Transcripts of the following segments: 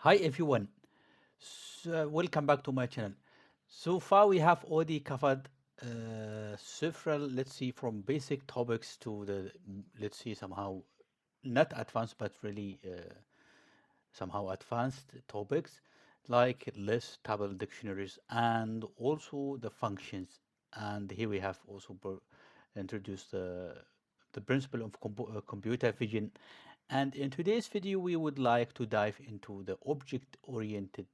Hi everyone, welcome back to my channel. So far we have already covered several, let's see, from basic topics to the, let's see, somehow not advanced but really somehow advanced topics like lists, table dictionaries, and also the functions. And here we have also introduced the principle of computer vision. And in today's video, we would like to dive into the object-oriented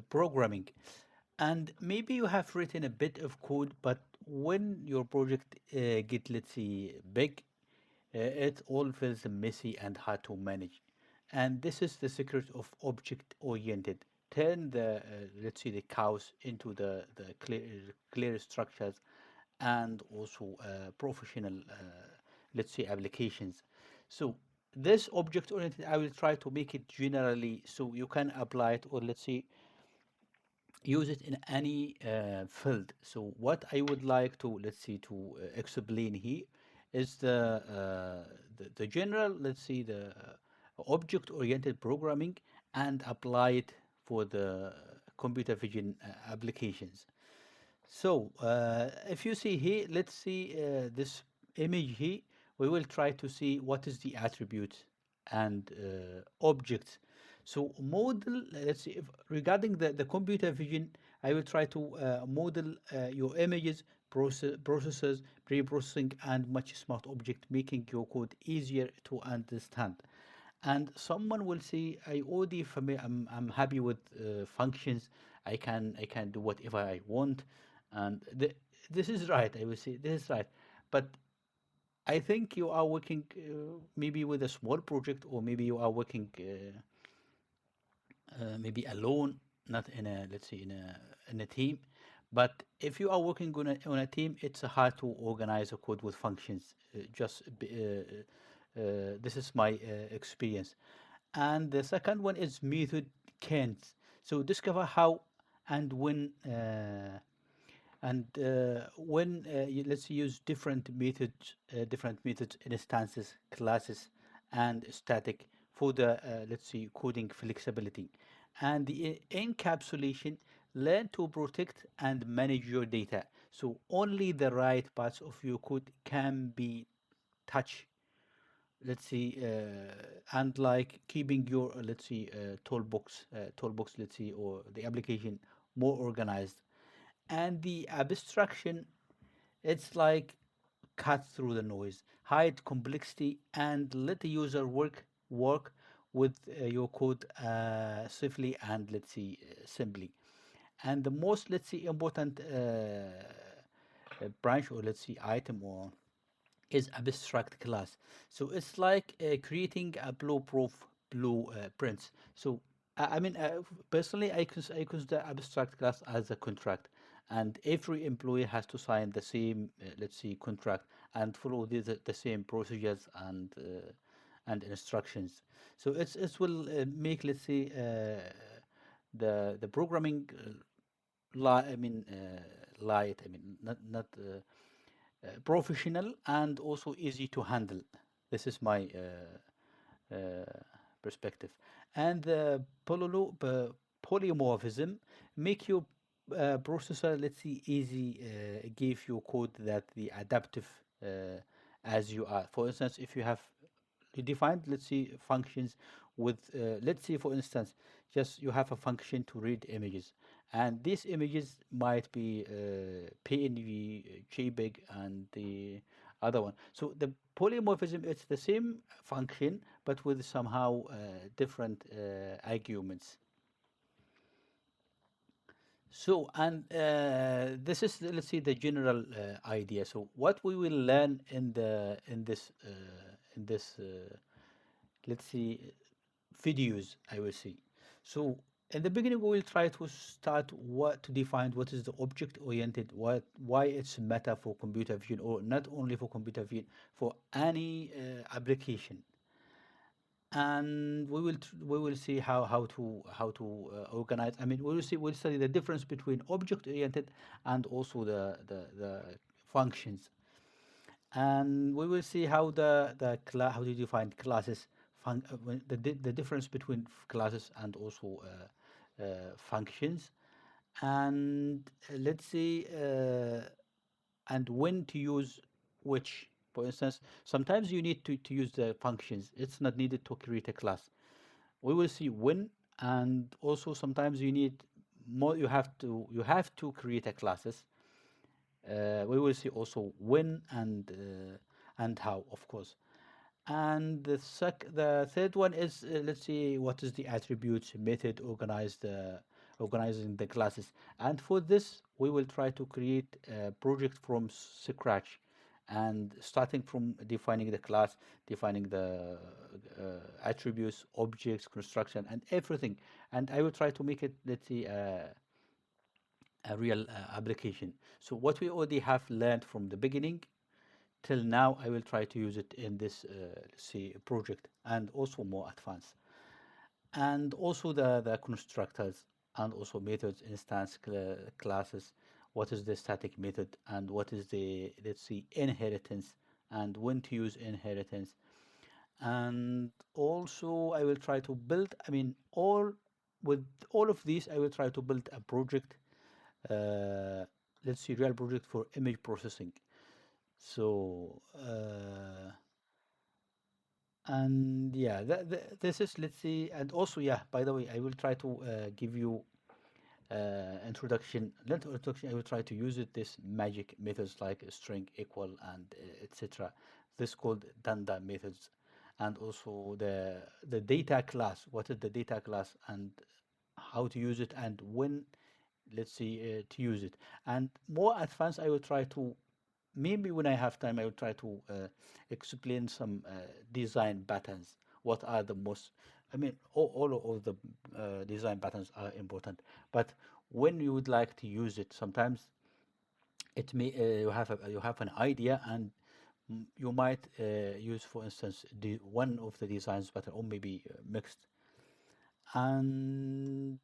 programming. And maybe you have written a bit of code, but when your project get, let's say, big, it all feels messy and hard to manage. And this is the secret of object-oriented. Turn the, let's say, the cows into the clear structures and also professional, let's say, applications. So this object-oriented, I will try to make it generally so you can apply it, or let's say use it in any field. So what I would like to, let's see, to explain here is the general, let's see, the object-oriented programming and apply it for the computer vision applications. So if you see here, let's see this image here, we will try to see what is the attribute and objects. So model, let's see, if, regarding the computer vision, I will try to model your images, processes, pre-processing, and much smart object, making your code easier to understand. And someone will say, I already I'm happy with functions. I can do whatever I want, and this is right. I will say this is right, but I think you are working maybe with a small project, or maybe you are working maybe alone, not in a, let's say, in a team. But if you are working on a team, it's hard to organize a code with functions. This is my experience. And the second one is method cans. So discover how and when let's use different methods, instances, classes, and static for the let's see coding flexibility, and the encapsulation. Learn to protect and manage your data, so only the right parts of your code can be touched, let's see, and like keeping your let's see toolbox, let's see, or the application more organized. And the abstraction, it's like cut through the noise, hide complexity, and let the user work with your code safely and, let's see, simply. And the most, let's see, important branch, or let's see item, or is abstract class. So it's like creating a blueprints. So I mean, personally, I consider abstract class as a contract, and every employee has to sign the same, let's see, contract and follow the same procedures and instructions. So it will make, let's say, the programming light. I mean, professional and also easy to handle. This is my perspective. And the polymorphism make your processor, let's see, easy, give you code that the adaptive as you are. For instance, if you have defined, let's see, functions with, let's say, for instance, just you have a function to read images, and these images might be PNG, JPEG, and the other one. So the polymorphism, it's the same function but with somehow different arguments. So, and this is, let's see, the general idea. So what we will learn in this let's see videos, I will see. So in the beginning, we will try to start what to define what is the object oriented, what why it's meta for computer vision, or not only for computer vision, for any application. And we will see how to organize. I mean, we'll study the difference between object oriented and also the functions. And we will see how how to define classes, the difference between classes and also functions, and let's say and when to use which. For instance, sometimes you need to use the functions. It's not needed to create a class. We will see when, and also sometimes you need more. You have to create a classes. We will see also when and how, of course. And the third one is, let's see, what is the attributes method organizing the classes. And for this, we will try to create a project from scratch, and starting from defining the class, defining the attributes, objects, construction, and everything. And I will try to make it, let's see, a real application. So what we already have learned from the beginning till now, I will try to use it in this, let's say, project, and also more advanced. And also the constructors, and also methods, instance classes, what is the static method, and what is the, let's see, inheritance, and when to use inheritance. And also I will try to build, I mean, with all of these, I will try to build a project, uh, let's see, real project for image processing. So and yeah, this is, let's see. And also, yeah, by the way, I will try to give you introduction, not introduction. I will try to use it, this magic methods like string, equal, and etc. This called Dunder methods. And also the data class, what is the data class, and how to use it, and when, let's see, to use it. And more advanced, I will try to, maybe when I have time, I will try to explain some design patterns. What are the most, I mean, all of the design patterns are important, but when you would like to use it, sometimes it may, you have an idea, and you might use, for instance, one of the designs pattern, or maybe mixed. And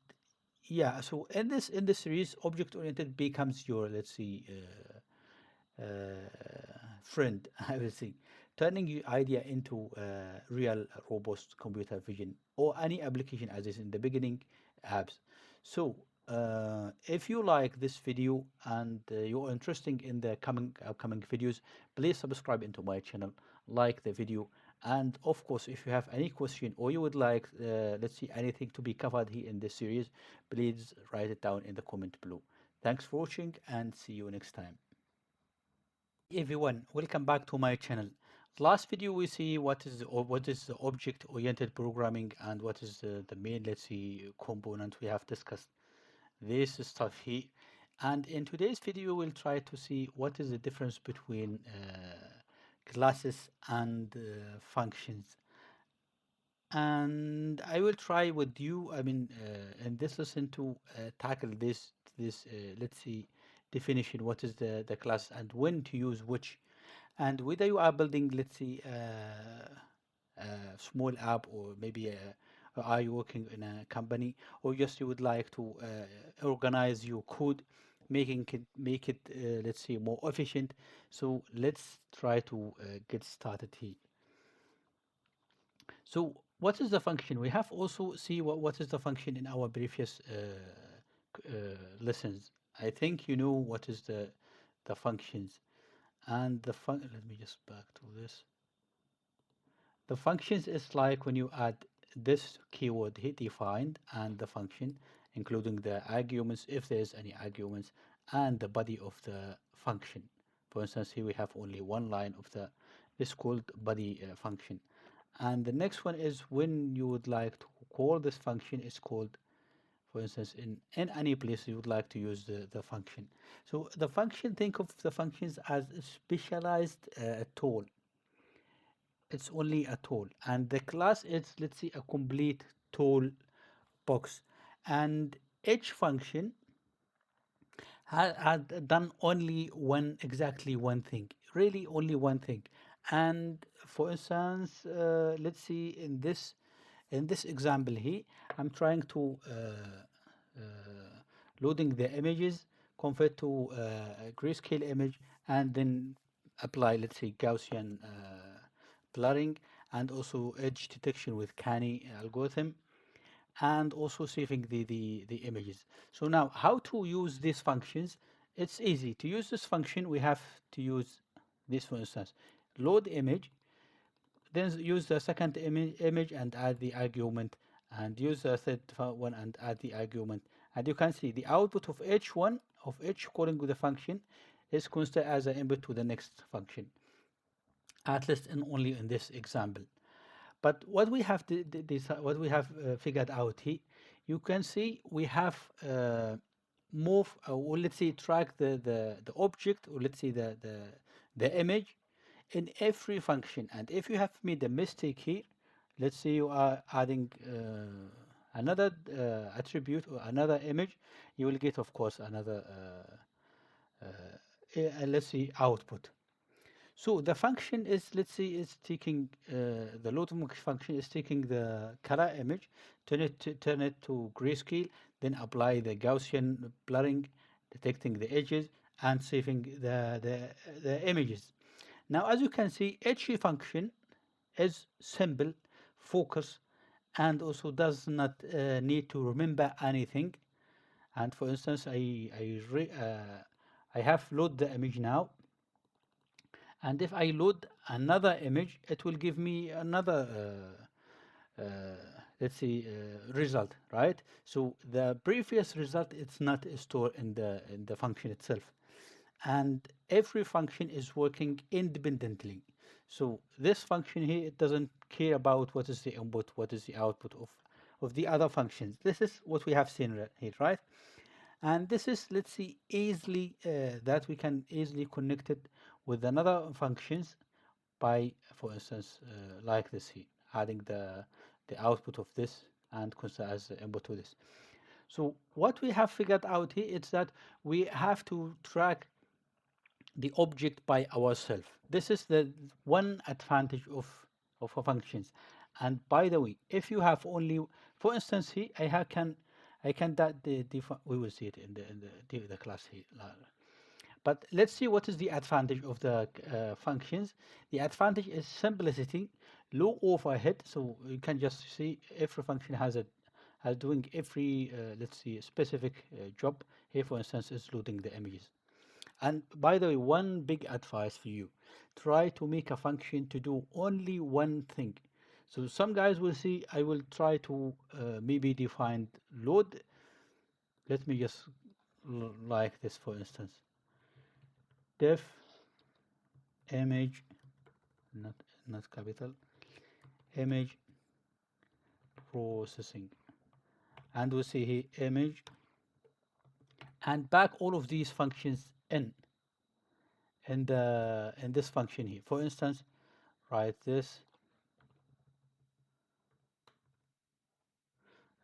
yeah, so in this series, object oriented becomes your, let's see, friend, I will say, turning your idea into real robust computer vision or any application, as is in the beginning, apps. So, if you like this video, and you're interested in the upcoming videos, please subscribe into my channel, like the video, and of course, if you have any question, or you would like, let's see, anything to be covered here in this series, please write it down in the comment below. Thanks for watching, and see you next time. Everyone, welcome back to my channel. Last video we see what is the object oriented programming, and what is the main, let's see, component we have discussed this stuff here. And in today's video we'll try to see what is the difference between classes and functions. And I will try with you, I mean, in this lesson, to tackle this let's see, definition, what is the class, and when to use which. And whether you are building, let's see, a small app, or maybe are you working in a company, or just you would like to organize your code, make it let's say, more efficient. So let's try to get started here. So what is the function? We have also see what is the function in our previous lessons. I think you know what is the functions. And let me just back to this. The functions is like when you add this keyword here, defined, and the function, including the arguments, if there is any arguments, and the body of the function. For instance, here we have only one line of the, this called body function. And the next one is when you would like to call this function, is called, for instance, in any place you would like to use the function. So the function, think of the functions as a specialized tool. It's only a tool, and the class is, let's see, a complete tool box. And each function had done only one, exactly one thing, really only one thing. And for instance, let's see, in this example here, I'm trying to loading the images, convert to a grayscale image, and then apply, let's say, Gaussian blurring, and also edge detection with canny algorithm, and also saving the images. So now how to use these functions? It's easy. To use this function, we have to use this, for instance, load image, then use the second image and add the argument, and use the third one and add the argument. And you can see the output of each one, of each calling with the function, is considered as an input to the next function, at least in only in this example. But what we have what we have figured out here, you can see we have move, or let's say track the object, or let's say the image in every function. And if you have made a mistake here, let's say you are adding another attribute or another image, you will get, of course, another let's say output. So the function is, let's say, is taking the load function is taking the color image, turn it to grayscale, then apply the Gaussian blurring, detecting the edges, and saving the images. Now, as you can see, each function is simple, focus, and also does not need to remember anything. And for instance, I have load the image now, and if I load another image, it will give me another let's say result, right? So the previous result, it's not stored in the function itself, and every function is working independently. So this function here, it doesn't care about what is the input, what is the output of the other functions. This is what we have seen here, right? And this is, let's see, easily that we can easily connect it with another functions by, for instance, like this here, adding the output of this and consider as the input to this. So what we have figured out here is that we have to track the object by ourselves. This is the one advantage of a functions. And by the way, if you have only, for instance, here I can that we will see it in the class here. But let's see what is the advantage of the functions. The advantage is simplicity, low overhead. So you can just see every function has doing every let's see specific job. Here, for instance, is loading the images. And by the way, one big advice for you, try to make a function to do only one thing. So some guys will see, I will try to maybe define load. Let me just like this, for instance, def image, not not capital, image processing. And we see here image, and back all of these functions in this function here. For instance, write this,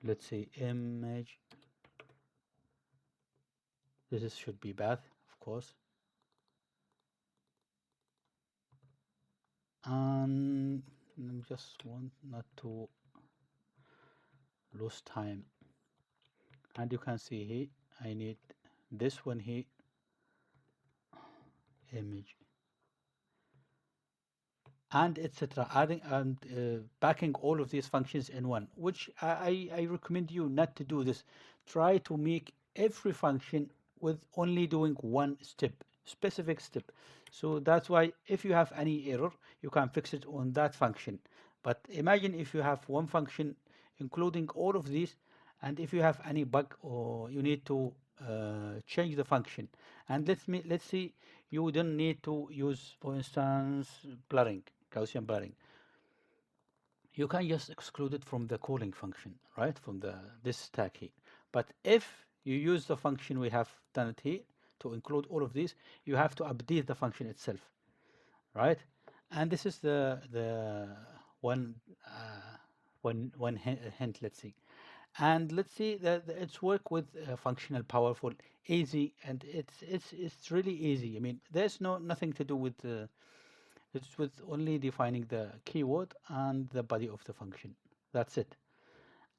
let's say image, this is, should be bad, of course. And just want not to lose time. And you can see here, I need this one here, image, and etc. Adding and packing all of these functions in one, which I recommend you not to do this. Try to make every function with only doing one step, specific step. So that's why if you have any error, you can fix it on that function. But imagine if you have one function including all of these, and if you have any bug or you need to change the function, and let's see, you don't need to use, for instance, blurring, Gaussian blurring. You can just exclude it from the calling function, right? From this stack here. But if you use the function we have done it here to include all of these, you have to update the function itself, right? And this is the one hint, let's see. And let's see that it's work with functional, powerful, easy, and it's really easy. I mean, there's nothing to do with it's with only defining the keyword and the body of the function. That's it.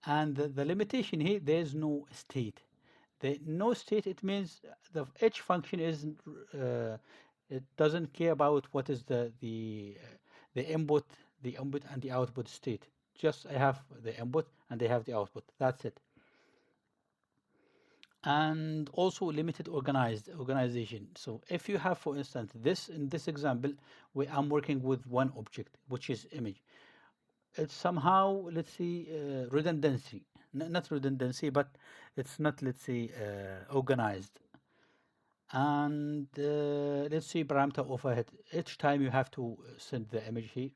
And the limitation here, there's no state. The no state, it means each function is it doesn't care about what is the input the input and the output state. Just I have the input and I have the output. That's it. And also limited organization. So if you have, for instance, this in this example, I'm working with one object, which is image. It's somehow, let's see, redundancy. Not redundancy, but it's not, let's say, organized. And let's see, parameter overhead. Each time you have to send the image here,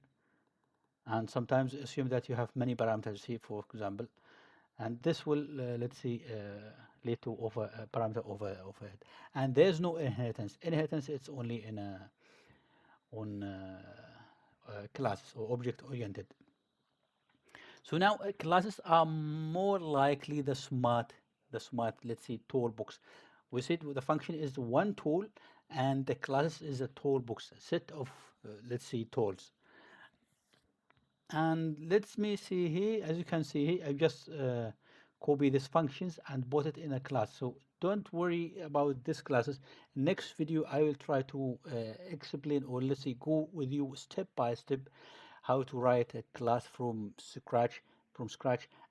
and sometimes assume that you have many parameters here, for example, and this will, let's see, lead to parameter overhead. And there's no inheritance. Inheritance, it's only in a on classes or object oriented. So now classes are more likely the smart, let's say, toolbox. We said the function is one tool, and the class is a toolbox, a set of, let's say, tools. And let me see here, as you can see here, I just copy these functions and put it in a class. So don't worry about these classes. Next video, I will try to explain, or let's say go with you step by step, how to write a class from scratch,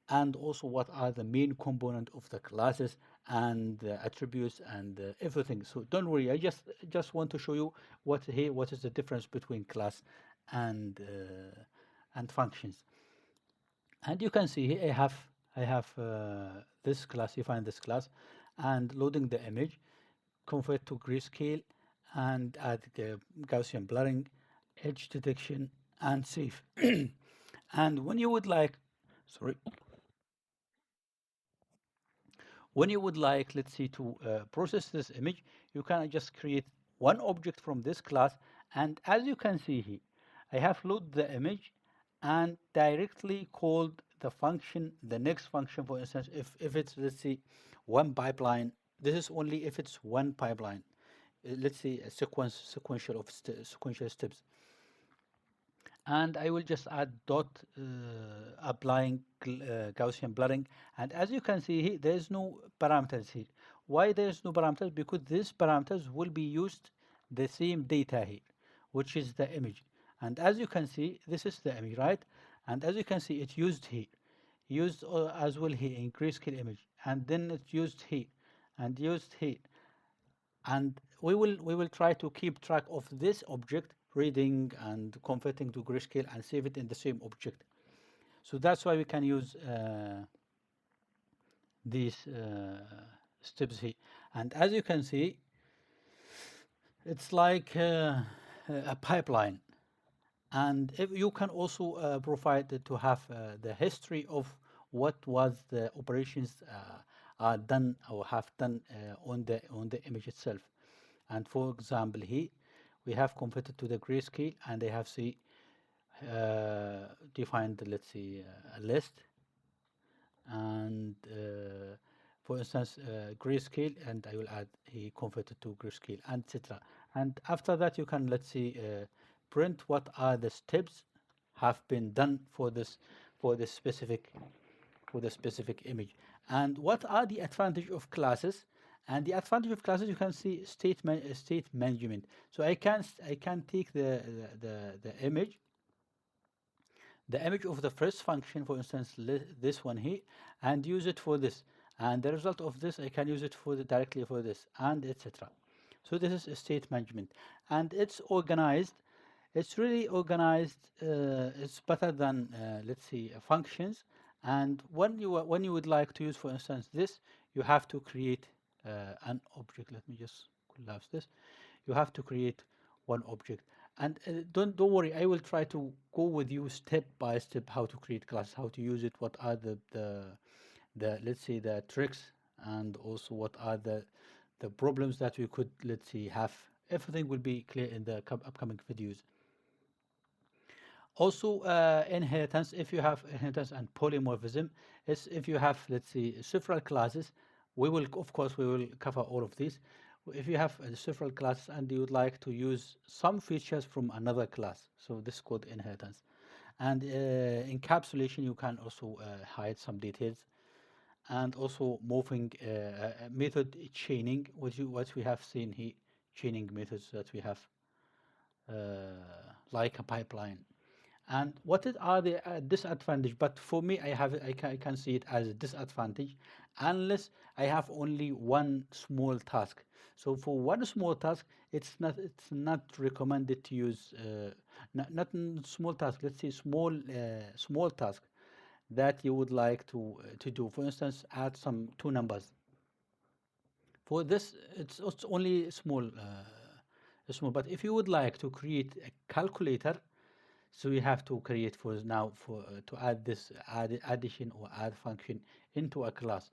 and also what are the main component of the classes and the attributes and everything. So don't worry, I just want to show you what is the difference between class and functions. And you can see here I have this class. You find this class, and loading the image, convert to grayscale, and add Gaussian blurring, edge detection, and save. And when you would like, sorry, when you would like, let's see, to process this image, you can just create one object from this class. And as you can see here, I have loaded the image and directly called the function, the next function. For instance, if it's, let's see, one pipeline, this is only if it's one pipeline. Let's say a sequential steps. And I will just add dot applying Gaussian blurring. And as you can see here, there's no parameters here. Why there's no parameters? Because these parameters will be used the same data here, which is the image. And as you can see, this is the image, right? And as you can see, it's used here, used as well here in grayscale image, and then it's used here and used here. And we will try to keep track of this object, reading and converting to grayscale, and save it in the same object. So that's why we can use these steps here. And as you can see, it's like a pipeline. And if you can also provide to have the history of what was the operations are done or have done on the image itself. And for example, here we have converted to the grayscale, and they have defined, let's see, a list, and for instance, grayscale, and I will add he converted to grayscale, and etc. And after that, you can, let's see, print what are the steps have been done for this specific image, and what are the advantage of classes. And the advantage of classes, you can see state management. So I can take the image of the first function, for instance, this one here, and use it for this. And the result of this, I can use it directly for this, and etc. So this is a state management, and it's organized. It's really organized. It's better than, let's see, functions. And when you would like to use, for instance, this, you have to create an object. Let me just collapse this. You have to create one object. And don't worry, I will try to go with you step by step how to create class, how to use it, what are the let's say the tricks, and also what are the problems that we could, let's see, have. Everything will be clear in the upcoming videos. Also, inheritance, if you have inheritance, and polymorphism is if you have, let's say, several classes. We will cover all of these. If you have several classes and you would like to use some features from another class, so this is called inheritance. And encapsulation, you can also hide some details, and also moving method chaining, what we have seen here, chaining methods that we have, like a pipeline. And what are the disadvantage? But for me, I can see it as a disadvantage unless I have only one small task. So for one small task, it's not recommended to use small task. Let's say small task that you would like to do. For instance, add some two numbers. For this, it's only small. But if you would like to create a calculator, so you have to create for now for to add this addition or add function into a class,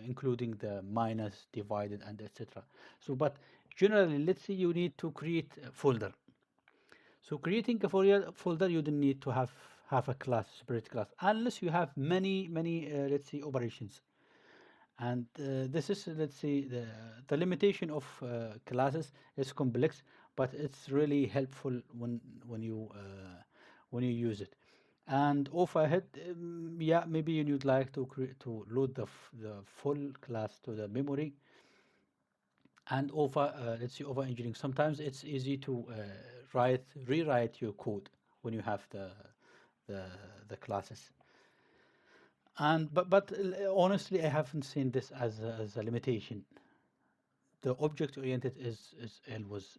including the minus, divided, and etc. So, but generally, let's say you need to create a folder. So, creating a folder, you don't need to have a class, separate class, unless you have many let's say operations. And this is, let's say, the limitation of classes is complex, but it's really helpful when you use it. And overhead, yeah, maybe you would like to load the full class to the memory. And let's say over engineering, sometimes it's easy to rewrite your code when you have the the classes. And honestly, I haven't seen this as a limitation. The object oriented is always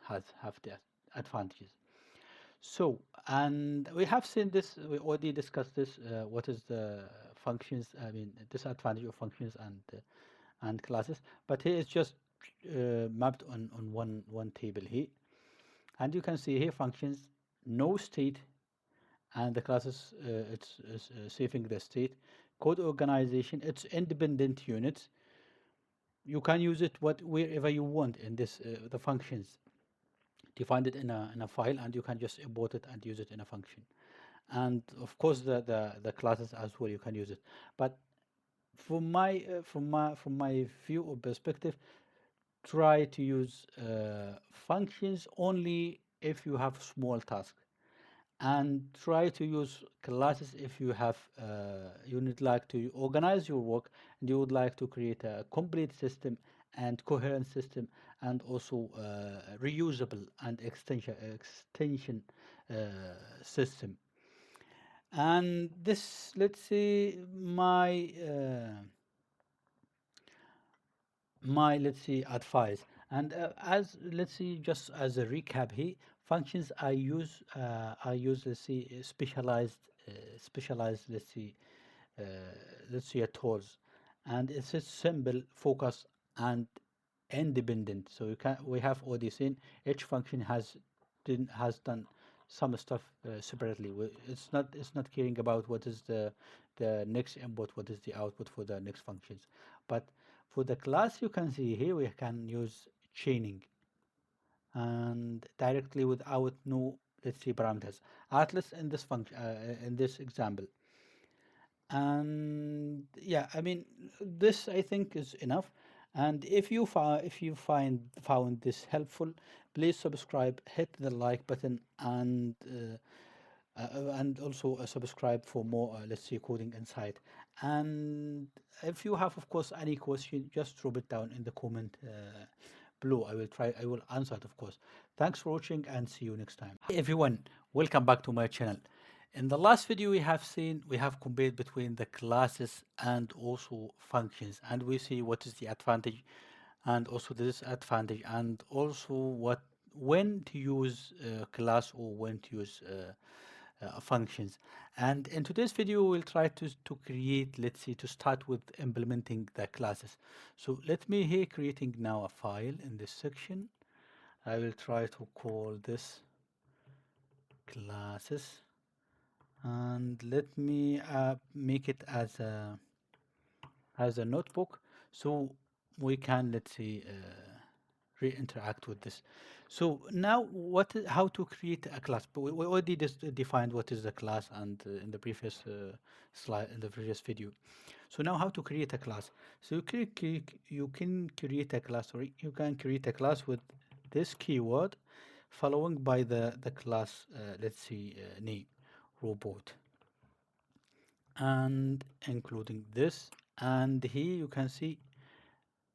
has have the advantages. So, and we have seen this, we already discussed this, what is the functions, I mean, disadvantage of functions and classes, but here it's just mapped on one table here. And you can see here functions, no state, and the classes, it's saving the state. Code organization, it's independent units. You can use it wherever you want in this the functions. Define it in a file, and you can just import it and use it in a function. And of course, the classes as well, you can use it. But from my view or perspective, try to use functions only if you have small tasks, and try to use classes if you would like to organize your work, and you would like to create a complete system and coherent system, and also reusable and extension uh, system. And this, let's say, my let's say advice. And as let's see, just as a recap here, functions I use, let's see, specialized, uh, let's say, tools. And it's a simple, focus, and independent. So we have already seen each function has done some stuff separately. It's not caring about what is the next input, what is the output for the next functions. But for the class, you can see here we can use chaining, and directly without no, let's say, parameters, at least in this function, in this example. And yeah, I mean, this I think is enough. And if you found this helpful, please subscribe, hit the like button, and also subscribe for more, let's say, coding insight. And if you have, of course, any question, just drop it down in the comment below. I will answer it, of course. Thanks for watching, and see you next time. Hi everyone, welcome back to my channel. In the last video, we have compared between the classes and also functions, and we see what is the advantage and also the disadvantage, and also when to use class or when to use functions. And in today's video, we'll try to create, let's see, to start with implementing the classes. So let me here creating now a file in this section. I will try to call this classes, and let me make it as a notebook, so we can, let's say, re-interact with this. So now, how to create a class? But we already just defined what is a class, and in the previous slide, in the previous video. So now, how to create a class? So you can create a class, or you can create a class with this keyword, following by the class, let's see, name, robot, and including this. And here you can see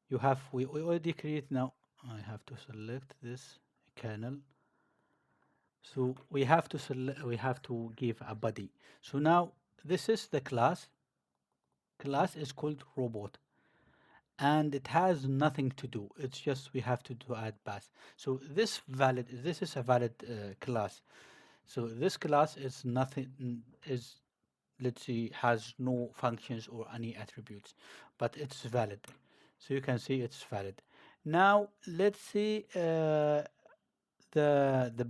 we already create now. I have to select this kernel, So we have to select, we have to give a body. So now this is the class. Class is called robot, and it has nothing to do. It's just we have to do add pass. So this is a valid class. So this class is nothing, is, let's see, has no functions or any attributes, but it's valid. So you can see it's valid. Now let's see the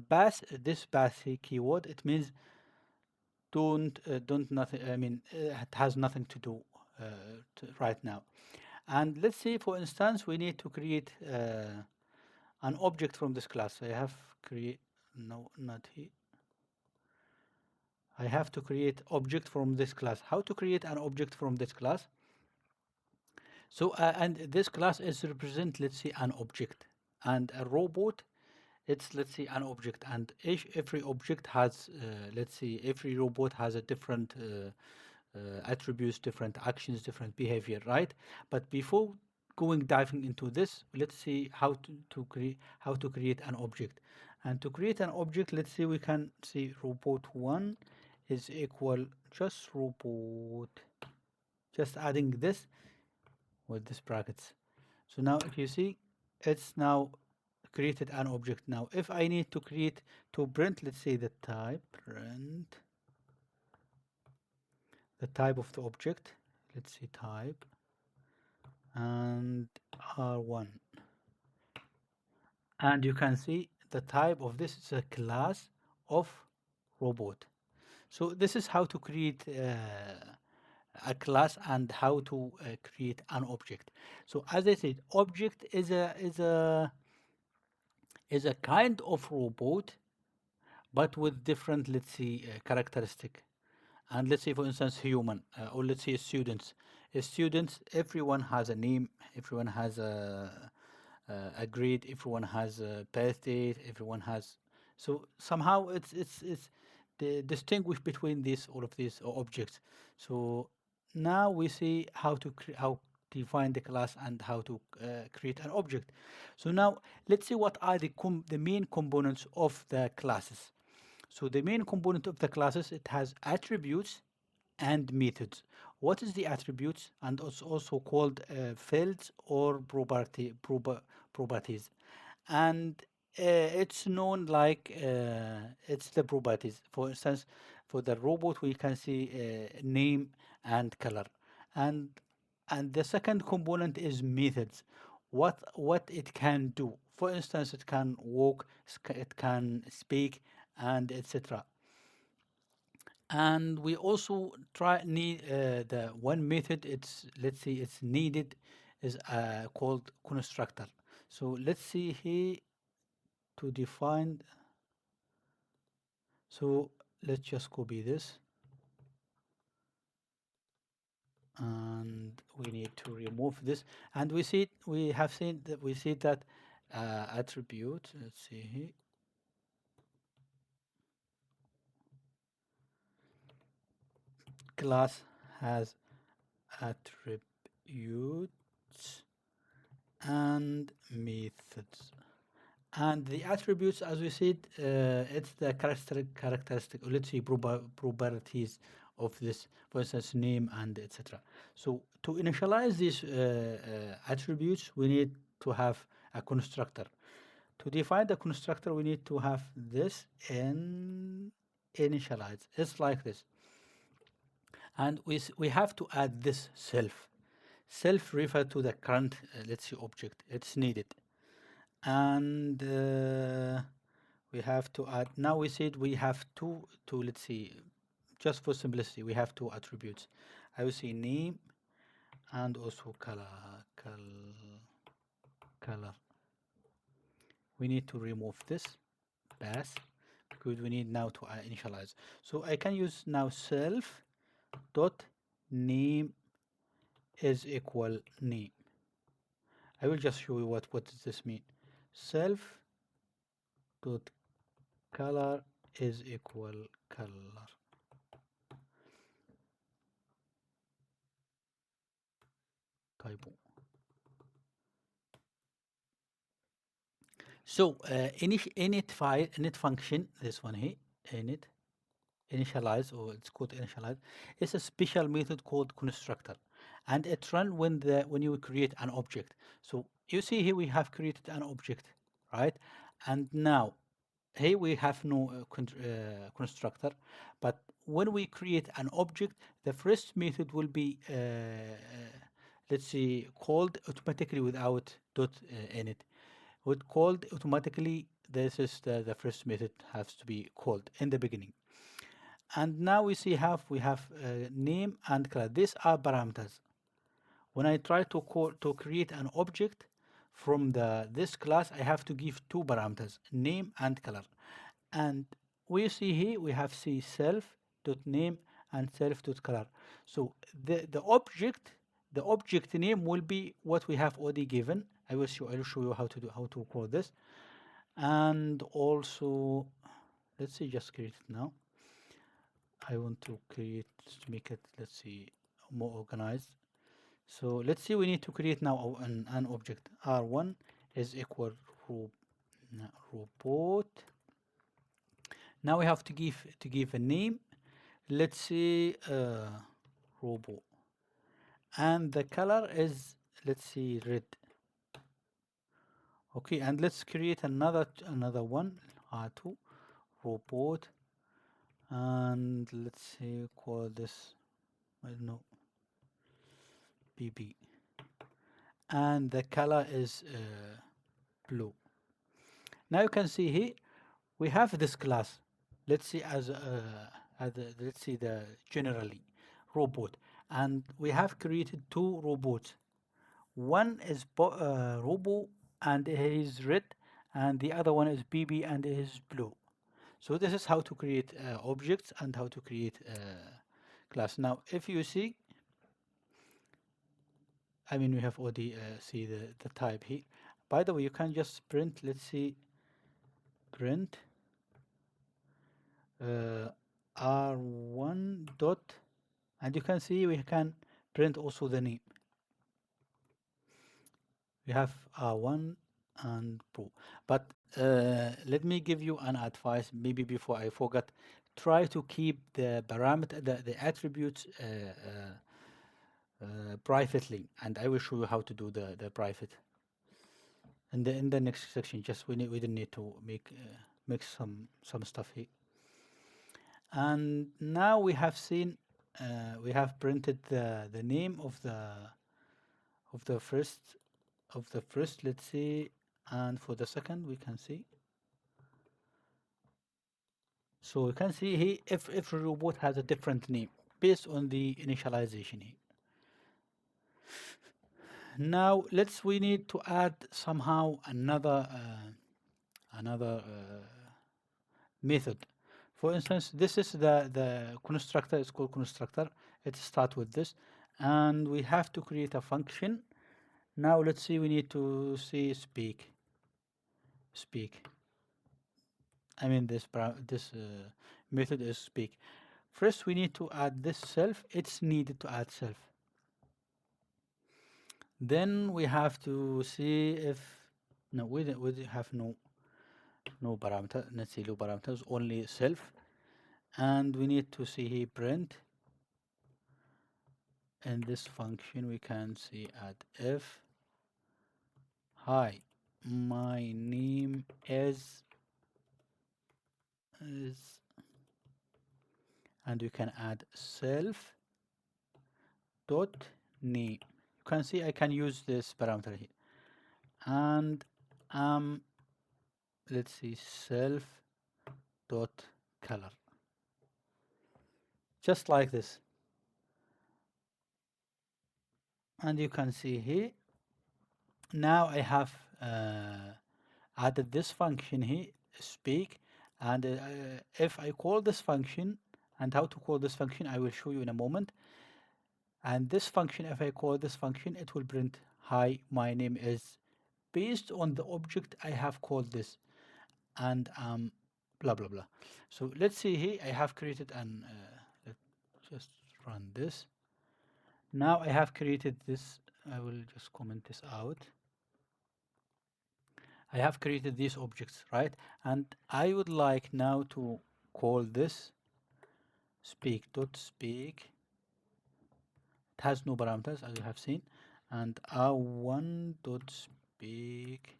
pass, this pass keyword. It means don't nothing. I mean, it has nothing to do uh, right now. And let's say, for instance, we need to create an object from this class. I have create, no, not here. I have to create object from this class. How to create an object from this class? So, and this class is represent, let's say, an object, and a robot, it's, let's say, an object, and every object has, let's say, every robot has a different attributes, different actions, different behavior, right? But before going diving into this, let's see to create, how to create an object. And to create an object, let's say we can say robot one is equal just robot, just adding this with this brackets. So now if you see, it's now created an object. Now if I need to create, to print, let's say the type, print the type of the object, let's say type, and R1, and you can see the type of this is a class of robot. So this is how to create a class and how to create an object. So as I said, object is a kind of robot, but with different, let's say, characteristic. And let's say, for instance, human, or let's say students. Students, everyone has a name, everyone has a grade, everyone has a birthday, everyone has. So somehow it's the distinguish between these, all of these objects. So now we see how to how define the class and how to create an object. So now let's see what are the main components of the classes. So the main component of the classes, it has attributes and methods. What is the attributes? And it's also called fields or properties. And it's known like it's the properties. For instance, for the robot, we can see name and color. And and the second component is methods. What it can do. For instance, it can walk, it can speak, and etc. And we also try need the one method, it's, let's say, it's needed, is called constructor. So let's see here to define. So let's just copy this, and we need to remove this. And we see, we have seen that, we see that attribute, let's see here, class has attributes and methods. And the attributes, as we said, it's the characteristic, or let's say properties of this, for instance, name and etc. So to initialize these attributes, we need to have a constructor. To define the constructor, we need to have this in initialize. It's like this, and we have to add this self. Self refer to the current, let's say, object. It's needed, and we have to add. Now we said we have two, let's see, just for simplicity, we have two attributes. I will say name and also color. We need to remove this pass because we need now to initialize. So I can use now self dot name is equal name. I will just show you what does this mean. Self dot color is equal color. Typo. So init function, this one here, init initialize, or it's called initialize, is a special method called constructor, and it run when you create an object. So you see here we have created an object, right? And now here we have no constructor, but when we create an object, the first method will be let's see, called automatically without dot in it. Would called automatically, this is the first method has to be called in the beginning. And now we have name and class. These are parameters. When I try to create an object from this class, I have to give two parameters, name and color. And we see here we have c self dot name and self dot color. So the object name will be what we have already given. I will show you how to call this. And also, let's see, just create it now. I want to make it, let's see, more organized. So let's see, we need to create now an object. R1 is equal ro robot. Now we have to give a name. Let's see, robot, and the color is, let's see, red. Okay, and let's create another one. R2 robot, and let's see, call this, I don't know, BB, and the color is blue. Now you can see here we have this class. Let's see let's see the generally robot, and we have created two robots. One is robo and it is red, and the other one is BB and it is blue. So this is how to create objects and how to create class. Now, if you see, I mean, we have already see the type here. By the way, you can just print, let's see, print uh, R1 dot, and you can see we can print also the name. We have R1 and Pro. But let me give you an advice, maybe before I forget. Try to keep the parameter, the attributes privately, and I will show you how to do the private in the next section. Just we didn't need to make some stuff here. And now we have seen we have printed the name of the first let's see, and for the second we can see. So you can see here if every robot has a different name based on the initialization here. Now we need to add somehow another method. For instance, this is the constructor. It's called constructor. It starts with this, and we have to create a function. Now let's see, we need to see speak. I mean this method is speak. First we need to add this self. It's needed to add self. Then we have to see if no, we have no parameter. Let's see, no parameters, only self. And we need to see here print. In this function we can see add if hi, my name is, and we can add self dot name. You can see I can use this parameter here, and let's see, self dot color, just like this. And you can see here now I have added this function here, speak, and if I call this function, and how to call this function I will show you in a moment. And this function, if I call this function, it will print hi, my name is, based on the object I have called this, and blah blah blah. So let's see here I have created an let's just run this. Now I have created this. I will just comment this out. I have created these objects, right? And I would like now to call this speak. It has no parameters as you have seen, and r1 dot speak,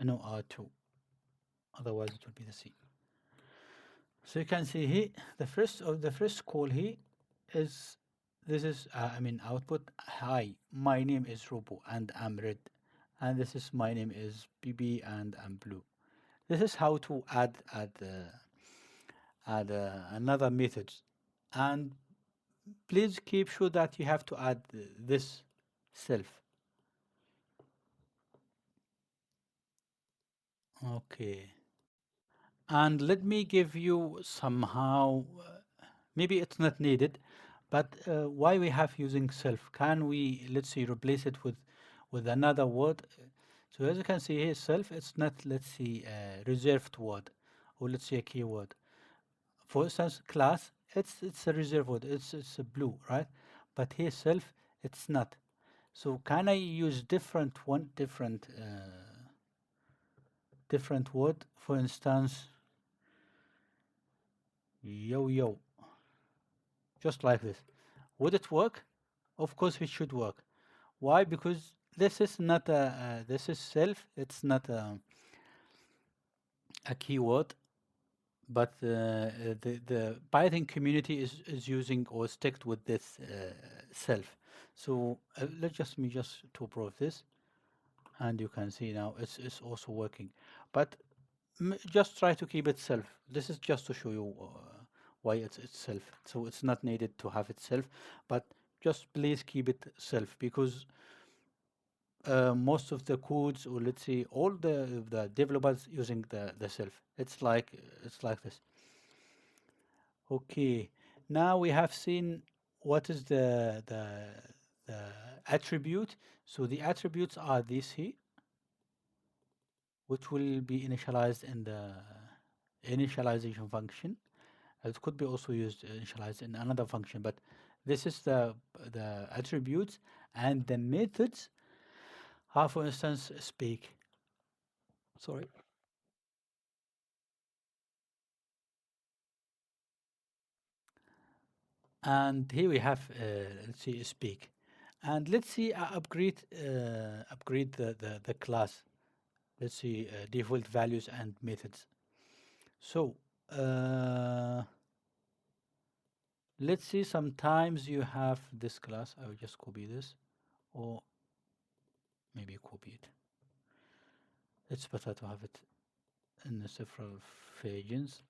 no, r2, otherwise it will be the C. So you can see here the first call here is, this is I mean output, hi, my name is Robo and I'm red, and this is my name is BB and I'm blue. This is how to add another method, and please keep sure that you have to add this self. Okay. And let me give you somehow, maybe it's not needed, but why we have using self? Can we, let's see, replace it with another word? So as you can see here, self, it's not, let's see, a reserved word, or let's say a keyword. For instance, class, it's a reserved word, it's a blue, right? But here self, it's not. So can I use different word? For instance, yo, just like this. Would it work? Of course, it should work. Why? Because this is not this is self. It's not a keyword, but the Python community is using or sticked with this self. So let me just to prove this, and you can see now it's also working. But just try to keep it self. This is just to show you why it's self. So it's not needed to have it self, but just please keep it self, because most of the codes, or let's say all the developers using the self. It's like this. Okay, now we have seen what is the attribute. So the attributes are these here, which will be initialized in the initialization function. It could be also used initialized in another function, but this is the attributes, and the methods are, for instance, speak. Sorry. And here we have, let's see, speak. And let's see, upgrade the class. Let's see, default values and methods. So, let's see, sometimes you have this class. I will just copy this, or maybe copy it. It's better to have it in several pages.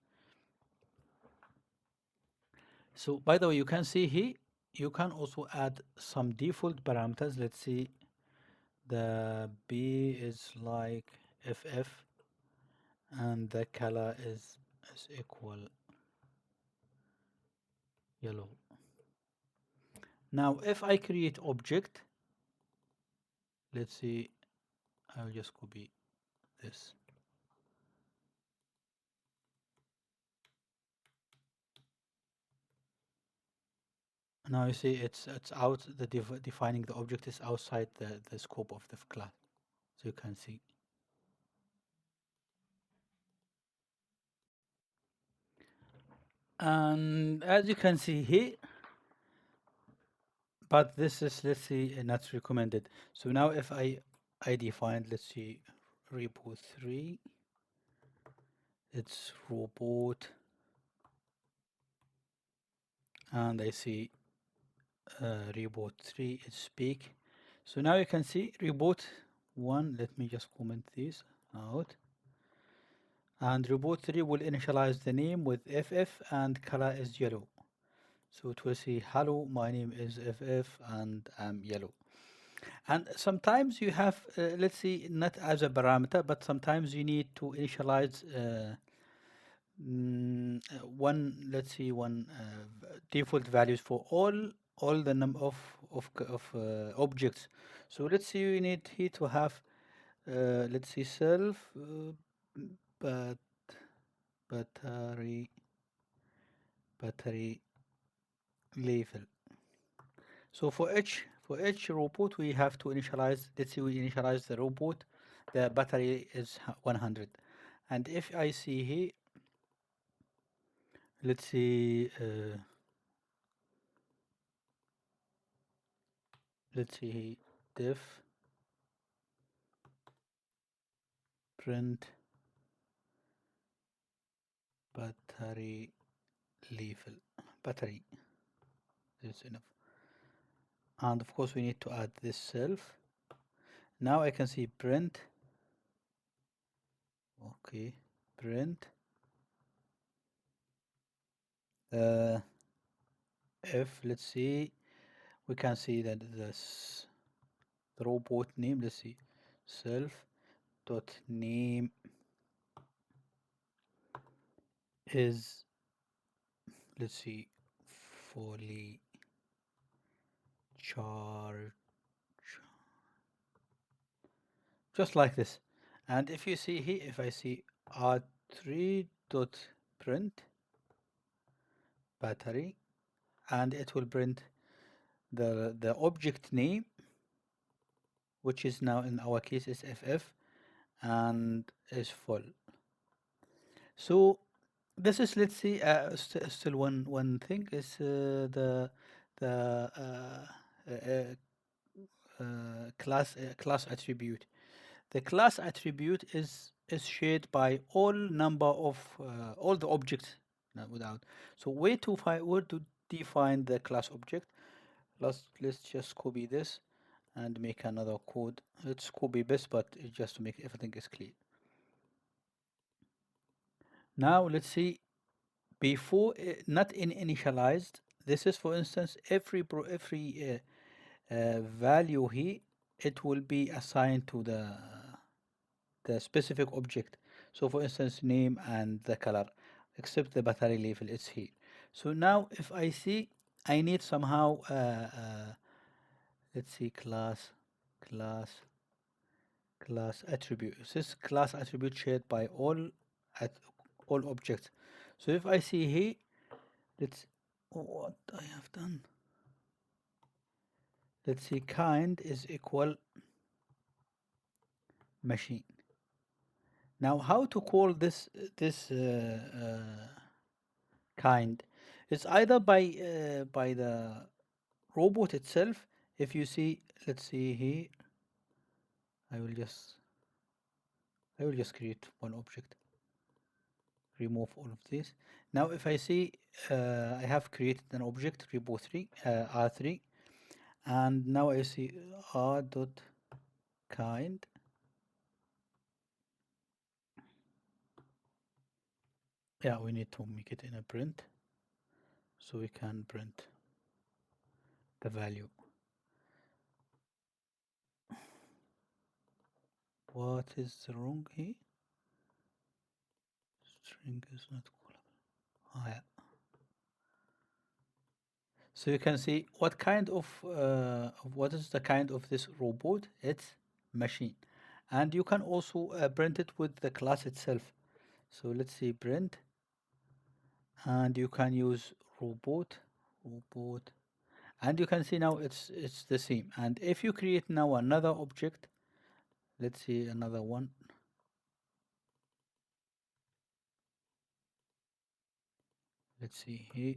So, by the way, you can see here, you can also add some default parameters. Let's see, the B is like FF, and the color is equal yellow. Now, if I create object, let's see, I'll just copy this. Now you see it's out, the defining the object is outside the scope of the class. So you can see. And as you can see here, but this is, let's see, not recommended. So now if I define, let's see, repo 3, it's robot, and I see reboot 3 is speak. So now you can see reboot 1, let me just comment this out, and reboot 3 will initialize the name with FF and color is yellow. So it will say, hello, my name is FF and I'm yellow. And sometimes you have, let's see, not as a parameter, but sometimes you need to initialize one, let's see, one default values for all the number of objects. So let's see, we need here to have, let's see, self, but battery level. So for each robot we have to initialize. Let's see, we initialize the robot the battery is 100. And if I see here, let's see, let's see here, diff print battery level, battery is enough. And of course we need to add this self. Now I can see print, okay, print uh, if, let's see, we can see that this the robot name, let's see, self dot name is, let's see, fully charged, just like this. And if you see here, if I see r3 dot print battery, and it will print the object name, which is now in our case is ff, and is full. So this is, let's see, still one thing is the class attribute. The class attribute is shared by all number of all the objects, without. So where to define the class object? Let's just copy this and make another code. Let's copy this, but just to make everything is clear. Now let's see, before not in initialized. This is, for instance, every value here, it will be assigned to the specific object. So for instance, name and the color, except the battery level is here. So now if I see, I need somehow let's see, class class attribute. This class attribute shared by at all objects. So if I see here, let's, what I have done, let's see, kind is equal machine. Now how to call this kind? It's either by the robot itself. If you see, let's see here, I will just I will just create one object, remove all of this. Now if I see, I have created an object repo3 r3, and now I see r dot kind. Yeah, we need to make it in a print so we can print the value. What is wrong here? String is not callable. Oh, yeah. So you can see what kind of what is the kind of this robot? It's machine, and you can also print it with the class itself. So let's see, print, and you can use robot, and you can see now it's the same. And if you create now another object, let's see another one. Let's see here.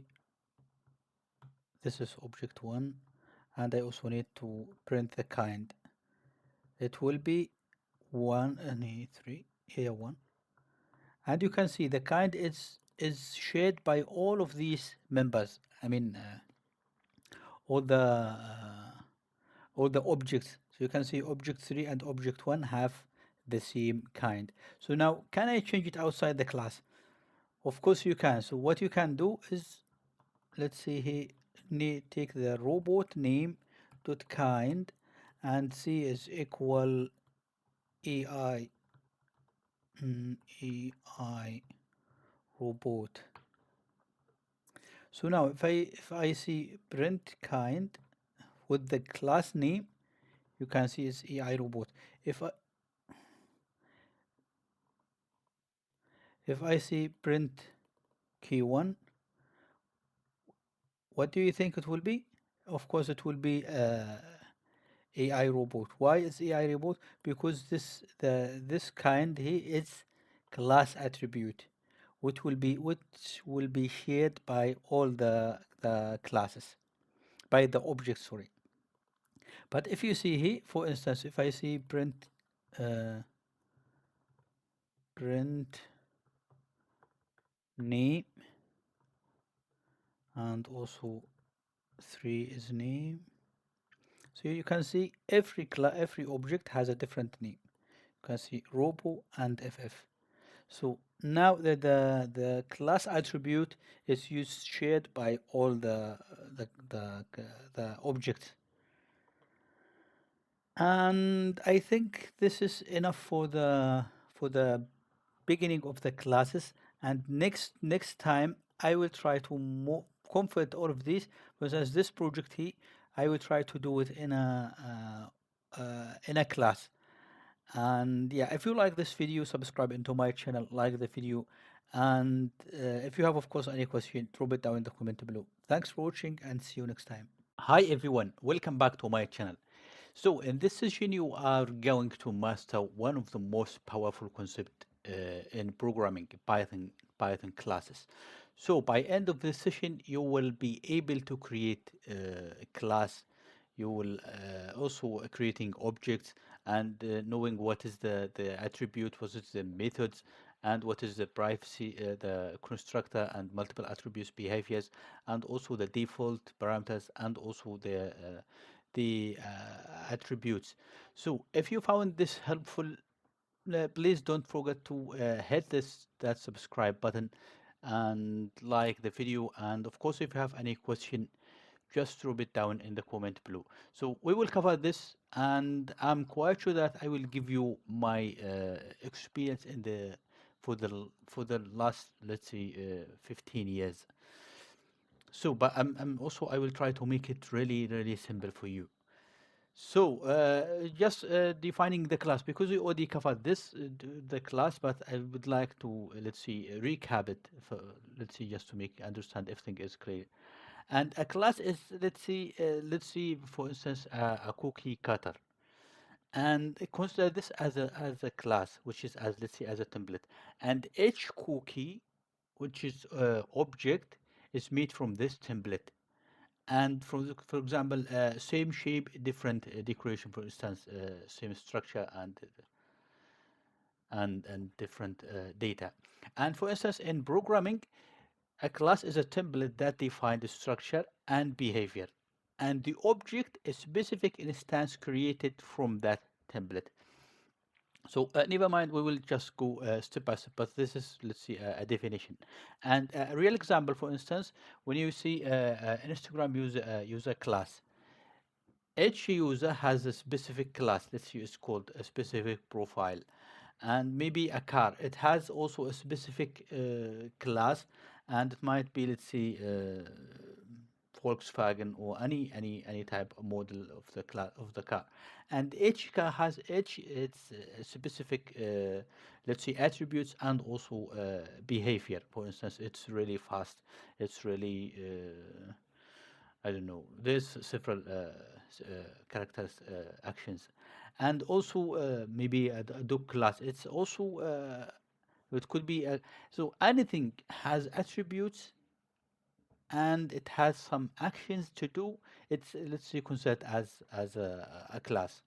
This is object one, and I also need to print the kind. It will be one and three here one, and you can see the kind is shared by all of these members. I mean, all the all the objects. So you can see object 3 and object 1 have the same kind. So now, can I change it outside the class? Of course you can. So what you can do is, let's see here, take the robot name dot kind, and c is equal ai ai robot. So now if I see print kind with the class name, you can see it's ai robot. If I see print key1, what do you think it will be? Of course it will be AI robot. Why is AI robot? Because this kind he is class attribute, which will be shared by all the classes, by the objects. Sorry. But if you see here, for instance, if I see uh, print name, and also three is name, so you can see every object has a different name. You can see robo and ff. So now the class attribute is used shared by all the objects, and I think this is enough for the beginning of the classes. And next time I will try to comfort all of these, because as this project here, I will try to do it in a class. And yeah, if you like this video, subscribe into my channel, like the video, and if you have, of course, any question, drop it down in the comment below. Thanks for watching, and see you next time. Hi everyone, welcome back to my channel. So in this session you are going to master one of the most powerful concepts in programming, Python classes. So by end of this session you will be able to create a class. You will also creating objects, and knowing what is the attribute, what is the methods, and what is the privacy, the constructor and multiple attributes behaviors, and also the default parameters, and also the attributes. So if you found this helpful, please don't forget to hit that subscribe button and like the video. And of course, if you have any question, just drop it down in the comment below. So we will cover this, and I'm quite sure that I will give you my experience in the for the last, let's say, 15 years. So, but I'm also, I will try to make it really really simple for you. So, just defining the class, because we already covered this, the class, but I would like to, let's see, recap it, for, let's see, just to make understand everything is clear. And a class is, let's see, for instance, a cookie cutter. And consider this as a class, which is as, let's say, as a template. And each cookie, which is object, is made from this template. And for example, same shape, different decoration, for instance, same structure, and different data. And for instance, in programming, a class is a template that defines the structure and behavior, and the object is specific instance created from that template. So never mind, we will just go step by step, but this is, let's see, a definition. And a real example, for instance, when you see Instagram user class, each user has a specific class. Let's see, it's called a specific profile. And maybe a car, it has also a specific class, and it might be, let's see, Volkswagen, or any type of model of the class of the car. And each car has each its specific, let's say, attributes, and also behavior. For instance, it's really fast, it's really I don't know. There's several characters, actions, and also maybe a dog class. It's also it could be so anything has attributes, and it has some actions to do. It's, let's say, considered as a class.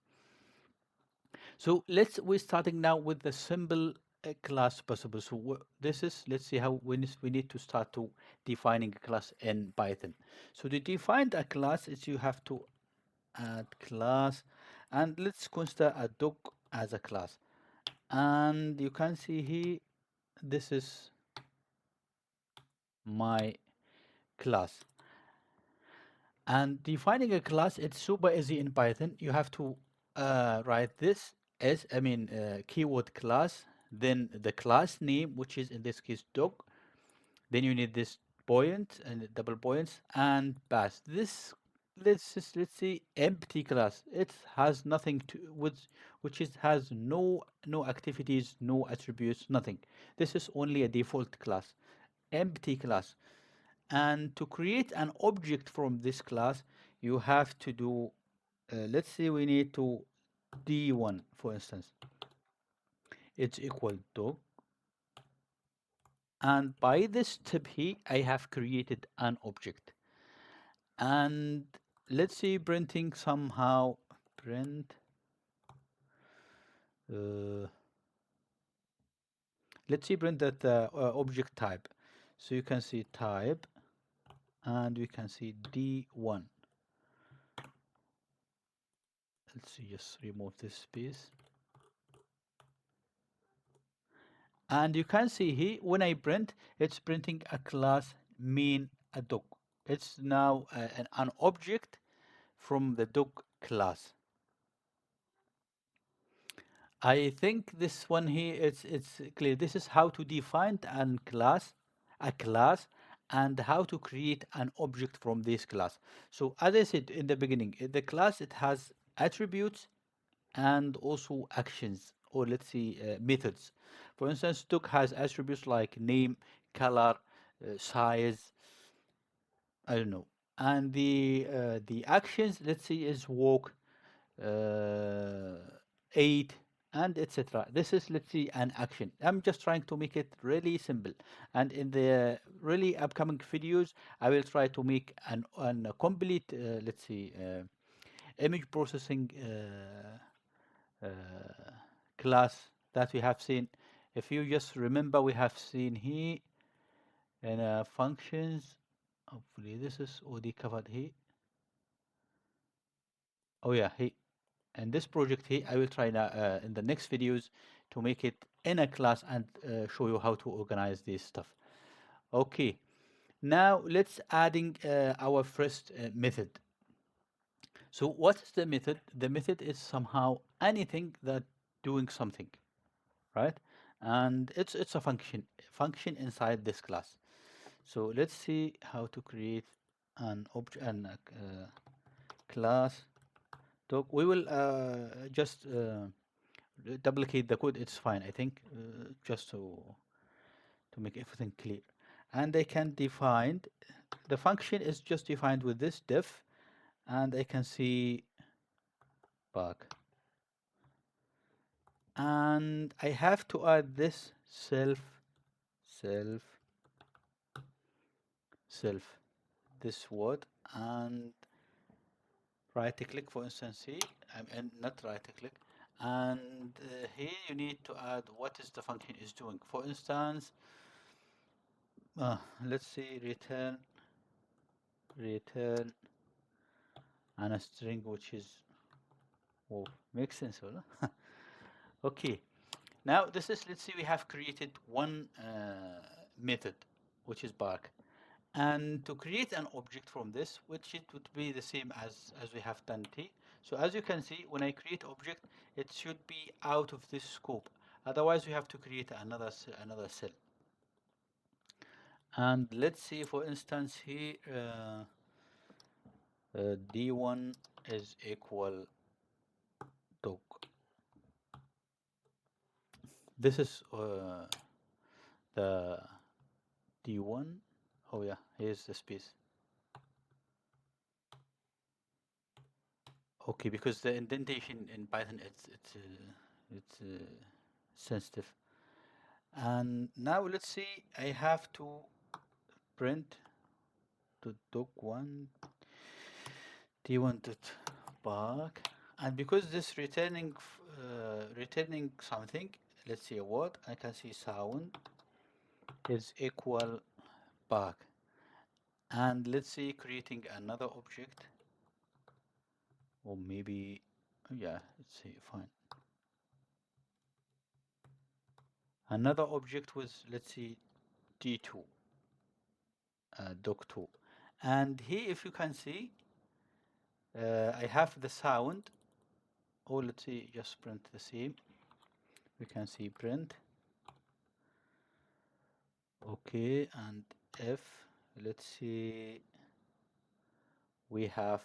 So we're starting now with the simple class possible. So this is, let's see how we need to start to defining a class in Python. So to define a class is you have to add class, and let's consider a dog as a class. And you can see here, this is my class. And defining a class, it's super easy in Python. You have to write this as, I mean, keyword class, then the class name, which is in this case dog. Then you need this point and double points and pass. This, let's say, empty class. It has nothing to with, which is has no activities, no attributes, nothing. This is only a default class, empty class. And to create an object from this class, you have to do let's say we need to d1, for instance, it's equal to, and by this step here I have created an object, and let's say printing somehow print, uh, let's see print that object type. So you can see type, and we can see d1. Let's see, just remove this space, and you can see here when I print, it's printing a class main a dog. It's now an object from the dog class. I think this one here, it's clear. This is how to define a class, and how to create an object from this class. So as I said in the beginning, the class, it has attributes and also actions, or let's say methods. For instance, Stock has attributes like name, color, size, I don't know, and the actions, let's say, is walk, uh, aid, and etc. This is, let's see, an action. I'm just trying to make it really simple, and in the really upcoming videos I will try to make an a complete, let's see, image processing class that we have seen. If you just remember, we have seen here in functions, hopefully this is already covered here. Oh yeah, here in this project here, I will try now in the next videos to make it in a class, and show you how to organize this stuff. Okay, now let's adding our first method. So what is the method? The method is somehow anything that doing something, right? And it's a function inside this class. So let's see how to create an object and class. So we will just duplicate the code. It's fine, I think, just to make everything clear. And I can define the function is just defined with this def, and I can see back, and I have to add this self self this word, and right click, for instance here, and not right click, and here you need to add what is the function is doing. For instance, let's say return and a string which is, oh, makes sense, huh? Okay, now this is, let's say we have created one method which is bark, and to create an object from this, which it would be the same as we have done t. So as you can see, when I create object, it should be out of this scope, otherwise we have to create another cell. And let's see, for instance here, d1 is equal dog. This is the d1. Oh yeah, here's the space. Okay, because the indentation in Python, it's sensitive. And now let's see, I have to print the doc1 d1 dot back, and because this returning something, let's see a word, I can see sound is equal back, and let's see creating another object, or maybe, yeah, let's see, fine, another object with, let's see, d2, doc2, and here if you can see, I have the sound, or let's see, just print the same, we can see print, okay, and if, let's see, we have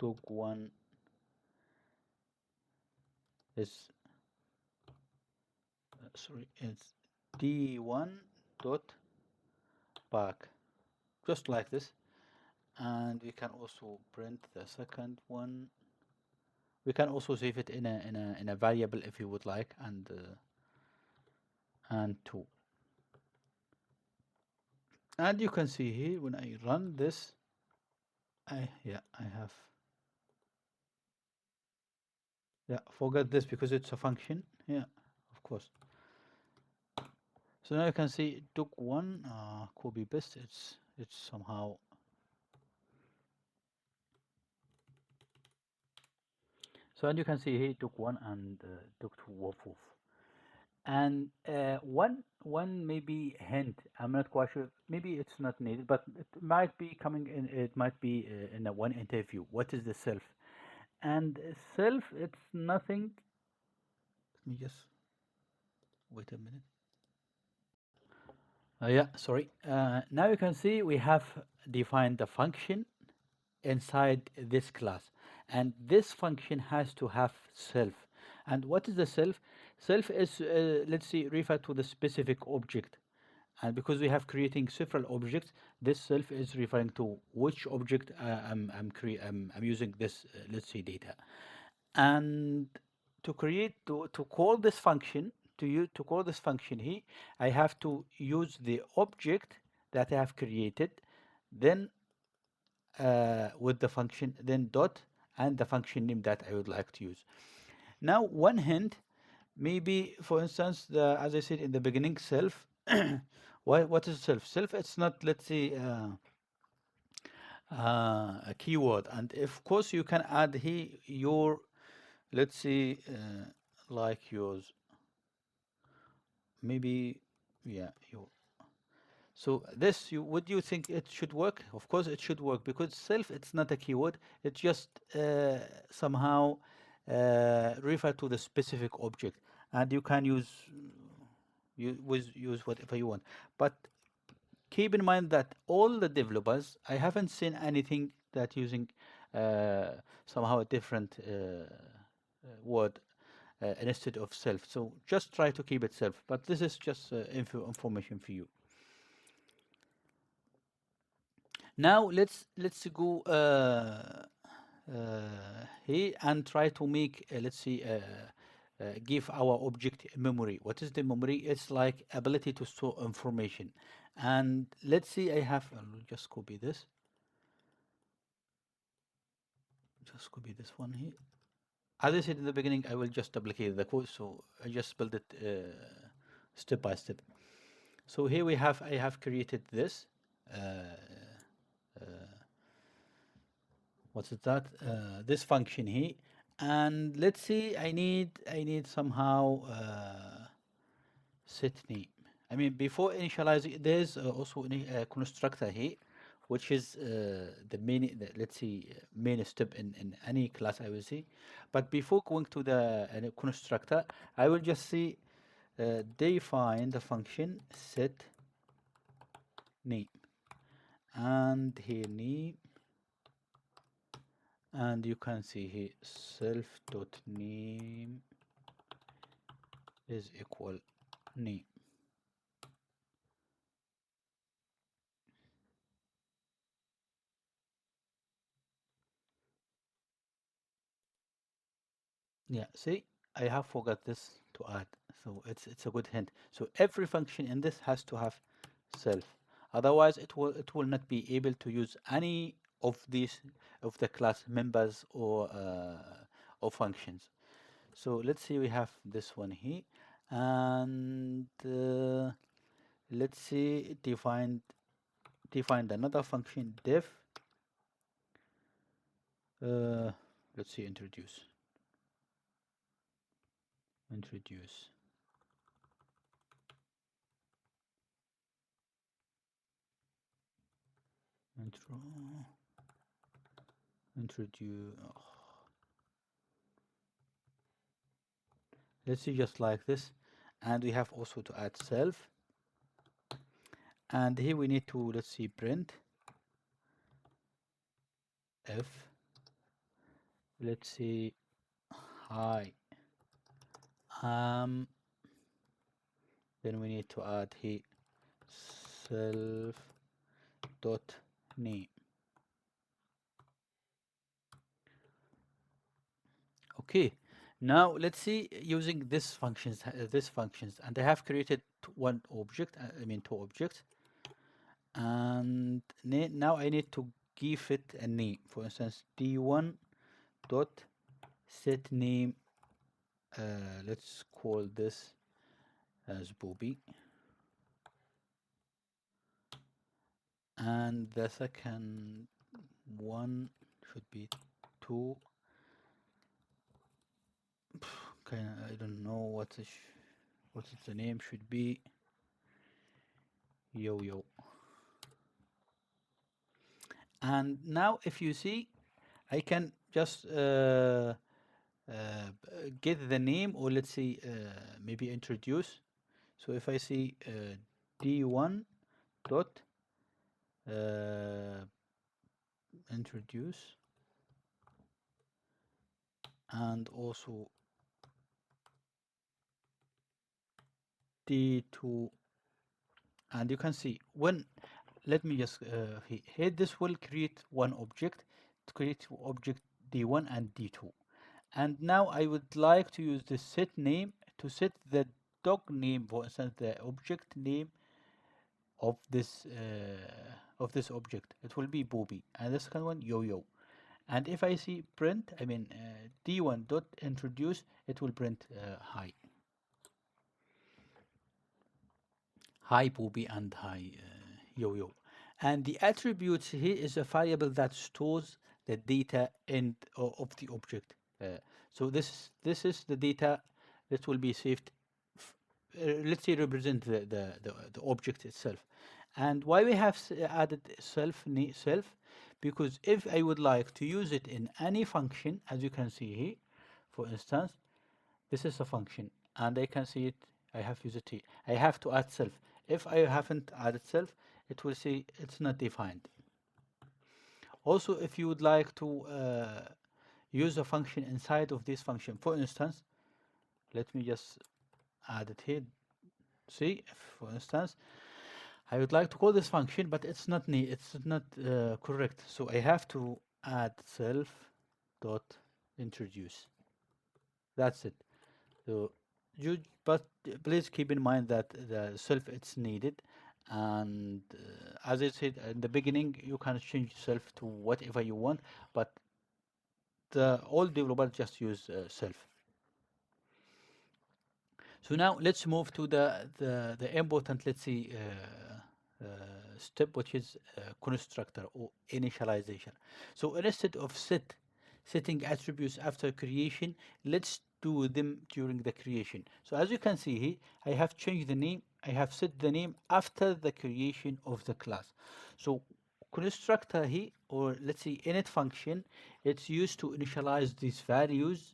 doc1 is, sorry, it's d1 dot back, just like this, and and we can also print the second one. We can also save it in a variable if you would like, and two. And you can see here when I run this, I have, yeah, forget this because it's a function. Yeah, of course. So now you can see it took one, copy paste. It's somehow. So and you can see here it took one and took two woof woof. And one maybe hint. I'm not quite sure. Maybe it's not needed, but it might be coming in. It might be in a one interview. What is the self? And self, it's nothing. Let me just wait a minute. Yeah, sorry. Now you can see we have defined the function inside this class, and this function has to have self. And what is the self? Self is, let's see, refer to the specific object. And because we have creating several objects, this self is referring to which object I'm using this, let's say, data. And to call this function, to call this function here, I have to use the object that I have created, then with the function, then dot, and the function name that I would like to use. Now, one hint, maybe for instance, as I said in the beginning, self. What is self? Self, it's not, let's say, a keyword, and of course you can add here your, let's say, like yours, maybe, yeah, your. So this, would you think it should work? Of course it should work because self, it's not a keyword. It just somehow refer to the specific object, and you can use whatever you want. But keep in mind that all the developers, I haven't seen anything that using somehow a different word instead of self. So just try to keep it self. But this is just information for you. Now let's go here and try to make, let's see, give our object memory. What is the memory? It's like ability to store information. And let's see, I'll just copy this. Just copy this one here. As I said in the beginning, I will just duplicate the code, so I just build it step by step. So here I have created this. Uh, what's it that? This function here, and let's see. I need somehow set name. I mean, before initializing, there's also a constructor here, which is the main, let's see, main step in any class, I will say. But before going to the constructor, I will just see define the function set name, and here name, and you can see here self dot name is equal name. Yeah, see, I have forgot this to add, so it's a good hint. So every function in this has to have self. Otherwise, it will not be able to use any of these of the class members or functions. So let's see, we have this one here, and let's see, defined another function def. Uh, let's see, introduce intro introduce. Let's see, just like this, and we have also to add self, and here we need to, let's see, print if, let's see, hi, then we need to add here self dot name. Okay, now let's see using this functions, and I have created one object, I mean two objects, and now I need to give it a name. For instance, d1 dot set name. Let's call this as Booby, and the second one should be two. Okay, I don't know what the name should be. Yo yo. And now if you see, I can just get the name, or let's see, maybe introduce. So if I see d1 dot uh, introduce, and also d2, and you can see when, let me just here, this will create one object, to create object d1 and d2. And now I would like to use the set name to set the dog name, for instance, the object name of this object. It will be Booby, and the second one Yo-Yo. And if I see print, I mean d1 dot introduce, it will print hi. Hi Booby and hi Yo-Yo. And the attributes here is a variable that stores the data of the object. So this is the data that will be saved. Let's say represent the object itself. And why we have added self, because if I would like to use it in any function, as you can see here, for instance, this is a function, and I can see it. I have used it here. I have to add self. If I haven't added self, it will say it's not defined. Also, if you would like to use a function inside of this function, for instance, let me just add it here. See, if, for instance, I would like to call this function, but it's not correct. So I have to add self dot introduce. That's it. So but please keep in mind that the self it's needed, and as I said in the beginning, you can change self to whatever you want, but all developers just use self. So now let's move to the important, let's see, step, which is constructor or initialization. So instead of setting attributes after creation, let's do them during the creation. So as you can see here, I have changed the name. I have set the name after the creation of the class. So constructor here, or let's see init function, it's used to initialize these values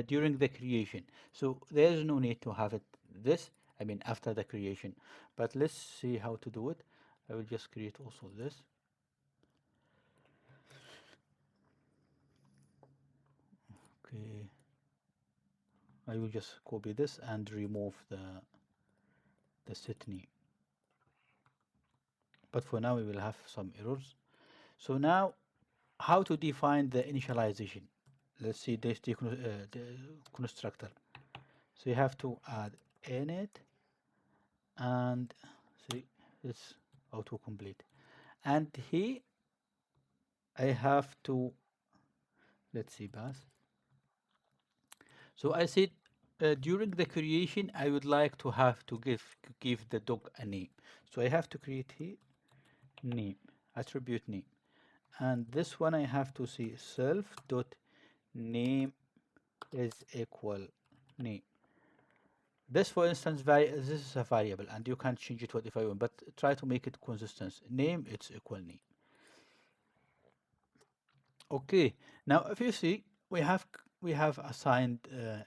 during the creation. So there is no need to have it this, I mean after the creation. But let's see how to do it. I will just create also this. Okay, I will just copy this and remove the set name. But for now we will have some errors. So now how to define the initialization? Let's see this the constructor. So you have to add init, and see it's autocomplete. And here I have to, let's see, pass. So I said during the creation, I would like to have to give the dog a name. So I have to create here name, attribute name. And this one I have to see self dot name is equal name. This, for instance, this is a variable, and you can change it whatever you want, but try to make it consistent. Name, it's equal name. Okay, now if you see, we have assigned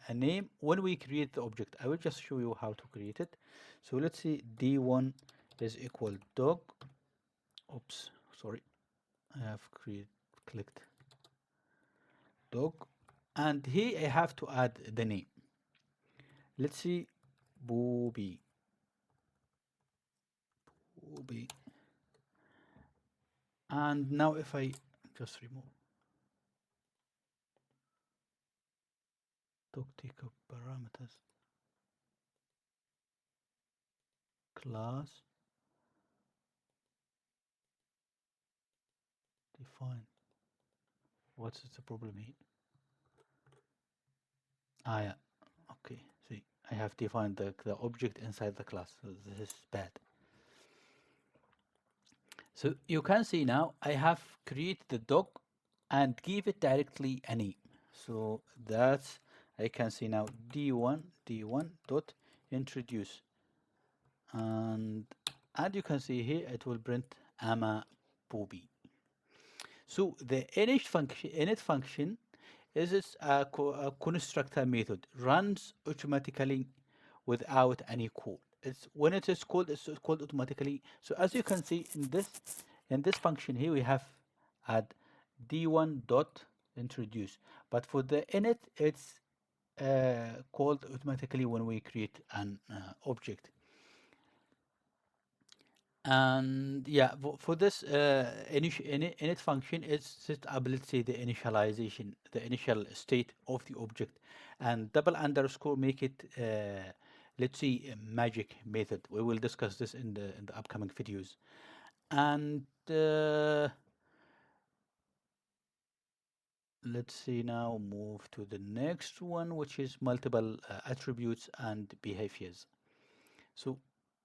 a name when we create the object. I will just show you how to create it. So let's see, d1 is equal dog. Oops, sorry, I have clicked dog, and here I have to add the name. Let's see, booby, booby, and now if I just remove. Dog take up parameters class define. What's the problem here? Ah, yeah. Okay. See, I have defined the object inside the class. So this is bad. So you can see now I have created the dog and give it directly a name. So that's I can see now d1 dot introduce, and you can see here it will print ama booby. So the init function is a constructor method runs automatically without any call. It's when it is called, it's called automatically. So as you can see in this function here, we have add d1 dot introduce, but for the init, it's called automatically when we create an object. And yeah, for this init function, it's set up, let's say, the initialization, the initial state of the object, and double underscore make it, let's see, a magic method. We will discuss this in the upcoming videos. And let's see now, move to the next one, which is multiple attributes and behaviors. So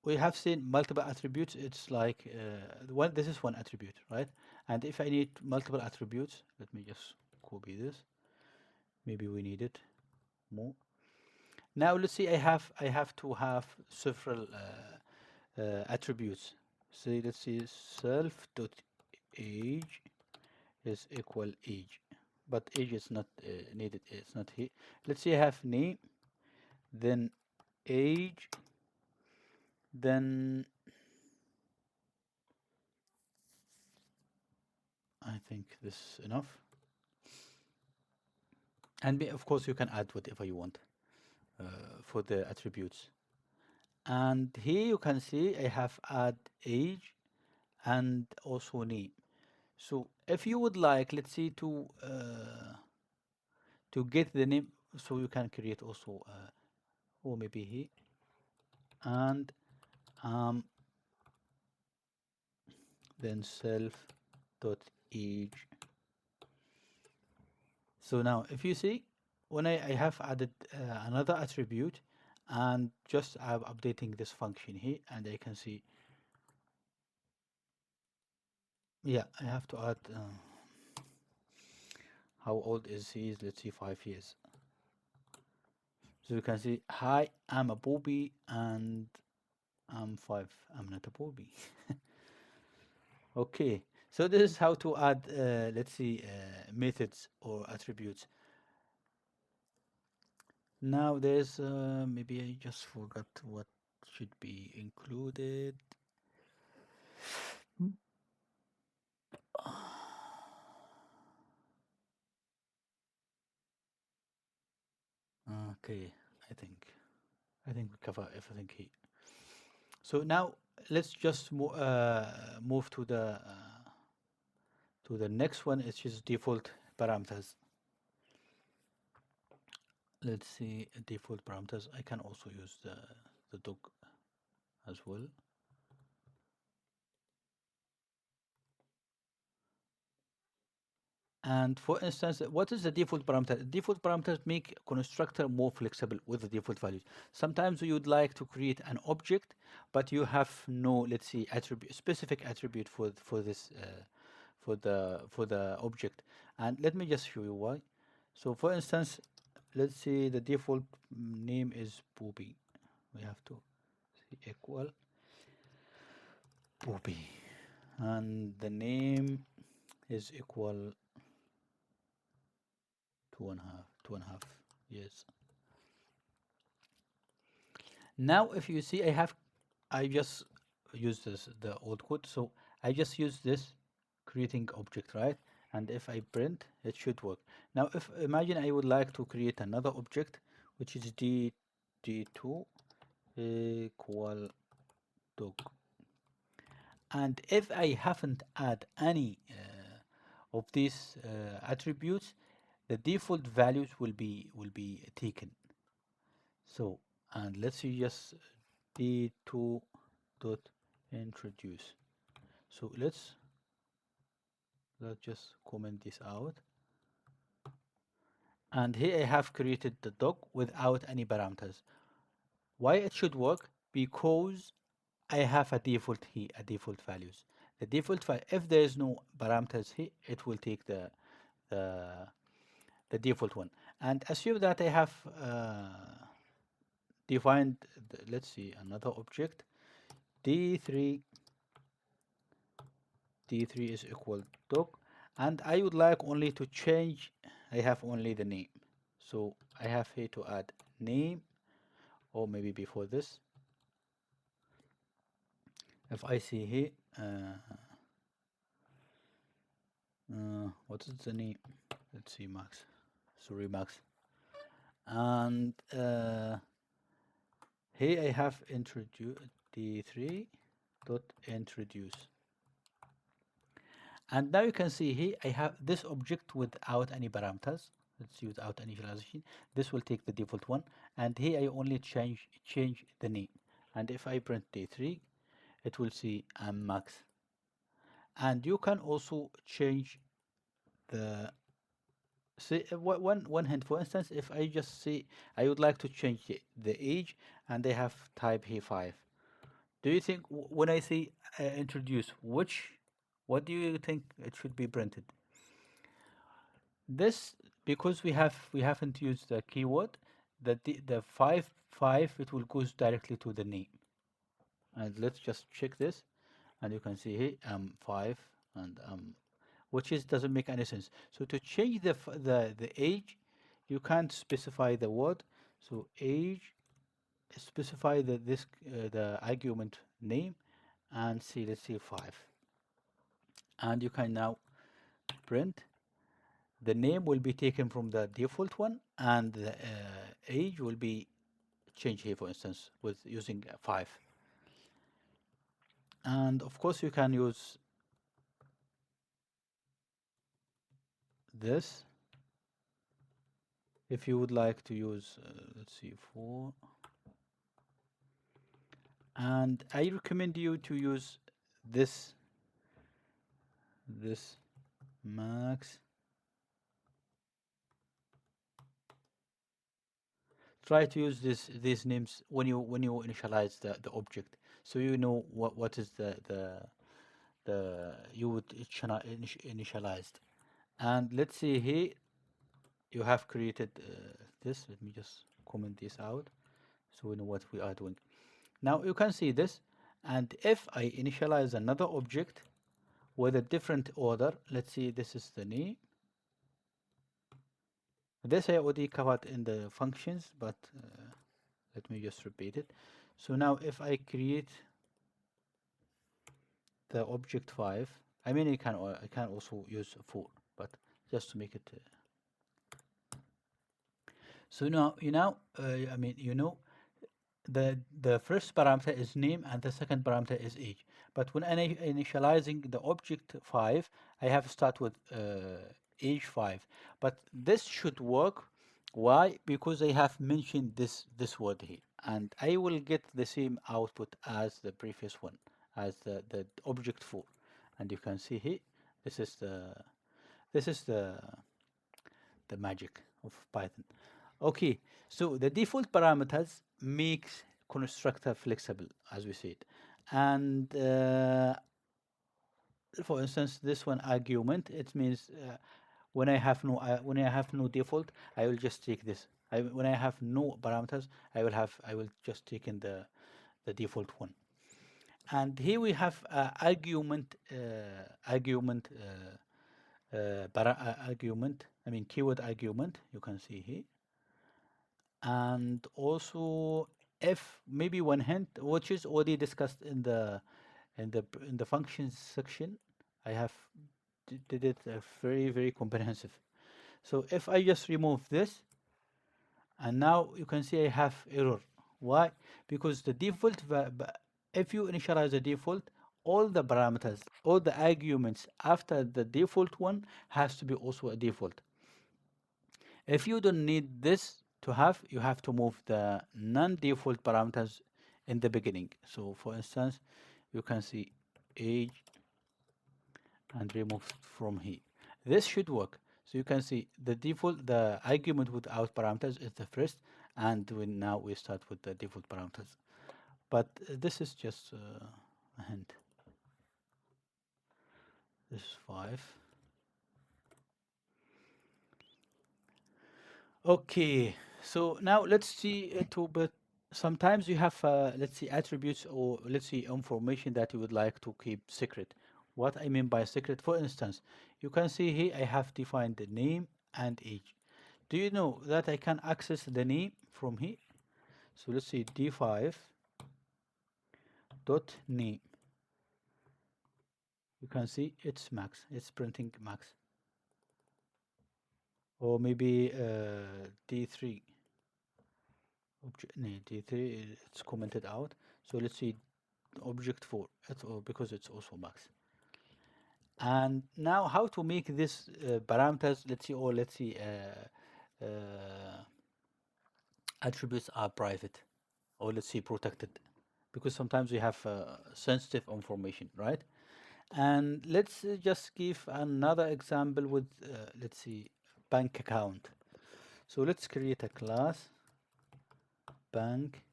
we have seen multiple attributes. It's like one. This is one attribute, right? And if I need multiple attributes, let me just copy this. Maybe we need it more. Now let's see. I have to have several attributes. So let's see. Self dot age is equal age, but age is not needed. It's not here. Let's see. I have name, then age, then I think this is enough. And of course, you can add whatever you want for the attributes. And here you can see I have add age and also name. So if you would like, let's see, to get the name, so you can create also, or maybe here, and um, then self dot age. So now, if you see, when I have added another attribute, and just I'm updating this function here, and I can see, yeah, I have to add how old is he? Let's see, 5 years. So you can see, hi, I'm a booby, and I'm 5. I'm not a booby. Okay, so this is how to add, let's see, methods or attributes. Now there's, maybe I just forgot what should be included. Okay, I think we cover everything here. So now let's just move to the next one, which is default parameters. Let's see, default parameters. I can also use the dog as well. And for instance, what is the default parameter? Default parameters make constructor more flexible with the default values. Sometimes you would like to create an object, but you have no, let's see, attribute, specific attribute for this for the object. And let me just show you why. So for instance, let's say the default name is Booby. We have to see equal Booby, and the name is equal 2.5 years. Now, if you see, I just use this the old code, so I just use this creating object, right? And if I print, it should work. Now, if imagine I would like to create another object, which is d2 equal dog, and if I haven't add any of these attributes, the default values will be taken. So, and let's see just d2 dot introduce. So let's just comment this out. And here I have created the dog without any parameters. Why it should work? Because I have a default here, a default values. The default if there is no parameters here, it will take the the default one. And assume that I have defined, let's see, another object, d3 d3 is equal dog, and I would like only to change. I have only the name, so I have here to add name, or maybe before this, if I see here, what is the name? Let's see, Max. Sorry, Max. And here I have introduce d3 dot introduce. And now you can see here I have this object without any parameters. Let's see, without initialization. This will take the default one, and here I only change the name. And if I print d3, it will see max. And you can also change the, say, one hint. For instance, if I just say I would like to change the age, and I have type here 5. Do you think when I say introduce, what do you think it should be printed? This, because we haven't used the keyword, the 5 it will goes directly to the name. And let's just check this, and you can see here 5, and which is doesn't make any sense. So to change the age, you can't specify the word. So age, specify the argument name, and see, let's see 5, and you can now print. The name will be taken from the default one, and the age will be changed here, for instance, with using 5. And of course, you can use this if you would like to use, let's see, 4. And I recommend you to use this this max. Try to use these names when you initialize the object, so you know what is the you would initialized. And let's see here, you have created this. Let me just comment this out so we know what we are doing. Now you can see this, and if I initialize another object with a different order, let's see, this is the name. This I already covered in the functions, but let me just repeat it. So now if I create the object 5, I mean, I can also use 4, but just to make it so now I mean, the first parameter is name, and the second parameter is age. But when I initializing the object 5, I have start with age 5. But this should work. Why? Because I have mentioned this word here, and I will get the same output as the previous one, as the object 4. And you can see here, this is the magic of Python. Okay, so the default parameters makes constructor flexible, as we said. And for instance, this one argument, it means when I have no default, I will just take this. When I have no parameters, I will just take in the default one. And here we have argument, I mean keyword argument, you can see here. And also, if maybe one hint, which is already discussed in the functions section, I have did it very, very comprehensive. So if I just remove this, and now you can see I have error. Why? Because the default if you initialize the default, all the parameters, all the arguments after the default one has to be also a default. If you don't need this to have, you have to move the non-default parameters in the beginning. So for instance, you can see age and remove from here. This should work. So you can see the default, the argument without parameters is the first, and now we start with the default parameters. But this is just a hint. This is 5. Okay, so now let's see but sometimes you have let's see attributes or let's see information that you would like to keep secret. What I mean by secret, for instance, you can see here I have defined the name and age. Do you know that I can access the name from here? So let's see d5 dot name. You can see it's max. It's printing max. Or maybe d3 object. No, d3 it's commented out. So let's see object 4. It's because it's also max. And now how to make this parameters? Let's see, or let's see attributes are private, or let's see protected, because sometimes we have sensitive information, right? And let's just give another example with let's see bank account. So let's create a class bank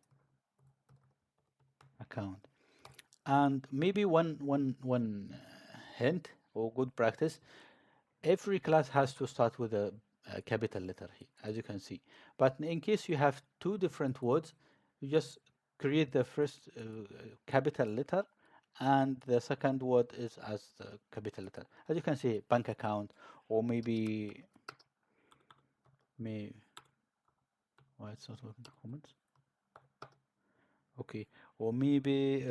account, and maybe one hint or good practice. Every class has to start with a capital letter here, as you can see. But in case you have two different words, you just create the first capital letter, and the second word is as the capital letter. As you can see, bank account, or maybe may why it's not working comments. Okay, or maybe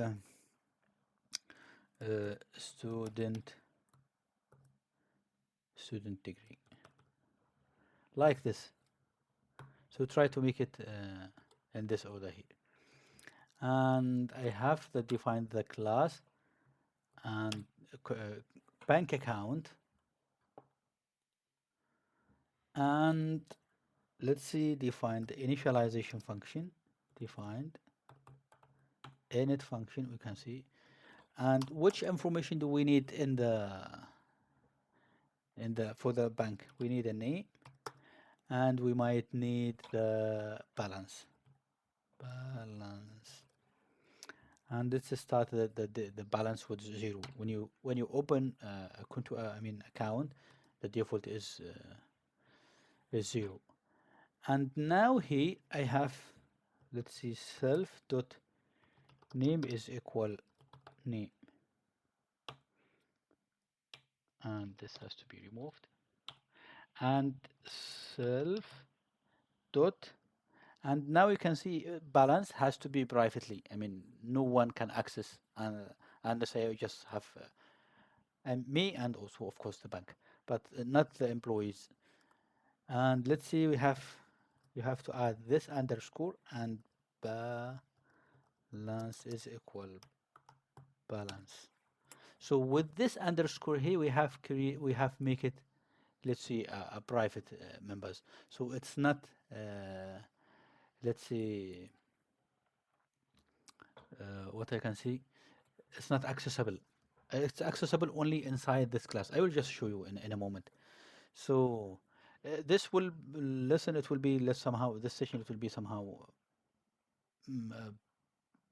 student degree, like this. So try to make it in this order here. And I have to define the class and bank account, and let's see define the initialization function, defined init function, we can see. And which information do we need in the for the bank? We need a name, and we might need the balance, and let's start the balance with 0. When you open I mean account, the default is 0. And now here I have, let's see, self dot name is equal name, and this has to be removed. And self dot, and now you can see balance has to be privately. I mean, no one can access unless I just have and me, and also of course the bank, but not the employees. And let's see, you have to add this underscore, and balance is equal balance. So with this underscore here, we have make it, let's see, a private members. So it's not let's see what I can see. It's not accessible. It's accessible only inside this class. I will just show you in a moment. So this will listen. It will be less somehow. This session it will be somehow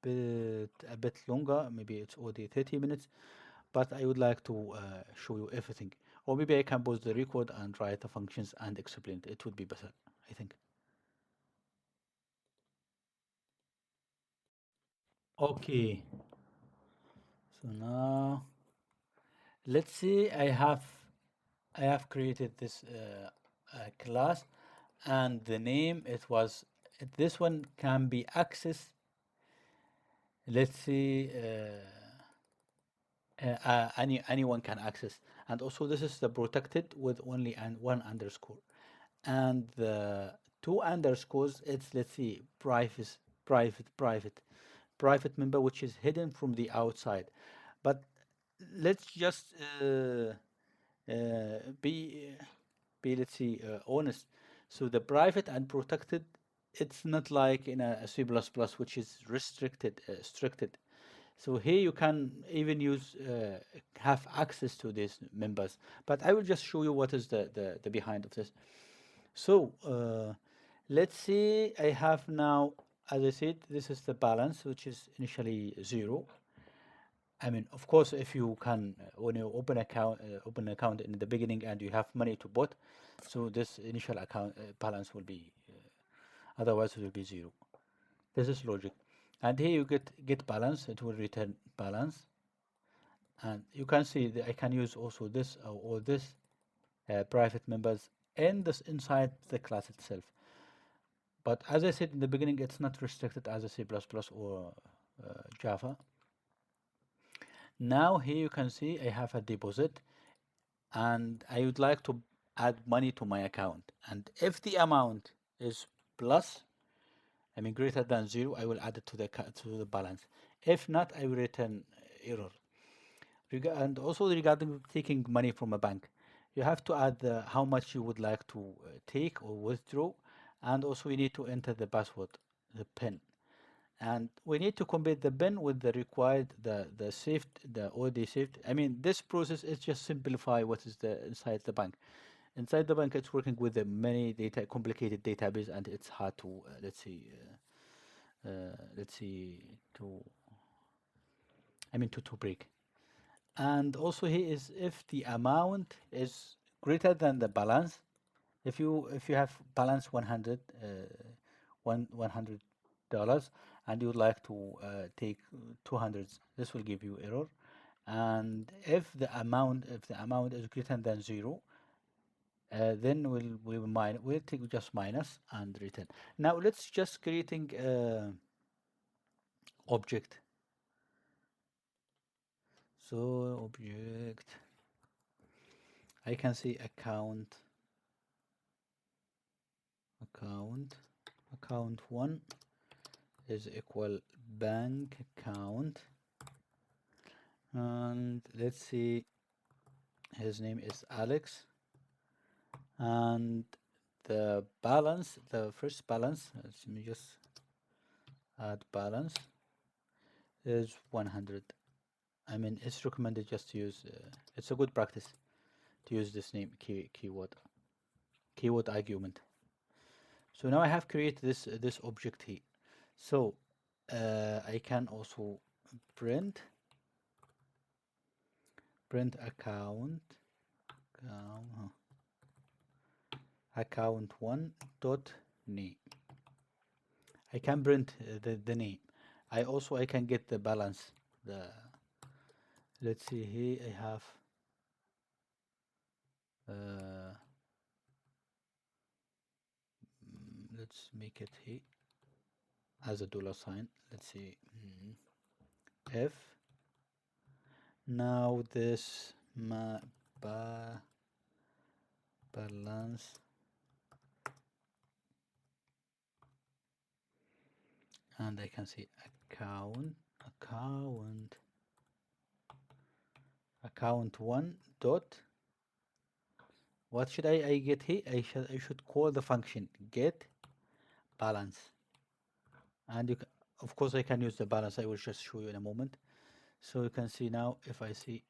a bit longer. Maybe it's already 30 minutes, but I would like to show you everything. Or maybe I can pause the record and write the functions and explain it. It would be better, I think. Okay, so now let's see. I have created this class, and the name it was this one can be accessed. Let's see. Anyone can access, and also this is the protected with only one underscore, and the two underscores it's, let's see, private member, which is hidden from the outside. But let's just be let's see honest. So the private and protected, it's not like in a C++, which is restricted. So here you can even use, have access to these members. But I will just show you what is the behind of this. So let's see, I have now, as I said, this is the balance, which is initially 0. I mean, of course, if you can, when you open an account in the beginning and you have money to put, so this initial account balance will be, otherwise it will be 0. This is logic. And here you get balance, it will return balance. And you can see that I can use also this or this private members in this inside the class itself. But as I said in the beginning, it's not restricted as a C++ or Java. Now here you can see I have a deposit and I would like to add money to my account. And if the amount is plus, I mean greater than 0, I will add it to the balance. If not, I will return error. And also regarding taking money from a bank, you have to add how much you would like to take or withdraw, and also you need to enter the password, the PIN. And we need to compare the PIN with the required, the saved, the already saved. I mean, this process is just simplify what is the inside the bank. Inside the bank, it's working with the many data, complicated database, and it's hard to let's see to I mean to break. And also here is if the amount is greater than the balance. If you have balance 100 $100 and you would like to take 200, this will give you error. And if the amount is greater than 0, then we'll take just minus and return. Now let's just creating object. So object, I can see account 1 is equal bank account, and let's see, his name is Alex, and the balance, the first balance, let me just add balance, is 100. I mean, it's recommended just to use, it's a good practice to use this name keyword argument. So now I have created this object here. So I can also print account account1 dot name. I can print the name. I can get the balance. The Let's see here I have uh, let's make it here as a dollar sign. Let's see, if now this balance, and I can see account1 dot, what should I get here? I should call the function get balance, and of course I can use the balance. I will just show you in a moment. So you can see now, if I see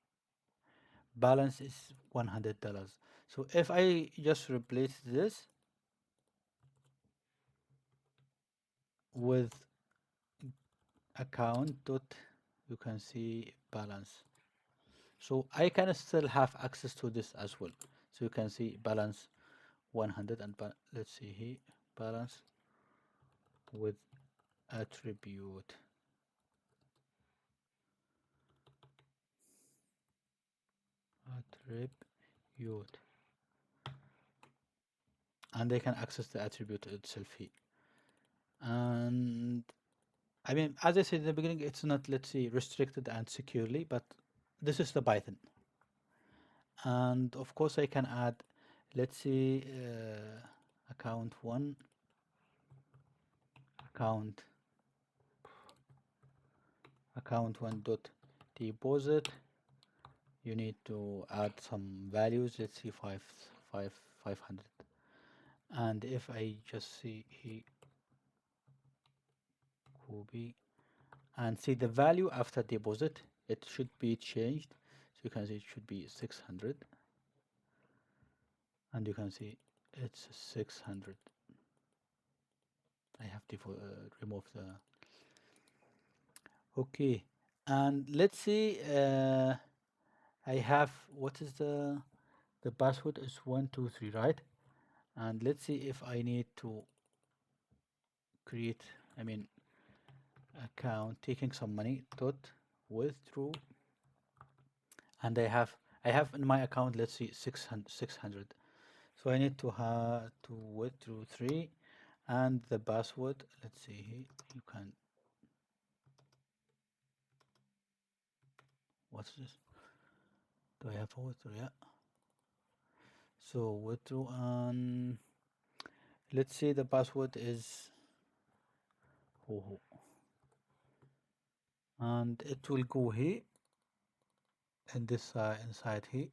balance is $100. So if I just replace this with account dot, you can see balance. So I can still have access to this as well. So you can see balance 100, and let's see here, balance with attribute attribute, and they can access the attribute itself here. And I mean, as I said in the beginning, it's not, let's say, restricted and securely, but this is the Python. And of course I can add, let's see, account 1 account 1 dot deposit. You need to add some values. Let's see, 500. And if I just see here copy and see the value after deposit, it should be changed. So you can see it should be 600, and you can see it's 600. I have to remove the okay. And let's see, I have, what is the password is 123, right? And let's see if I need to create, I mean, account taking some money dot withdraw, and I have in my account, let's see, 600. So I need to have to withdraw 3, and the password, let's see here, you can, what's this? Do I have a withdraw? Yeah. So withdraw, and let's say the password is ho ho, and it will go here in this inside here,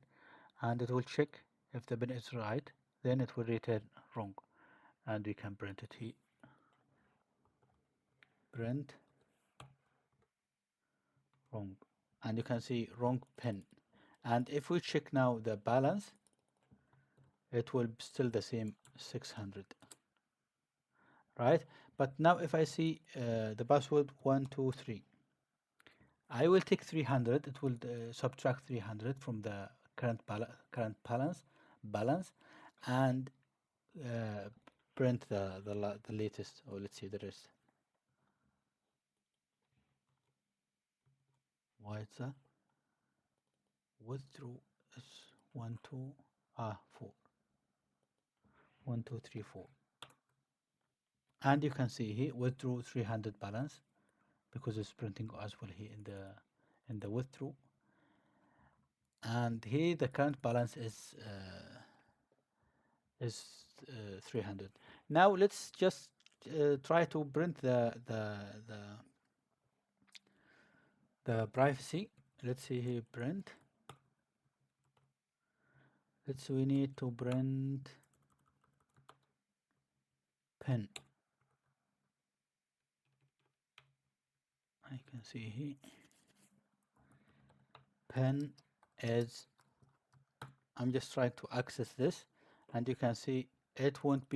and it will check if the bin is right, then it will return wrong, and we can print it here, print wrong, and you can see wrong pin. And if we check now the balance, it will be still the same 600, right? But now if I see the password 123, I will take 300. It will subtract 300 from the current balance, and uh, print the latest, or let's see the rest. Why is that? Withdraw is 1 2 4 1 2 3 4, and you can see here withdraw 300 balance, because it's printing as well here in the withdraw, and here the current balance is 300. Now let's just try to print the privacy. Let's see here, print. We need to print pen. I can see here pen is, I'm just trying to access this, and you can see it won't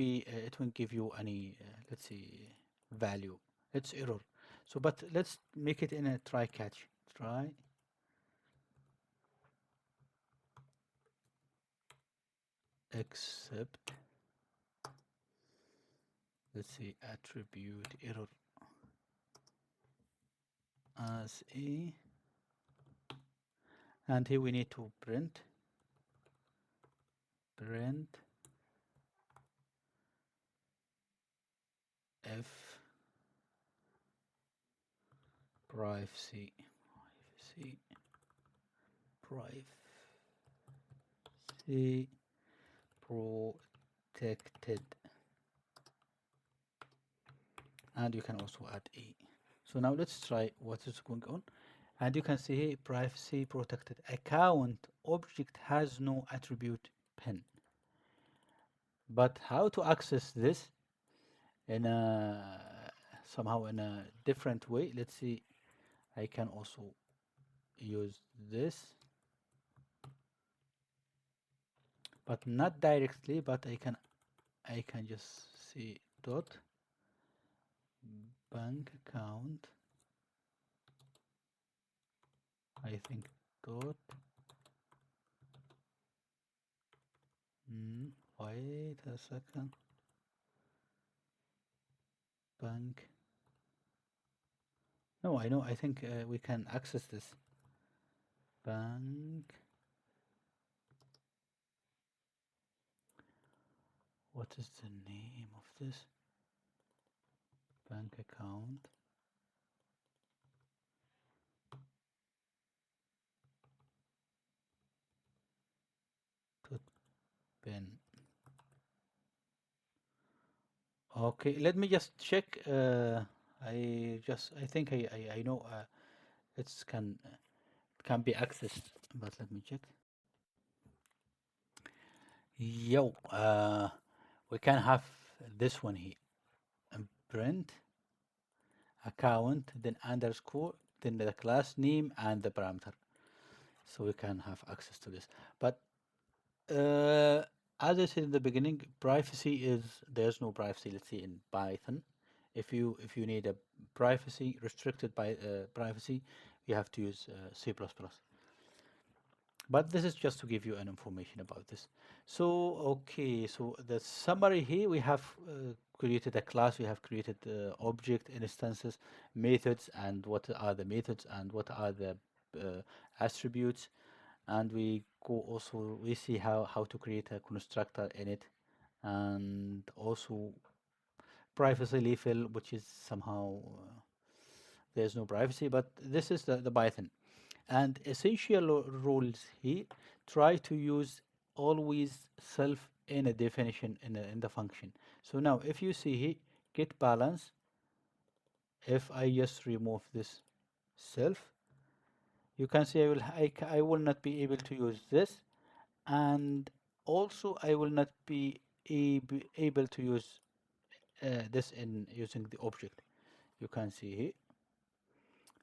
give you any let's see value. It's error. So but let's make it in a try catch. Try except, let's see, attribute error as a, and here we need to print if privacy protected, and you can also add a. So now let's try what is going on, and you can see here privacy protected account object has no attribute pen. But how to access this in a somehow in a different way? Let's see, I can also use this, but not directly, but I can just see dot bank account, I think dot wait a second, bank, no, I know, I think we can access this bank, what is the name of this bank account, dot pen. Okay, let me just check. I think I know it's can be accessed, but let me check. Yo, we can have this one here, and print account, then underscore, then the class name and the parameter. So we can have access to this. But as I said in the beginning, privacy is there's no privacy. Let's say in Python, if you need a privacy restricted by privacy, you have to use C++. But this is just to give you an information about this. So okay, so the summary here, we have created a class, we have created object instances, methods, and what are the methods and what are the attributes, and we go also we see how to create a constructor in it, and also privacy level, which is somehow there's no privacy, but this is the Python. And essential rules here, try to use always self in a definition in the function. So now if you see here, get balance, if I just remove this self, you can see I will not be able to use this, and also I will not be able to use this in using the object. You can see here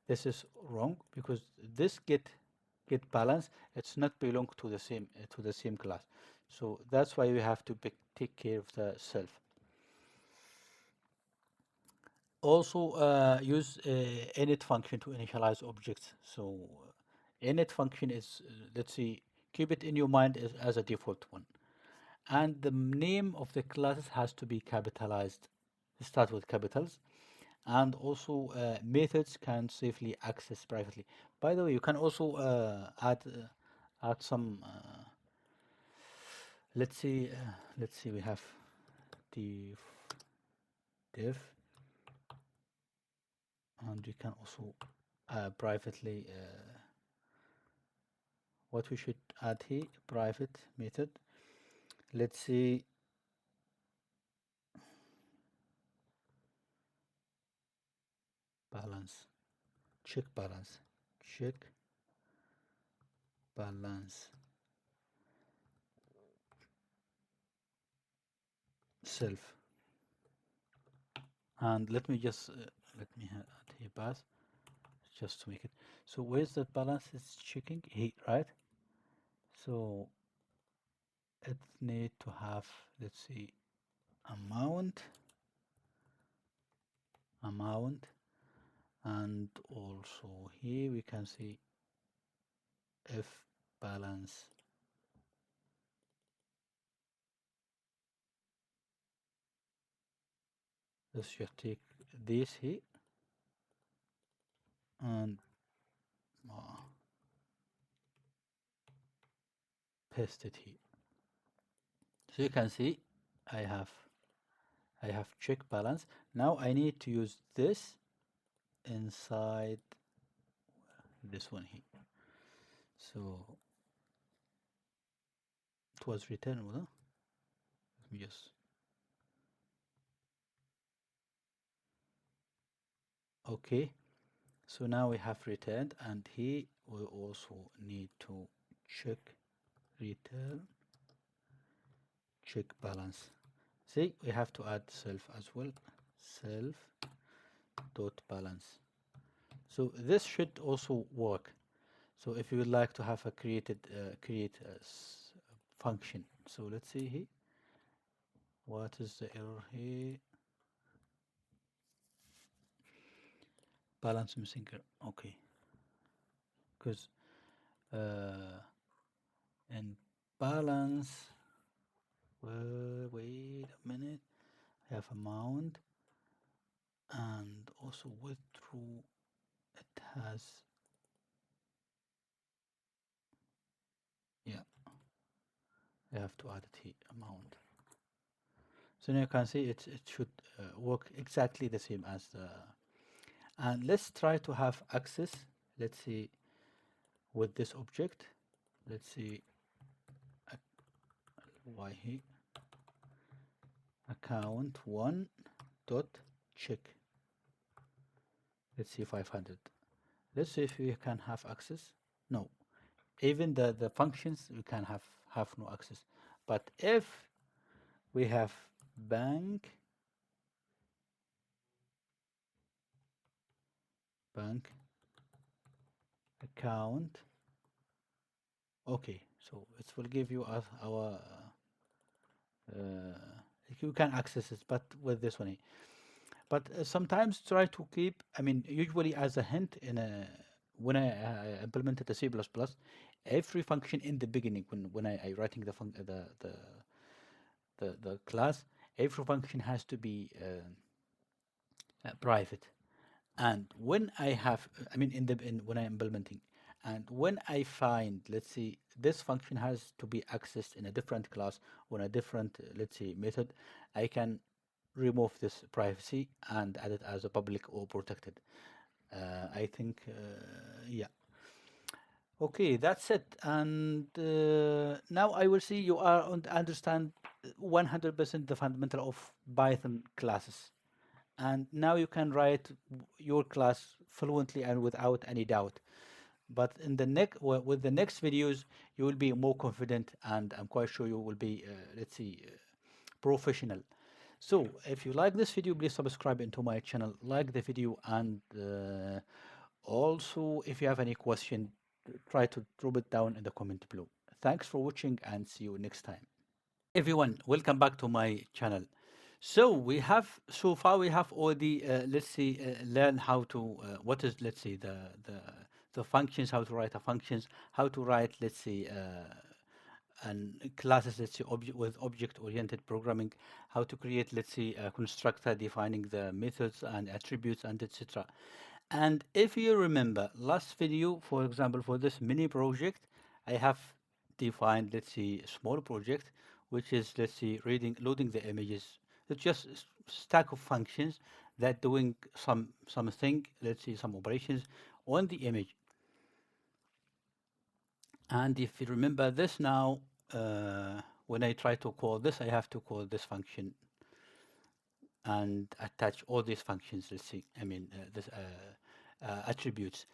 this is wrong because this get balance, it's not belong to the same class. So that's why we have to take care of the self. Also use init function to initialize objects. So init function is let's see, keep it in your mind as a default one, and the name of the classes has to be capitalized, start with capitals, and also methods can safely access privately. By the way, you can also add some let's see we have the div, and we can also privately what we should add here, private method. Let's see, balance, check balance, check balance self. And let me just let me add here pass just to make it. So where's that balance is checking here, right? So it need to have, let's see, amount, and also here we can see if balance. Let's just take this here and uh, paste it here. So you can see I have check balance. Now I need to use this inside this one here. So it was returned, huh? Let me just okay. So now we have returned, and here we also need to check return, check balance. See, we have to add self as well, self dot balance. So this should also work. So if you would like to have a create a function, so let's see here. What is the error here? Balance missing. Okay, because in balance, wait a minute. I have amount, and also with true it has, yeah, I have to add it here, amount. So now you can see it should work exactly the same as the, and let's try to have access. Let's see with this object, let's see why here, account one dot check, let's see 500. Let's see if we can have access. No, even the functions we can have no access. But if we have bank, bank account. Okay, so it will give you our you can access it, but with this one. But sometimes try to keep, I mean, usually as a hint in a when I implemented the C++, every function in the beginning when I writing the class, every function has to be private. And when I have, I mean, when I'm implementing, and when I find, let's see, this function has to be accessed in a different class or a different, let's say, method, I can remove this privacy and add it as a public or protected. I think, yeah. Okay, that's it. And now I will see you are understand 100% the fundamental of Python classes. And now you can write your class fluently and without any doubt. But in the next with the next videos, you will be more confident, and I'm quite sure you will be, let's see, professional. So if you like this video, please subscribe into my channel, like the video, and also if you have any question, try to drop it down in the comment below. Thanks for watching and see you next time. Everyone, welcome back to my channel. So we have so far we have already let's see learn how to what is, let's see, the functions, how to write the functions, how to write, let's see, and classes, let's say, with object-oriented programming, how to create, let's say, a constructor defining the methods and attributes and etc. And if you remember last video, for example, for this mini project, I have defined, let's say, a small project, which is, let's say, loading the images. It's just stack of functions that doing something, let's say, some operations on the image. And if you remember this now, when I try to call this, I have to call this function and attach all these functions, let's see, I mean, this attributes.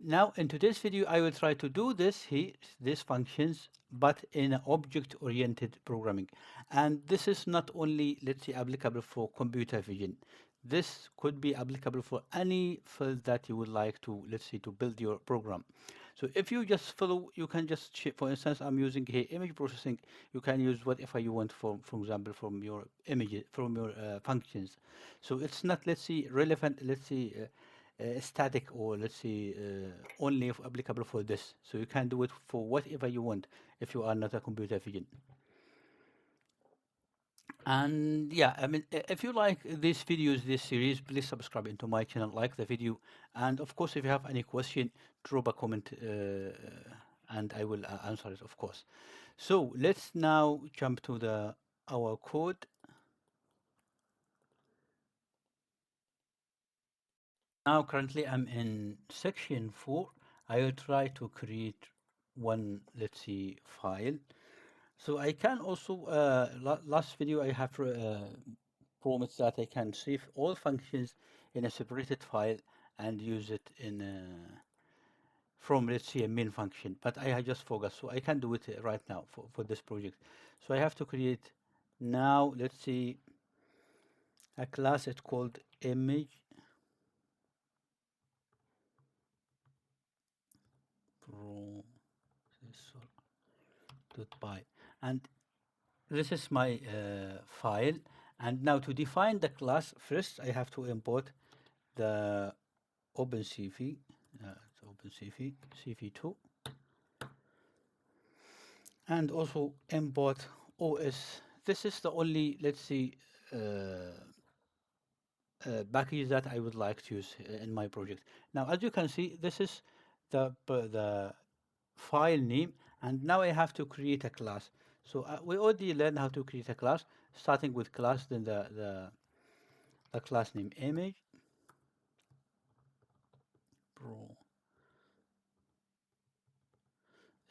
Now, in today's video, I will try to do this here, these functions, but in an object-oriented programming. And this is not only, let's say, applicable for computer vision. This could be applicable for any field that you would like to, let's say, to build your program. So if you just follow, you can just, for instance, I'm using here image processing. You can use whatever you want for example, from your images, from your functions. So it's not, let's say, relevant, let's say, static, or let's say only applicable for this. So you can do it for whatever you want if you are not a computer vision. And yeah, I mean, if you like these videos, this series, please subscribe into my channel, like the video, and of course, if you have any question, drop a comment, and I will answer it, of course. So let's now jump to the our code. Now, currently, I'm in section 4. I will try to create one, let's see, file. So I can also, last video I have promised that I can save all functions in a separated file and use it in from, let's say, a main function, but I just forgot. So I can do it right now for this project. So I have to create now, let's see, a class. It's called image processor.py, and this is my file. And now to define the class, first I have to import the OpenCV, OpenCV, CV2, and also import OS. This is the only, let's see, package that I would like to use in my project. Now, as you can see, this is the file name, and now I have to create a class. So we already learned how to create a class, starting with class, then the class name image pro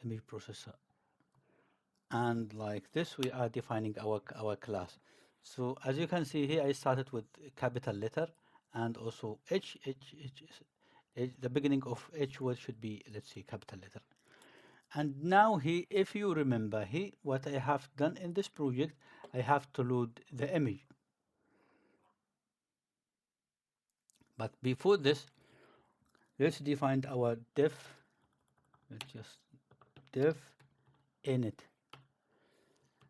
image processor, and like this we are defining our class. So as you can see here, I started with capital letter, and also the beginning of each word should be, let's say, capital letter. And now here, if you remember here, what I have done in this project, I have to load the image. But before this, let's define our div. Let's just div init.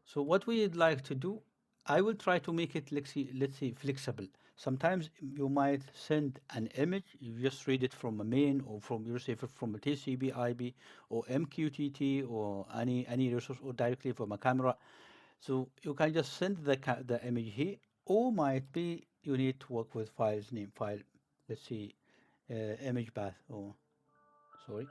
So what we'd like to do, I will try to make it, let's see, flexible. Sometimes you might send an image, you just read it from a main or from you receive it from a TCP IP or MQTT or any resource or directly from a camera. So you can just send the image here, or might be you need to work with files name file. Let's see, image path. Oh, sorry.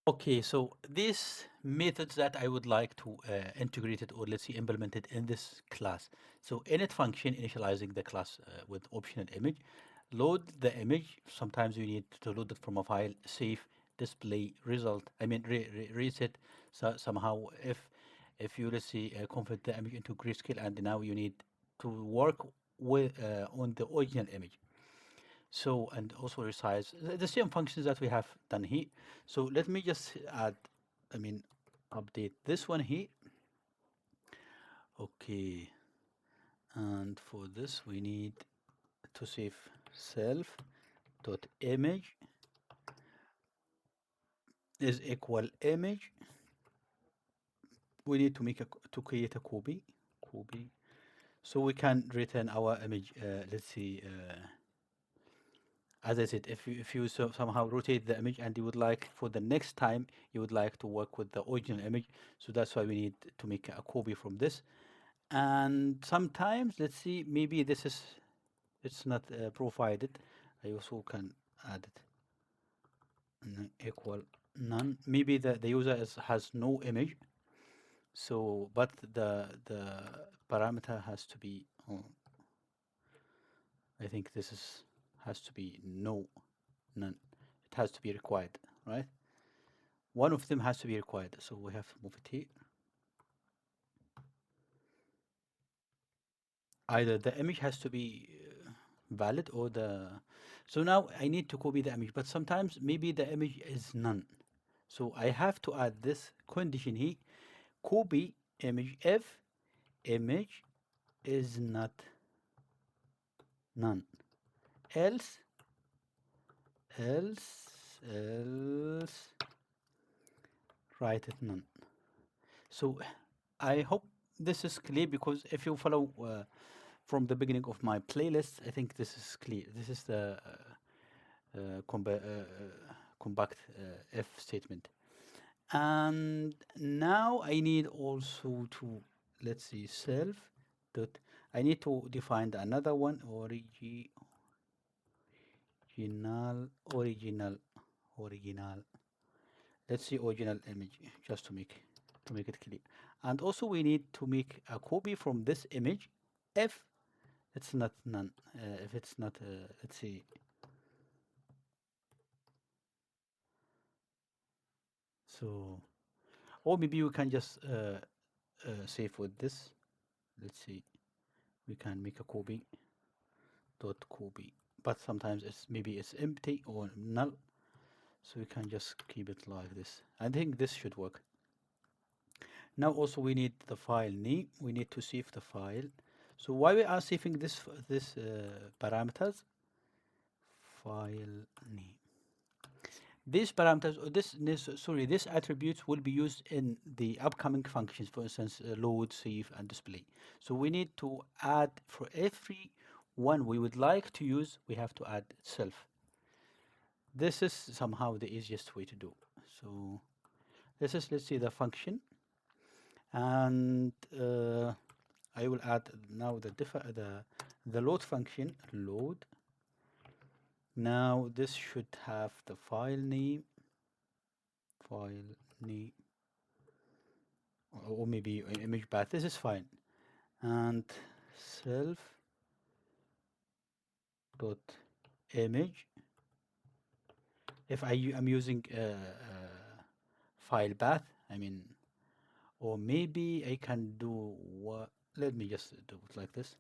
Okay, so these methods that I would like to integrate it or let's say implement it in this class. So init function initializing the class with optional image, load the image. Sometimes you need to load it from a file, save, display, result. I mean reset. So somehow if you let's say convert the image into grayscale and now you need to work with on the original image. So, and also resize the same functions that we have done here. So let me just add, I mean, update this one here. Okay, and for this we need to save self dot image is equal image. We need to make to create a copy, so we can return our image. Let's see. As I said, if you somehow rotate the image and you would like for the next time you would like to work with the original image, so that's why we need to make a copy from this. And sometimes let's see, maybe this is it's not provided. I also can add it equal none. Maybe the user has no image, so but the parameter has to be. Oh, I think this is has to be no none. It has to be required, right? One of them has to be required, so we have to move it here. Either the image has to be valid or the. So now I need to copy the image, but sometimes maybe the image is none. So I have to add this condition here, copy image if image is not none. Else, else, write it none. So I hope this is clear because if you follow from the beginning of my playlist, I think this is clear. This is the compact if statement. And now I need also to, let's see, self dot, I need to define another one, original, original. Let's see, original image, just to make it clear. And also we need to make a copy from this image if it's not none. If it's not, let's see. So, or maybe we can just save with this. Let's see. We can make a copy dot copy, but sometimes it's maybe it's empty or null. So we can just keep it like this. I think this should work. Now also we need the file name. We need to save the file. So why we are saving this parameters? File name. These parameters, or these attributes will be used in the upcoming functions, for instance, load, save, and display. So we need to add for every one we would like to use, we have to add itself. This is somehow the easiest way to do. So this is, let's see, the function, and I will add now the load function, load. Now this should have the file name, or maybe an image path. This is fine. And self dot image. If am using file path, I mean, or maybe I can do what let me just do it like this.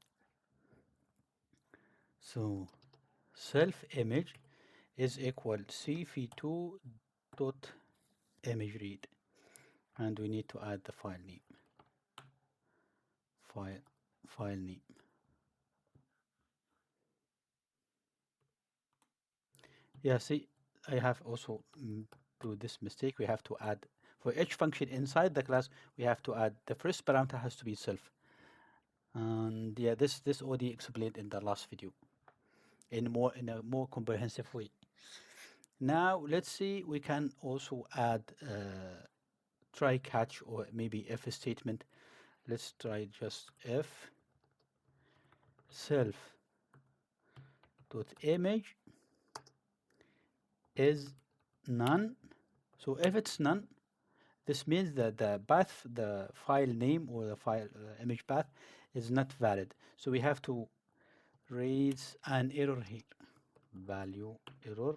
So self image is equal cv2 dot image read, and we need to add the file name. File file name. Yeah, see, I have also do this mistake. We have to add for each function inside the class. We have to add the first parameter has to be self, and yeah, this already explained in the last video in a more comprehensive way. Now let's see. We can also add try catch or maybe if statement. Let's try just if self dot image is none. So if it's none, this means that the path, the file name or the file image path is not valid. So we have to raise an error here, value error,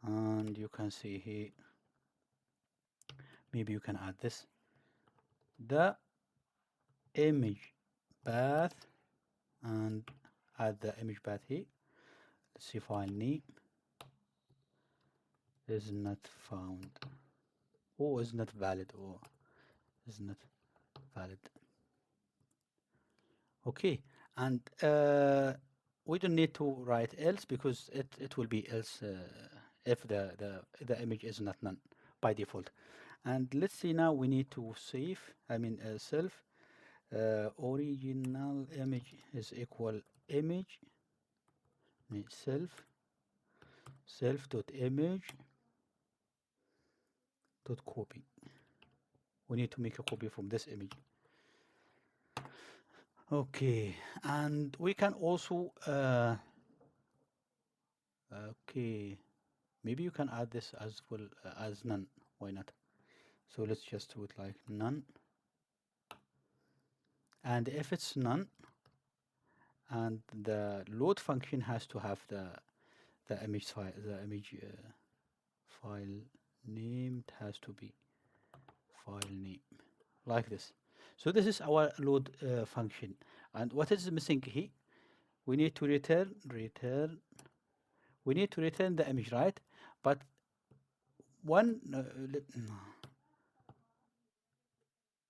and you can see here, maybe you can add this, the image path, and add the image path here. Let's see, file name is not found, or is not valid, or is not valid. Okay, and we don't need to write else because it will be else if the image is not none by default. And let's see now we need to save, I mean self original image is equal image self dot image dot copy. We need to make a copy from this image. Okay, and we can also okay, maybe you can add this as well as none. Why not? So let's just do it like none. And if it's none, and the load function has to have the image file, the image file name, it has to be file name like this. So this is our load function. And what is missing here? We need to return. We need to return the image, right? But one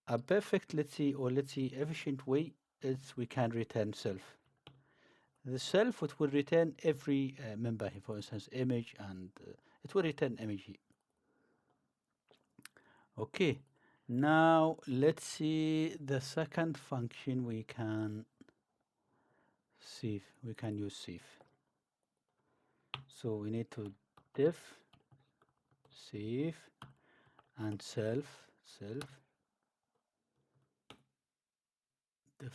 a perfect, let's see, or let's see, efficient way is we can return self. The self it will return every member here, for instance, image, and it will return image here. Okay, now let's see the second function we can save. We can use save. So we need to def save and self def,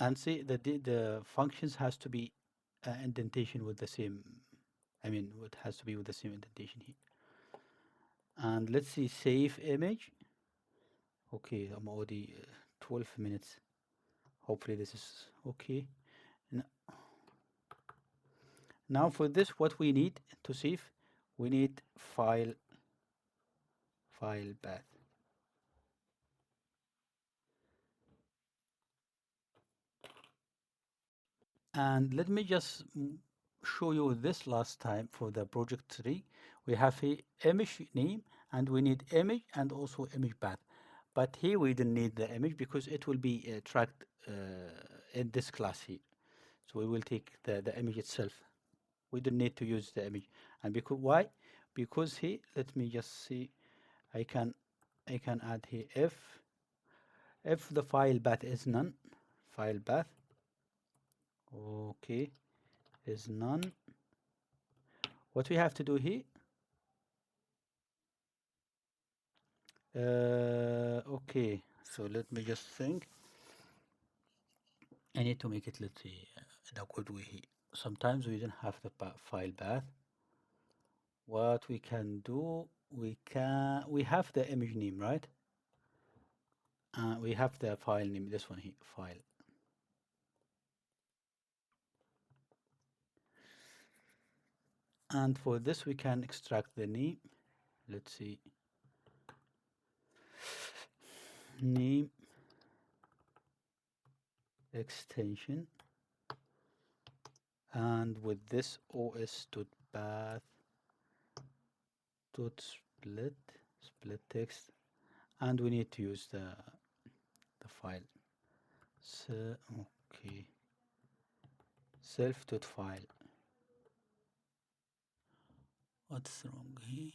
and see the functions has to be indentation with the same, I mean it has to be with the same indentation here. And let's see save image. Okay, I'm already 12 minutes. Hopefully this is okay. Now for this, what we need to save, we need file path. And let me just show you this last time for the project 3. We have a image name and we need image and also image path. But here we don't need the image because it will be tracked in this class here. So we will take the image itself. We don't need to use the image. And because why? Because here, let me just see, I can add here if the file path is none, file path, okay, is none. What we have to do here, okay, so let me just think. I need to make it, let's see, in a good way here. Sometimes we don't have the file path. What we can do, we have the image name, right? We have the file name, this one here, file. And for this, we can extract the name. Let's see. name extension, and with this os.path dot split text, and we need to use the file. So okay, self.file. What's wrong here?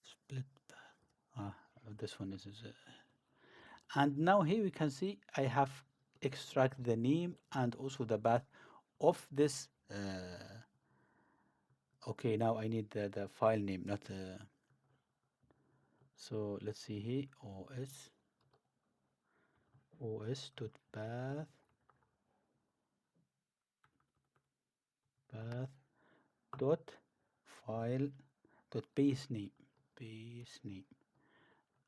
Split path. Ah, this one is. And now here we can see I have extract the name and also the path of this. Okay, now I need the file name, not the. So let's see here, os.path path dot file dot base name,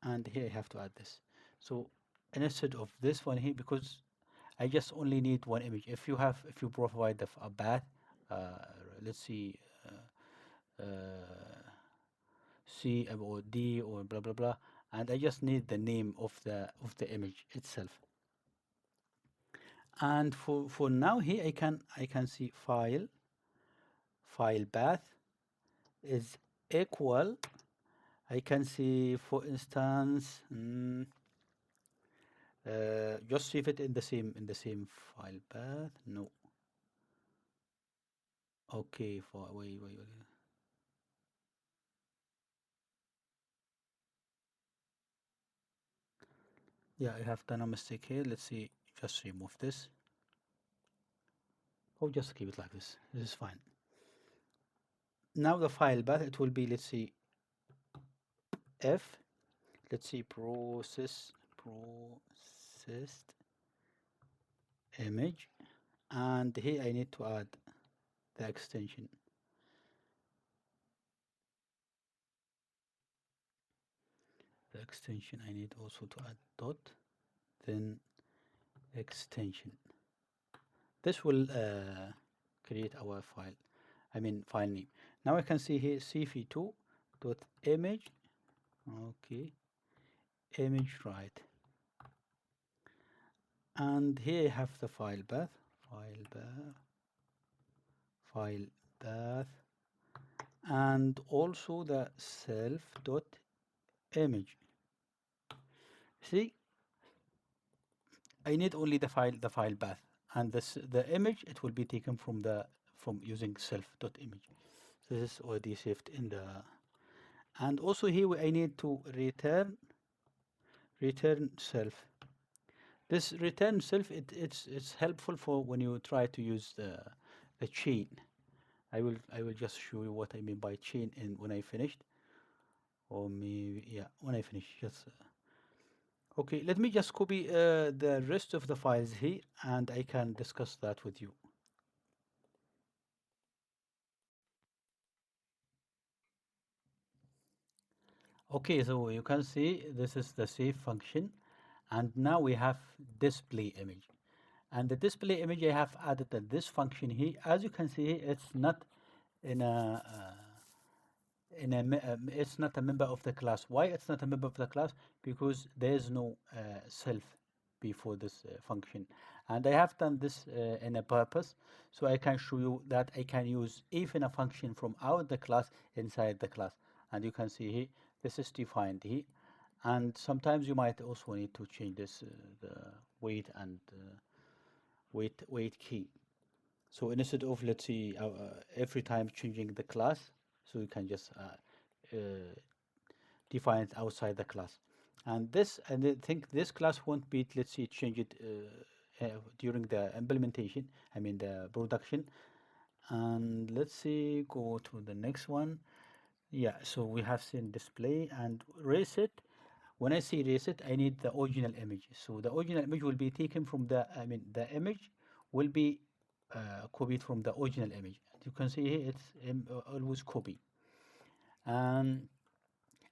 and here I have to add this. So instead of this one here, because I just only need one image. If you provide a path, uh, let's see, uh, C or D or blah blah blah, and I just need the name of the image itself. And for now here I can see file path is equal. I can see, for instance, just save it in the same file path. No. Okay, for wait. Yeah, I have done a mistake here. Let's see. Just remove this. Or just keep it like this. This is fine. Now the file path, it will be, let's see, f, let's see, processed image, and here I need to add the extension. The extension I need also to add dot, then extension. This will create our file. I mean file name. Now I can see here cv2 dot image. Okay, image right. And here I have the file path, and also the self dot image. See, I need only the file path, and the image, it will be taken from using self dot image. This is already saved in the. And also here I need to return self. This return self, it's helpful for when you try to use the chain. I will just show you what I mean by chain in when I finished, or maybe, yeah, when I finish. Just okay. Let me just copy the rest of the files here, and I can discuss that with you. Okay, so you can see this is the save function, and now we have display image. And the display image, I have added this function here. As you can see, it's not in it's not a member of the class. Why it's not a member of the class? Because there is no self before this function, and I have done this in a purpose, so I can show you that I can use even a function from out the class inside the class. And you can see here this is defined here, and sometimes you might also need to change this the weight and weight key. So instead of, let's see, every time changing the class, so you can just uh, define it outside the class. And I think this class won't be, let's see, change it during the implementation, I mean the production. And let's see, go to the next one. Yeah, so we have seen display and reset. When I say reset, I need the original image. So the original image will be taken from the image will be copied from the original image. As you can see here, it's always copy. Um,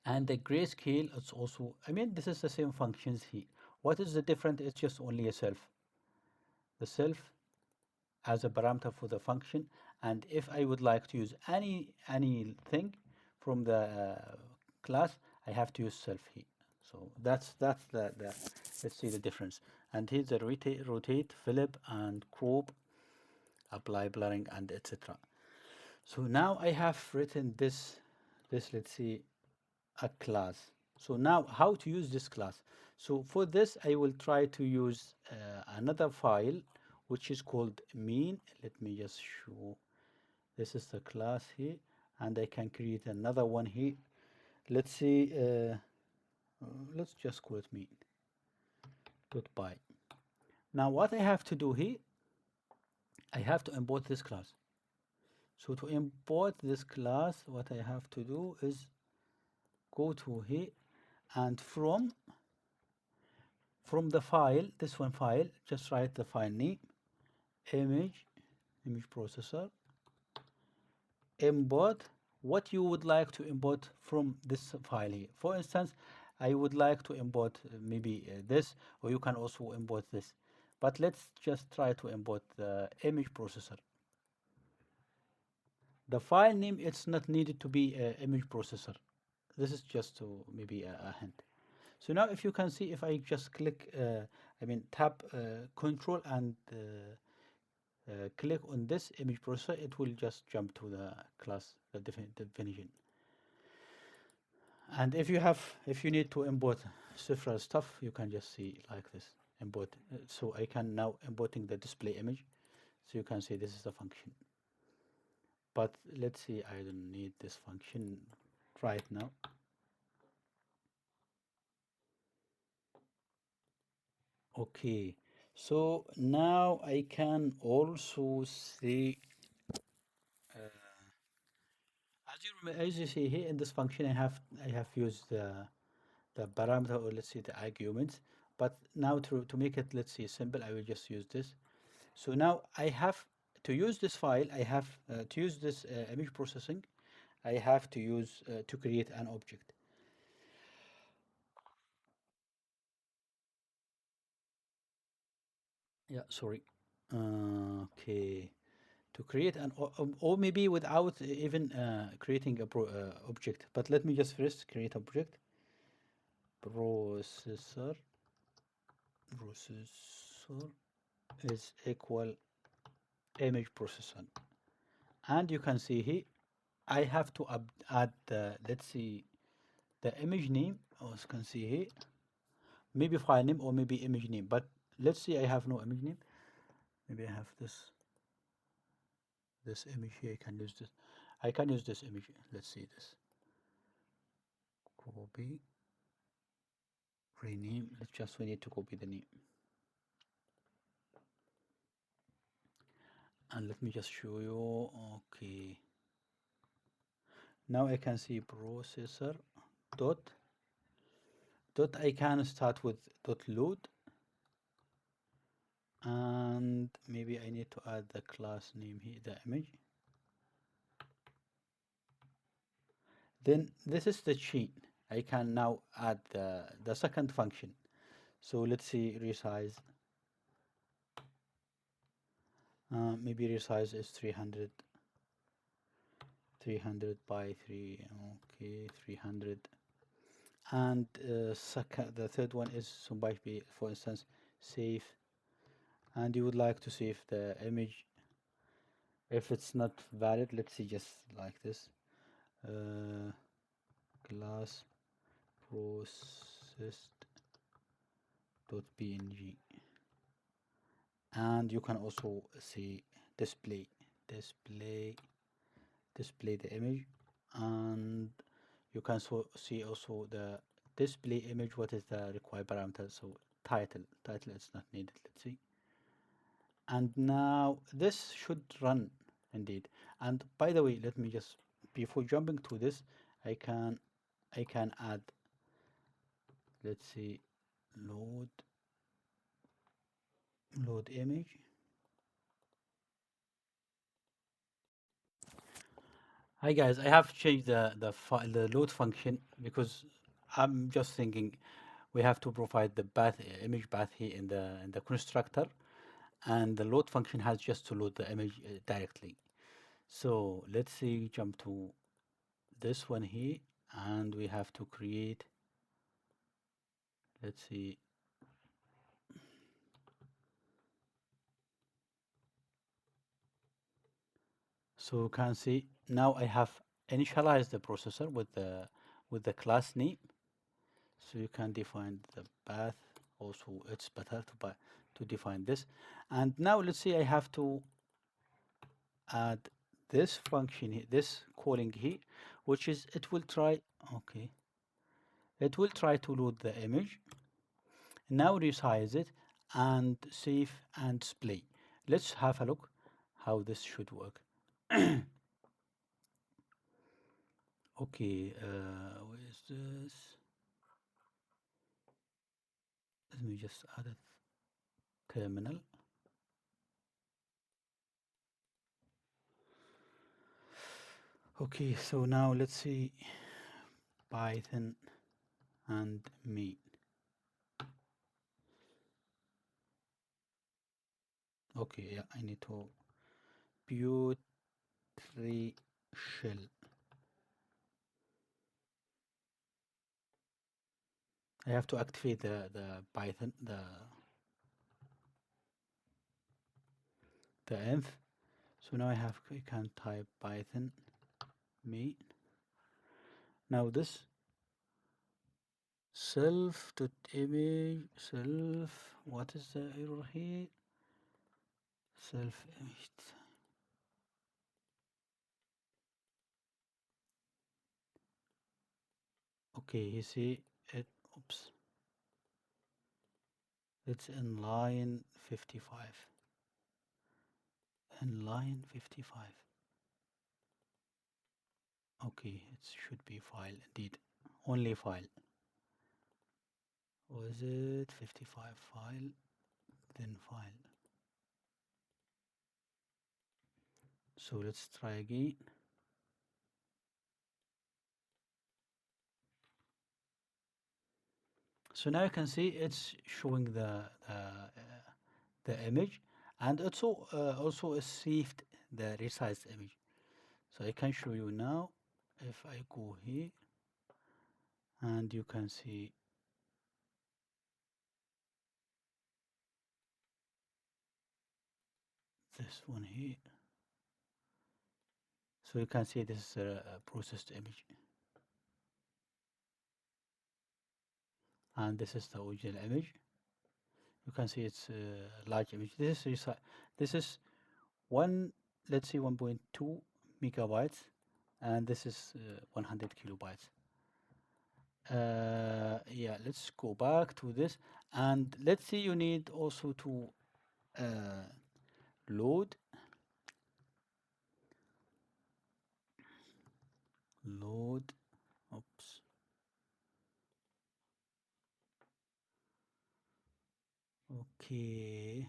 and the grayscale, it's also, this is the same functions here. What is the difference? It's just only a self. The self as a parameter for the function, and if I would like to use anything from the class, I have to use self here. So that's the let's see the difference. And here's the rotate, flip, and crop, apply blurring, and etc. So now I have written this let's see a class. So now how to use this class? So for this I will try to use another file which is called mean. Let me just show. This is the class here, and I can create another one here. Let's see. Let's just call it mean. Goodbye. Now what I have to do here, I have to import this class. So to import this class, what I have to do is go to here, and from the file, this one file, just write the file name, image, image processor, import what you would like to import from this file here. For instance, I would like to import maybe this, or you can also import this. But let's just try to import the image processor. The file name, it's not needed to be image processor. This is just to maybe a hint. So now if you can see, if I just click, I mean tap control and click on this image processor, it will just jump to the class, the definition. And if you need to import several stuff, you can just see like this, import. So I can now importing the display image. So you can see this is the function. But let's see, I don't need this function right now. Okay, so now I can also see, as you see here in this function, I have used the parameter, or let's say the arguments. But now to make it, let's say, simple, I will just use this. So now I have to use this file. I have to use this image processing. I have to use to create an object. Yeah, sorry. Okay, to create an or maybe without even creating a object. But let me just first create object. Processor processor is equal image processor, and you can see here I have to add the, let's see, the image name. As you can see here, maybe file name or maybe image name. But let's see, I have no image name. Maybe I have this image here. I can use this. I can use this image. Let's see this. Copy, rename. Let's just, we need to copy the name. And let me just show you. Okay. Now I can see processor dot I can start with dot load, and maybe I need to add the class name here, the image. Then this is the chain. I can now add the second function. So let's see, resize. Maybe resize is 300 by 3. Okay, 300. And the third one is, so might be, for instance, save. And you would like to save the image. If it's not valid, let's see, just like this. Class processed.png, and you can also see display the image, and you can see also the display image, what is the required parameter. So title is not needed, let's see. And now this should run indeed. And by the way, let me just, before jumping to this, I can add, let's see, load image. Hi guys, I have changed the load function because I'm just thinking we have to provide the image path here in the constructor, and the load function has just to load the image directly. So let's see, jump to this one here. and we have to create, let's see, so you can see now I have initialized the processor with the class name. So you can define the path. Also, it's better to define this. And now let's say I have to add this function here, this calling here, which is it will try, okay, it will try to load the image. Now resize it and save and display. Let's have a look how this should work. Okay, where is this? Let me just add a terminal. Okay, so now let's see Python and main. Okay, yeah, I need to build three shell. I have to activate the Python, the env. So now I can type Python main. Now this self dot image self, what is the error here? Self image. Okay, you see it, oops. It's in line 55. In line 55. Okay, it should be file indeed. Only file. Was it 55 file? Then file. So let's try again. So now you can see it's showing the image, and also it saved the resized image. So I can show you now if I go here, and you can see this one here. So you can see this is a processed image, and this is the original image. You can see it's a large image. This is one, let's say 1.2 megabytes, and this is 100 kilobytes. Yeah, let's go back to this, and let's see you need also to uh, load load oops okay,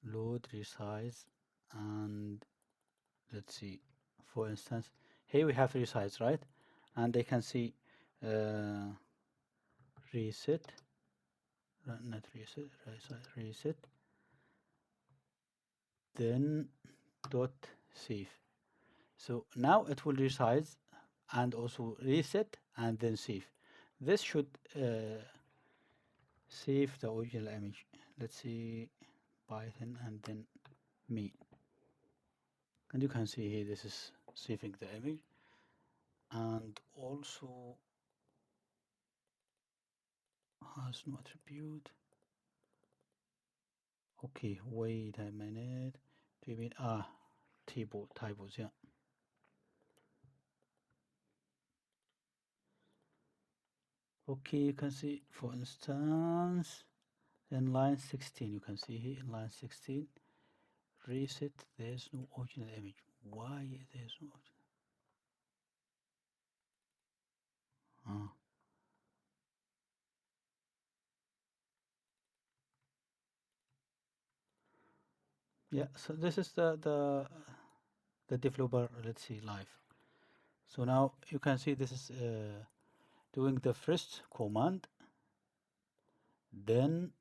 load resize, and let's see, for instance here we have resize, right? And I can see uh, reset, not reset, reset, then dot save. So now it will resize and also reset and then save. This should save the original image. Let's see Python and then me. And you can see here this is saving the image, and also has no attribute. Okay, wait a minute. Do you mean typos, yeah. Okay, you can see for instance in line 16, you can see here in line 16, reset, there's no original image. Why there's no original? Yeah, so this is the developer, let's see, live. So now you can see this is doing the first command, then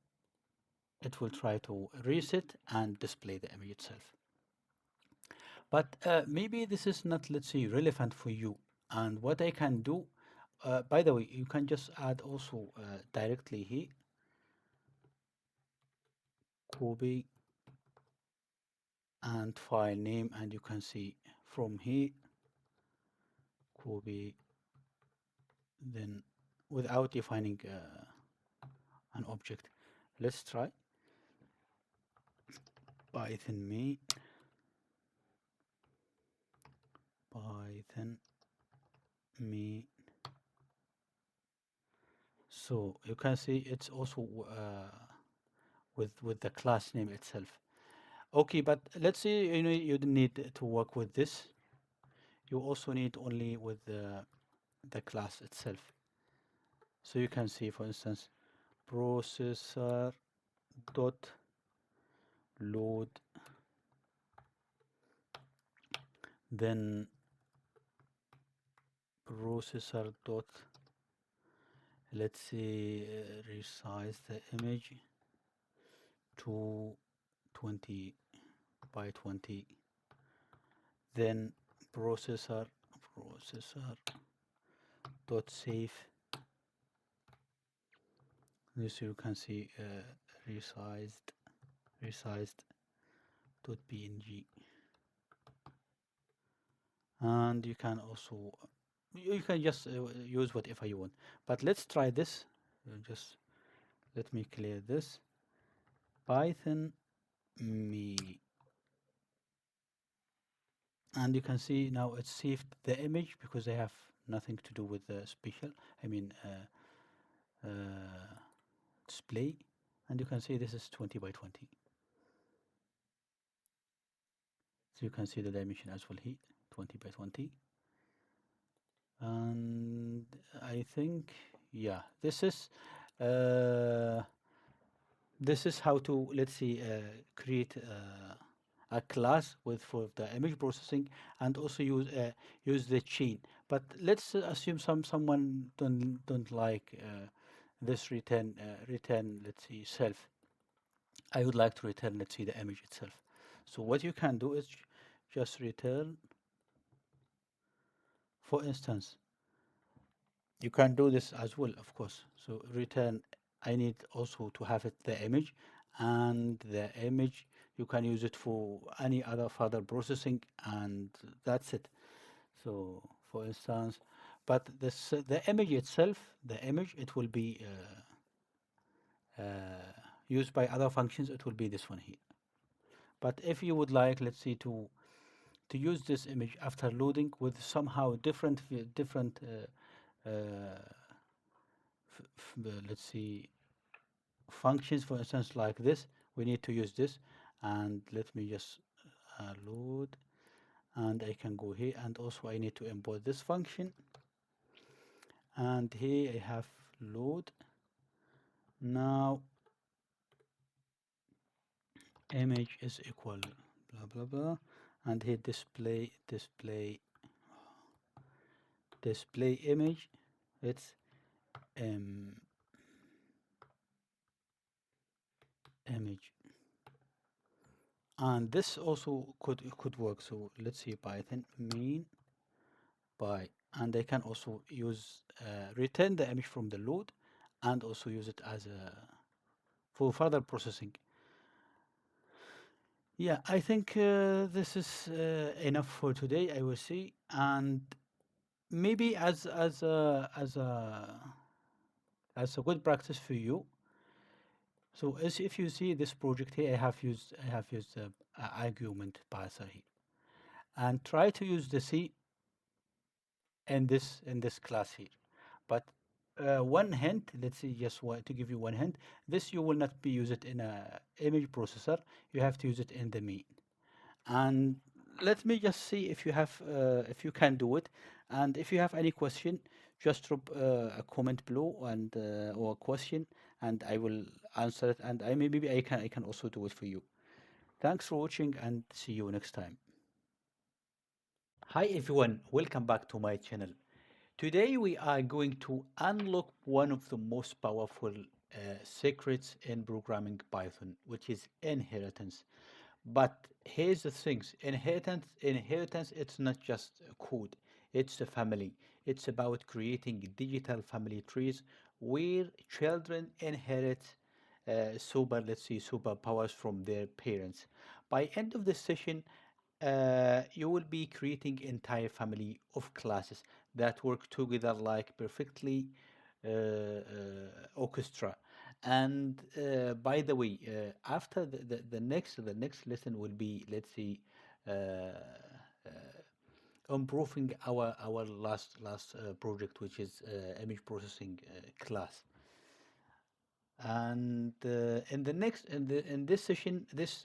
it will try to reset and display the image itself. But maybe this is not, let's say, relevant for you. And what I can do, by the way, you can just add also directly here, copy and file name, and you can see from here, copy, then without defining an object. Let's try Python me, Python me. So you can see it's also with the class name itself. Okay, but let's say you don't need to work with this. You also need only with the class itself. So you can see, for instance, processor dot load, then processor dot, let's see, resize the image to 20 by 20, then processor dot save. This you can see resized dot png, and you can also you can just use whatever you want. But let's try this. Just let me clear this. Python me, and you can see now it's saved the image because they have nothing to do with the special, I mean display. And you can see this is 20 by 20, so you can see the dimension as well here, 20 by 20. And I think, yeah, uh, this is how to, let's see, create a class with for the image processing, and also use the chain. But let's assume someone don't like this return, let's see, self. I would like to return, let's see, the image itself. So what you can do is just return, for instance, you can do this as well, of course. So return, I need also to have it the image, and the image you can use it for any other further processing, and that's it. So for instance, but this the image itself, the image, it will be used by other functions. It will be this one here. But if you would like, let's see, to use this image after loading with somehow different let's see, functions, for instance, like this, we need to use this. And let me just load, and I can go here, and also I need to import this function, and here I have load. Now image is equal blah blah blah, and here display image, it's um, image. And this also could work. So let's see, Python mean by, and I can also use return the image from the load, and also use it as a for further processing. Yeah, I think this is enough for today, I will say. And maybe as a good practice for you. So as if you see this project here, I have used a argument parser here, and try to use the C in this class here. But one hint, let's say, just to give you one hint, this you will not be use it in a image processor. You have to use it in the main. And let me just see if you can do it. And if you have any question, just drop a comment below, and or a question, and I will answer it. And maybe I can also do it for you. Thanks for watching, and see you next time. Hi everyone, welcome back to my channel. Today we are going to unlock one of the most powerful secrets in programming Python, which is inheritance. But here's the things: inheritance, it's not just a code, it's a family. It's about creating digital family trees where children inherit let's say, superpowers from their parents. By end of the session, you will be creating entire family of classes that work together like perfectly orchestra. And by the way, after the next lesson will be, let's see, improving our last project, which is image processing class. And in this session, this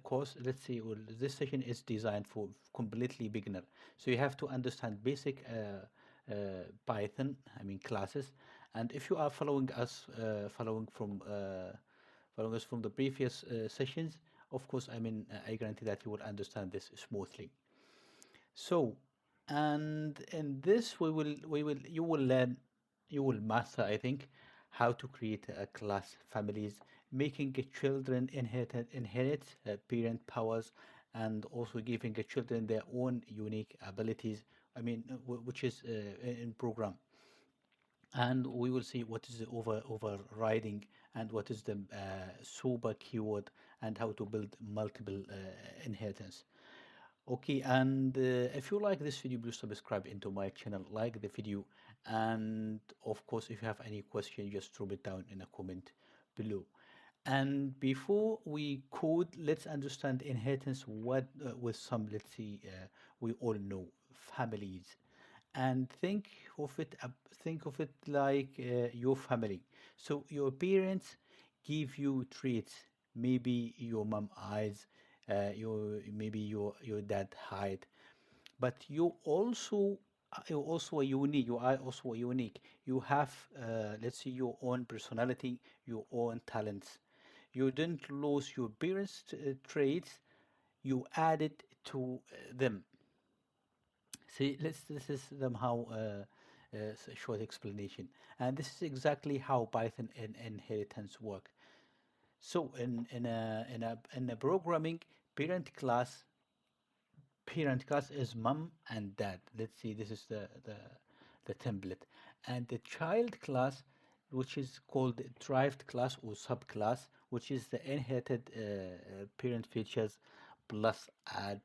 course, let's see, well, this session is designed for completely beginner. So you have to understand basic Python, I mean classes. And if you are following us from the previous sessions, of course, I mean, I guarantee that you will understand this smoothly. So, and in this we will you will master, I think, how to create a class families, making a children inherit parent powers, and also giving a children their own unique abilities. I mean, which is in program. And we will see what is the overriding and what is the super keyword, and how to build multiple inheritance. Okay, and if you like this video, please subscribe into my channel, like the video, and of course, if you have any question, just drop it down in a comment below. And before we code, let's understand inheritance. What with some, let's see, we all know families, and think of it like your family. So your parents give you treats. Maybe your mom eyes, your maybe your dad hide, but you also are unique. You are also unique. You have let's see, your own personality, your own talents. You didn't lose your parents' traits. You added to them. See, this is somehow a short explanation, and this is exactly how Python and inheritance work. So in a programming, parent class parent class is mom and dad. Let's see, this is the template, and the child class, which is called derived class or subclass, which is the inherited parent features plus add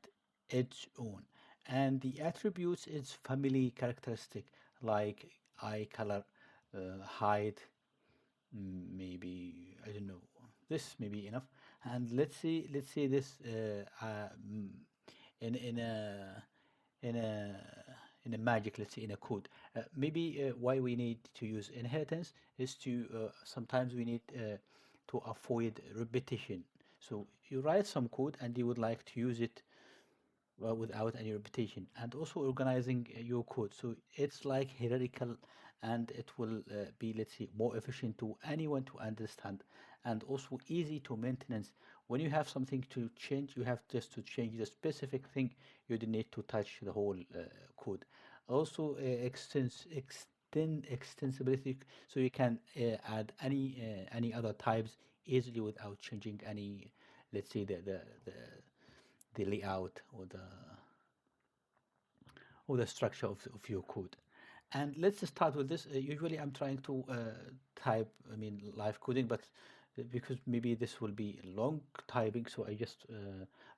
its own. And the attributes is family characteristic like eye color, height, maybe I don't know. This may be enough. And let's say this in a in a magic, let's say in a code. Maybe why we need to use inheritance is to sometimes we need to avoid repetition. So you write some code and you would like to use it without any repetition, and also organizing your code so it's like hierarchical, and it will be, let's say, more efficient to anyone to understand, and also easy to maintenance. When you have something to change, you have just to change the specific thing. You don't need to touch the whole code. Also extensibility, so you can add any other types easily without changing any, let's say, the layout or the structure of your code. And let's start with this. Usually I'm trying to type, I mean, live coding, but because maybe this will be long typing, so I just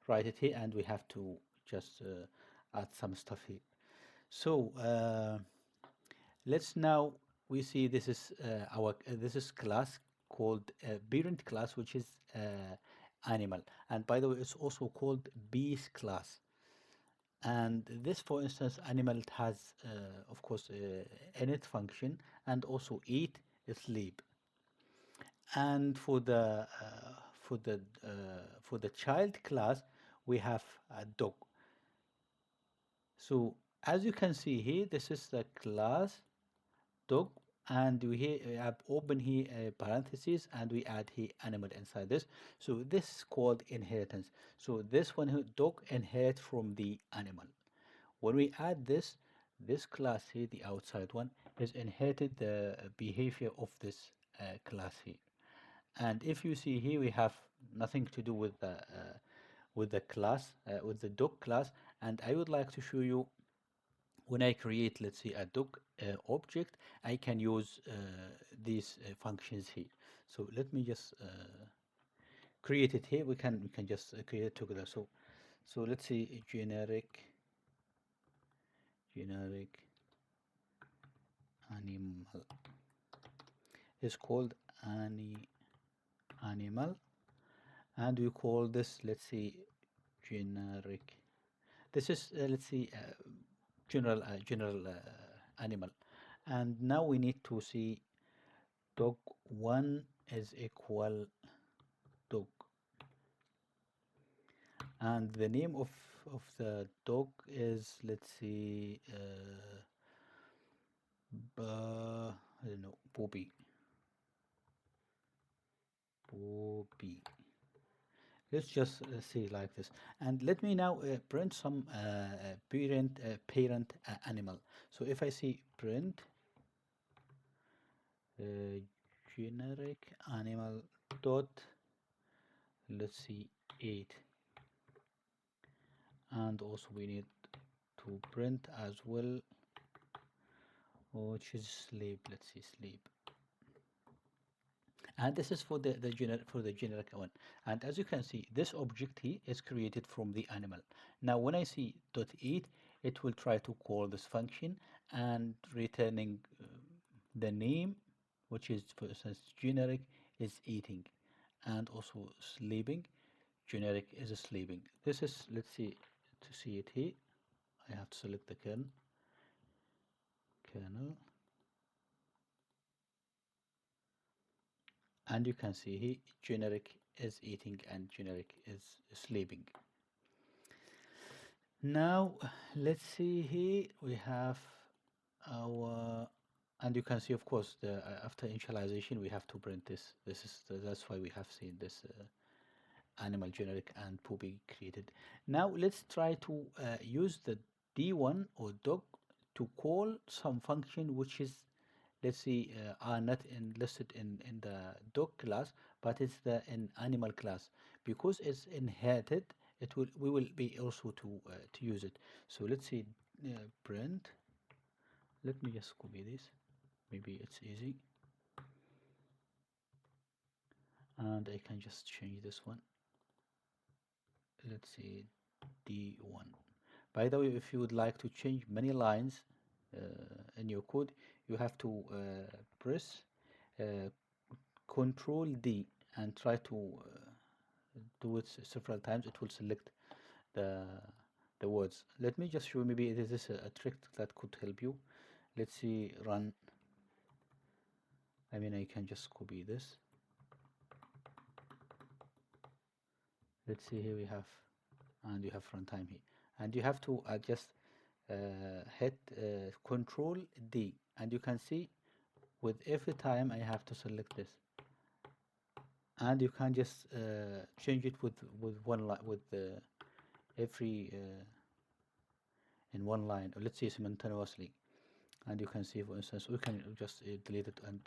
write it here, and we have to just add some stuff here. So let's now we see this is our this is class called parent class, which is animal, and by the way, it's also called bees class. And this, for instance, animal has of course init function, and also eat, sleep. And for the child class, we have a dog. So as you can see here, this is the class dog, and we here have open here parentheses, and we add here animal inside this. So this is called inheritance. So this one here, dog, inherit from the animal. When we add this class here, the outside one, is inherited the behavior of this class here. And if you see here, we have nothing to do with the with the class, with the dog class, and I would like to show you when I create, let's say, a dog object, I can use these functions here. So let me just create it here. We can just create it together. So let's say generic animal is called animal, and we call this, let's say, generic. This is let's see general animal, and now we need to see dog one is equal dog, and the name of the dog is, let's see, I don't know, Bobby. Let's just say like this, and let me now print some parent animal. So if I see print uh, generic animal dot, let's see, 8, and also we need to print as well, which is sleep. Let's see, sleep, and this is for the generic one. And as you can see, this object here is created from the animal. Now when I see dot 8, it will try to call this function and returning the name, which is, for instance, generic is eating, and also sleeping, generic is sleeping. This is, let's see, to see it here, I have to select the kernel, and you can see here generic is eating and generic is sleeping. Now let's see here we have our, and you can see, of course, the after initialization we have to print this. That's why we have seen this animal generic and poopy created. Now let's try to use the d1 or dog to call some function which is, let's see, are not listed in the dog class, but it's the in animal class. Because it's inherited, it will we will be also to use it. So let's see, print. Let me just copy this, maybe it's easy, and I can just change this one. Let's see, d1. By the way, if you would like to change many lines in your code, you have to press uh, Control D and try to do it several times. It will select the the words. Let me just show, maybe it is a trick that could help you. Let's see, run. I mean, I can just copy this. Let's see, here we have, and you have runtime here, and you have to just hit Control D, and you can see with every time I have to select this, and you can just change it with one line, with every in one line, or let's say simultaneously. And you can see, for instance, we can just delete it and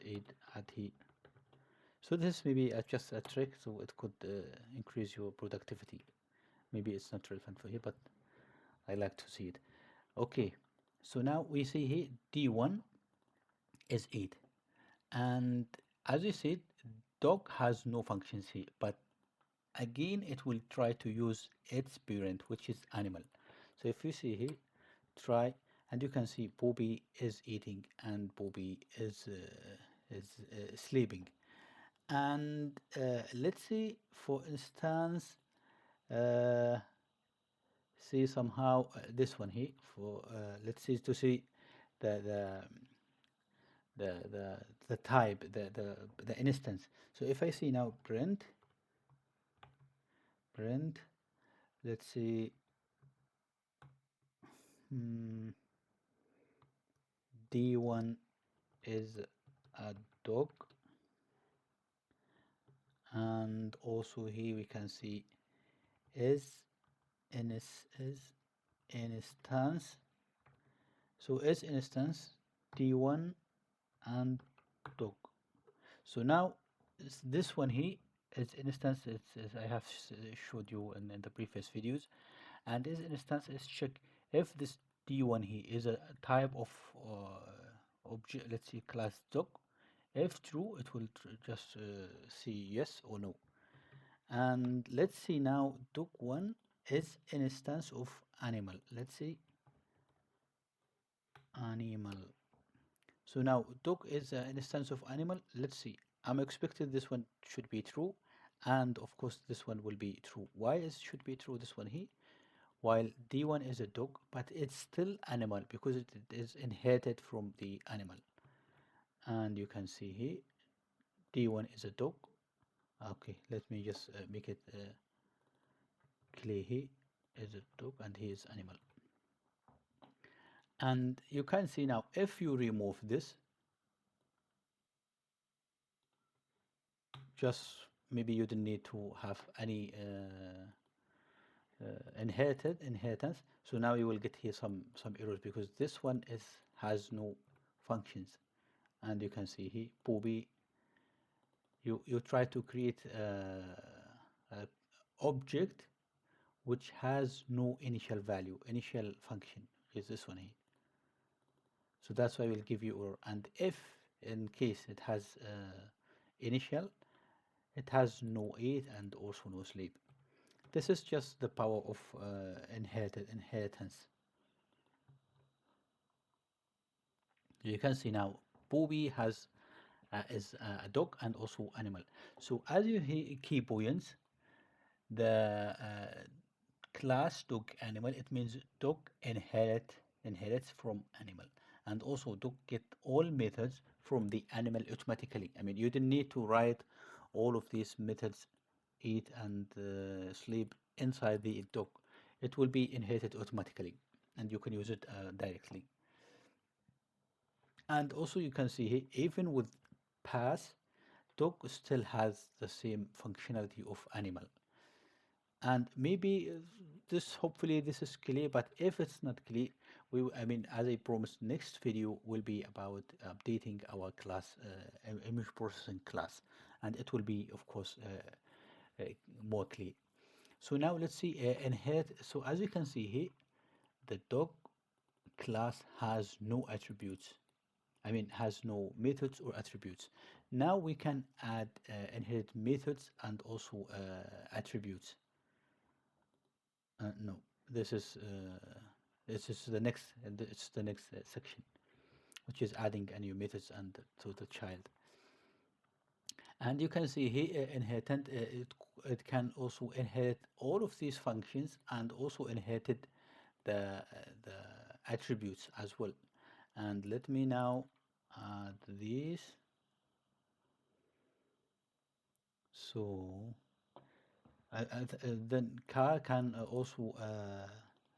add here. So this may be just a trick, so it could increase your productivity. Maybe it's not relevant for here, but I like to see it. Okay, so now we see here d1 is 8, and as you said, dog has no functions here, but again it will try to use its parent, which is animal. So if you see here, try, and you can see Bobby is eating and Bobby is sleeping. And let's see, for instance, uh, see somehow this one here, for let's see, to see the the the type, the instance. So if I see now print, let's see, d1 is a dog, and also here we can see is is instance. So is instance d1 and dog. So now this one here its instance is I have showed you in the previous videos, and this instance is check if this D1 here is a type of object, let's say class dog. If true, it will just say yes or no. And let's see now, dog1 is an instance of animal. Let's say animal. So now dog is an instance of animal. Let's see. I'm expecting this one should be true, and of course this one will be true. Why is should be true this one here? While D1 is a dog, but it's still animal because it is inherited from the animal. And you can see here, D1 is a dog. Okay, let me just make it clear. He is a dog and he is animal. And you can see now, if you remove this, just maybe you didn't need to have any inheritance. So now you will get here some errors because this one has no functions. And you can see here, Bobby, you try to create a object which has no initial value, initial function is this one here. So that's why we'll give you error. And if in case it has initial, it has no eat and also no sleep. This is just the power of inheritance. You can see now Bobby has is a dog and also animal. So as you keep buoyants, the class dog animal, it means dog inherits from animal, and also dog get all methods from the animal automatically. I mean, you didn't need to write all of these methods, eat and sleep, inside the dog. It will be inherited automatically, and you can use it directly. And also you can see here, even with pass, dog still has the same functionality of animal. And maybe this, hopefully this is clear, but if it's not clear, I mean, as I promised, next video will be about updating our class, image processing class, and it will be, of course, more clear. So now let's see, inherit. So as you can see here, the dog class has no attributes. I mean, has no methods or attributes. Now we can add inherit methods and also attributes. No, this is the next. It's the next section, which is adding a new methods and to the child. And you can see here inheritant. It can also inherit all of these functions and also inherited the attributes as well. And let me now add these. So then car can also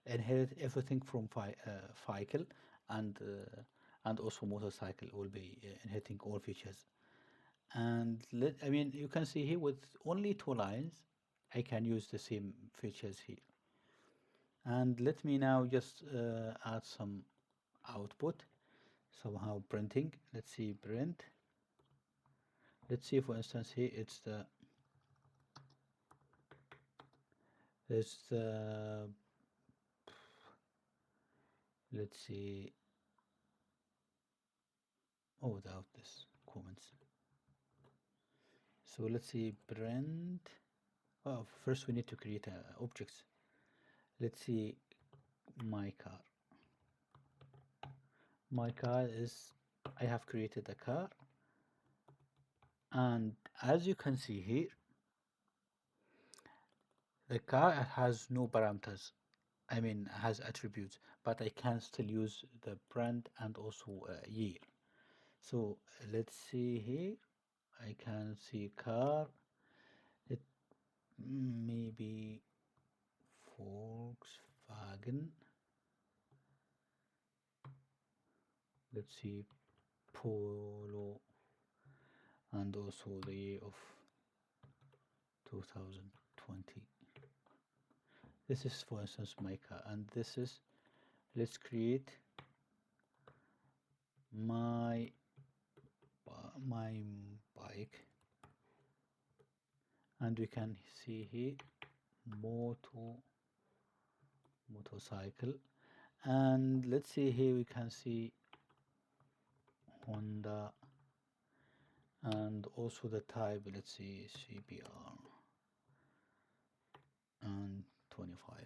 inherit everything from vehicle, and also motorcycle will be inheriting all features. And I mean, you can see here with only 2 lines, I can use the same features here. And let me now just add some output, somehow printing. Let's see, print. Let's see, for instance, here it's the let's see. Oh, without this comments. So let's see, print. Oh, first we need to create objects. Let's see, my car. My car is, I have created a car, and as you can see here, the car has no parameters. I mean, has attributes, but I can still use the brand and also year. So let's see here. I can see car. It maybe Volkswagen. Let's see, Polo, and also the year of 2020. This is, for instance, my car, and this is, let's create my my bike, and we can see here moto motorcycle, and let's see here we can see Honda, and also the type, let's see CBR and 25,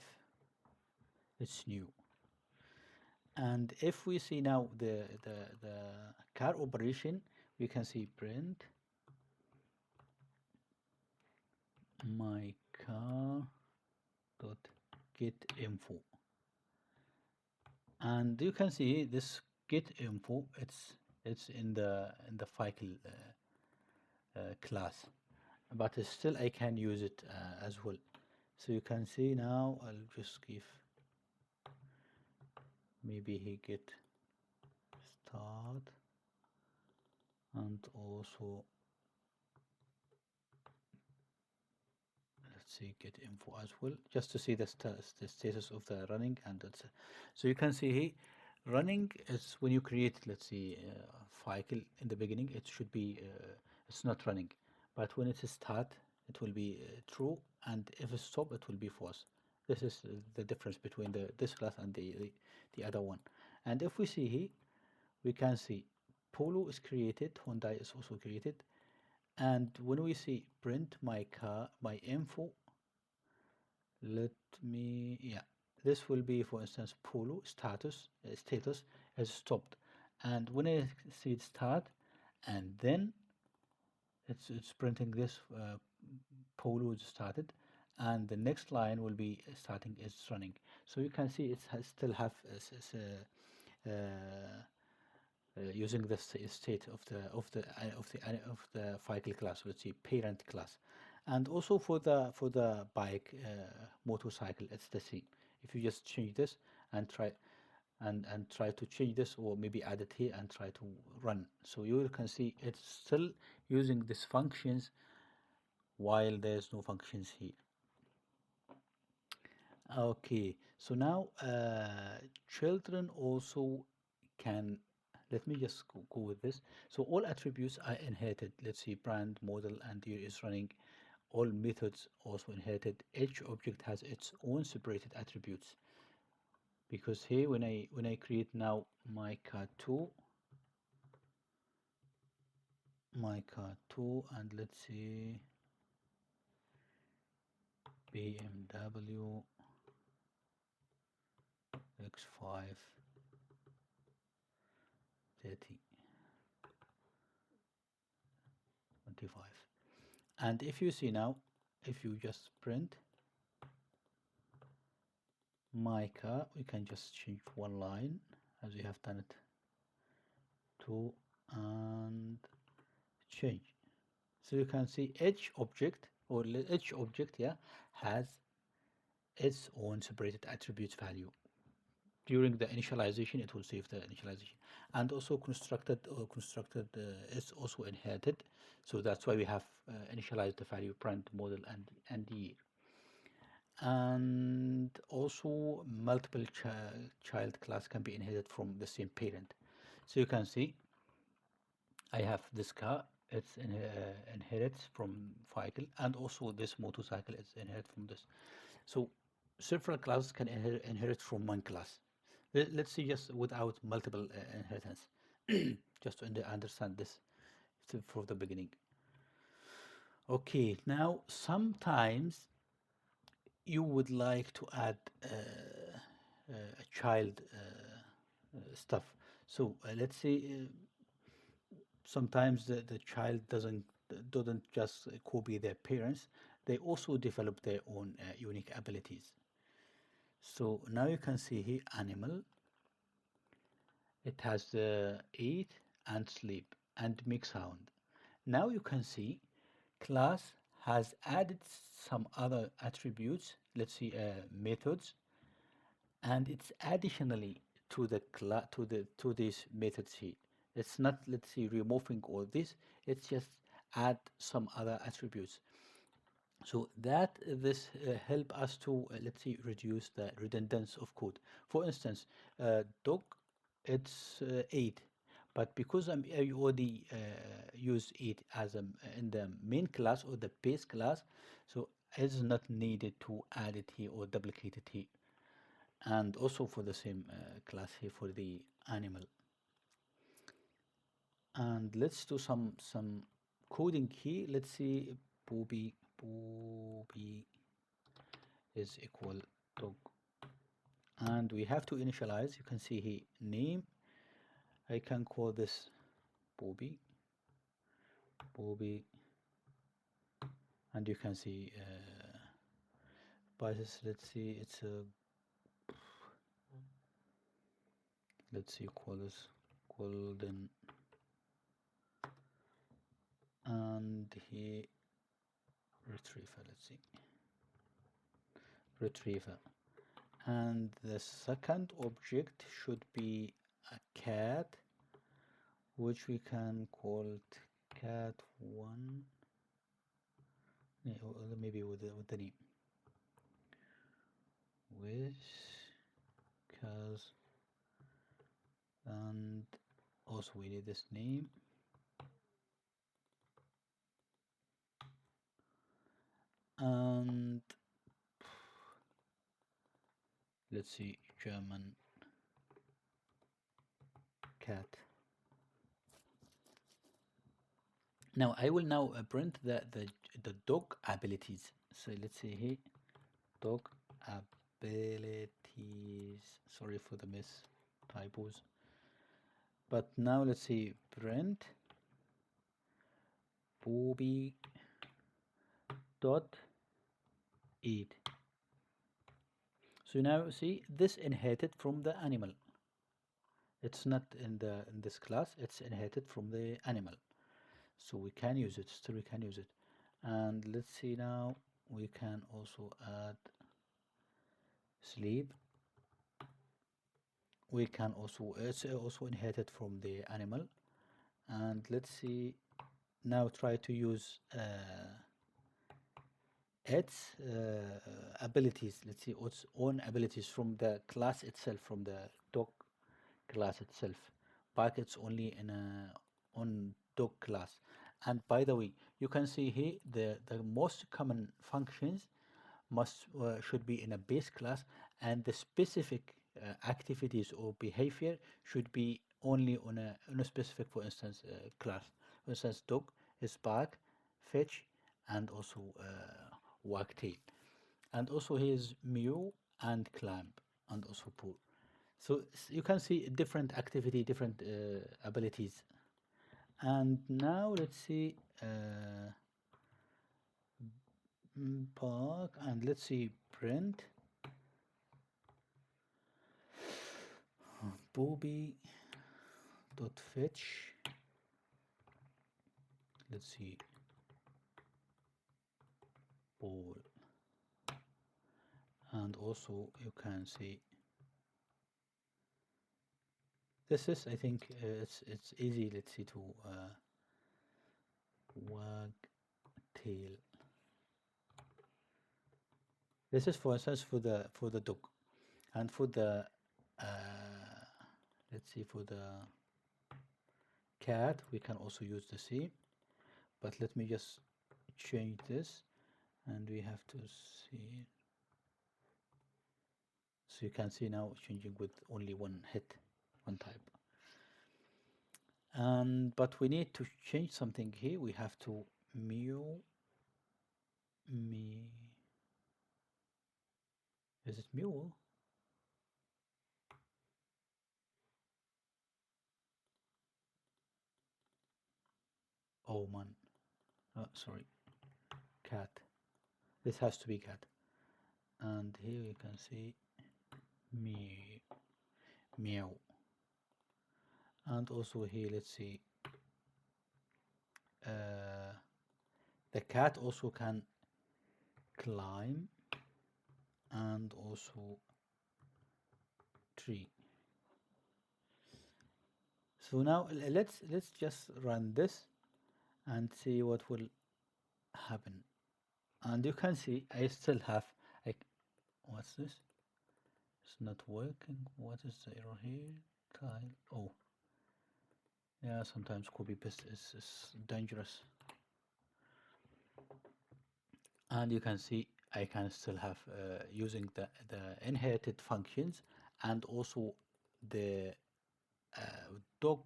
it's new. And if we see now the car operation, we can see print my car dot get info, and you can see this get info, it's in the vehicle class, but still I can use it as well. So you can see now I'll just give, maybe he get start, and also let's see get info as well, just to see the status of the running. And it's, so you can see here running is when you create, let's see, vehicle in the beginning, it should be it's not running, but when it is start it will be true, and if it's stop it will be false. This is the difference between this class and the other one. And if we see here, we can see Polo is created, Hyundai is also created, and when we see print my car, my info, let me, yeah, this will be, for instance, Polo status has stopped, and when I see it start, and then it's printing this Polo is started, and the next line will be starting is running. So you can see it has still have using the state of the vehicle class, let's see parent class. And also for the bike motorcycle, it's the same. If you just change this and try to change this, or maybe add it here and try to run, so you can see it's still using these functions while there's no functions here. Okay, so now children also can, let me just go with this. So all attributes are inherited. Let's see, brand, model, and year is running. All methods also inherited. Each object has its own separated attributes. Because here, when I create now my car2, and let's see BMW X5 30 25. And if you see now, if you just print my car, we can just change one line as we have done it to, and change. So you can see each object, or each object, yeah, has its own separated attributes value. During the initialization, it will save the initialization, and also constructed is also inherited. So that's why we have initialized the value brand, model, and year. And also multiple child class can be inherited from the same parent. So you can see I have this car, it's inherits from vehicle, and also this motorcycle is inherit from this. So several classes can inherit from one class. Let's see just without multiple inheritance, just to understand this from the beginning. Okay, now sometimes you would like to add a child stuff. So let's say sometimes the child doesn't just copy their parents, they also develop their own unique abilities. So now you can see here animal, it has eat and sleep and make sound. Now you can see class has added some other attributes, let's see methods, and it's additionally to the to these methods here. It's not, let's see, removing all this, it's just add some other attributes, so that this help us to let's see reduce the redundancy of code. For instance, dog, it's 8, But because I already use it as in the main class or the base class, so it's not needed to add it here or duplicate it here. And also for the same class here for the animal. And let's do some coding here. Let's see, booby is equal dog, and we have to initialize. You can see here name. I can call this booby, and you can see bias. Let's see, it's a let's see, call this golden, and here retriever. Let's see, retriever. And the second object should be a cat, which we can call it cat1, or maybe with the name cause, and also we need this name, and let's see, German cat. Now I will now print the dog abilities. So let's see here, dog abilities. Sorry for the miss typos. But now let's see, print booby dot eat. So now see, this inherited from the animal. It's not in this class, it's inherited from the animal. So we can use it, still we can use it. And let's see now, we can also add sleep. We can also, it's also inherited from the animal. And let's see, now try to use its abilities. Let's see its own abilities from the class itself, from the dog class itself. But it's only in a on dog class. And by the way, you can see here the most common functions must should be in a base class, and the specific activities or behavior should be only on a specific, for instance, class. For instance, dog is bark, fetch, and also wagtail. And also here is mew and climb, and also pull. So you can see different activity, different abilities. And now let's see park, and let's see print booby dot fetch. Let's see ball, and also you can see this is, I think it's easy. Let's see to wag tail. This is for instance for the dog, and for the let's see, for the cat we can also use the same. But let me just change this, and we have to see. So you can see now changing with only one hit, one type. And but we need to change something here. We have to mew me. Is it mule? Oh man, sorry, cat. This has to be cat. And here you can see me meow. And also here, let's see. The cat also can climb, and also tree. So now let's just run this and see what will happen. And you can see I still have, like, what's this? It's not working. What is the error here? Tile. Oh, Yeah, sometimes copy paste is dangerous. And you can see I can still have using the inherited functions and also the dog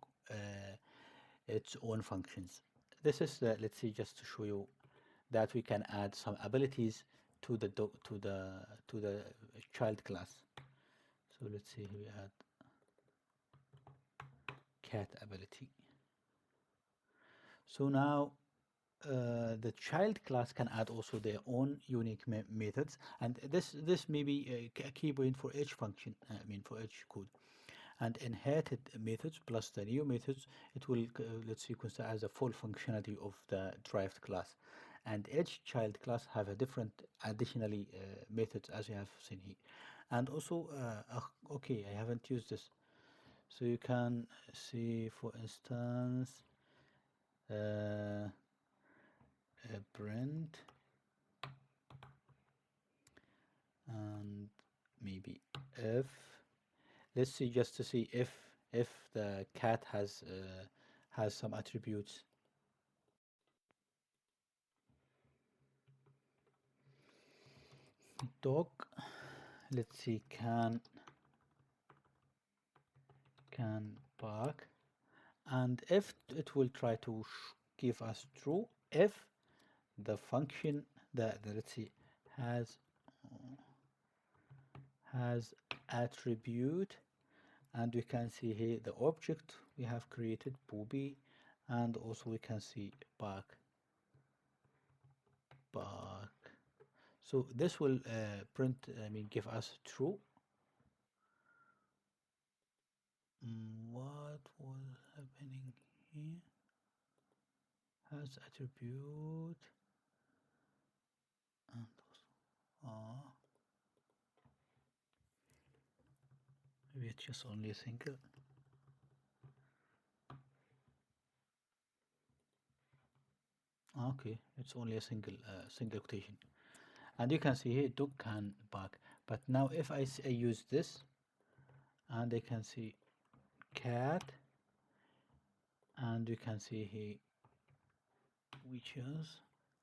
its own functions. This is let's see, just to show you that we can add some abilities to the dog to the child class. So let's see, we add cat ability. So now the child class can add also their own unique methods, and this may be a key point for each function, I mean for each code. And inherited methods plus the new methods, it will let's see, consider as a full functionality of the derived class. And each child class have a different additionally methods, as you have seen here. And also okay, I haven't used this, so you can see, for instance, uh, print, and maybe if, let's see, just to see if the cat has some attributes. Dog, let's see, can bark, and if it will try to give us true if the function that let's see has has attribute. And we can see here the object we have created, booby, and also we can see bark. So this will print, I mean give us true. What was happening here? Has attribute, and also maybe it's just only a single. Okay, it's only a single quotation. And you can see here dog can bark. But now if I use this, and I can see cat, and you can see here witches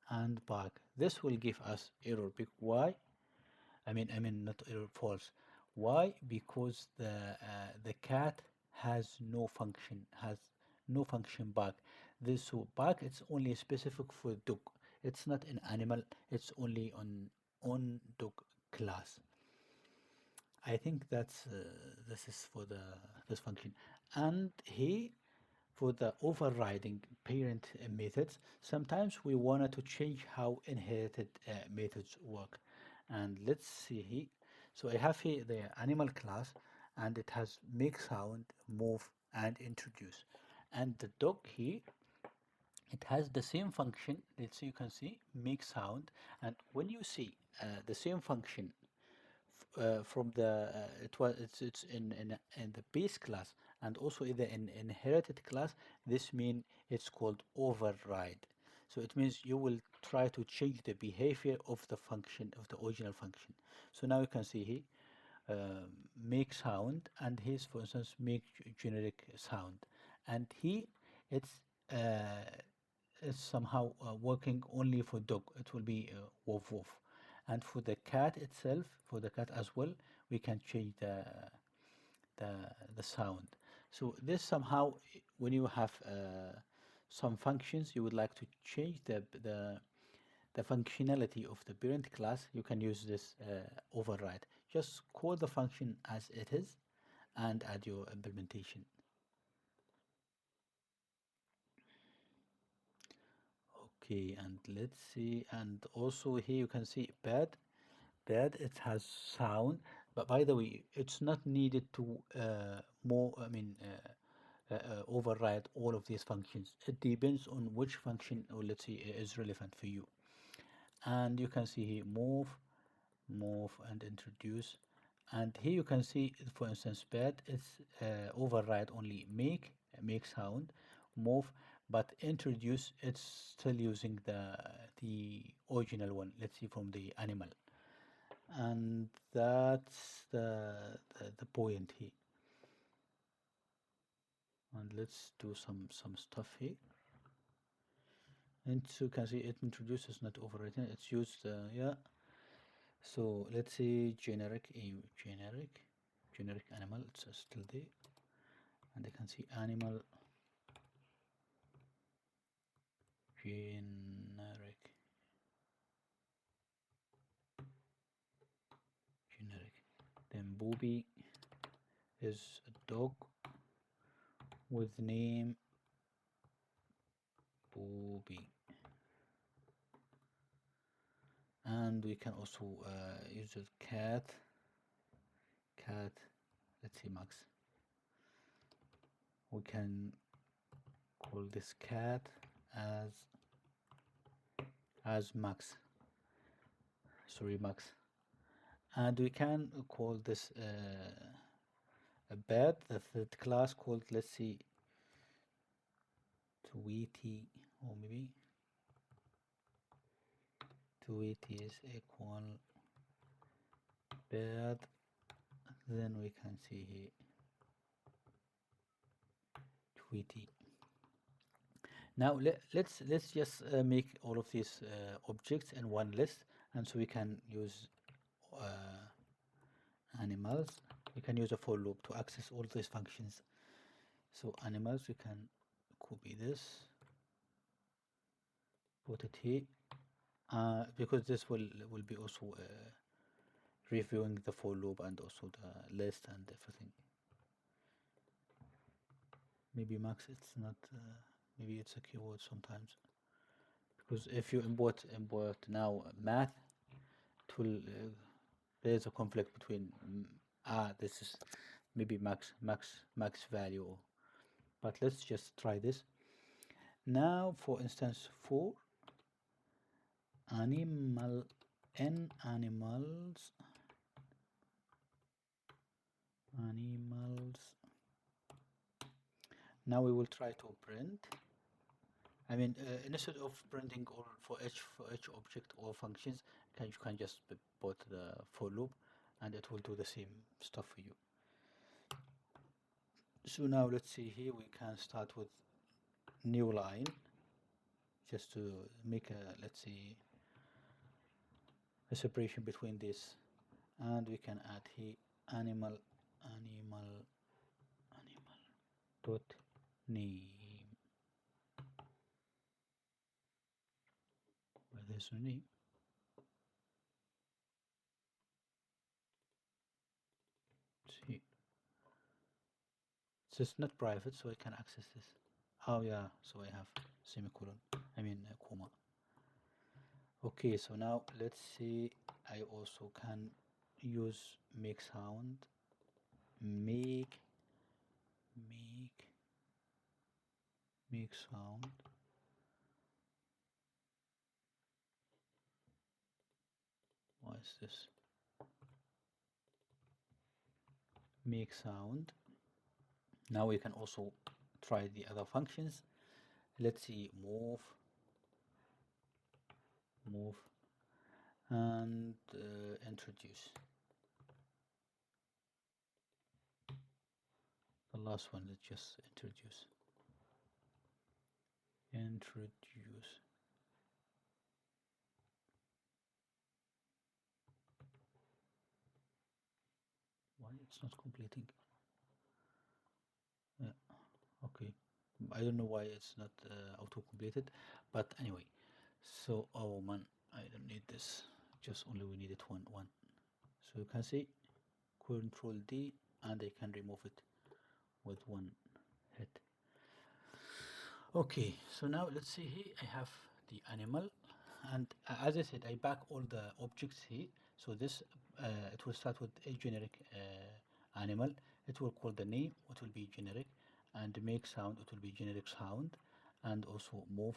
and bark, this will give us error. Why? I mean not error, false. Why? Because the cat has no function bark. This, so bark, it's only specific for dog. It's not an animal. It's only on dog class. I think that's this is for this function. And here, for the overriding parent methods, sometimes we wanted to change how inherited methods work. And let's see here. So I have here the animal class, and it has make sound, move, and introduce. And the dog here, it has the same function. Let's see, you can see make sound. And when you see the same function from the it's in the base class, and also in the inherited class, this means it's called override. So it means you will try to change the behavior of the function, of the original function. So now you can see here make sound, and here's, for instance, make generic sound. And here it's uh, is somehow working only for dog. It will be woof woof. And for the cat itself, for the cat as well, we can change the sound. So this somehow, when you have some functions, you would like to change the functionality of the parent class, you can use this override. Just call the function as it is and add your implementation. Okay, and let's see, and also here you can see bad, it has sound, but by the way, it's not needed to more, override all of these functions. It depends on which function, or let's say, is relevant for you. And you can see here move and introduce. And here you can see, for instance, bad is override only make sound, move, but introduce, it's still using the original one, let's see, from the animal. And that's the point here. And let's do some stuff here. And so you can see it introduces not overwritten, it's used, yeah. So let's say generic animal, it's still there. And I can see animal generic generic. Then Booby is a dog with name Booby. And we can also use a cat. Let's see, Max. We can call this cat as Max. Sorry, Max. And we can call this a bed, the third class called, let's see, Tweety, or maybe Tweety is equal bed. Then we can see here Tweety. Now let's just make all of these objects in one list, and so we can use uh, animals. We can use a for loop to access all these functions. So animals, we can copy this, put it here, because this will be also reviewing the for loop and also the list and everything. Maybe Max, it's not. Maybe it's a keyword sometimes, because if you import now math, it will there's a conflict between this is maybe max value, but let's just try this now. For instance, for animal n animals now we will try to print. I mean, instead of printing all for each object or functions, you can just put the for loop, and it will do the same stuff for you. So now let's see here. We can start with new line, just to make a, let's see, a separation between this, and we can add here animal dot name. Where there's no name. See, it's not private, so I can access this. Oh yeah, so I have semicolon. I mean comma. Okay, so now let's see. I also can use make sound, make sound. Why is this? Make sound. Now we can also try the other functions. Let's see, move, and introduce. The last one, let's just introduce. Why it's not completing? Yeah, okay. I don't know why it's not auto completed, but anyway. So, oh man, I don't need this. Just only we needed one. So you can see Control D, and I can remove it with one hit. Okay, so now let's see here. I have the animal, and as I said, I back all the objects here. So this it will start with a generic animal. It will call the name. It will be generic, and make sound. It will be generic sound, and also move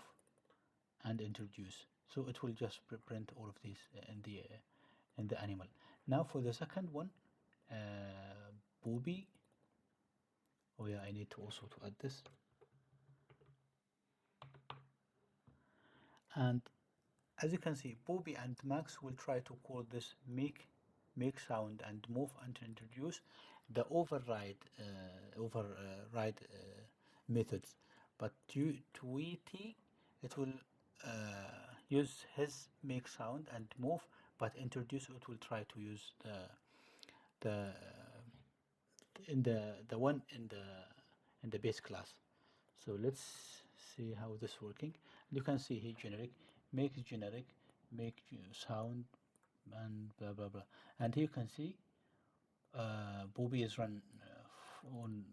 and introduce. So it will just print all of these in the animal. Now for the second one, booby. Oh yeah, I need to also to add this. And as you can see, Bobby and Max will try to call this make sound and move and introduce. The override methods. But Tweety, it will use his make sound and move, but introduce it will try to use the in the one in the base class. So let's see how this working. You can see here generic, make sound, and blah blah blah. And here you can see Bobby is run on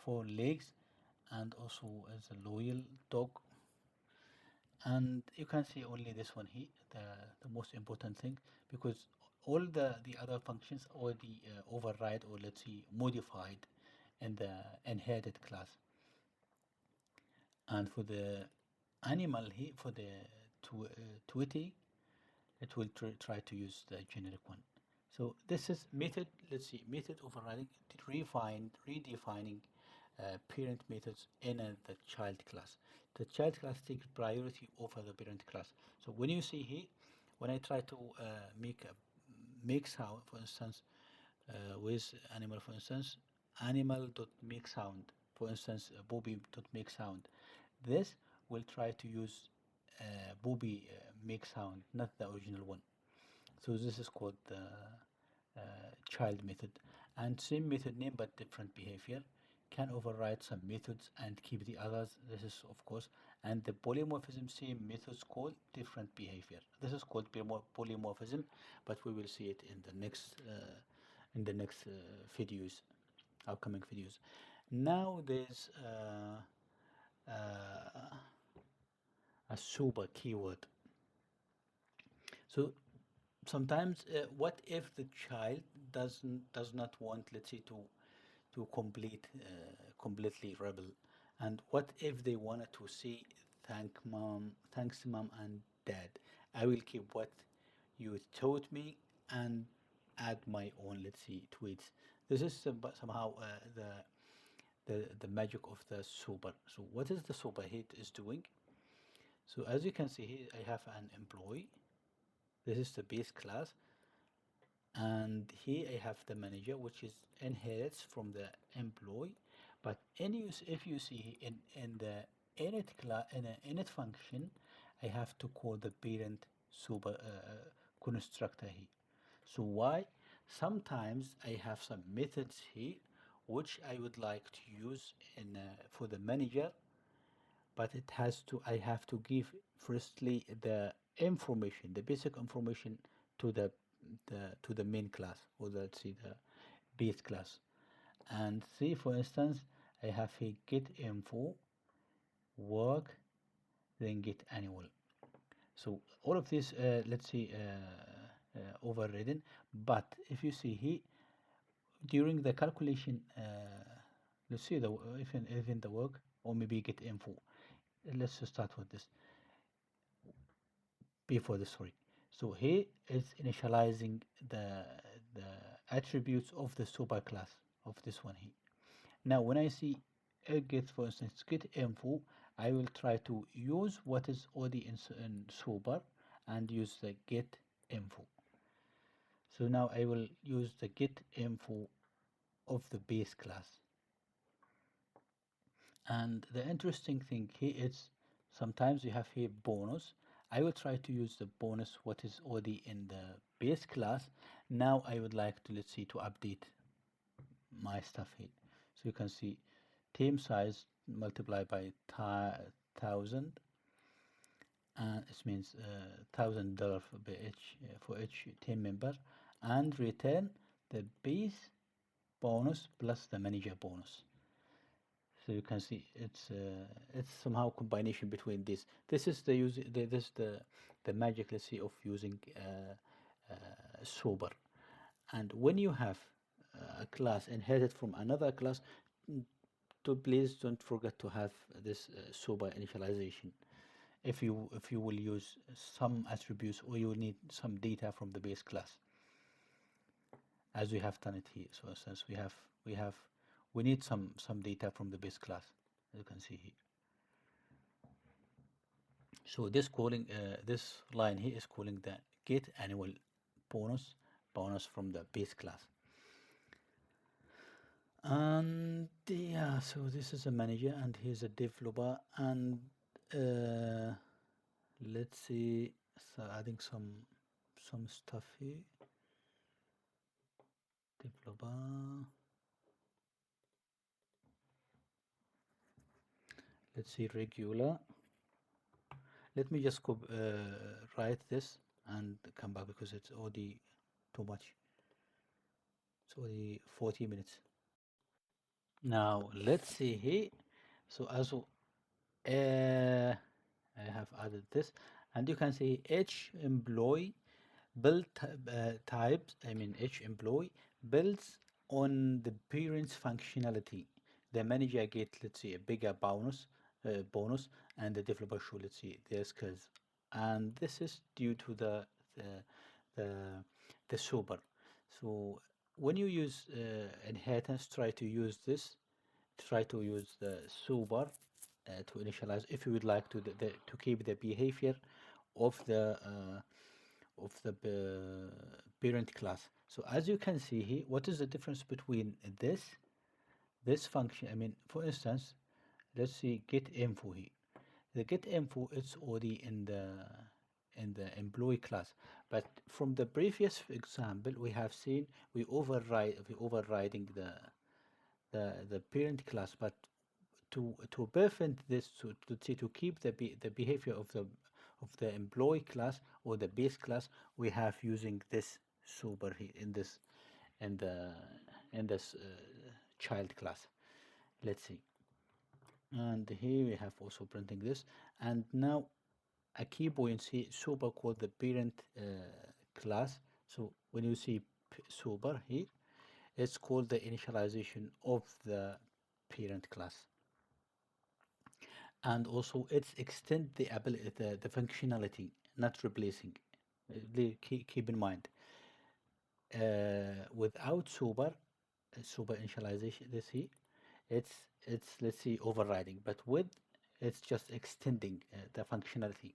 4 legs, and also as a loyal dog. And you can see only this one here, the most important thing, because all the other functions already override, or let's see modified in the inherited class. And for the animal here, for the Twitty, it will try to use the generic one. So this is method, let's see, method overriding, redefining parent methods in the child class. The child class takes priority over the parent class. So when you see here, when I try to make a make sound, for instance, with animal, for instance, animal dot make sound, for instance, Bobby dot make sound. This will try to use Bobby make sound, not the original one. So this is called the child method. And same method name but different behavior. Can override some methods and keep the others. This is of course. And the polymorphism, same methods called different behavior. This is called polymorphism, but we will see it in the next videos, upcoming videos. Now there's a super keyword. So sometimes what if the child does not want, let's say, to completely rebel, and what if they wanted to say thanks mom and dad, I will keep what you taught me and add my own, let's see, tweets. This is somehow the magic of the super. So what is the super hit is doing? So as you can see here, I have an employee. This is the base class, and here I have the manager, which is inherits from the employee. But if you see in the init class, in an init function, I have to call the parent super constructor here. So why? Sometimes I have some methods here which I would like to use in for the manager, but it has to I have to give firstly the information, the basic information to the main class, or let's see the base class. And see, for instance, I have a get info, work, then get annual. So all of this, let's see, overridden. But if you see here, during the calculation, let's see the even the work, or maybe get info. Let's just start with this before the sorry. So here is initializing the attributes of the superclass of this one here. Now when I see a get, for instance, get info, I will try to use what is already in super and use the get info. So now I will use the get info of the base class. And the interesting thing here is sometimes you have here bonus. I will try to use the bonus what is already in the base class. Now I would like to, let's see, to update my stuff here. So you can see team size multiplied by 1,000, and it means $1,000 for each team member, and return the base bonus plus the manager bonus. So you can see it's somehow combination between this. This is the magic, let's see, of using sober. And when you have a class inherited from another class, to please don't forget to have this sober initialization. If you will use some attributes, or you need some data from the base class, as we have done it here. So since we need some data from the base class, as you can see here. So this line here is calling the get annual bonus from the base class. And yeah, so this is a manager and here's a developer and uh, let's see, so adding some stuff here. Developer, let's see regular. Let me just write this and come back because it's already too much. It's already 40 minutes. Now let's see here. So as I have added this, and you can see each employee types, I mean each employee builds on the parent's functionality. The manager get, let's say, a bigger bonus, and the developer should, let's see, their skills. And this is due to the the, the super. So when you use inheritance, try to use the super to initialize if you would like to keep the behavior of the parent class. So as you can see here, what is the difference between this function? I mean, for instance, let's see get info here. The get info is already in the employee class, but from the previous example we have seen we overriding the parent class, but to prevent this to keep the behavior of the employee class or the base class, we have using this super here in the in this child class. Let's see, and here we have also printing this, and now a key point here super called the parent class. So when you see super here, it's called the initialization of the parent class, and also it's extend the ability the functionality, not replacing. Keep in mind, without super initialization this here, it's let's see overriding, but with it's just extending the functionality.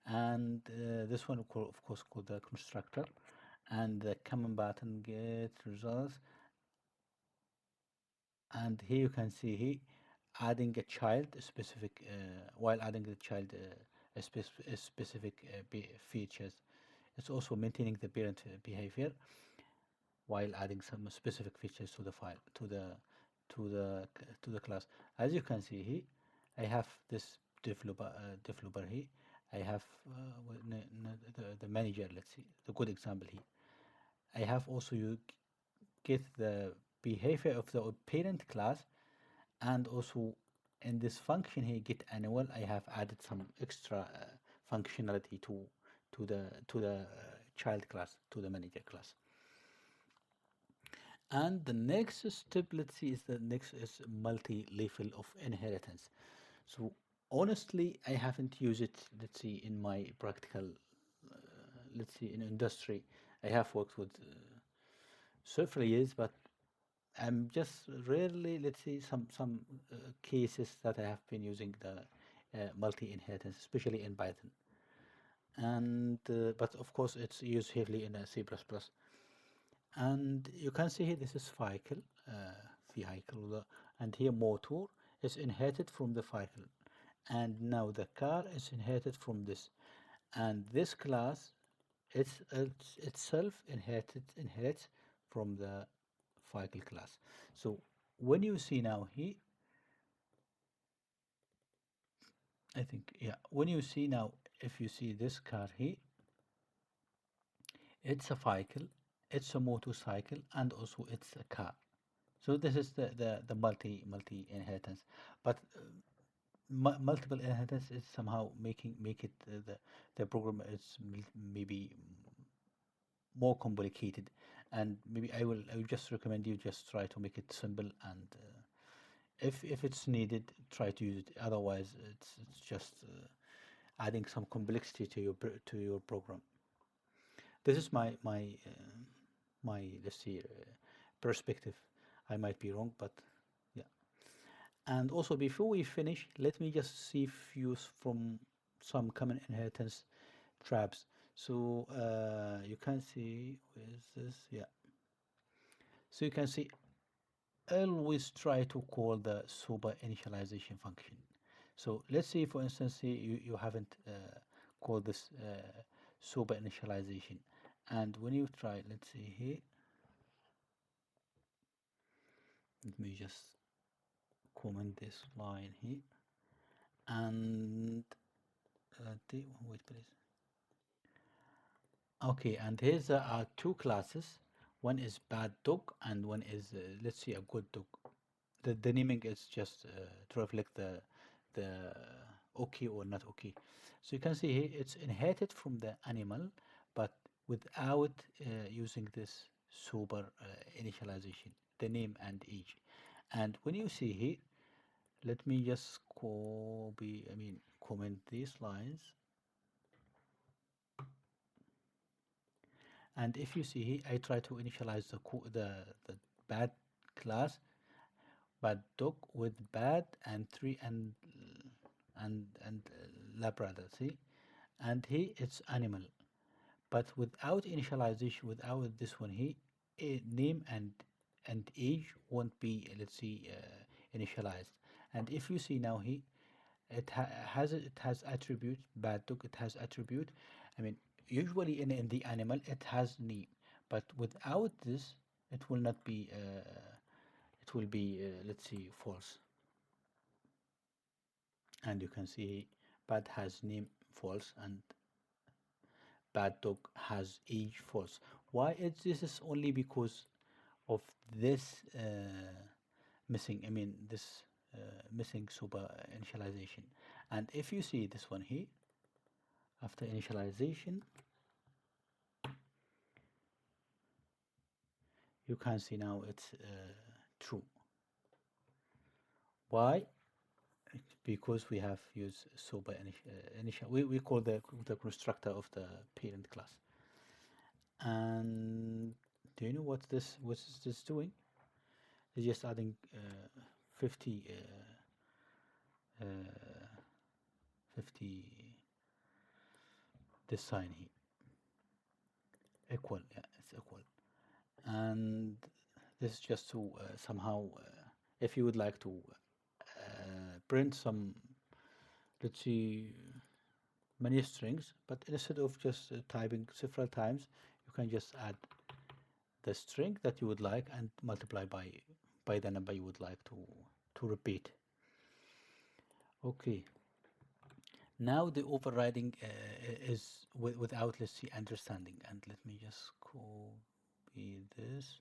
And this one of course called the constructor, and the common button get results. And here you can see here adding a child specific while adding the child a specific features. It's also maintaining the parent behavior while adding some specific features to the file to the class. As you can see here, I have this developer here. I have the manager. Let's see the good example here. I have also you get the behavior of the parent class, and also in this function here get annual, I have added some extra functionality to the child class, to the manager class. And the next step, let's see, is the next is multi-level of inheritance. So honestly, I haven't used it, let's see, in my practical, let's see, in industry. I have worked with several years, but I'm just rarely, let's see, some cases that I have been using the multi-inheritance, especially in Python. And but of course, it's used heavily in C++. And you can see here this is vehicle, and here motor is inherited from the vehicle, and now the car is inherited from this, and this class it's itself inherits from the vehicle class. So when you see now here, I think, yeah, when you see now, if you see this car here, it's a vehicle, it's a motorcycle, and also it's a car. So this is the multi inheritance, but multiple inheritance is somehow make it the program is maybe more complicated, and maybe I will just recommend you just try to make it simple, and if it's needed, try to use it. Otherwise, it's just adding some complexity to your program. This is my let's see perspective. I might be wrong, but yeah. And also, before we finish, let me just see views from some common inheritance traps. So you can see, where is this? Yeah. So you can see always try to call the super initialization function. So let's say, for instance, you haven't called this super initialization, and when you try, let's see here, let me just comment this line here, and wait, please. Okay, and here's our two classes. One is bad dog, and one is let's see, a good dog. The naming is just to reflect the okay or not okay. So you can see here it's inherited from the animal, but without using this super initialization, the name and age. And when you see here, let me just copy, I mean comment these lines. And if you see here, I try to initialize the bad class, bad dog with bad and three and labrador. See, and here it's animal, but without initialization, without this one here, name and age won't be, let's see, initialized. And if you see now here, it has attribute bad dog, it has attribute, I mean usually in the animal it has name, but without this it will not be it will be let's see, false. And you can see bad has name false, and bad dog has age false. Why it's this is only because of this missing, I mean this missing super initialization. And if you see this one here, after initialization, you can see now it's true. Why? Because we have used super initial. We call the constructor of the parent class. And do you know what is this doing? It's just adding 50 50 this sign here, equal, yeah, it's equal. And this is just to somehow if you would like to print some, let's see, many strings, but instead of just typing several times, you can just add the string that you would like and multiply by the number you would like to repeat. Okay, now the overriding is without, let's see, understanding. And let me just copy this.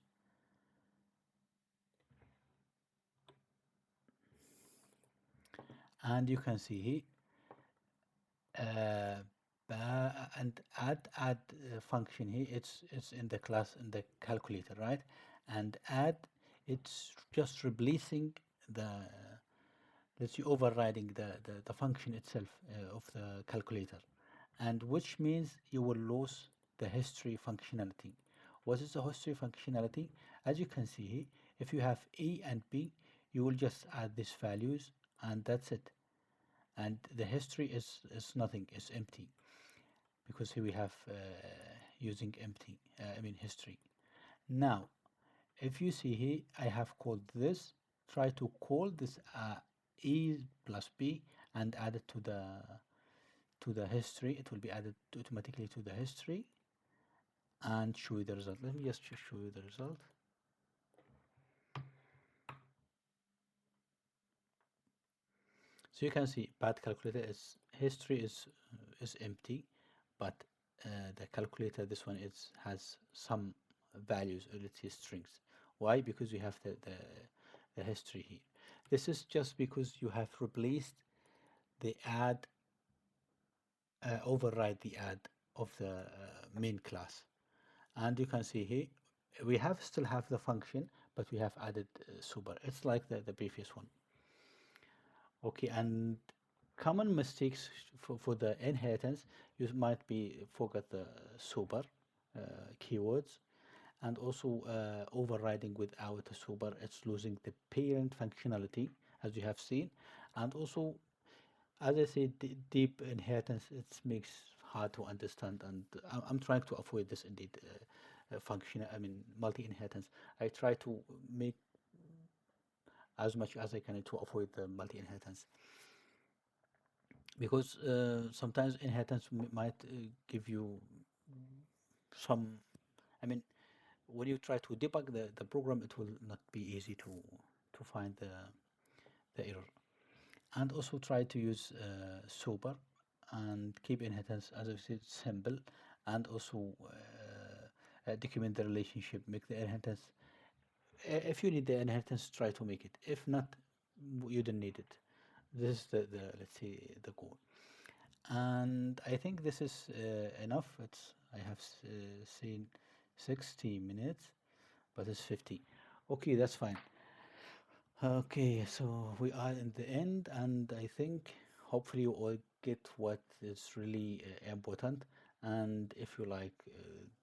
And you can see here uh, and add function here, it's in the class, in the calculator, right? And add, it's just replacing the, let's see, overriding the function itself of the calculator, and which means you will lose the history functionality. What is the history functionality? As you can see here, if you have a and b, you will just add these values and that's it. And the history is nothing, is empty, because here we have using empty, I mean history. Now if you see here, I have called this, try to call this e plus b and add it to the history. It will be added automatically to the history and show you the result. Let me just show you the result. So you can see bad calculator is history is empty, but the calculator, this one, is has some values, or let's say strings. Why? Because you have the history here. This is just because you have replaced the add, override the add of the main class. And you can see here we have still have the function, but we have added super. It's like the previous one. Okay, and common mistakes for the inheritance, you might be forget the super keywords, and also overriding without a super, it's losing the parent functionality, as you have seen. And also, as I said, deep inheritance, it makes hard to understand, and I'm trying to avoid this indeed. Function, I mean multi inheritance. I try to make as much as I can to avoid the multi-inheritance, because sometimes inheritance might give you some, I mean, when you try to debug the program, it will not be easy to find the error. And also try to use super and keep inheritance, as I said, simple, and also document the relationship, make the inheritance. If you need the inheritance, try to make it. If not, you don't need it. This is the let's say the goal. And I think this is enough. It's I have seen 60 minutes, but it's 50. Okay, that's fine. Okay, so we are in the end, and I think hopefully you all get what is really important. And if you like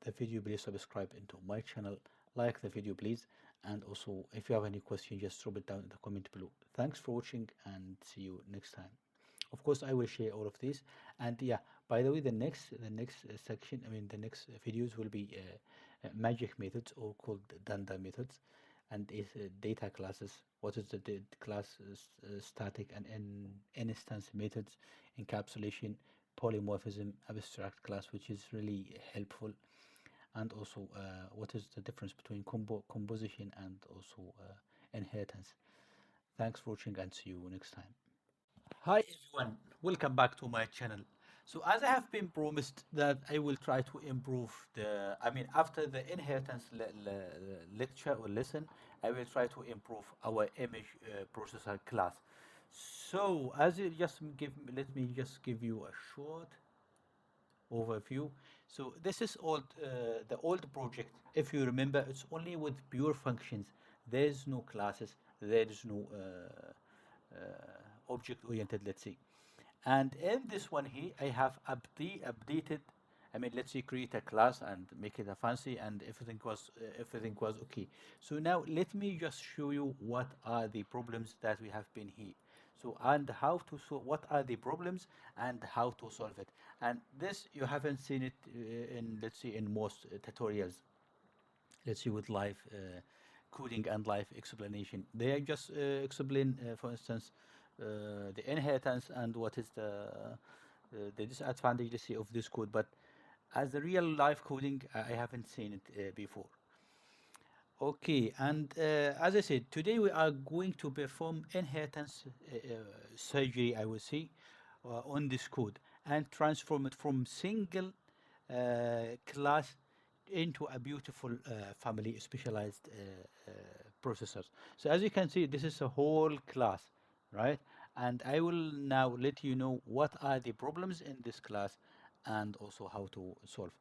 the video, please subscribe into my channel, like the video, please. And also, if you have any question, just drop it down in the comment below. Thanks for watching, and see you next time. Of course, I will share all of these. And yeah, by the way, the next section, I mean, the next videos will be magic methods, or called Dunder methods, and is data classes. What is the class static and instance methods, encapsulation, polymorphism, abstract class, which is really helpful, and also what is the difference between composition and also inheritance. Thanks for watching, and see you next time. Hi everyone, welcome back to my channel. So as I have been promised that I will try to improve I mean after the inheritance lecture or lesson, I will try to improve our image processor class. So as you just let me just give you a short overview. So this is the old project. If you remember, it's only with pure functions. There is no classes. There is no object-oriented, let's say. And in this one here, I have updated. I mean, let's say create a class and make it a fancy, and everything was okay. So now let me just show you what are the problems that we have been here. So and how to solve, what are the problems and how to solve it. And this you haven't seen it in, let's say, in most tutorials, let's see, with live coding and live explanation. They just explain, for instance, the inheritance and what is the disadvantage, let's say, of this code. But as the real live coding, I haven't seen it before. Okay, and as I said, today we are going to perform inheritance surgery, I would say, on this code, and transform it from single class into a beautiful family specialized processors. So as you can see, this is a whole class, right? And I will now let you know what are the problems in this class and also how to solve.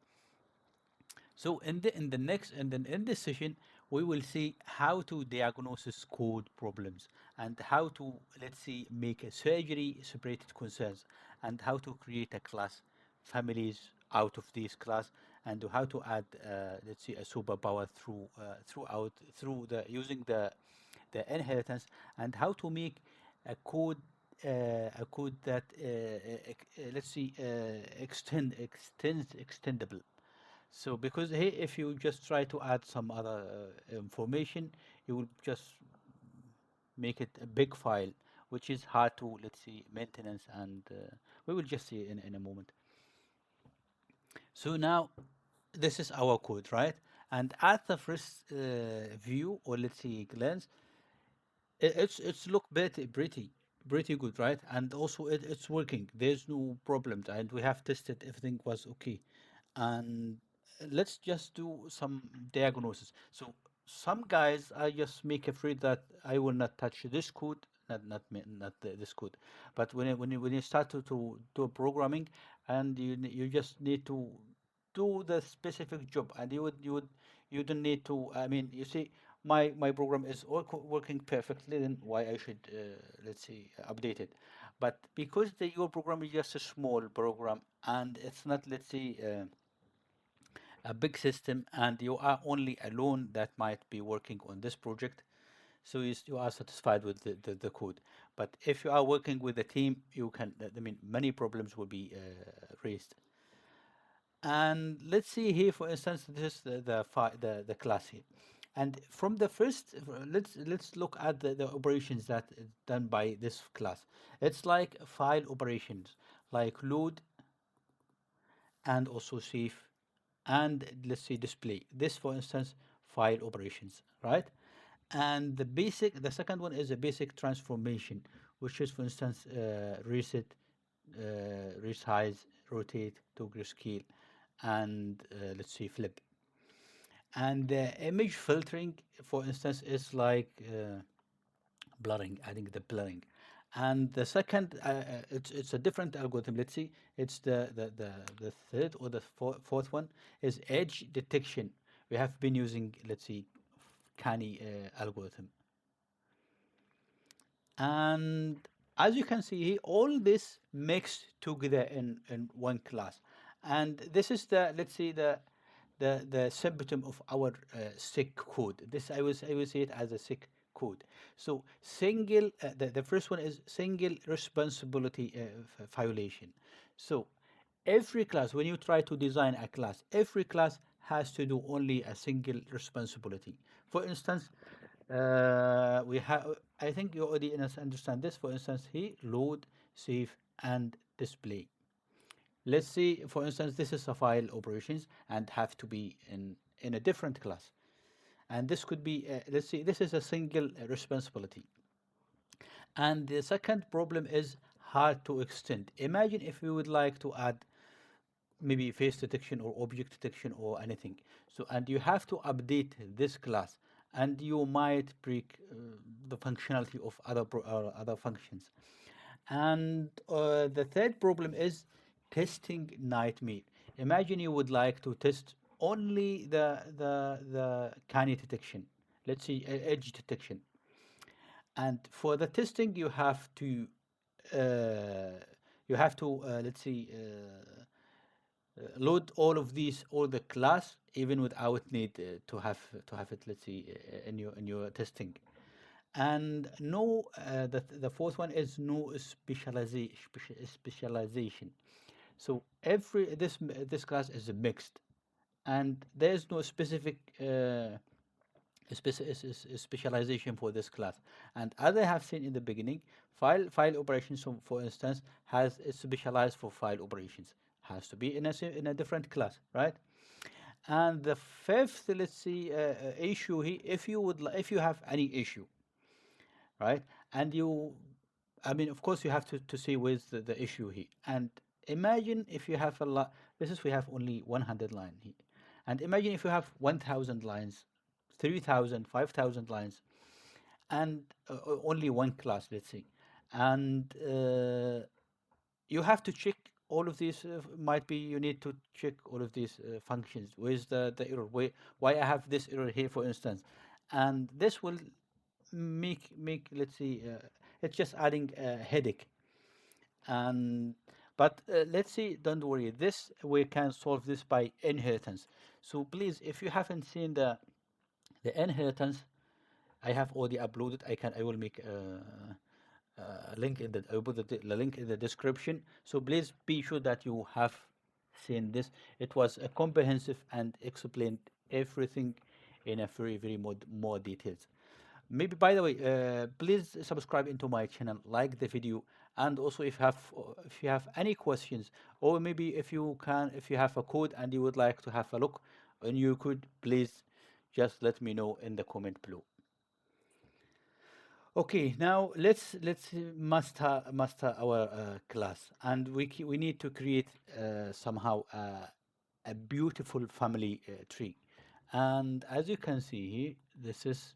So in the next and then in this session, we will see how to diagnose code problems, and how to, let's see, make a surgery separated concerns, and how to create a class families out of this class, and how to add, let's see, a superpower through the using the inheritance, and how to make a code that let's see, extendable. So because here, if you just try to add some other information, you will just make it a big file, which is hard to, let's see, maintenance, and we will just see in a moment. So now this is our code, right? And at the first view, or let's say glance, it's look pretty good, right? And also it's working. There's no problems, and we have tested everything was okay. And let's just do some diagnosis. So some guys I just make afraid that I will not touch this code, this code. But when you start to do programming, and you just need to do the specific job, and you don't need to, I mean, you see, my program is working perfectly, then why I should, let's say, update it. But because your program is just a small program, and it's not, let's say, a big system, and you are only alone that might be working on this project, so you are satisfied with the code. But if you are working with a team, you can, I mean, many problems will be raised. And let's see here, for instance, this is the class here. And from the first, let's look at the operations that is done by this class. It's like file operations, like load and also save, and let's say display. This, for instance, file operations, right? And the second one is a basic transformation, which is, for instance, reset, resize, rotate, toggle scale, and let's say flip. And the image filtering, for instance, is like blurring, adding the blurring. And the second, it's a different algorithm. Let's see, it's the third or the fourth one is edge detection. We have been using, let's see, canny algorithm. And as you can see here, all this mixed together in one class. And this is the, let's say, the symptom of our sick code. This, I will say it as a sick code. So single, the first one is single responsibility violation. So every class, when you try to design a class, every class has to do only a single responsibility. For instance, we have, I think you already understand this. For instance, here, load, save, and display. Let's see, for instance, this is a file operations and have to be in a different class. And this could be, let's see, this is a single responsibility. And the second problem is hard to extend. Imagine if we would like to add maybe face detection or object detection or anything. So, and you have to update this class, and you might break the functionality of other functions. And the third problem is testing nightmare. Imagine you would like to test only the canny detection, let's say edge detection. And for the testing, you have to let's see, load all of these, all the class, even without need to have it, let's see, in your testing. And no, the fourth one is no specialization. So this class is mixed, and there's no specific specialization for this class. And as I have seen in the beginning, file operations, so for instance, has is specialized for file operations, has to be in a different class, right? And the fifth, let's see, issue here, if you have any issue, right? And you, I mean, of course, you have to see where's the issue here. And imagine if you have a lot, this is, we have only 100 line here. And imagine if you have 1,000 lines, 3,000, 5,000 lines, and only one class, let's say. And you have to check all of these, might be you need to check all of these functions. Where's the error? Why I have this error here, for instance? And this will make let's see, it's just adding a headache. And but let's see, don't worry, this we can solve this by inheritance. So please, if you haven't seen the inheritance, I have already uploaded. I will make a link in the, I will put the link in the description. So please be sure that you have seen this. It was a comprehensive and explained everything in a very more details. Maybe, by the way, please subscribe into my channel, like the video, and also if you have any questions, or maybe if you have a code and you would like to have a look and you could, please just let me know in the comment below. Okay, now let's master our class, and we need to create somehow a beautiful family tree. And as you can see here, this is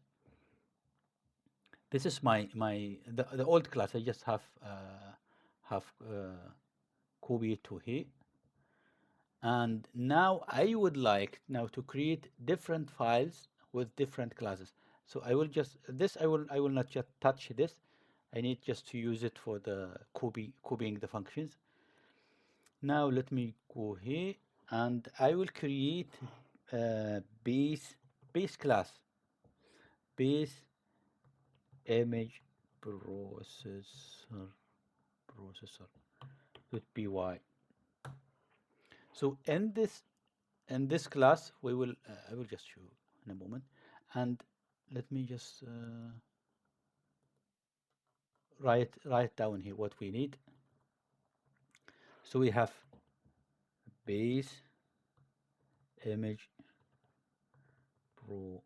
the old class. I just have copied to here, and now I would like now to create different files with different classes. So I will just this I will not just touch this. I need just to use it for the copying the functions. Now let me go here, and I will create a base class, base image processor with py. So in this class, I will just show in a moment. And let me just write down here what we need. So we have base image pro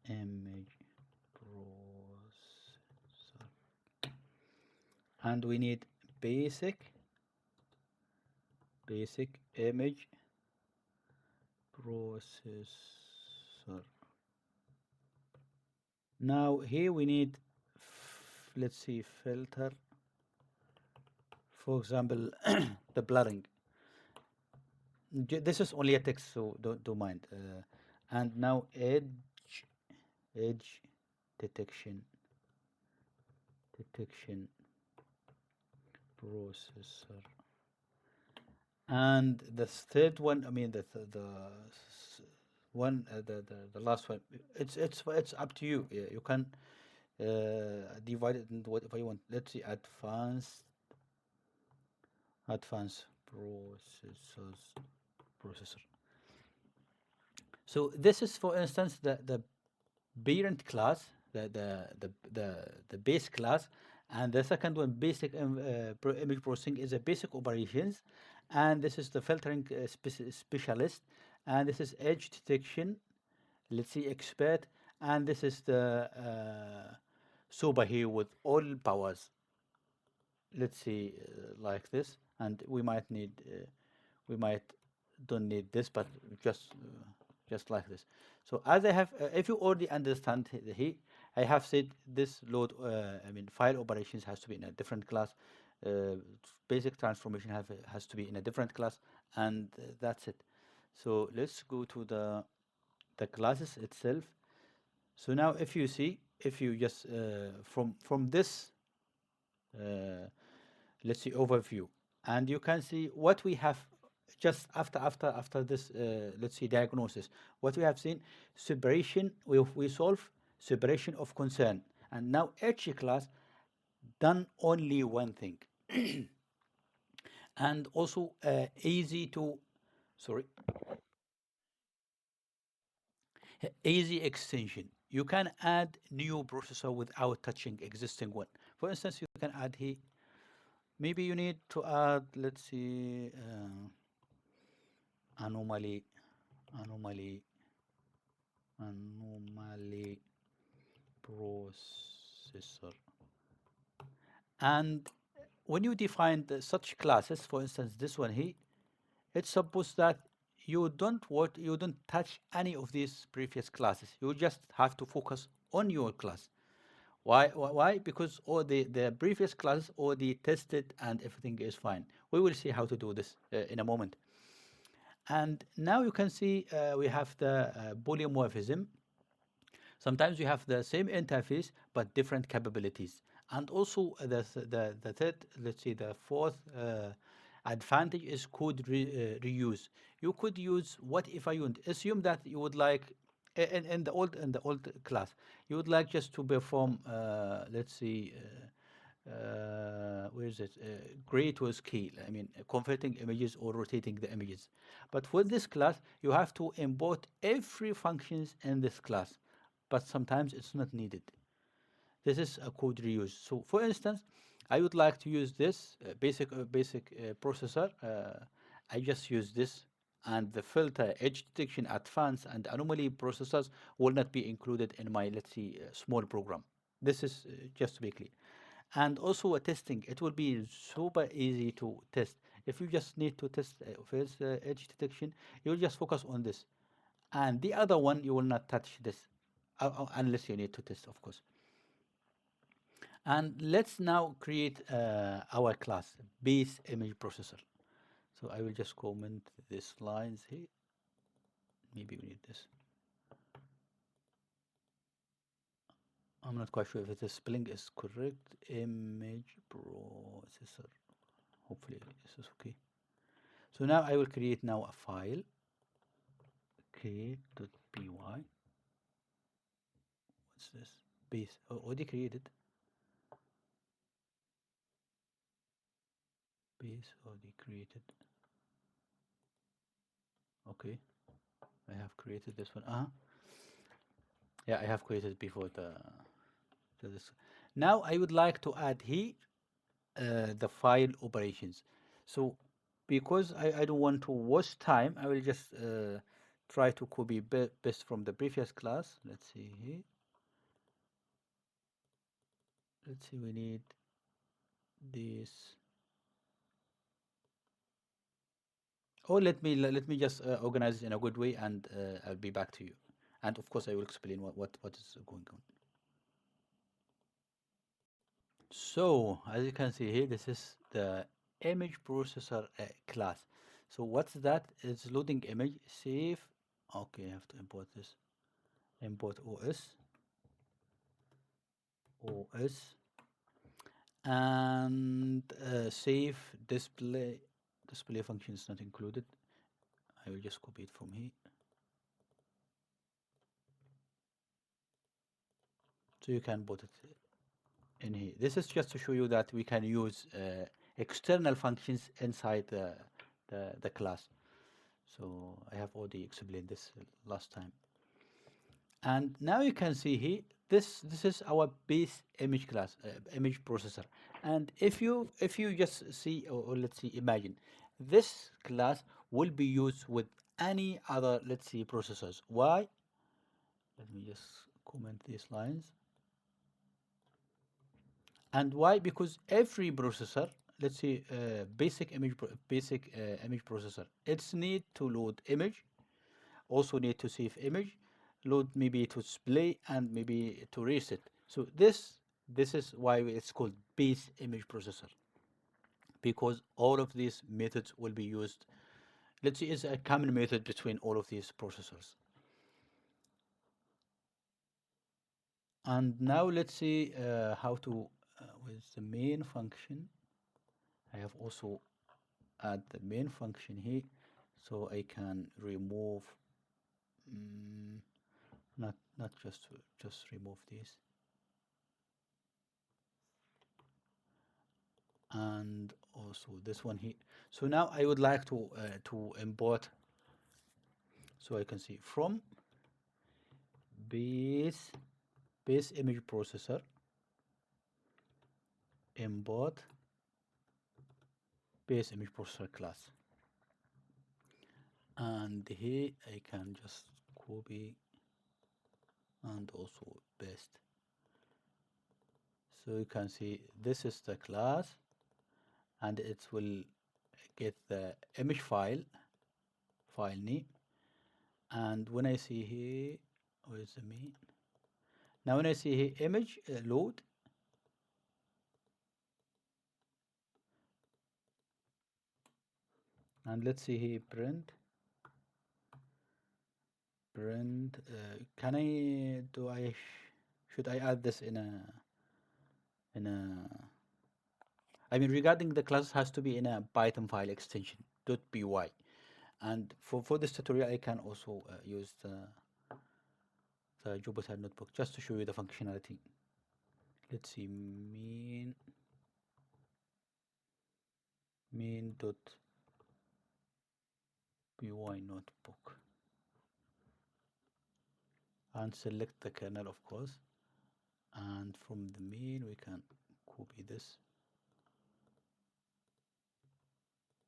image processor, and we need basic image processor. Now here we need, let's see, filter, for example, the blurring. This is only a text, so don't mind. And now edge detection processor. And the third one, I mean one, the last one. It's up to you. Yeah, you can divide it into whatever you want. Let's see, advanced processor. So this is, for instance, the parent class, the base class, and the second one, basic image processing, is a basic operations, and this is the filtering specialist, and this is edge detection. Let's see, expert, and this is the super here with all powers. Let's see, like this, and we might don't need this, but just like this. So as I have, if you already understand here, I have said this load, I mean, file operations has to be in a different class, uh, basic transformation has to be in a different class, and that's it. So let's go to the classes itself. So now if you see, if you just from this uh, let's see, overview, and you can see what we have just after this, let's see, diagnosis, what we have seen: separation. We solve separation of concern, and now each class done only one thing. And also easy to, sorry, easy extension. You can add new processor without touching existing one. For instance, you can add here, maybe you need to add, let's see, anomaly anomaly anomaly processor. And when you define such classes, for instance this one here, it's supposed that you don't touch any of these previous classes. You just have to focus on your class. Why? Because all the previous classes already tested and everything is fine. We will see how to do this in a moment. And now you can see we have the polymorphism. Sometimes you have the same interface but different capabilities. And also the third, let's say the fourth advantage is code reuse. You could use whatever you want. Assume that you would like in the old class, you would like just to perform, let's see. Where is it? Gray to scale. I mean, converting images or rotating the images. But for this class, you have to import every functions in this class. But sometimes it's not needed. This is a code reuse. So, for instance, I would like to use this basic processor. I just use this, and the filter, edge detection, advanced, and anomaly processors will not be included in my, let's see, small program. This is just to be clear. And also a testing, it will be super easy to test. If you just need to test first edge detection, you will just focus on this, and the other one you will not touch this, unless you need to test, of course. And let's now create our class, base image processor. So I will just comment these lines here. Maybe we need this. I'm not quite sure if the spelling is correct. Image processor. Hopefully this is okay. So now I will create now a file, k.py. What's this? Base. Oh, already created. Base already created. Okay, I have created this one. Yeah, I have created before the this. Now I would like to add here the file operations. So because I don't want to waste time, I will just try to copy best from the previous class. Let's see here. Let's see, we need this. Oh, let me just organize it in a good way, and I'll be back to you. And of course, I will explain what is going on. So as you can see here, this is the image processor class. So what's that? It's loading image, save. Okay, I have to import this. Import OS, and save display. Display function is not included. I will just copy it from here. So you can put it in here. This is just to show you that we can use external functions inside the class. So I have already explained this last time. And now you can see here, this is our base image class, image processor. And if you just see, or let's see, imagine, this class will be used with any other, let's see, processors. Why? Let me just comment these lines. And why? Because every processor, let's say basic image processor, it's need to load image, also need to save image, load maybe to display, and maybe to reset. So this is why it's called base image processor, because all of these methods will be used. Let's say it's a common method between all of these processors. And now let's see how to with the main function. I have also add the main function here, so I can remove, mm, not just remove this, and also this one here. So now I would like to import, so I can see from base base image processor, import base image processor class, and here I can just copy and also paste. So you can see this is the class, and it will get the image file name. And when I see here, where's the main? Now when I see here image load, and let's see here print. Can I do I should I add this in a I mean, regarding the class, has to be in a Python file extension .py. And for this tutorial, I can also use the Jupyter notebook just to show you the functionality. Let's see, main.py notebook, and select the kernel, of course. And from the main, we can copy this.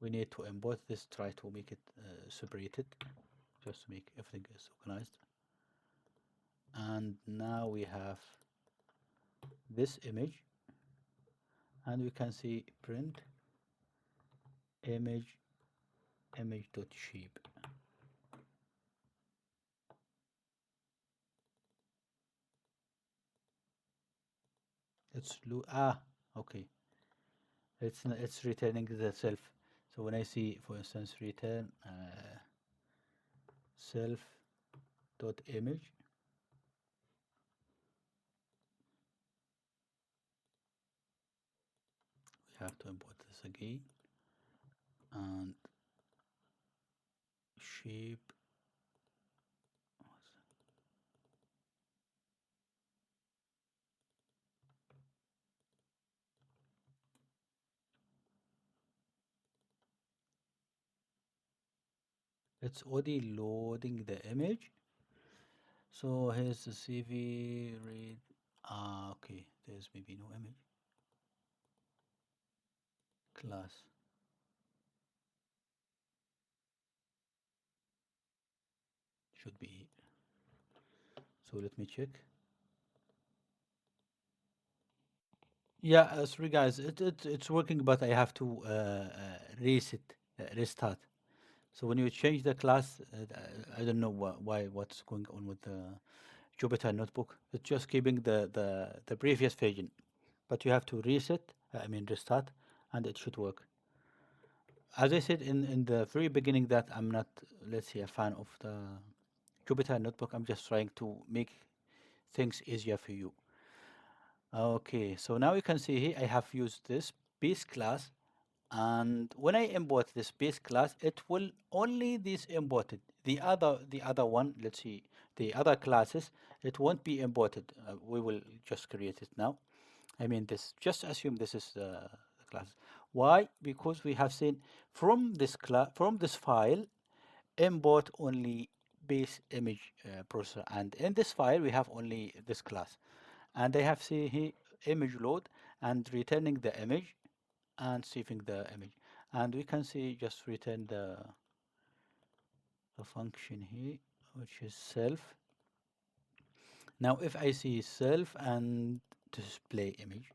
We need to import this, try to make it separated, just to make everything is organized. And now we have this image, and we can see print image.shape. Let's look. Okay. It's returning the self. So when I see, for instance, return self dot image, we have to import this again, and shape. It's already loading the image. So here's the CV read. Okay, there's maybe no image class. Should be. So let me check. Yeah, sorry guys, it's working, but I have to restart. So when you change the class, I don't know what's going on with the Jupyter notebook. It's just keeping the previous version, but you have to reset. I mean restart, and it should work. As I said in the very beginning, that I'm not, let's say, a fan of the Jupyter notebook. I'm just trying to make things easier for you. Okay, so now you can see here I have used this base class, and when I import this base class, it will only this imported. The other one, let's see, the other classes, it won't be imported. We will just create it now. I mean this. Just assume this is the class. Why? Because we have seen from this class, from this file, import only base image processor, and in this file we have only this class, and I have see here image load and returning the image and saving the image, and we can see just return the function here, which is self. Now if I see self and display image,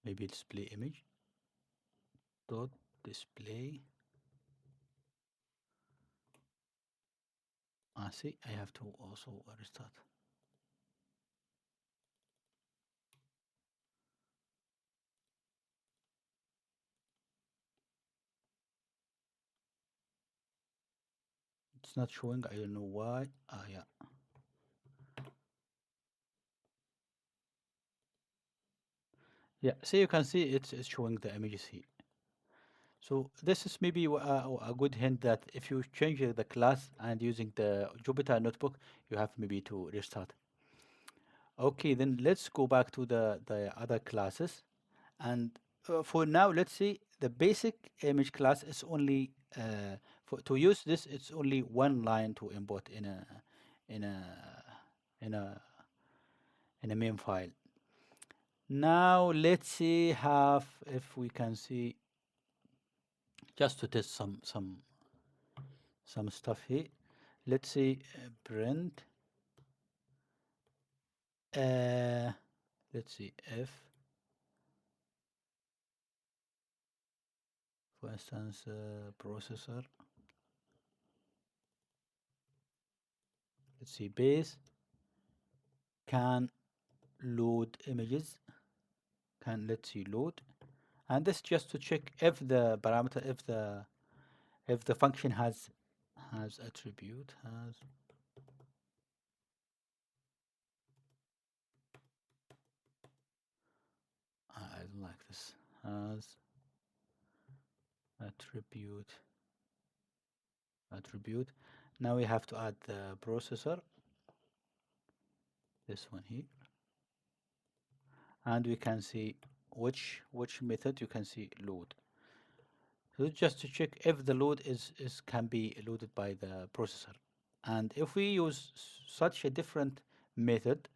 maybe display image dot display. See, I have to also restart. It's not showing. I don't know why. Yeah. Yeah. So you can see it's showing the images here. So this is maybe a good hint that if you change the class and using the Jupyter notebook, you have maybe to restart. Okay, then let's go back to the other classes. And for now, let's see the basic image class is only to use this. It's only one line to import in a in a in a main file. Now let's see have if we can see just to test some stuff here. Let's see print. Uh, let's see if, for instance, processor. Let's see base can load images. Can let's see load, and this just to check if the parameter, if the function has attribute has. I don't like this. Has attribute attribute. Now we have to add the processor. This one here, and we can see which method you can see load. So just to check if the load is can be loaded by the processor. And if we use such a different method,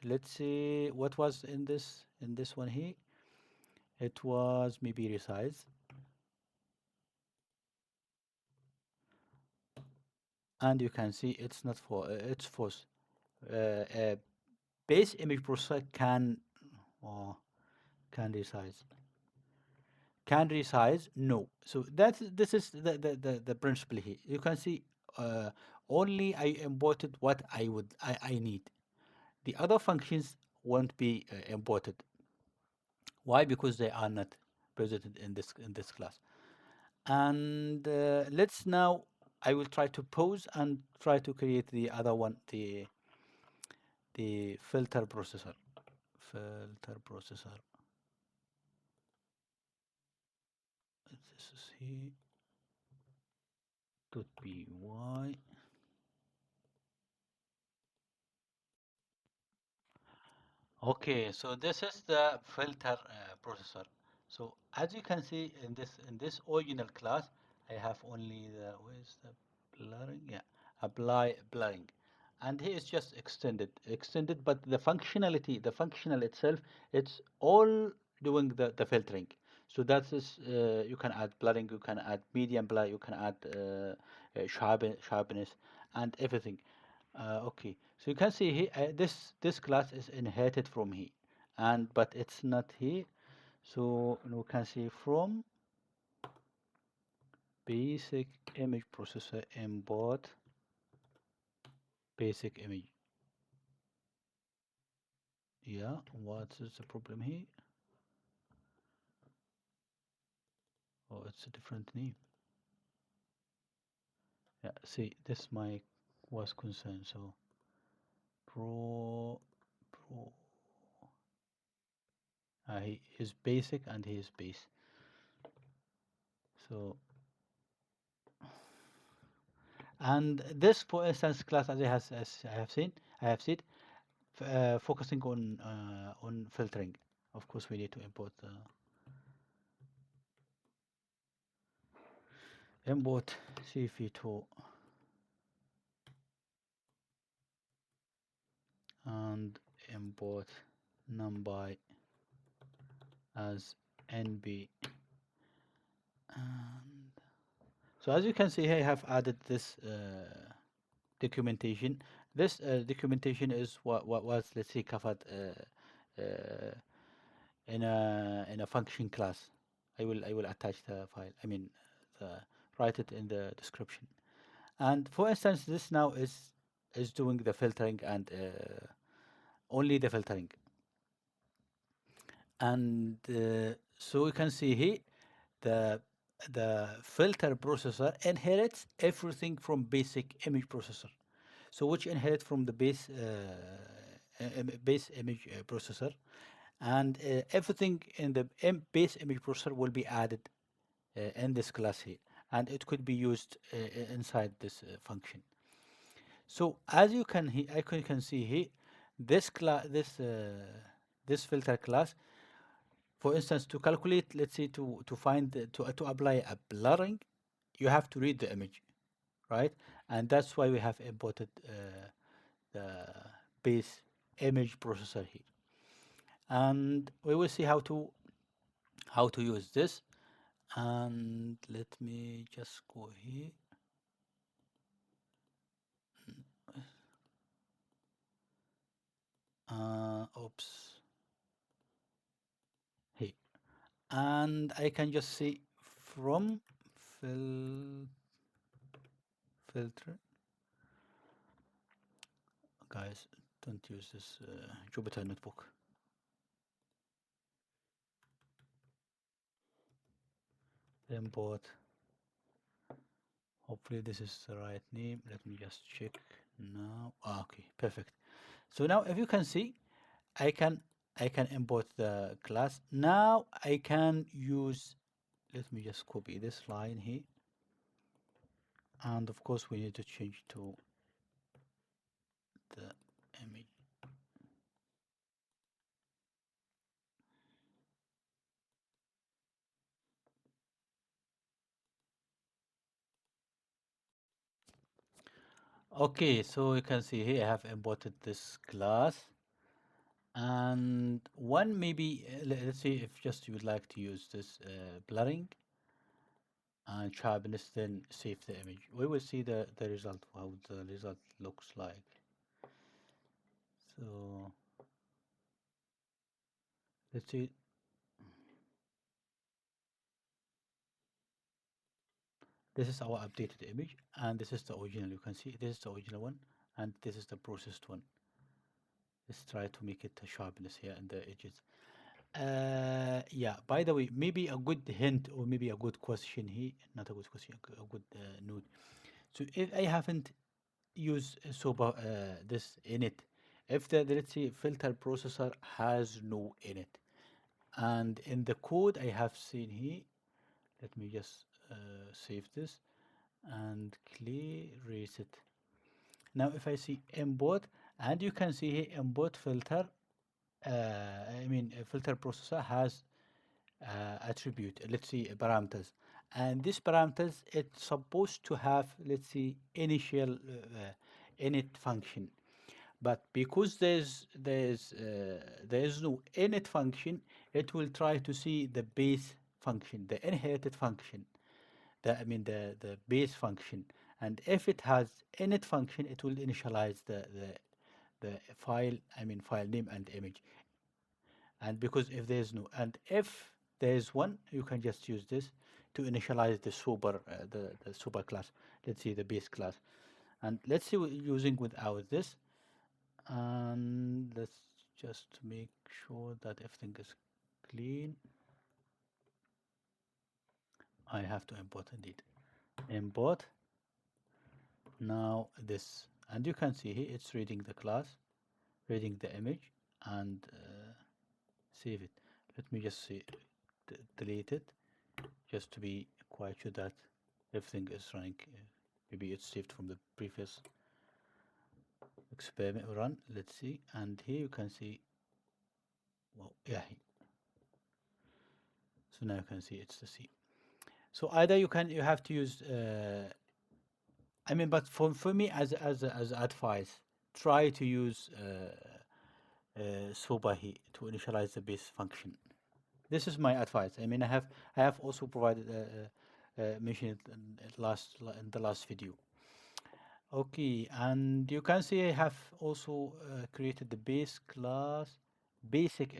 let's see what was in this one here. It was maybe resize, and you can see it's not for it's false. A base image processor or can resize. Can resize? No. So this is the principle here. You can see uh, only I imported what I need. The other functions won't be imported. Why? Because they are not presented in this class. And let's now. I will try to pause and try to create the other one, the filter processor. Filter processor. This is here. Could be Y. Okay, so this is the filter processor. So as you can see in this original class, I have only the where's the blurring? Yeah, apply blurring, and here is just extended, but the functional itself, it's all doing the filtering. So that is, you can add blurring, you can add medium blur, you can add sharpness and everything. Okay, so you can see here, this class is inherited from here, and but it's not here. So we can see from basic image processor import basic image. Yeah, what is the problem here? Oh, it's a different name. Yeah, see, this my was concerned. So pro pro he is basic and he is base. So, and this, for instance, class, as I have seen, focusing on filtering. Of course, we need to import cv2 and import numpy as nb. And so as you can see here, I have added this documentation. This documentation is what was, let's say, covered in a function class. I will attach the file. I mean, the, write it in the description. And for instance, this now is doing the filtering and only the filtering. And so we can see here the the filter processor inherits everything from basic image processor. So which inherit from the base image processor, and everything in the base image processor will be added in this class here, and it could be used inside this function. So as you can can see here, this class this filter class, for instance, to calculate, let's say, to find to apply a blurring, you have to read the image, right? And that's why we have imported the base image processor here. And we will see how to use this. And let me just go here. Oops, here, and I can just see from fil filter. Guys, don't use this Jupyter notebook. Import. Hopefully this is the right name. Let me just check now. Okay, perfect. So now, if you can see, I can I can import the class. Now I can use. Let me just copy this line here, and of course we need to change to the image. Okay, so you can see here I have imported this class, and one maybe let's see if just you would like to use this blurring and sharpness, then save the image. We will see the result, how the result looks like. So let's see. This is our updated image, and this is the original. You can see this is the original one, and this is the processed one. Let's try to make it a sharpness here and the edges. Yeah, by the way, maybe a good hint or maybe a good question here, not a good question, a good note. So if I haven't used this init, if the, let's say, filter processor has no init, and in the code I have seen here, let me just save this and clear reset. Now if I see import, and you can see here import filter, I mean a filter processor has attribute, let's see, parameters, and these parameters it's supposed to have, let's see, initial init function. But because there's no init function, it will try to see the base function, the inherited function, the base function. And if it has init function, it will initialize the file, file name and image. And because if there's no, and if there's one, you can just use this to initialize the super class. Let's see the base class, and let's see what using without this. And let's just make sure that everything is clean. I have to import indeed. Import. Now this, and you can see here it's reading the class, reading the image, and save it. Let me just see, delete it, just to be quite sure that everything is running. Maybe it's saved from the previous experiment run. Let's see, and here you can see, well, yeah. So now you can see it's the C. So either you have to use but for me as advice, try to use Sobahi to initialize the base function. This is my advice. I have also provided mentioned it in the last video. Okay, and you can see I have also created the base class, basic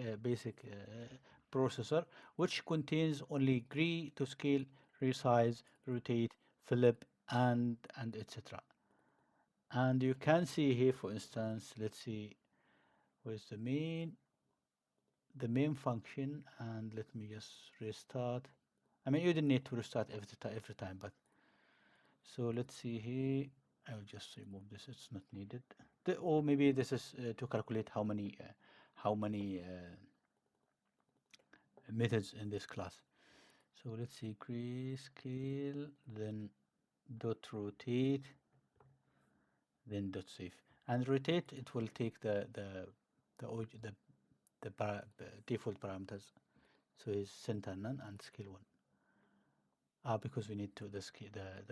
processor, which contains only agree to scale, resize, rotate, flip, and etc. And you can see here, for instance, let's see, where's the main function, and let me just restart. You don't need to restart every time, but so let's see here. I will just remove this. It's not needed. Or maybe this is to calculate how many methods in this class. So let's see, grayscale, then dot rotate, then dot save. And rotate, it will take the default parameters. So it's center none and scale one. Because we need to the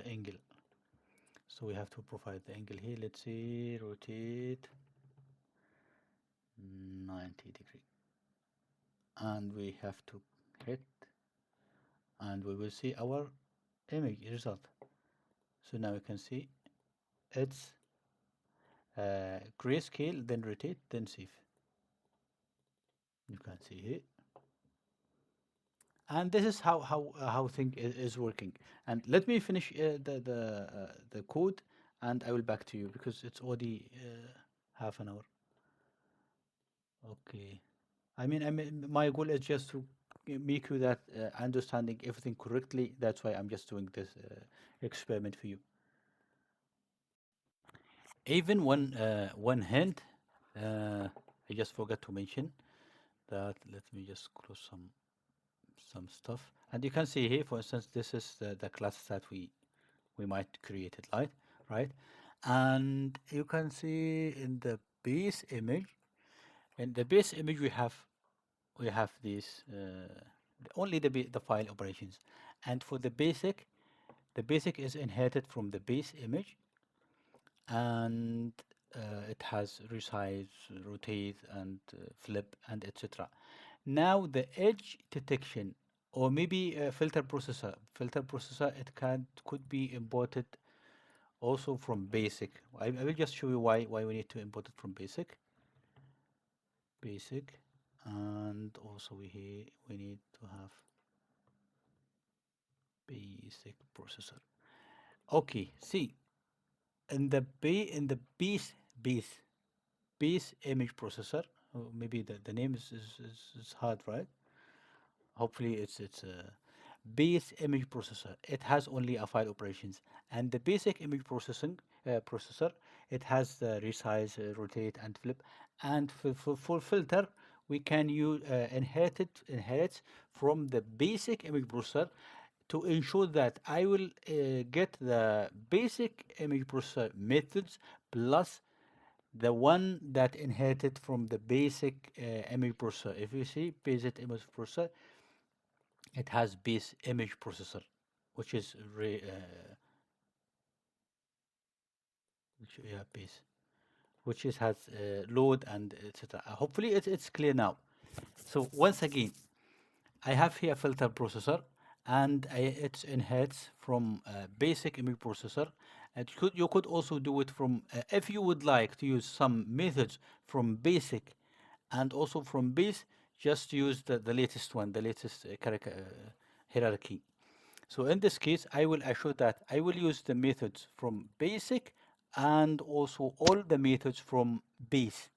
angle. So we have to provide the angle here. Let's see, rotate 90 degree. And we have to hit, and we will see our image result. So now we can see it's grayscale, then rotate, then save. You can see here. And this is how thing is working. And let me finish the code, and I will back to you because it's already half an hour. Okay. My goal is just to make you that understanding everything correctly. That's why I'm just doing this experiment for you. Even one hint, I just forgot to mention that. Let me just close some stuff, and you can see here, for instance, this is the class that we might create it, right? And you can see in the base image, we have these only the file operations, and for the basic is inherited from the base image, and it has resize, rotate, and flip, and etc. Now the edge detection, or maybe a filter processor, it could be imported also from basic. I will just show you why we need to import it from basic, and also we need to have basic processor. Okay, see, in the base base image processor. Maybe the name is hard, right? Hopefully it's a base image processor. It has only a file operations, and the basic image processor, it has the resize, rotate, and flip. And for filter, we can use inherits from the basic image processor to ensure that I will get the basic image processor methods plus the one that inherited from the basic image processor. If you see basic image processor, it has base image processor. which is yeah, base, which is has load and etc. Hopefully it's clear now. So once again, I have here filter processor, and it inherits from basic image processor. You could also do it from, if you would like to use some methods from basic and also from base, just use the latest one, the latest hierarchy. So in this case, I will assure that I will use the methods from basic and also all the methods from base.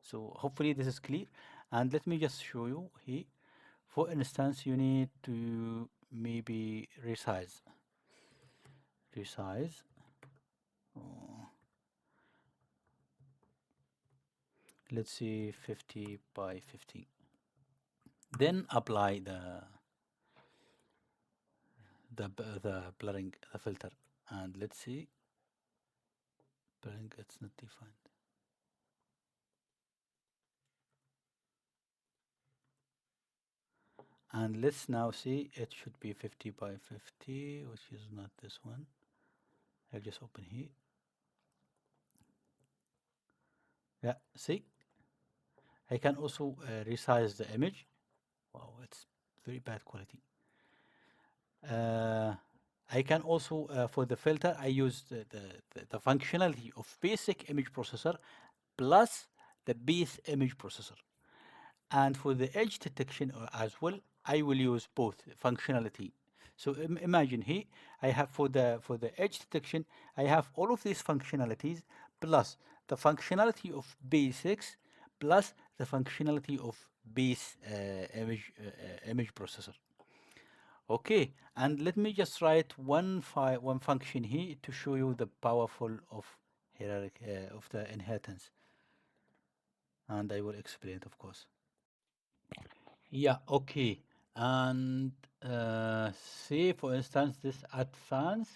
So hopefully this is clear. And let me just show you here. For instance, you need to maybe resize. Resize. Oh, let's see 50 by 50. Then apply the blurring, the filter. And let's see, blurring, it's not defined. And let's now see, it should be 50 by 50, which is not this one. I'll just open here. Yeah, see, I can also resize the image. Wow, it's very bad quality. Uh, I can also, for the filter, I use the functionality of basic image processor plus the base image processor. And for the edge detection as well, I will use both functionality. So imagine here, I have for the edge detection, I have all of these functionalities plus the functionality of basics plus the functionality of base image processor. Okay, and let me just write one function here to show you the powerful of hierarchy of the inheritance, and I will explain it, of course. Yeah, okay. And say for instance this advance.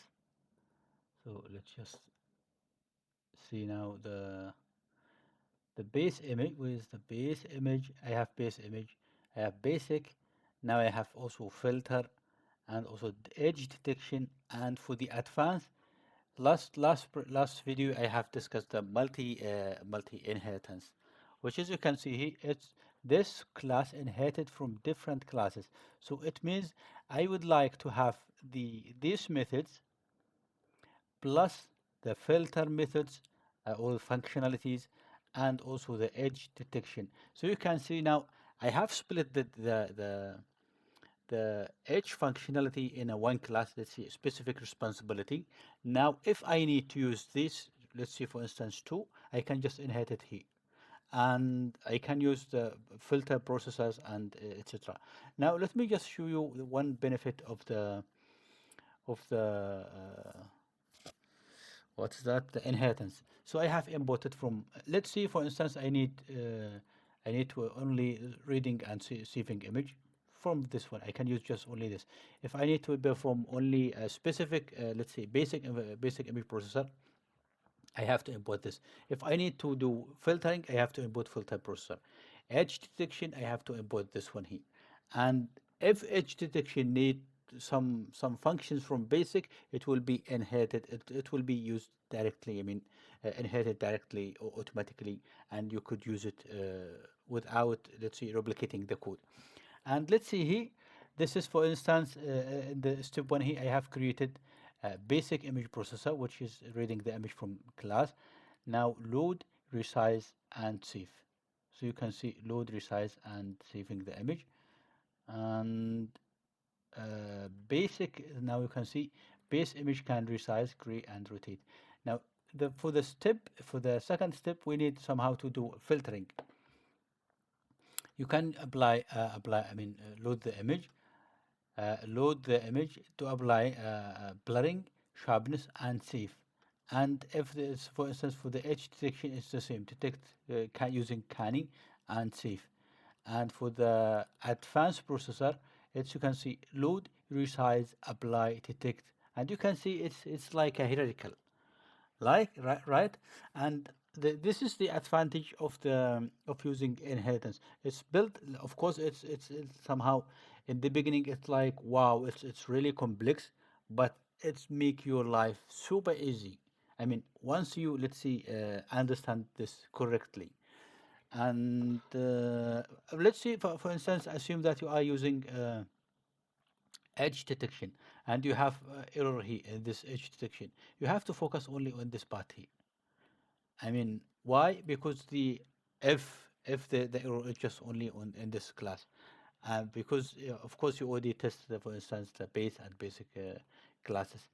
So let's just see now the base image. With the base image, I have base image, I have basic. Now I have also filter and also the edge detection. And for the advanced, last video I have discussed the multi inheritance, which as you can see here, it's this class inherited from different classes. So it means I would like to have these methods plus the filter methods, all functionalities, and also the edge detection. So you can see now I have split the edge functionality in a one class, let's see, specific responsibility. Now, if I need to use this, let's see, for instance, 2, I can just inherit it here. And I can use the filter processors and etc. Now, let me just show you the one benefit of the what's that? The inheritance. So I have imported from, let's see, for instance, I need to only reading and receiving image from this one. I can use just only this. If I need to perform only a specific, let's say, basic image processor, I have to import this. If I need to do filtering, I have to import filter processor. Edge detection, I have to import this one here. And if edge detection need some functions from basic, it will be inherited. It will be used directly. I mean, inherited directly or automatically, and you could use it without, let's say, replicating the code. And let's see here, this is for instance, in the step one here, I have created a basic image processor, which is reading the image from class. Now load, resize, and save. So you can see load, resize, and saving the image. And basic, now you can see base image can resize, create, and rotate. Now, for the second step, we need somehow to do filtering. You can load the image to apply blurring, sharpness, and save. And if this, for instance, for the edge detection, it's the same. Detect using canning and save. And for the advanced processor, it's you can see load, resize, apply, detect, and you can see it's like a hierarchical, like right, and this is the advantage of the of using inheritance. It's built, of course, it's somehow in the beginning it's like wow, it's really complex, but it's make your life super easy. I mean, once you, let's see, understand this correctly, and let's see, for instance, assume that you are using edge detection, and you have error here in this edge detection. You have to focus only on this part here. I mean, why? Because if the error is just only on in this class, because of course you already tested, for instance, the base and basic classes.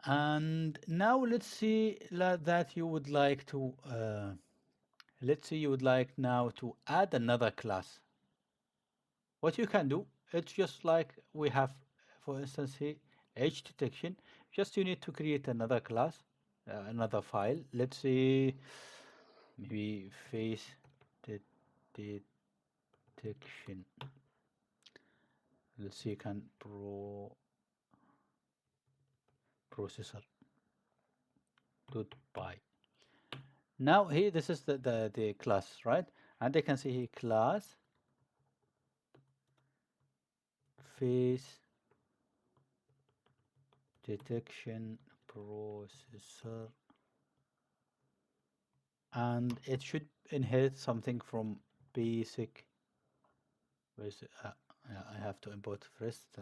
And now let's see that you would like to let's say you would like now to add another class. What you can do, it's just like we have, for instance, here, edge detection. Just you need to create another class, another file. Let's say maybe face detection. Let's see, you can processor dot by. Now here, this is the class, right? And they can see here class face detection processor, and it should inherit something from basic. Where's yeah, I have to import first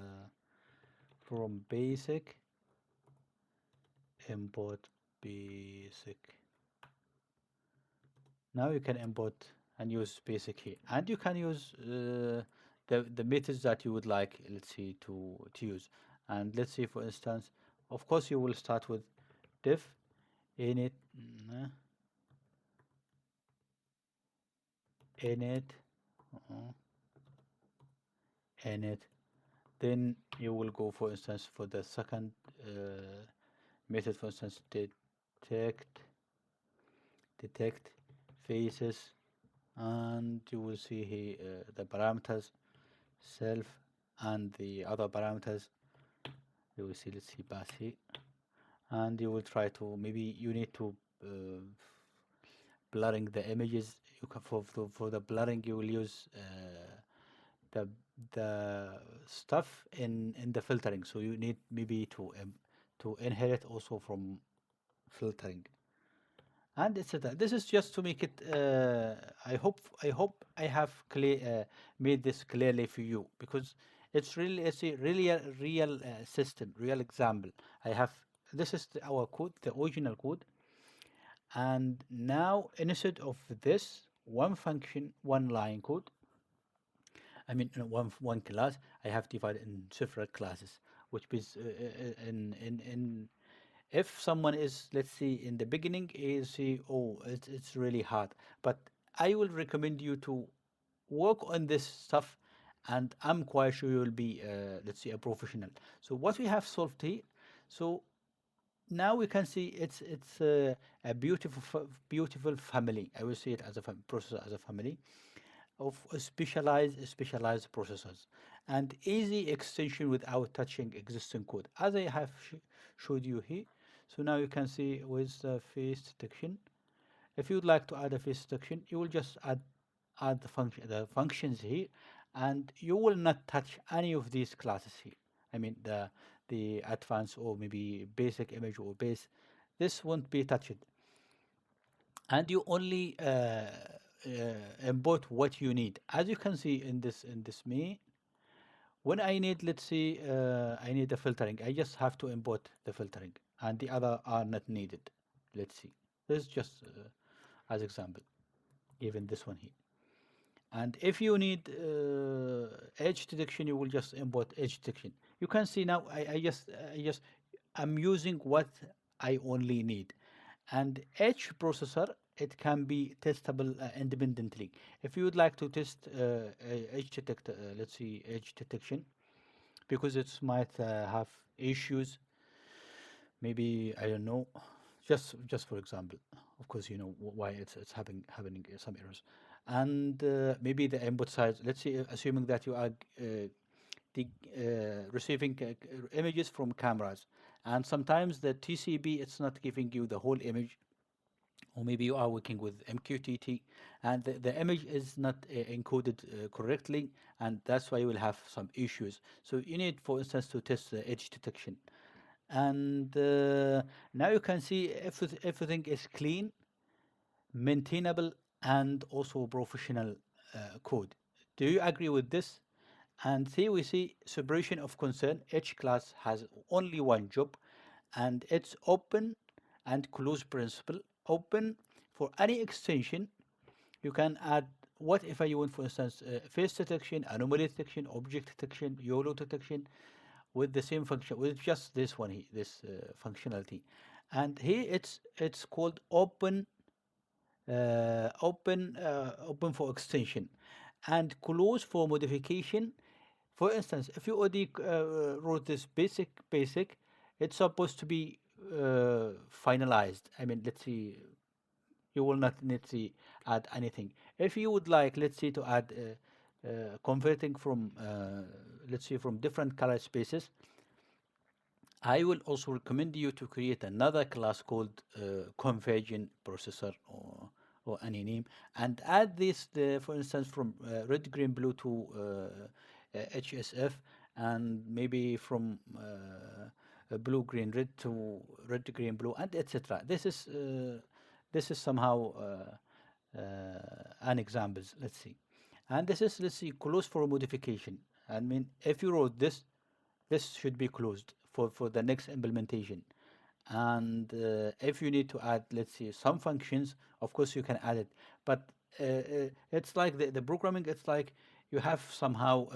from basic, import basic. Now you can import and use basic here, and you can use the methods that you would like, let's see, to use. And let's see, for instance, of course you will start with diff init init uh, init. Then you will go, for instance, for the second method, for instance, detect faces, and you will see here the parameters self and the other parameters. You will see, let's see, pass here, and you will try to, maybe you need to blurring the images. You can, for the blurring you will use the stuff in the filtering, so you need maybe to inherit also from filtering. And etc. This is just to make it. I hope I have made this clearly for you, because it's a really a real system, real example. I have This is our code, the original code, and now instead of this one function, one line code, I mean, in one class, I have divided in several classes, which is in if someone is, let's see, in the beginning is see, oh, it's really hard, but I will recommend you to work on this stuff, and I'm quite sure you'll be, let's say, a professional. So what we have solved here, so now we can see it's a beautiful family. I will see it as a processor, as a family of specialized processors, and easy extension without touching existing code, as I have showed you here. So now you can see with the face detection, if you would like to add a face detection, you will just add the functions here, and you will not touch any of these classes here. I mean, the advanced or maybe basic image or base, this won't be touched, and you only import what you need. As you can see in this me, when I need, let's see, I need the filtering, I just have to import the filtering, and the other are not needed. Let's see, this is just as example, even this one here. And if you need edge detection, you will just import edge detection. You can see now I'm using what I only need. And edge processor, it can be testable independently. If you would like to test edge detect, let's see, edge detection, because it might have issues, maybe, I don't know, just for example, of course you know why it's having some errors, and maybe the input size, let's say, assuming that you are receiving images from cameras, and sometimes the TCP, it's not giving you the whole image, or maybe you are working with MQTT and the image is not encoded correctly, and that's why you will have some issues. So you need, for instance, to test the edge detection. And now you can see everything is clean, maintainable, and also professional code. Do you agree with this? And here we see separation of concern. Each class has only one job, and it's open and close principle. Open for any extension. You can add whatever you want, for instance, face detection, anomaly detection, object detection, YOLO detection, with the same function, with just this one here, this functionality. And here it's called open for extension, and close for modification. For instance, if you already wrote this basic, it's supposed to be finalized. I mean, let's see, you will not need to add anything. If you would like, let's say, to add converting from let's say from different color spaces, I will also recommend you to create another class called convergent processor, or any name, and add this, for instance, from red, green, blue to HSF, and maybe from blue, green, red to red, green, blue, and etc. This is somehow an examples. Let's see, and this is, let's see, close for modification. I mean, if you wrote this should be closed for the next implementation. And if you need to add, let's see, some functions, of course you can add it. But it's like the programming, it's like you have somehow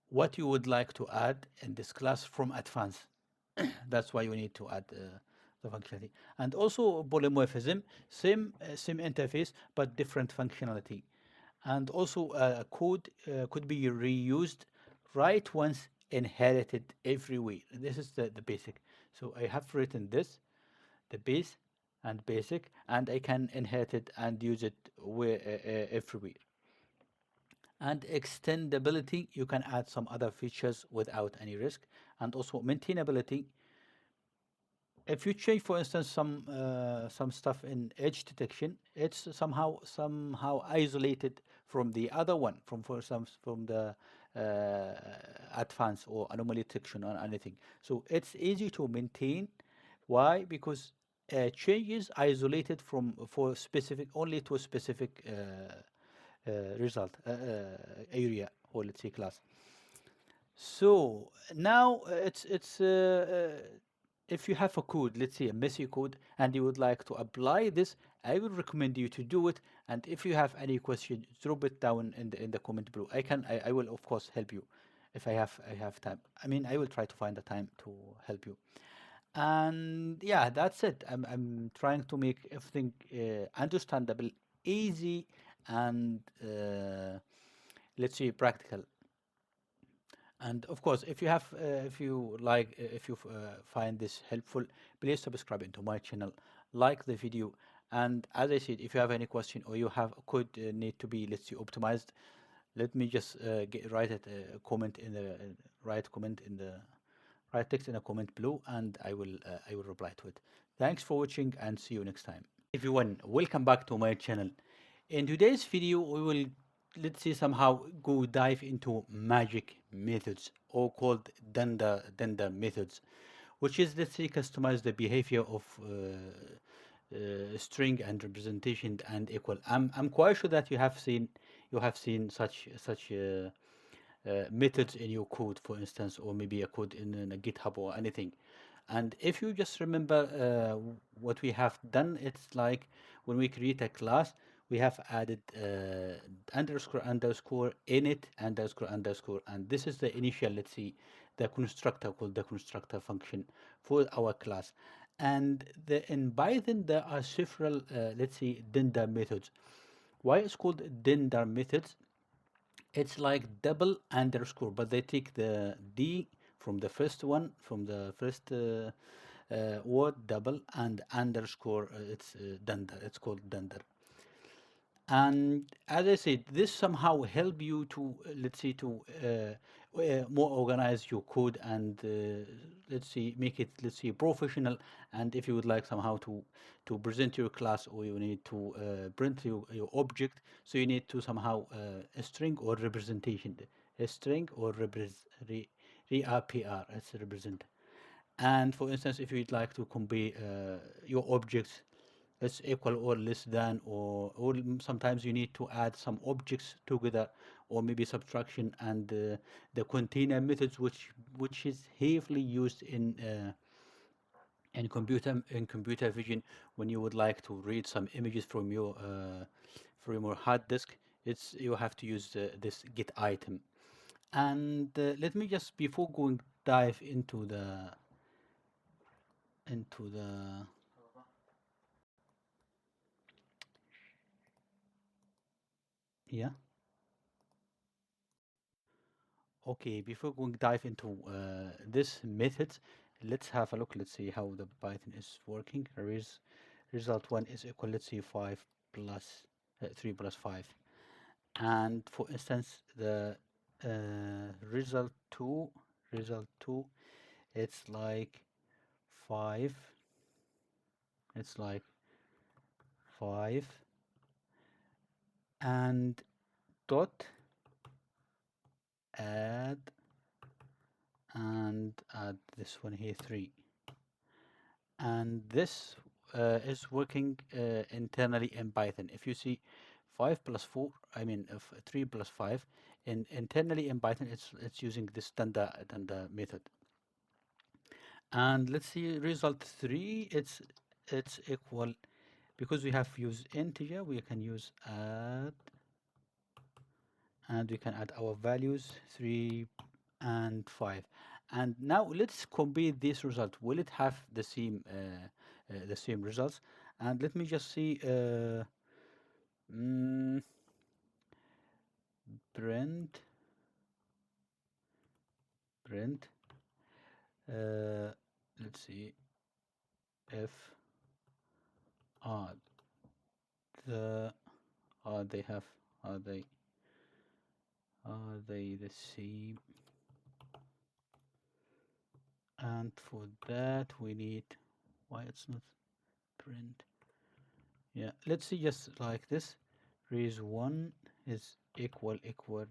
what you would like to add in this class from advanced. That's why you need to add the functionality. And also polymorphism, same interface but different functionality. And also code could be reused, write once, inherited everywhere. This is the basic. So I have written this, the base and basic, and I can inherit it and use it everywhere. And extendability, you can add some other features without any risk. And also maintainability, if you change, for instance, some stuff in edge detection, it's somehow isolated from the other one, from the advanced or anomaly detection or anything. So it's easy to maintain. Why? Because change is isolated from for specific, only to a specific result area, or let's say class. So now if you have a code, let's say a messy code, and you would like to apply this, I would recommend you to do it. And if you have any question, drop it down in the comment below. I will of course help you if I have time. I mean, I will try to find the time to help you. And yeah, that's it. I'm trying to make everything understandable, easy, and let's say practical. And of course, if you like, if you find this helpful, please subscribe into my channel, like the video, and as I said, if you have any question or you have could need to be, let's say, optimized, let me just write it comment in the write comment in the write text in a comment below, and I will reply to it. Thanks for watching, and see you next time. Everyone, welcome back to my channel. In today's video, we will, let's say, somehow go dive into magic methods, or called Dunder methods, which is, let's say, customize the behavior of string and representation and equal. I'm quite sure that you have seen such methods in your code, for instance, or maybe a code in a GitHub or anything. And if you just remember what we have done, it's like when we create a class, we have added underscore init underscore, and this is the initial, let's see, the constructor, called the constructor function for our class. And in Python, there are several, let's see, Dunder methods. Why it's called Dunder methods? It's like double underscore, but they take the D from the first one, from the first word double, and underscore, it's Dunder. It's called Dunder. And as I said, this somehow help you to, let's say, to more organize your code, and let's see, make it, let's see, professional. And if you would like somehow to present your class, or you need to print your object, so you need to somehow a string or representation, a string or reapr as a represent. And for instance, if you'd like to compare your objects, it's equal or less than, or sometimes you need to add some objects together, or maybe subtraction. And the container methods, which is heavily used in computer vision, when you would like to read some images from your hard disk, it's you have to use this get item. And let me just, before going dive into the yeah. Okay, before going dive into this method, let's have a look. Let's see how the Python is working. Result one is equal, let's see, 5 plus 3 plus 5. And for instance, the result two, it's like 5, it's like 5, and dot add, and add this one here, 3. And this is working internally in Python. If you see 5 plus 4, I mean, if 3 plus 5, internally in Python, it's using this Dunder method. And let's see result 3, it's equal, because we have used integer, we can use add, and we can add our values 3 and 5. And now let's compare this result. Will it have the same results? And let me just see, mm, print print let's see if are the are they have are they are they the same. And for that we need, why it's not print, yeah, let's see, just like this, res 1 is equal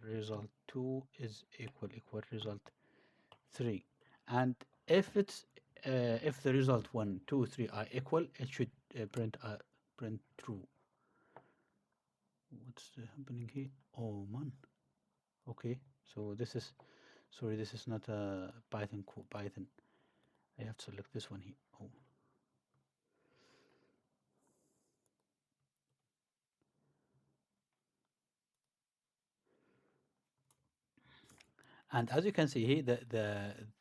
result 2 is equal result 3. And if it's if the result 1, 2, 3 are equal, it should print true. What's happening here? Oh man. Okay, so this is, sorry, this is not a Python. I have to select this one here. Oh. And as you can see here,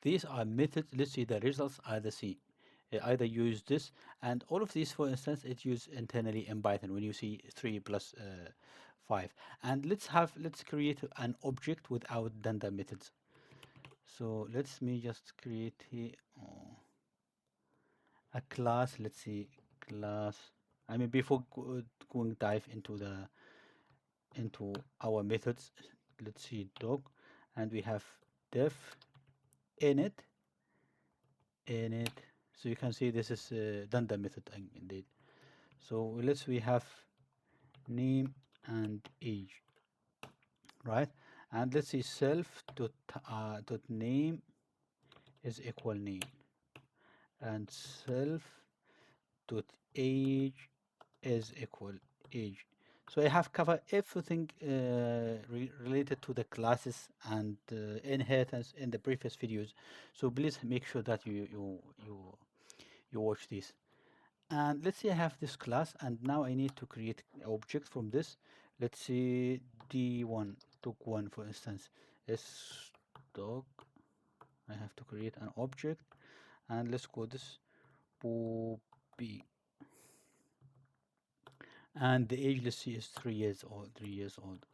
these are methods. Let's see, the results are the same. Either use this, and all of these, for instance, it's used internally in Python when you see 3 plus 5. And let's create an object without Dunder methods. So let's me just create here a class. Let's see, class. I mean, before going dive into our methods, let's see dog, and we have def init init. So you can see this is Dunder method indeed. So we have name and age, right? And let's see self dot name is equal name, and self dot age is equal age. So I have covered everything related to the classes and inheritance in the previous videos. So please make sure that you watch this. And let's say I have this class, and now I need to create an object from this. Let's see d1 dog1, for instance, is dog. I have to create an object, and let's call this b. And the age, let's see, is 3 years old. 3 years old.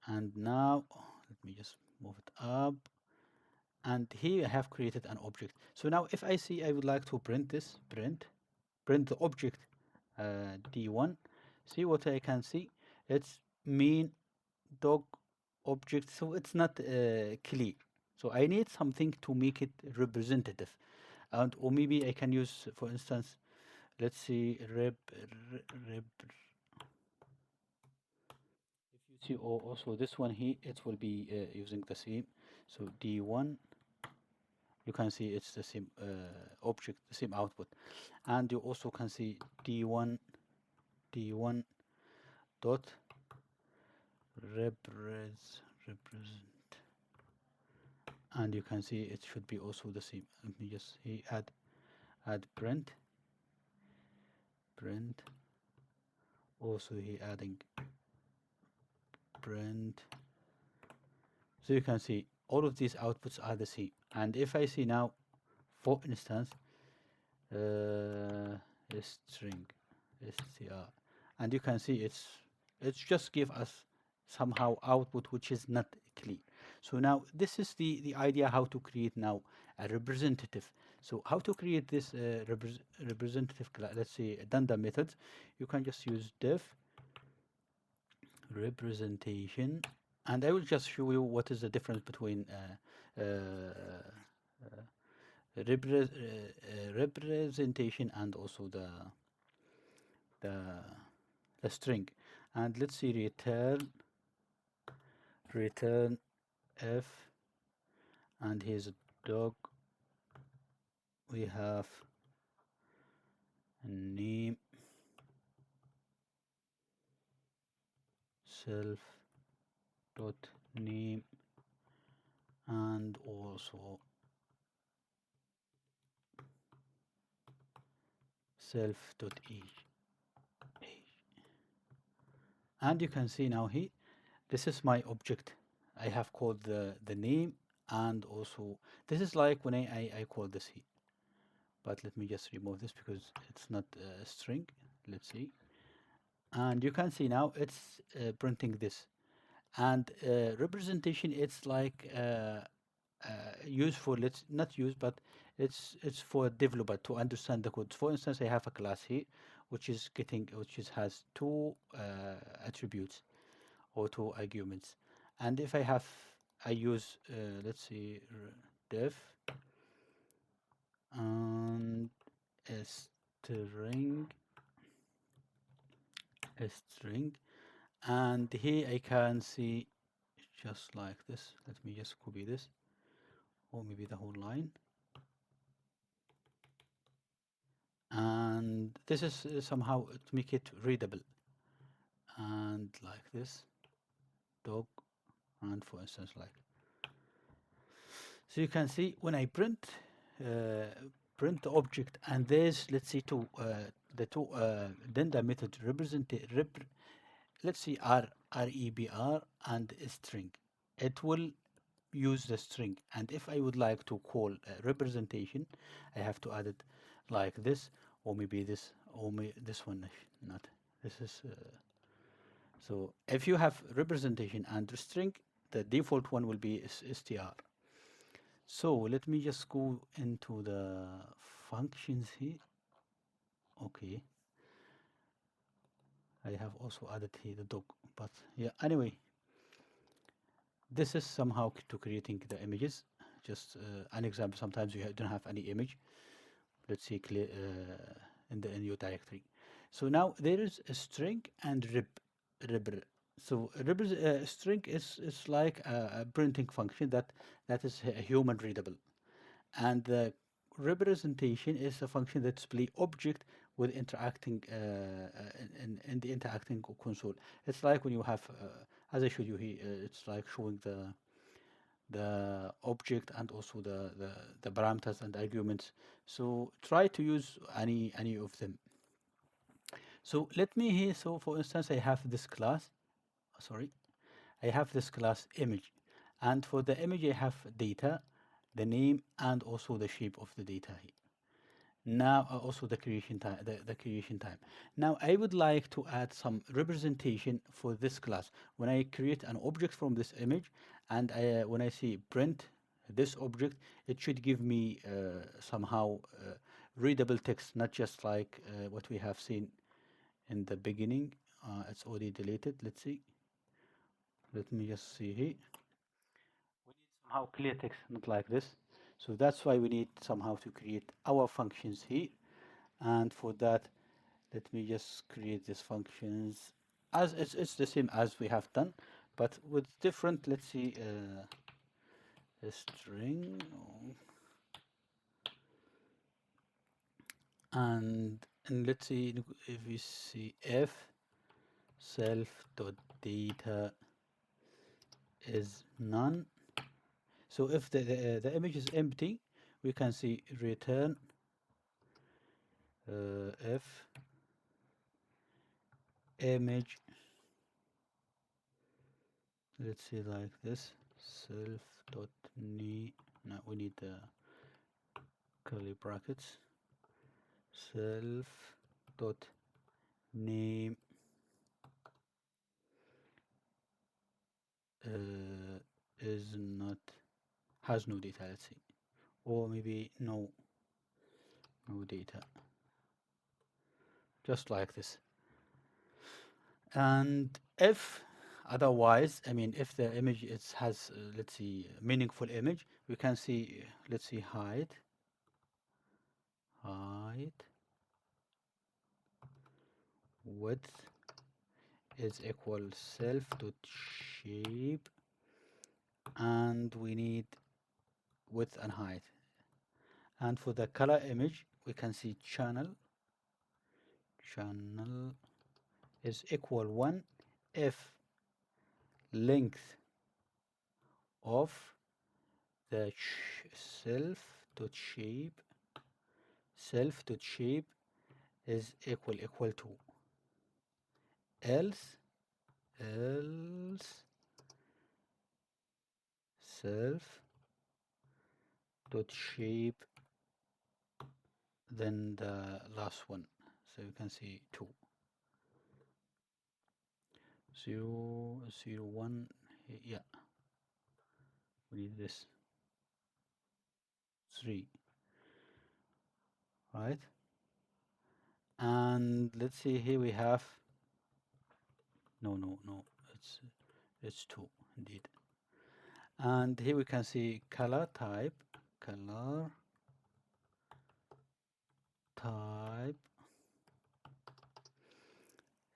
And now let me just move it up, and here I have created an object. So now if I see I would like to print this, print the object d1, see what I can see. It's mean dog object, so it's not clear. So I need something to make it representative. And or maybe I can use, for instance, let's see, rep. If you see also this one here, it will be using the same. So D1, you can see it's the same object, the same output. And you also can see D1 dot represent, and you can see it should be also the same. Let me just see, add print, also here adding print. So you can see all of these outputs are the same. And if I see now, for instance, uh, string str, and you can see it's just give us somehow output which is not clear. So now this is the idea how to create now a representative. So how to create this representative class? Let's say Dunder methods. You can just use def representation, and I will just show you what is the difference between representation and also the the string. And let's see, return f, and here's a dog. We have name self dot name, and also self dot age. And you can see now here, this is my object. I have called the name, and also this is like when I call this here. But let me just remove this because it's not a string. Let's see. And you can see now it's printing this. And representation, it's like used for, let's not use, but it's for a developer to understand the code. For instance, I have a class here which has two attributes or two arguments. And if I use let's see, def and a string a string, and here I can see just like this. Let me just copy this, or maybe the whole line. And this is somehow to make it readable, and like this dog, and for instance like. So you can see when I uh, print the object, and there's, let's see, the two Dunder method let's see, rebr and a string. It will use the string, and if I would like to call representation, I have to add it like this, or maybe this, or this one, not this is so if you have representation and string, the default one will be str. So let me just go into the functions here. Okay, I have also added here the dog, but yeah, anyway, this is somehow to creating the images. Just an example, sometimes you don't have any image. Let's see, clear in your directory. So now there is a string and rib. So string is like a printing function that is human readable, and the representation is a function that display object with interacting in the interacting console. It's like when you have, as I showed you here, it's like showing the object and also the parameters and arguments. So try to use any of them. So let me here. So for instance, I have this class. Sorry, I have this class image, and for the image I have data, the name, and also the shape of the data here. Now also the creation time, the creation time. Now I would like to add some representation for this class. When I create an object from this image, and when I say print this object, it should give me somehow readable text, not just like what we have seen in the beginning. It's already deleted. Let's see. Let me just see here. somehow clear text, not like this. So that's why we need somehow to create our functions here. And for that, let me just create these functions as it's the same as we have done, but with different, let's see, a string, and let's see if we see f self dot data is none. So if the image is empty, we can see return if image, let's see like this, self dot name. Now we need the curly brackets, self dot name is not, has no data, let's see, or maybe no data, just like this. And if otherwise, I mean, if the image has let's see, meaningful image, we can see, let's see, height width is equal self dot shape, and we need width and height. And for the color image, we can see channel is equal 1 if length of the self dot shape is equal to, else self dot shape, then the last one. So you can see 2, 0, 0, 1. Yeah, we need this 3, right? And let's see, here we have no, it's 2 indeed. And here we can see color type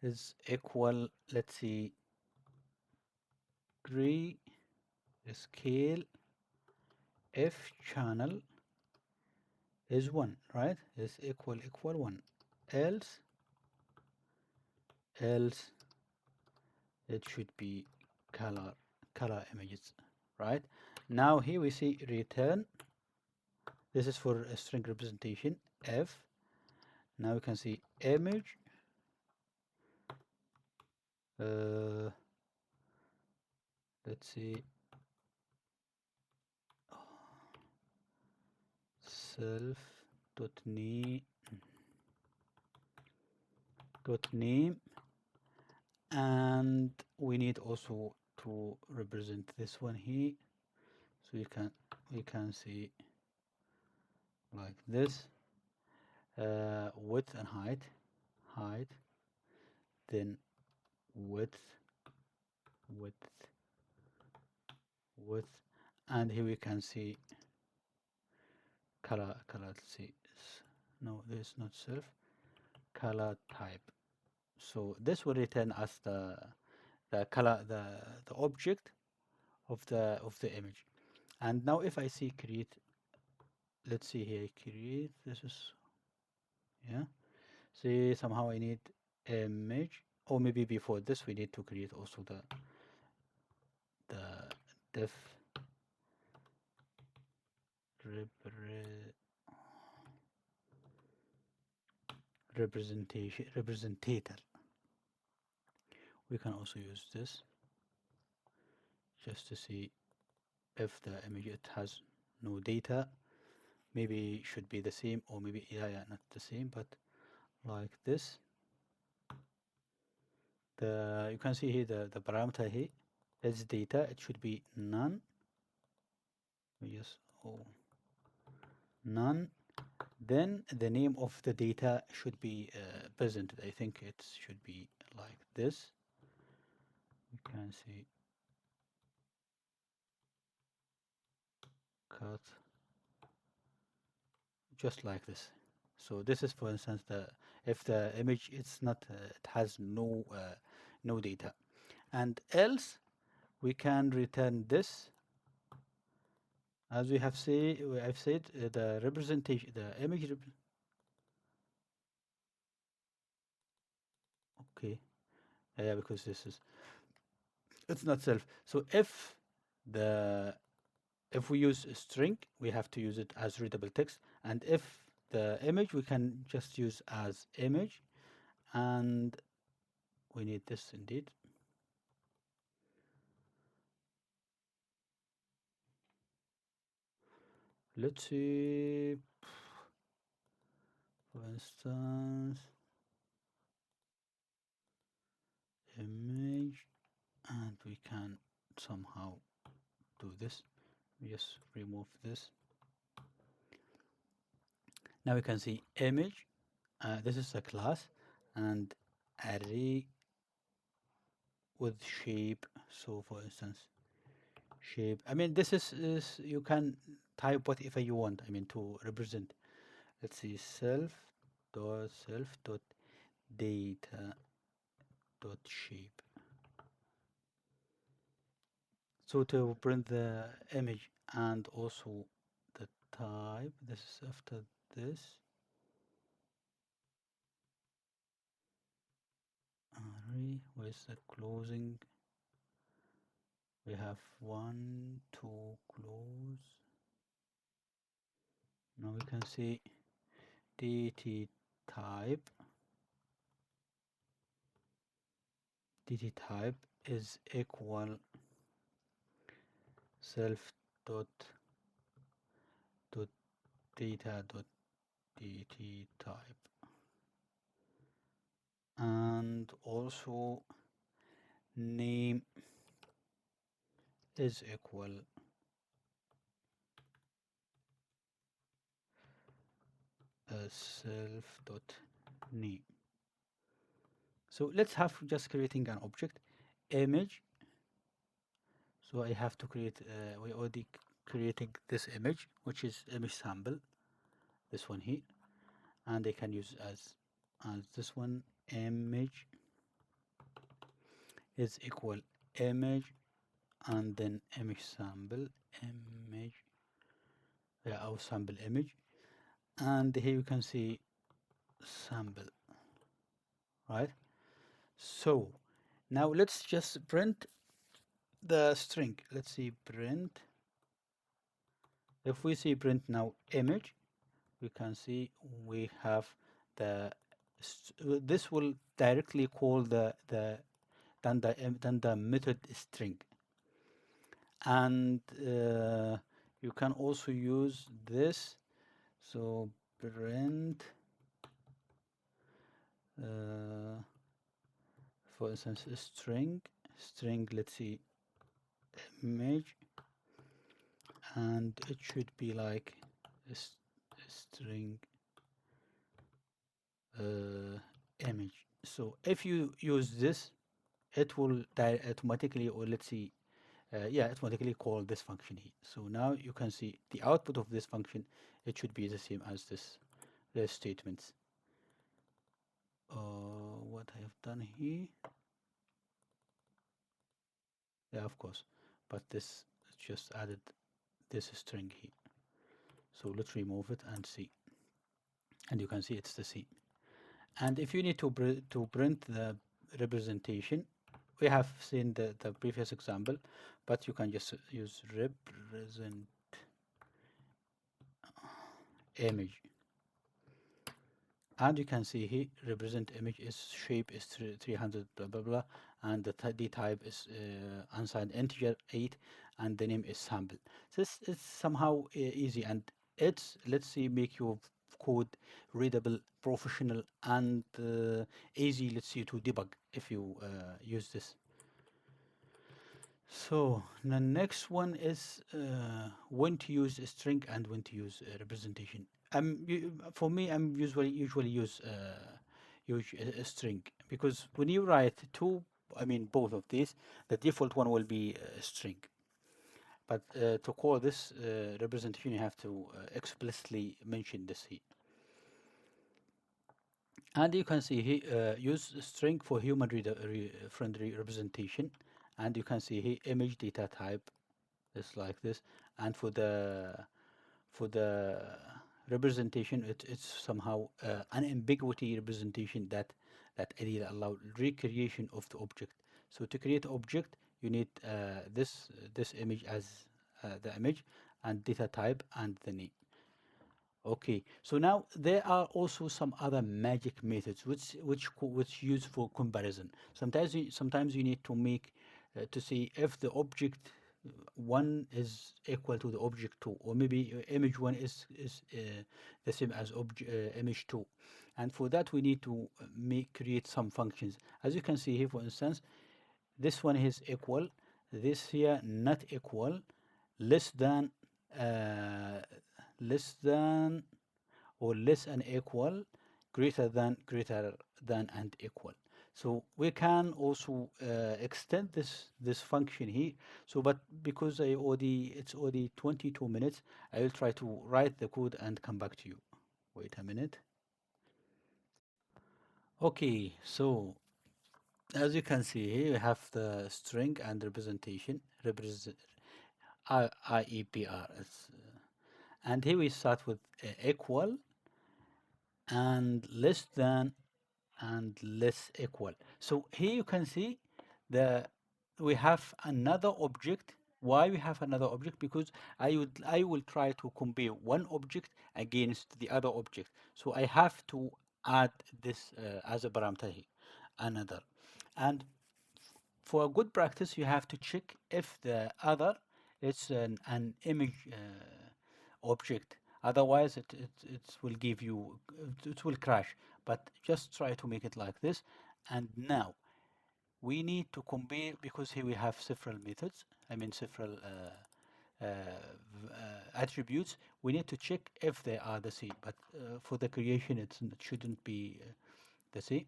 is equal, let's see, gray scale if channel is 1, right? Is equal 1, else it should be color images, right? Now here we see return, this is for a string representation, f. Now we can see image let's see, self dot name, and we need also to represent this one here, so we can see like this, width and height, then width, and here we can see color, let's see, no, this is not self, color type. So this will return us the color, the object of the image. And now if I see create, let's see here, create, this is, yeah, see, somehow I need image, or maybe before this we need to create also the def representator. We can also use this just to see if the image, it has no data, maybe should be the same, or maybe, yeah, not the same, but like this. You can see here the parameter here is data, it should be none. Yes, none. Then the name of the data should be presented. I think it should be like this. You can see cut just like this. So this is, for instance, the if the image it's not it has no data, and else we can return this as we have say I've said the representation the image okay, yeah, because this is it's not self. So the if we use a string, we have to use it as readable text, and if the image, we can just use as image, and we need this indeed. Let's see, for instance, image, and we can somehow do this. We just remove this. Now we can see image. This is a class, and array with shape. So for instance, shape. I mean, this is you can type whatever you want. I mean, to represent. Let's see, self dot data dot shape. So to print the image and also the type. This is after this. Array. Where's the closing? We have one, two, close. Now we can see dt type. dt type is equal self dot dot data dot dt type, and also name is equal self dot name. So let's have just creating an object image. So I have to create we already creating this image, which is image sample, this one here, and I can use as this one. Image is equal image and then image sample, image, yeah, our sample image, and here you can see sample, right? So now let's just print the string. Let's see, print. If we see print now image, we can see we have the this will directly call the method string, and you can also use this. So print for instance string, let's see, image, and it should be like a string image. So if you use this, it will automatically, or let's see, yeah, automatically call this function here. So now you can see the output of this function, it should be the same as the statements. What I have done here, yeah, of course, but this just added this string here. So let's remove it and see, and you can see it's the same. And if you need to print the representation, we have seen the previous example, but you can just use represent image, and you can see here represent image is shape is 300 blah blah blah, and the type is unsigned integer 8, and the name is sample. This is somehow easy, and it's, let's see, make your code readable, professional, and easy, let's see, to debug if you use this. So the next one is when to use a string and when to use a representation. For me, I'm usually use a string, because when you write two, I mean both of these, the default one will be a string. but to call this representation, you have to explicitly mention this here. And you can see here, use string for human reader friendly representation. And you can see here, image data type is like this. And for the representation, it's somehow an ambiguity representation that really allow recreation of the object. So to create object, you need this image as the image, and data type and the name. Okay, so now there are also some other magic methods which use for comparison. Sometimes you need to make to see if the object one is equal to the object two, or maybe image one is the same as image two, and for that we need to make create some functions. As you can see here, for instance, this one is equal, this here not equal, less than, uh, less than or less and equal, greater than and equal. So we can also extend this function here. So, but because it's already 22 minutes, I will try to write the code and come back to you. Wait a minute. Okay, so as you can see here, we have the string and representation, IEPR. And here we start with equal and less than and less equal. So here you can see the we have another object. Why we have another object? Because I will try to compare one object against the other object. So I have to add this as a parameter here, another. And for a good practice, you have to check if the other is an image object. Otherwise, it will give you, it will crash. But just try to make it like this. And now we need to compare, because here we have several methods, I mean several attributes. We need to check if they are the same. But for the creation, it shouldn't be the same.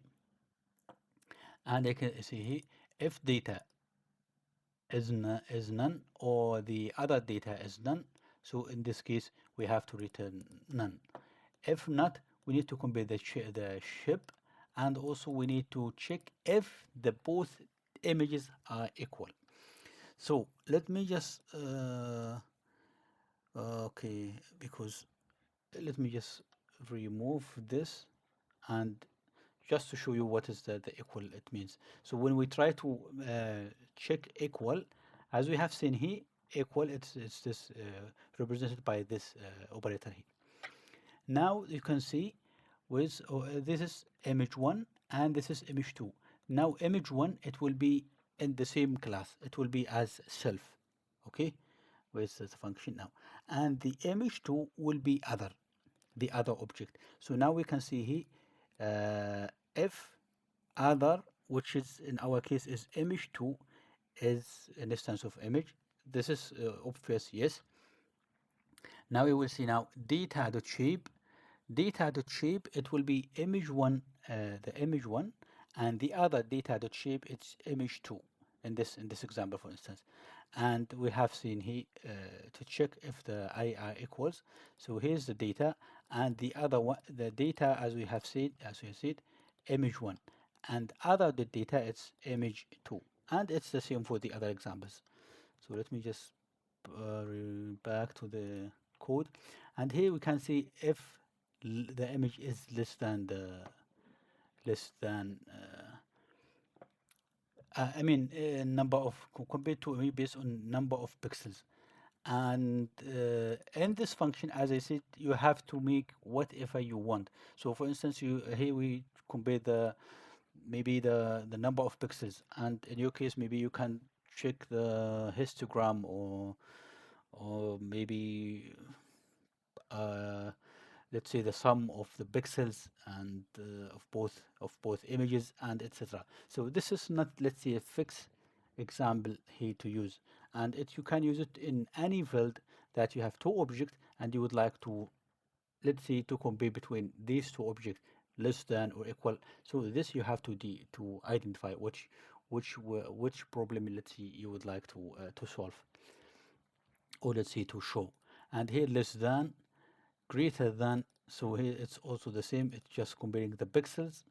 And I can see here, if data is none, or the other data is none, so in this case we have to return none. If not, we need to compare the ship, and also we need to check if the both images are equal. So let me just okay, because let me just remove this, and just to show you what is the equal it means. So when we try to check equal, as we have seen here, equal, it's this represented by this operator here. Now you can see with this is image 1 and this is image 2. Now image 1, it will be in the same class, it will be as self, okay, with the function now, and the image 2 will be other, the other object. So now we can see here if other, which is in our case is image 2, is an instance of image. This is obvious, yes. Now we will see now data.shape. Data.shape, it will be image 1, the image 1, and the other data.shape, it's image 2 in this example, for instance. And we have seen here to check if the I are equals. So here's the data, and the other one, the data, as we have said, image 1, and other the data, it's image 2, and it's the same for the other examples. So let me just back to the code, and here we can see if the image is less than less than I mean number of, compared to image based on number of pixels. And in this function, as I said, you have to make whatever you want. So for instance, you here we compare the maybe the number of pixels, and in your case maybe you can check the histogram, or maybe uh, let's say the sum of the pixels and of both images and etc. So this is not, let's say, a fixed example here to use, and you can use it in any field that you have two objects and you would like to, let's say, to compare between these two objects, less than or equal. So this you have to identify which problem, let's say, you would like to solve. or let's say to show. And here less than, greater than, so here it's also the same, it's just comparing the pixels,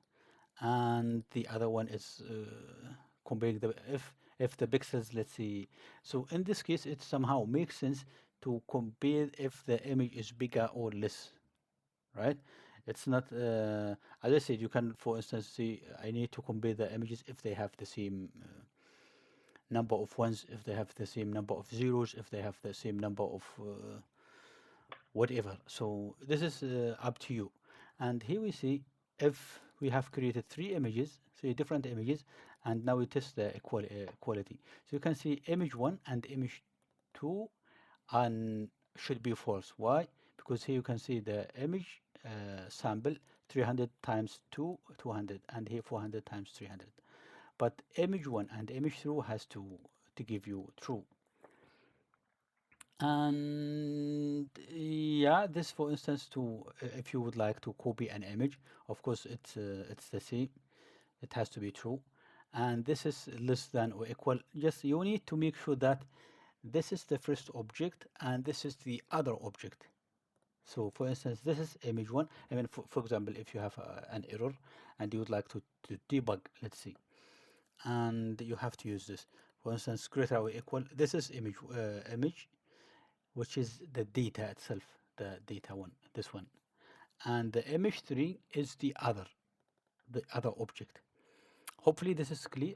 and the other one is comparing the, if the pixels, let's see. So in this case it somehow makes sense to compare if the image is bigger or less, right? It's not as I said, you can for instance see, I need to compare the images if they have the same number of ones, if they have the same number of zeros, if they have the same number of whatever. So this is up to you. And here we see if we have created three different images, and now we test the quality. So you can see image 1 and image 2 and should be false. Why? Because here you can see the image sample 300 times 2, 200, and here 400 times 300. But image 1 and image 2 has to give you true. And yeah, this for instance to if you would like to copy an image, of course it's the same, it has to be true. And this is less than or equal, just you need to make sure that this is the first object and this is the other object. So for instance, this is image 1. I mean, for example, if you have an error and you would like to debug, let's see, and you have to use this, for instance, greater or equal, this is image, which is the data itself, the data one, this one. And the image 3 is the other object. Hopefully this is clear.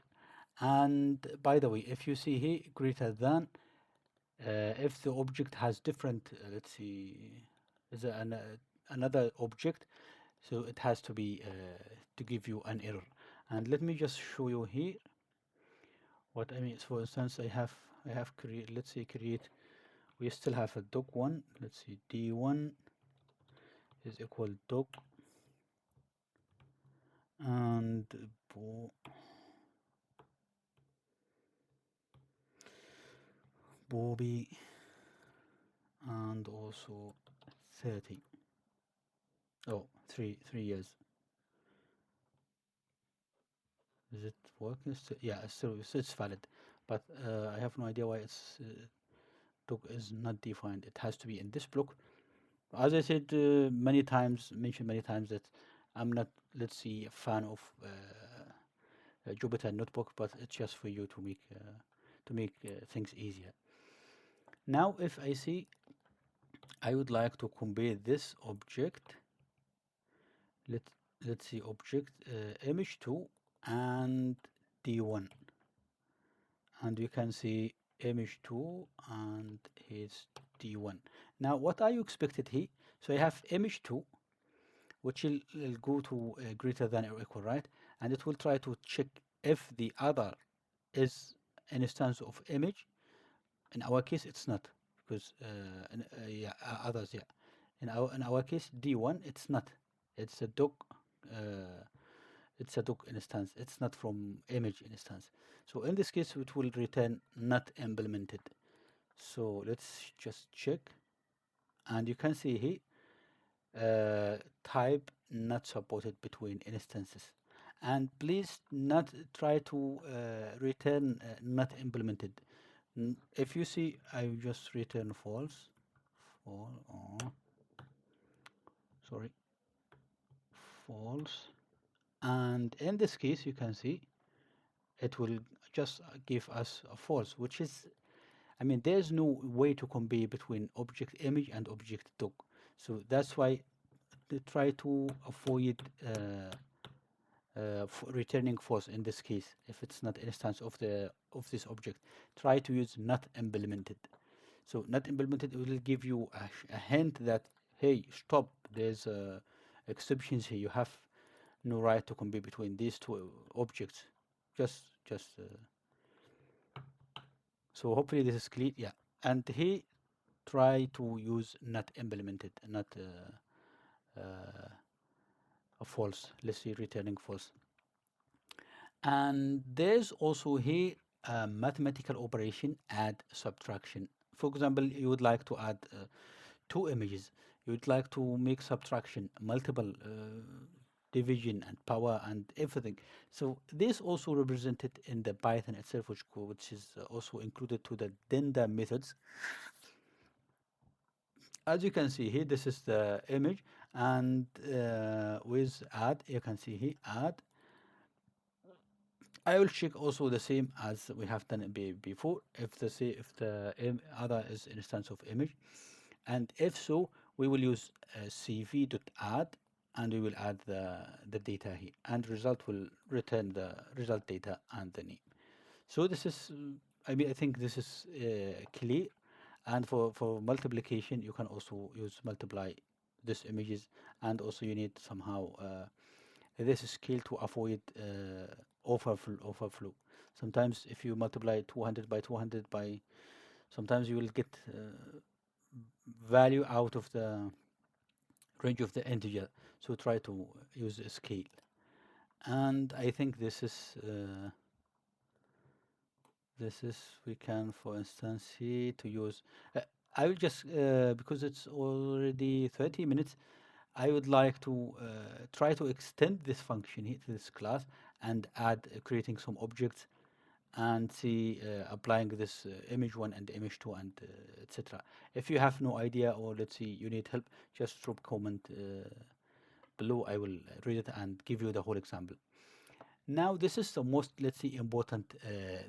And by the way, if you see here greater than, if the object has different, let's see, is another object, so it has to be to give you an error. And let me just show you here what I mean. So for instance, I have create, let's say create, we still have a doc1, let's see, d1 is equal doc, and Bobby, and also 30. Oh, 3 years. Is it working? Yeah, it's valid, but I have no idea why it's doc is not defined. It has to be in this block. As I said mentioned many times that I'm not, let's see, a fan of Jupyter Notebook, but it's just for you to make things easier. Now, if I see I would like to compare this object, let let's see object image 2 and d1, and we can see image 2 and here's d1. Now, what are you expected here? So I have image 2, which will go to greater than or equal, right? And it will try to check if the other is an instance of image. In our case, it's not, because yeah, others, yeah. In our case, D1, it's not. It's a doc. Uh, it's a doc instance. It's not from image instance. So in this case, it will return not implemented. So let's just check, and you can see here type not supported between instances. And please not try to return not implemented. If you see, I just return false. Oh, sorry, false. And in this case, you can see it will just give us a false, which is, I mean, there's no way to compare between object image and object doc. So that's why they try to avoid returning false in this case. If it's not instance of this object, try to use not implemented. So not implemented, it will give you a hint that, hey, stop, there's exceptions here, you have no right to compare between these two objects. Just so hopefully this is clear. Yeah, and he try to use not implemented, not a false, let's say returning false. And there's also here a mathematical operation, add subtraction. For example, you would like to add two images, you would like to make subtraction, multiple division and power and everything. So this also represented in the Python itself, which is also included to the Dunder methods. as you can see here, this is the image, and with add, you can see here add. I will check also the same as we have done it before, if the other is instance of image, and if so, we will use cv.add, and we will add the data here, and result will return the result data and the name. So this is, I mean, I think this is clear. And for multiplication, you can also use multiply these images, and also you need somehow this scale to avoid overflow. Sometimes if you multiply 200 by 200 by, sometimes you will get value out of the range of the integer. So try to use a scale. And I think this is, we can, for instance, here to use, I will just, because it's already 30 minutes, I would like to try to extend this function here to this class, and add creating some objects, and see applying this image one and image two, and etc. If you have no idea, or let's see you need help, just drop comment below. I will read it and give you the whole example. Now this is the most, let's see, important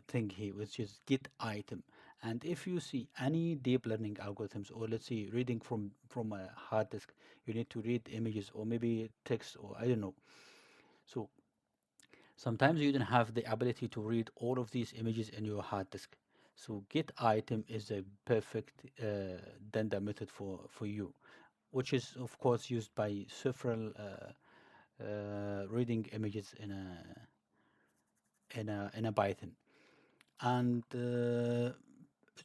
thing here, which is get item. And if you see any deep learning algorithms, or let's see reading from a hard disk, you need to read images or maybe text, or I don't know. So sometimes you don't have the ability to read all of these images in your hard disk. So get item is a perfect Dunder method for you, which is of course used by several reading images in a Python. And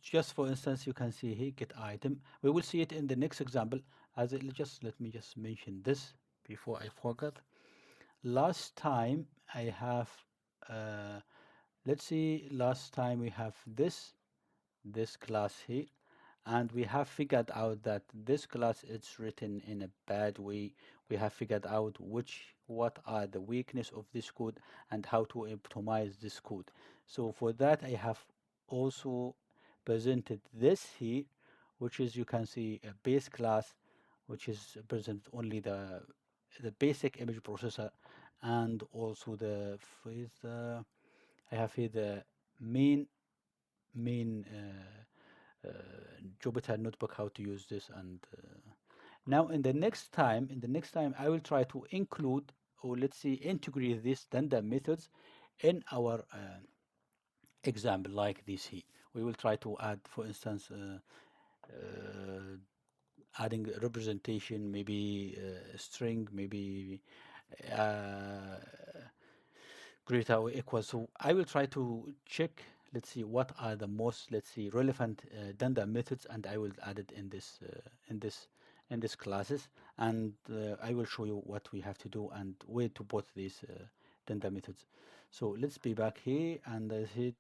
just for instance, you can see here get item. We will see it in the next example. As it, just let me just mention this before I forget. Last time I have, uh, let's see, last time we have this class here, and we have figured out that this class is written in a bad way. We have figured out what are the weakness of this code, and how to optimize this code. So for that, I have also presented this here, which is, you can see, a base class, which is present only the basic image processor, and also I have here the main Jupyter notebook, how to use this. And now in the next time I will try to include, or let's see integrate these Dunder methods in our example, like this here. We will try to add, for instance, adding representation, maybe a string, maybe uh, greater or equal. So I will try to check, let's see what are the most, let's see, relevant Dunder methods, and I will add it in this classes, and I will show you what we have to do and where to put these Dunder methods. So let's be back here, and I said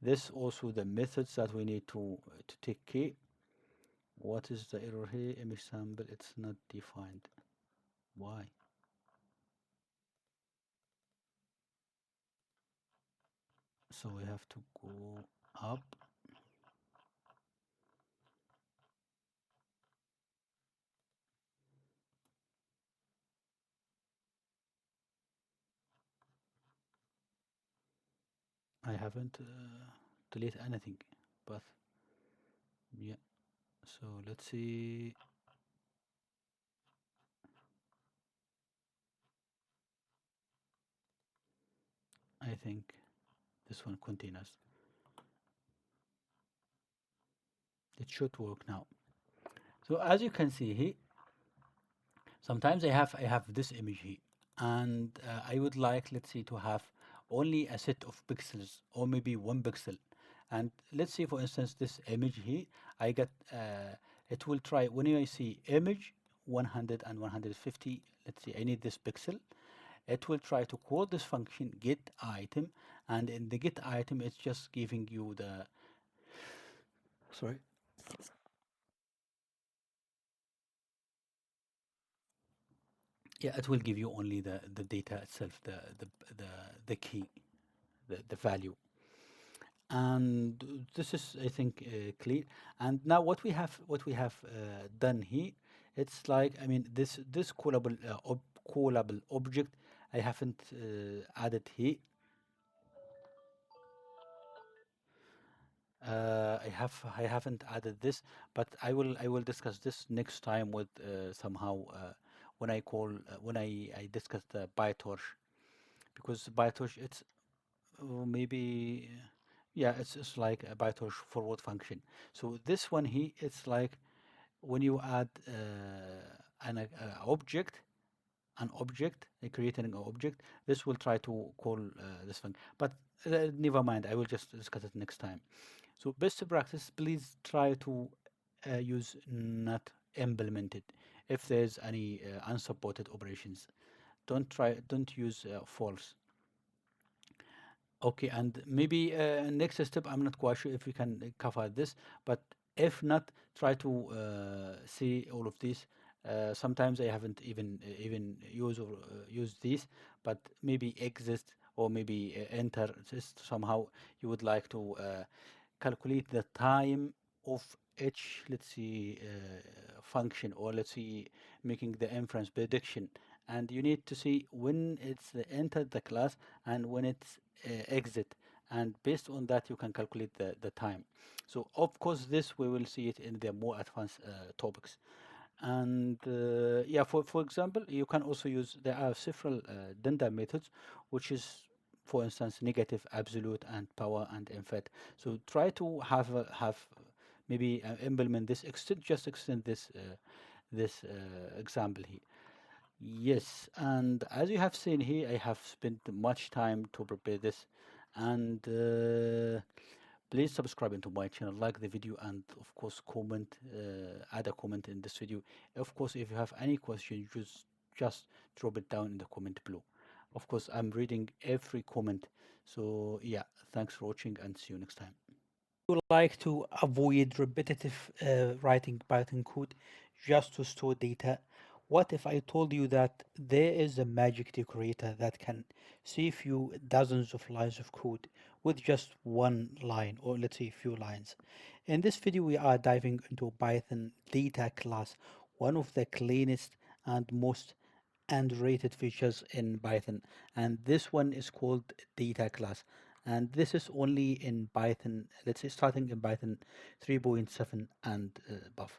this also the methods that we need to take care. What is the error here? Image sample, it's not defined. Why? So we have to go up. I haven't delete anything, but yeah. So let's see. I think this one continues. It should work now. So as you can see here, sometimes I have this image here, and I would like, let's say, to have only a set of pixels, or maybe one pixel. And let's say, for instance, this image here, I get it will try when I see image 100 and 150. Let's see, I need this pixel. It will try to call this function get item, and in the get item, it's just giving you the, sorry, yeah, it will give you only the data itself, the the key, the value. And this is, I think, clear. And now what we have done here, it's like, I mean, this callable object, I haven't added here. I haven't added this, but I will discuss this next time with somehow when I call when I discuss the PyTorch, because PyTorch, it's maybe yeah, it's like a PyTorch forward function. So this one here, it's like when you add object, creating an object, this will try to call this function. But never mind, I will just discuss it next time. So best practice, please try to use not implemented. If there's any unsupported operations, don't use false. Okay, and maybe next step, I'm not quite sure if we can cover this, but if not, try to see all of these. Sometimes I haven't even used these, but maybe exist or maybe enter. Just somehow you would like to calculate the time of each, let's see, function, or let's see, making the inference prediction. And you need to see when it's entered the class and when it's exit. And based on that, you can calculate the time. So of course, this we will see it in the more advanced topics. And yeah, for example, you can also use, there are several Dunder methods, which is, for instance, negative, absolute, and power and infet. So try to have maybe implement this, extend this example here. Yes, and as you have seen here, I have spent much time to prepare this, and please subscribe into my channel, like the video, and of course comment, add a comment in this video. Of course, if you have any question, just drop it down in the comment below. Of course, I'm reading every comment. So yeah, thanks for watching and see you next time. You like to avoid repetitive writing Python code just to store data? What if I told you that there is a magic decorator that can save you dozens of lines of code with just one line, or let's say a few lines? In this video, we are diving into Python data class, one of the cleanest and most underrated features in Python, and this one is called data class, and this is only in Python, let's say starting in Python 3.7 and above.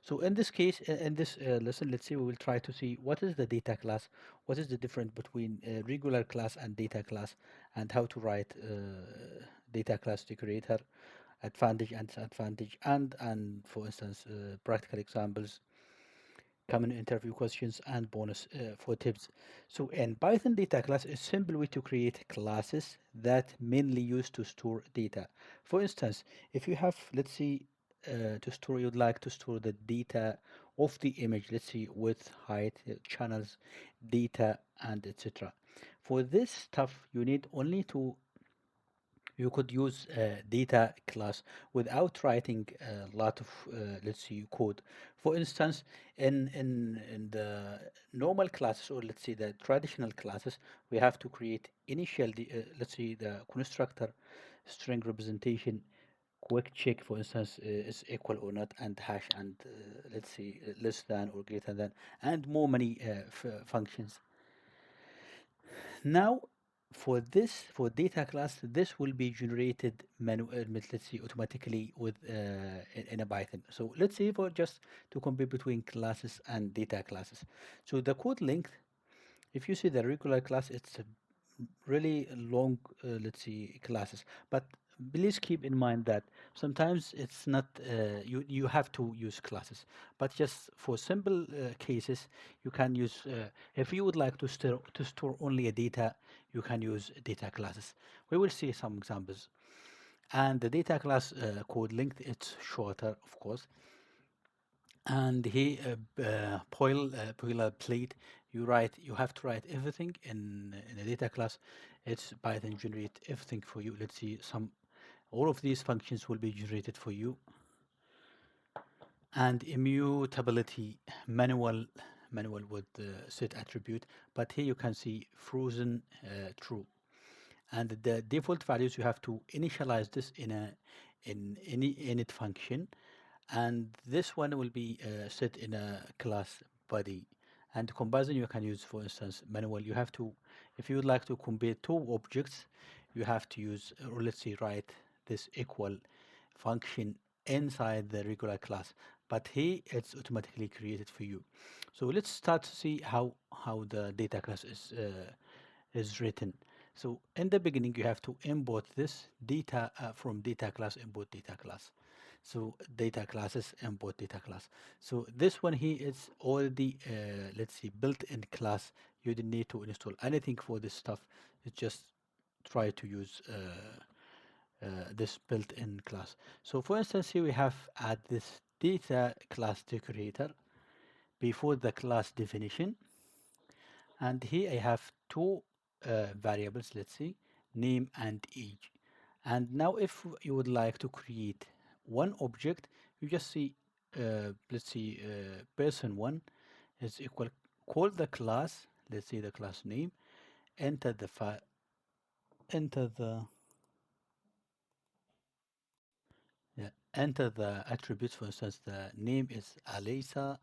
So in this case, in this lesson, let's say we will try to see what is the data class, what is the difference between regular class and data class, and how to write data class decorator, advantage and disadvantage, and for instance, practical examples, common interview questions, and bonus for tips. So in Python, data class is a simple way to create classes that mainly used to store data. For instance, if you have, let's see, to store, you'd like to store the data of the image, let's see, width, height, channels, data, and etc. For this stuff, you need only to, you could use data class without writing a lot of let's see code. For instance, in the normal classes, or let's say the traditional classes, we have to create initial let's see, the constructor, string representation, quick check, for instance, is equal or not, and hash, and let's see, less than or greater than, and more many functions. Now, for data class, this will be generated let's see, automatically with in a Python. So let's say, for just to compare between classes and data classes. So the code length, if you see the regular class, it's a really long, let's see, classes. But please keep in mind that sometimes it's not, you have to use classes. But just for simple cases, you can use, if you would like to store only a data, you can use data classes. We will see some examples. And the data class code length, it's shorter, of course. And he boilerplate, you have to write everything in a data class. It's Python generate everything for you. Let's see, some, all of these functions will be generated for you. And immutability, manual with the set attribute, but here you can see frozen true. and the default values you have to initialize this in any init function, and this one will be set in a class body. And comparison you can use, for instance, manual. You have to, if you would like to compare two objects, you have to use, or let's say, write this equal function inside the regular class, but here it's automatically created for you. So let's start to see how the data class is written. So in the beginning, you have to import this data from data class, import data class. So data classes, import data class. So this one here is already, let's see, built-in class. You don't need to install anything for this stuff. It's just try to use this built-in class. So for instance, here we have add this data class decorator before the class definition. And here I have two variables, let's see, name and age. And now if you would like to create one object, you just see, let's see, person1 is equal, call the class, let's see the class name, enter the file, enter the, yeah, enter the attributes. For instance, the name is Alisa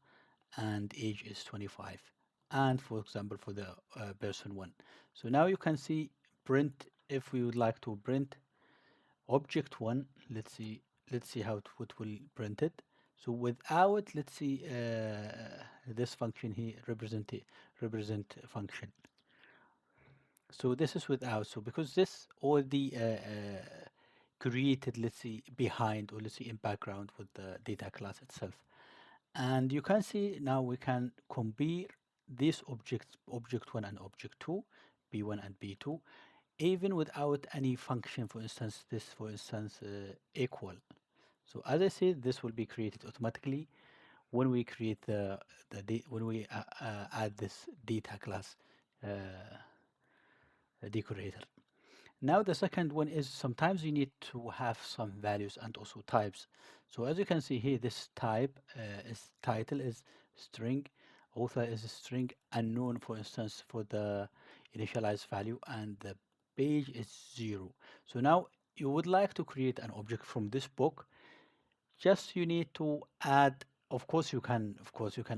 and age is 25. And for example, for the person1. So now you can see print, if we would like to print object one, let's see how it will print it. So without, let's see, this function here, represent function. So this is without. So because this already created, let's see, behind, or let's see, in background with the data class itself. And you can see now we can compare these objects, object one and object two, b1 and b2, even without any function. For instance, this, for instance, equal. So as I said, this will be created automatically when we create when we add this data class uh, decorator. Now the second one is, sometimes you need to have some values and also types. So as you can see here, this type is title is string, author is a string, unknown, for instance, for the initialized value, and the page is 0. So now you would like to create an object from this book. Just you need to add, of course you can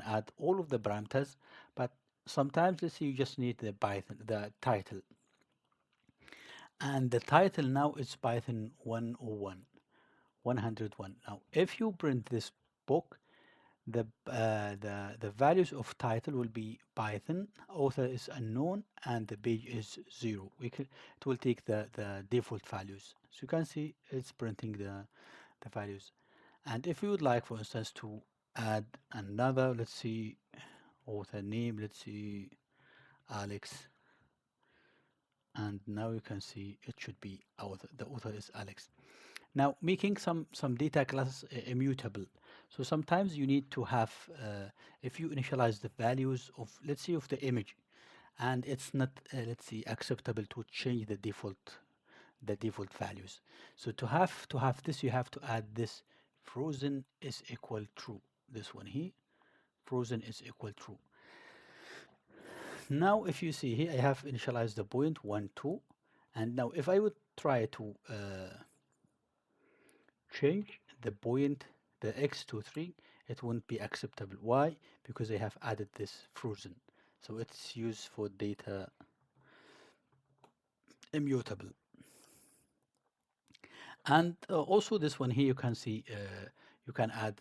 add all of the parameters, but sometimes, let's say, you just need the Python, the title, and the title now is Python 101, 101. Now, if you print this book, the values of title will be Python, author is unknown, and the page is 0. It will take the default values. So you can see it's printing the values. And if you would like, for instance, to add another, let's see, author name, let's see, Alex, and now you can see it should be author. The author is Alex. Now, making some data classes immutable. So sometimes you need to have, if you initialize the values of, let's say, of the image, and it's not, let's see, acceptable to change the default values. So to have this, you have to add this frozen is equal true. This one here, frozen is equal true. Now, if you see here, I have initialized the point 1, 2, and now if I would try to change the point, the x to 3, it won't be acceptable. Why? Because I have added this frozen. So it's used for data immutable. And also this one here, you can see, you can add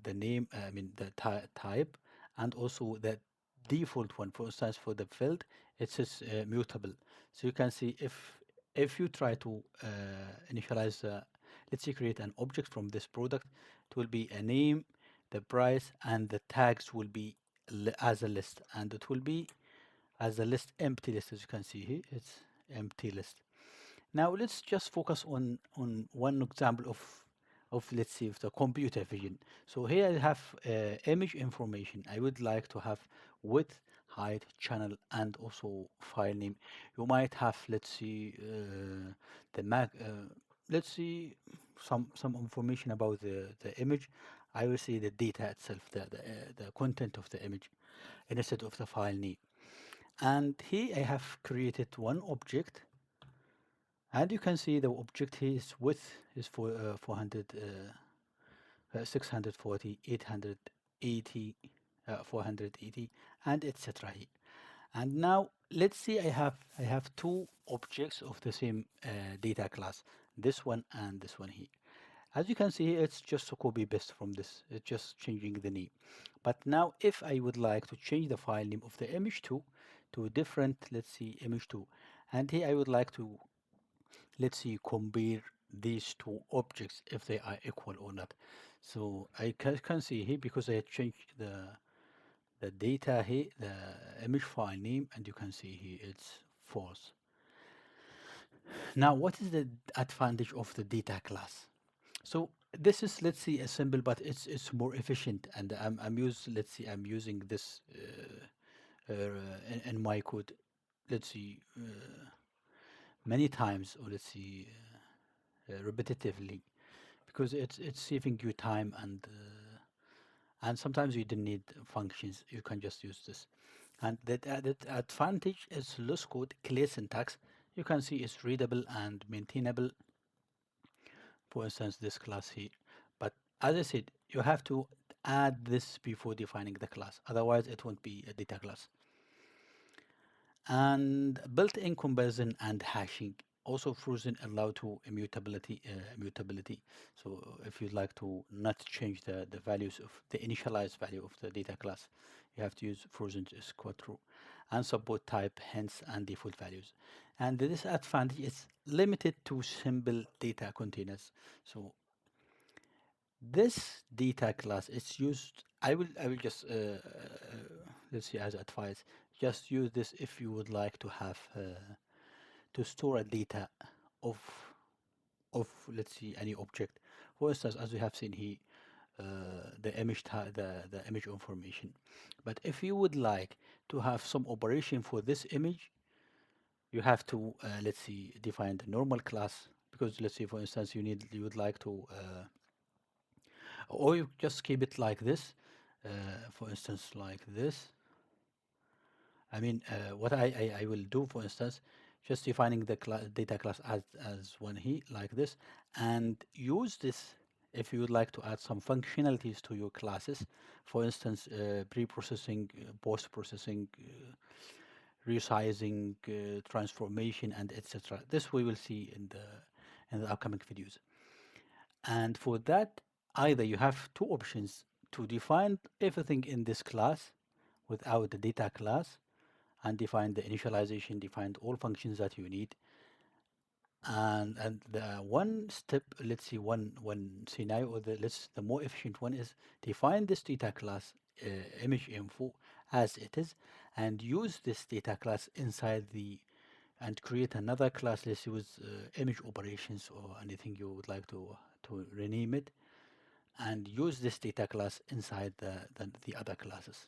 the name, I mean the type, and also the default one. For instance, for the field, it says mutable. So you can see, if you try to initialize, let's say, create an object from this product, it will be a name, the price, and the tags will be as a list, and it will be as a list, empty list. As you can see here, it's empty list. Now let's just focus on one example of, let's see, of the computer vision. So here I have image information. I would like to have width, height, channel, and also file name. You might have, let's see, the Mac. Let's see some information about the image. I will see the data itself, the content of the image, instead of the file name. And here I have created one object And you can see the object here is width is for 400 640, 880, 480, and etc. here. And now let's see, I have two objects of the same data class, this one and this one here. As you can see, it's just a copy paste from this. It's just changing the name. But now if I would like to change the file name of the image2 to a different, let's see, image2, and here I would like to, let's see, compare these two objects if they are equal or not. So I can see here, because I changed the data here, the image file name, and you can see here it's false. Now, what is the advantage of the data class? So this is, let's see, a symbol, but it's more efficient, and let's see, I'm using this in my code, let's see, many times, or let's see, repetitively, because it's saving you time, and sometimes you don't need functions. You can just use this. And that advantage is loose code, clear syntax. You can see it's readable and maintainable. For instance, this class here. But as I said, you have to add this before defining the class. Otherwise, it won't be a data class. And built-in comparison and hashing. Also frozen allow to immutability. So if you'd like to not change the values of the initialized value of the data class, you have to use frozen is quite true. And support type, hence, and default values. And the disadvantage is limited to simple data containers. So this data class is used. I will just let's see, as advice, just use this if you would like to have to store a data of let's see, any object. For instance, as we have seen here, the image information. But if you would like to have some operation for this image, you have to let's see, define the normal class, because let's say, for instance, you would like to or you just keep it like this, for instance, like this. I mean, what I will do, for instance, just defining the data class as one here, like this, and use this if you would like to add some functionalities to your classes. For instance, pre-processing, post-processing, resizing, transformation, and etc. This we will see in the upcoming videos. And for that, either you have two options: to define everything in this class without the data class, and define the initialization, define all functions that you need. And the one step, let's see, one scenario, or the more efficient one is define this data class, image info, as it is, and use this data class inside the and create another class. Let's use image operations, or anything you would like to rename it, and use this data class inside the other classes.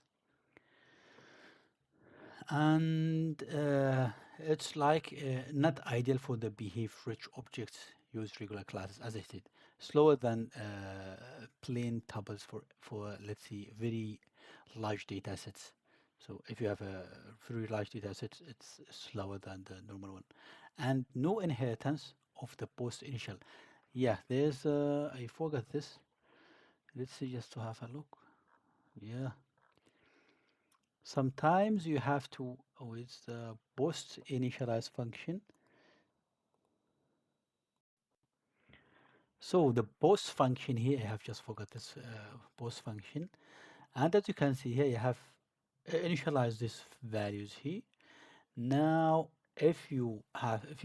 And it's like not ideal for the behave rich objects. Use regular classes, as I said, slower than plain tuples for let's see, very large data sets. So if you have a very large data set, it's slower than the normal one. And no inheritance of the post initial. Yeah, there's I forgot this. Let's see, just to have a look. Yeah, sometimes you have to, oh, it's the post initialize function. So the post function here, I have just forgot this post function. And as you can see here, you have initialized these values here. Now, if you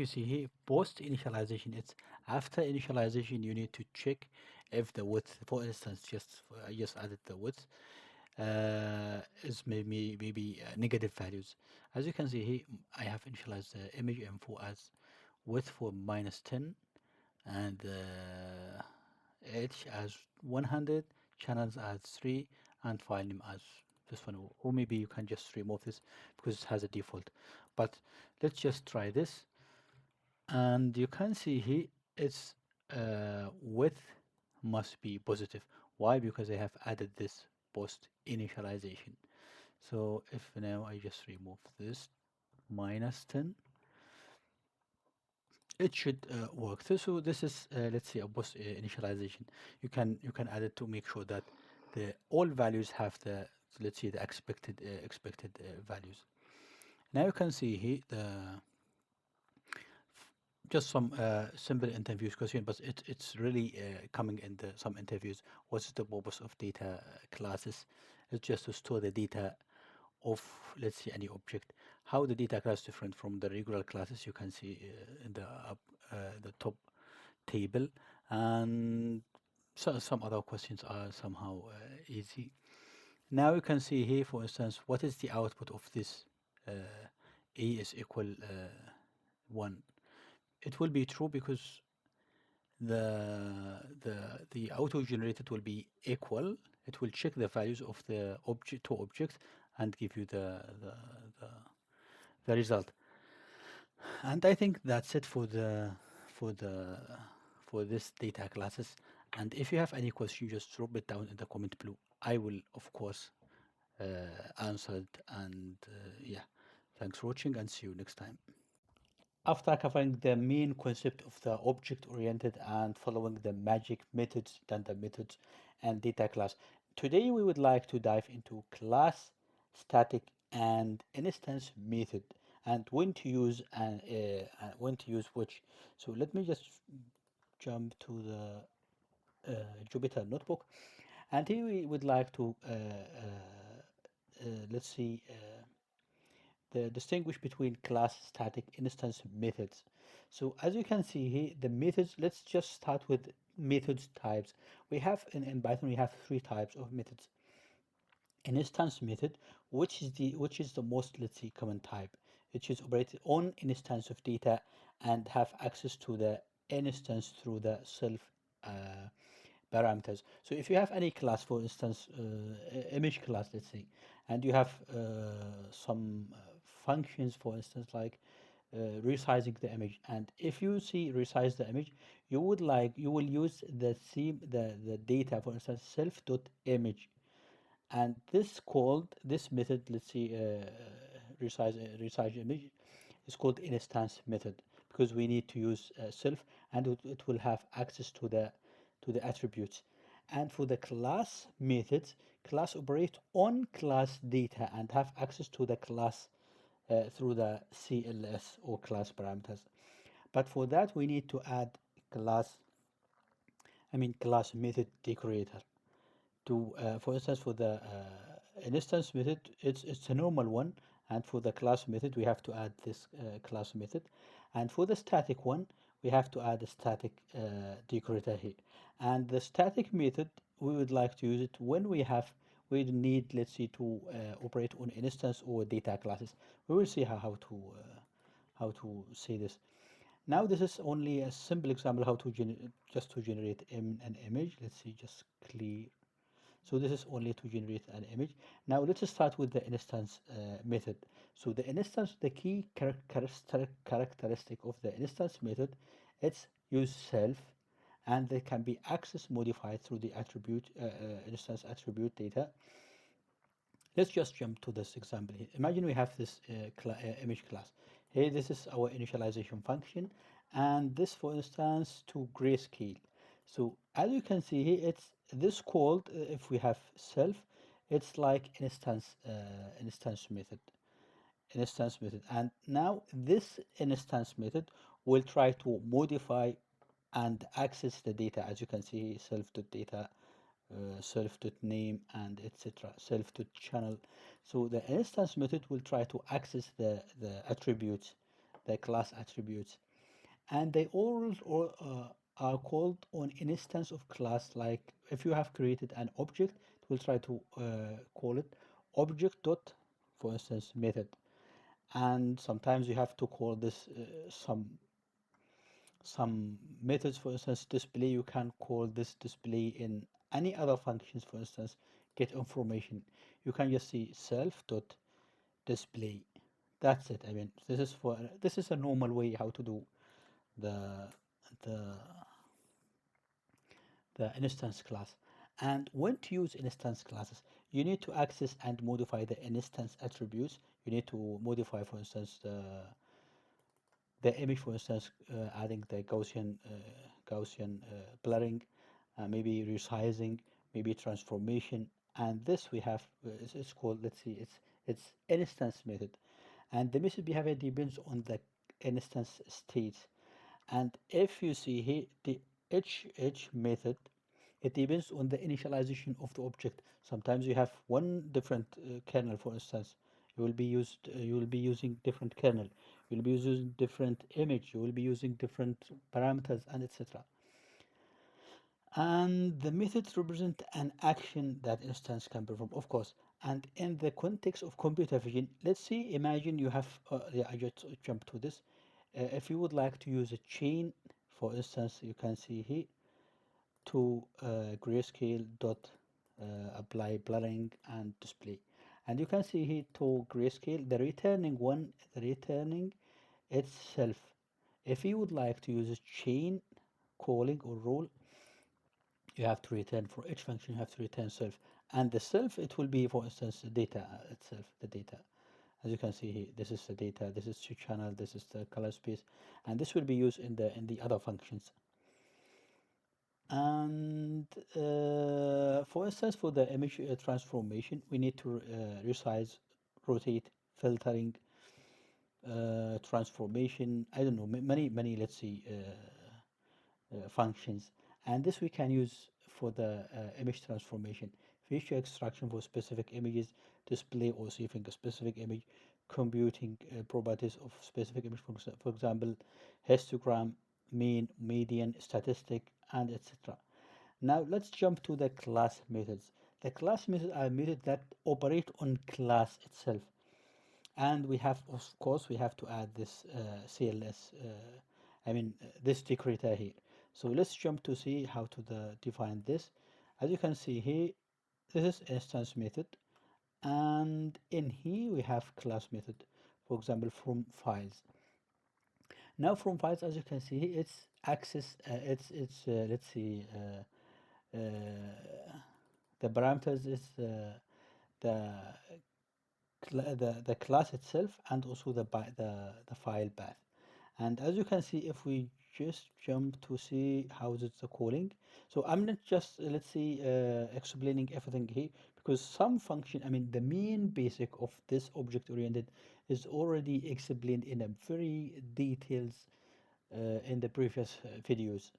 see here, post initialization, it's after initialization, you need to check if the width, for instance, I just added the width, is maybe negative values. As you can see here, I have initialized the image info as width for -10, and edge as 100, channels as 3, and file name as this one. Or maybe you can just remove this because it has a default. But let's just try this, and you can see here it's width must be positive. Why? Because I have added this post initialization. So if now I just remove this -10, it should work. So this is let's say a boss initialization. You can add it to make sure that the all values have the, let's say, the expected values. Now you can see here the just some simple interviews question, but it's really coming in some interviews. What's the purpose of data classes? It's just to store the data of, let's say, any object. How the data class different from the regular classes, you can see in the top table. And so some other questions are somehow easy. Now you can see here, for instance, what is the output of this uh, a is equal 1. It will be true because the auto generated will be equal. It will check the values of the two objects and give you the, the result. And I think that's it for the for this data classes. And if you have any question, just drop it down in the comment below. I will, of course, answer it. And yeah, thanks for watching, and see you next time. After covering the main concept of the object-oriented and following the magic methods, Dunder methods, and data class, today we would like to dive into class, static, and instance method, and when to use which. So let me just jump to the Jupyter notebook, and here we would like to let's see. The distinguish between class, static, instance methods. So as you can see here, the methods, let's just start with methods types. We have in Python, we have three types of methods. An instance method, which is the most, let's say, common type. It is operated on instance of data and have access to the instance through the self uh, parameters. So if you have any class, for instance, image class, let's say, and you have some functions, for instance, like resizing the image, and if you see resize the image, you will use the data, for instance, self dot image, and this method, let's see, resize image, is called instance method, because we need to use self, and it will have access to the attributes. And for the class methods, class operate on class data and have access to the class through the CLS or class parameters. But for that we need to add class, class method decorator to, for instance, for the instance method, it's a normal one, and for the class method we have to add this class method, and for the static one we have to add a static decorator here. And the static method, we would like to use it when we need, let's see, to operate on instance or data classes. We will see how to say this. Now this is only a simple example how to just to generate an image. Let's see, just clear. So this is only to generate an image. Now let's start with the instance method. So the key characteristic of the instance method, it's use self, and they can be access modified through the attribute instance attribute data. Let's just jump to this example here. Imagine we have this image class. Here, this is our initialization function, and this, for instance, to grayscale. So as you can see here, it's this called, if we have self, it's like instance method. And now this instance method will try to modify and access the data. As you can see, self.data, self.name, and etc., self.channel. So the instance method will try to access the attributes, the class attributes, and they all are called on instance of class. Like if you have created an object, it will try to call it object dot, for instance, method. And sometimes you have to call this some methods, for instance, display. You can call this display in any other functions, for instance, get information. You can just see self dot display. That's it. This is a normal way how to do the the the instance class. And when to use instance classes, you need to access and modify the instance attributes. You need to modify, for instance, the image, for instance, adding the Gaussian blurring, maybe resizing, maybe transformation, and this we have it's called, let's see, it's instance method, and the method behavior depends on the instance state. And if you see here, the each method, it depends on the initialization of the object. Sometimes you have one different kernel, for instance. You will be using different kernel. You will be using different image. You will be using different parameters, and etc. And the methods represent an action that instance can perform, of course. And in the context of computer vision, let's see, imagine you have, yeah, I just jump to this. If you would like to use a chain, for instance, you can see here to grayscale dot apply blurring and display. And you can see here to grayscale, the returning one, the returning itself. If you would like to use a chain calling or rule, you have to return for each function, you have to return self. And the self, it will be, for instance, the data itself, the data. As you can see here, this is the data, this is the channel, this is the color space, and this will be used in the other functions. And for instance, for the image transformation, we need to resize, rotate, filtering, transformation. I don't know, many. Let's see. Functions, and this we can use for the image transformation, feature extraction for specific images, display or saving a specific image, computing properties of specific image, for example, histogram, mean, median, statistic, and etc. Now let's jump to the class methods. The class methods are methods that operate on class itself, and we have, of course, we have to add this CLS, this decorator here. So let's jump to see how to define this. As you can see here, this is instance method, and in here we have class method, for example, from files. Now from files, as you can see here, it's access, it's let's see, the parameters is the the class itself, and also the file path. And as you can see, if we just jump to see how is the calling, so I'm not just let's see explaining everything here, because some function, I mean the main basic of this object oriented is already explained in a very details in the previous videos.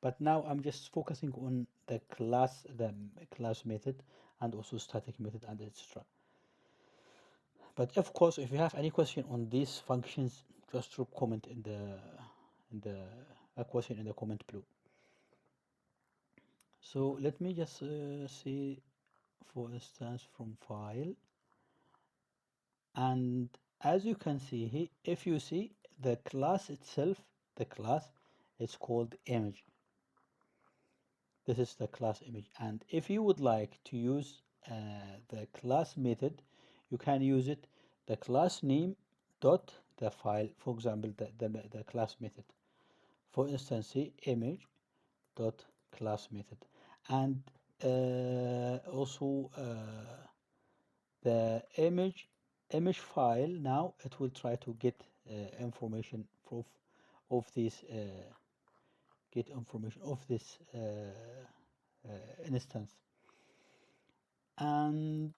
But now I'm just focusing on the class method, and also static method, and etc. But of course, if you have any question on these functions, just drop comment in the a question in the comment below. So let me just see, for instance, from file, and as you can see here, if you see the class itself, the class is called image. This is the class image, and if you would like to use the class method, you can use it, the class name dot the file, for example, the class method, for instance, say image dot class method, and also the image file. Now it will try to get information of this get information of this instance. And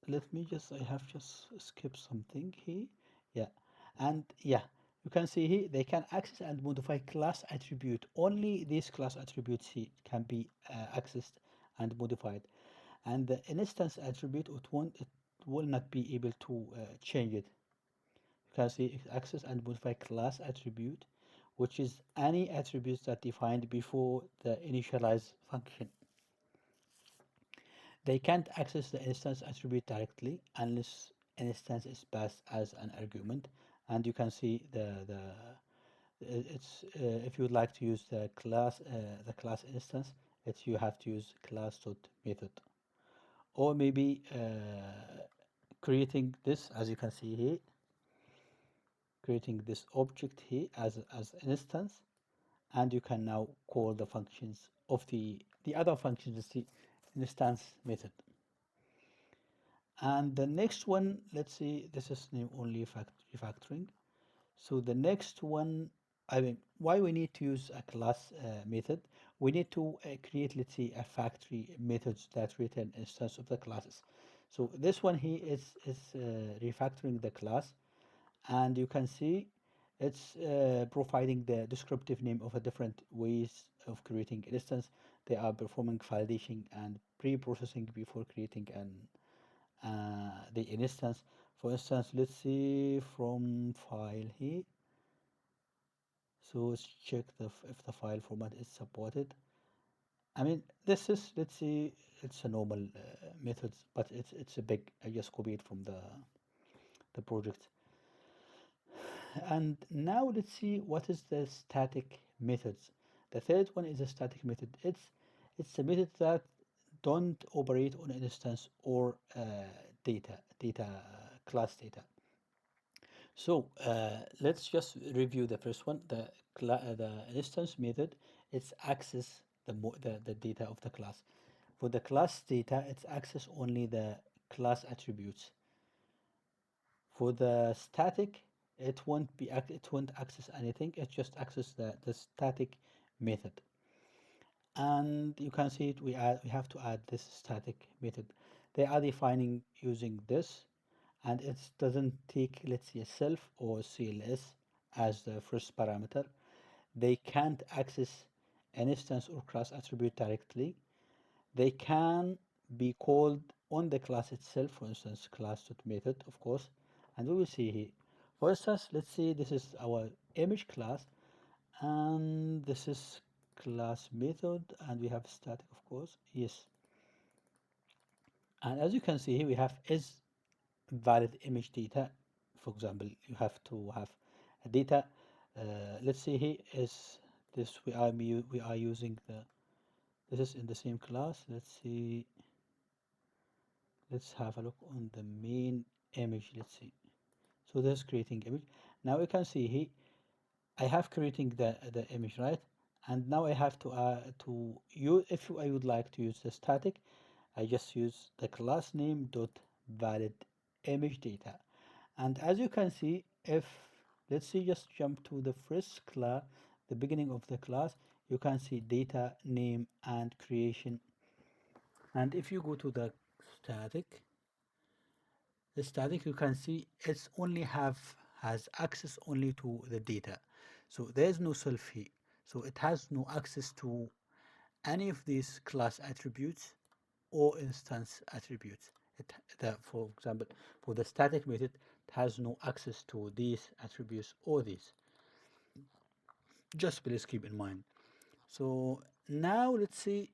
let me just, I have just skipped something here. Yeah, and yeah, you can see here they can access and modify class attribute. Only these class attributes here can be accessed and modified, and the instance attribute, it will not be able to change it. You can see access and modify class attribute, which is any attributes that defined before the initialize function. They can't access the instance attribute directly unless instance is passed as an argument. And you can see it's if you would like to use the class instance, it's you have to use class dot method, or maybe creating this, as you can see here, creating this object here as an instance, and you can now call the functions of the other functions, the instance method. And the next one, let's see, this is name only refactoring. So the next one, I mean, why we need to use a class method? We need to create, let's say, a factory methods that return instance of the classes. So this one here is refactoring the class, and you can see it's providing the descriptive name of a different ways of creating instance. They are performing validation and pre-processing before creating an the instance. For instance, let's see from file here. So let's check if the file format is supported. I mean, this is, let's see, it's a normal methods, but it's a big. I just copied from the project. And now let's see what is the static methods. The third one is a static method. It's a method that don't operate on instance or data class data. So let's just review the first one. The instance method, it's access the data of the class. For the class data, it's access only the class attributes. For the static, it won't access anything. It just access the static method. And you can see it. We have to add this static method. They are defining using this, and it doesn't take, let's say, self or CLS as the first parameter. They can't access an instance or class attribute directly. They can be called on the class itself, for instance, class.method, of course, and we will see here. For instance, let's say this is our image class, and this is class method, and we have static, of course, yes. And as you can see here, we have is valid image data. For example, you have to have a data. Let's see here is this we are using the this is in the same class. Let's see. Let's have a look on the main image. Let's see. So this is creating image. Now you can see here I have creating the image, right? And now I have to use, if I would like to use the static, I just use the class name dot valid image data. And as you can see, if let's see, just jump to the first class, the beginning of the class, you can see data name and creation. And if you go to static, the static, you can see it's only has access only to the data. So there's no self here. So it has no access to any of these class attributes or instance attributes. For example, for the static method, it has no access to these attributes or these. Just please keep in mind. So now let's see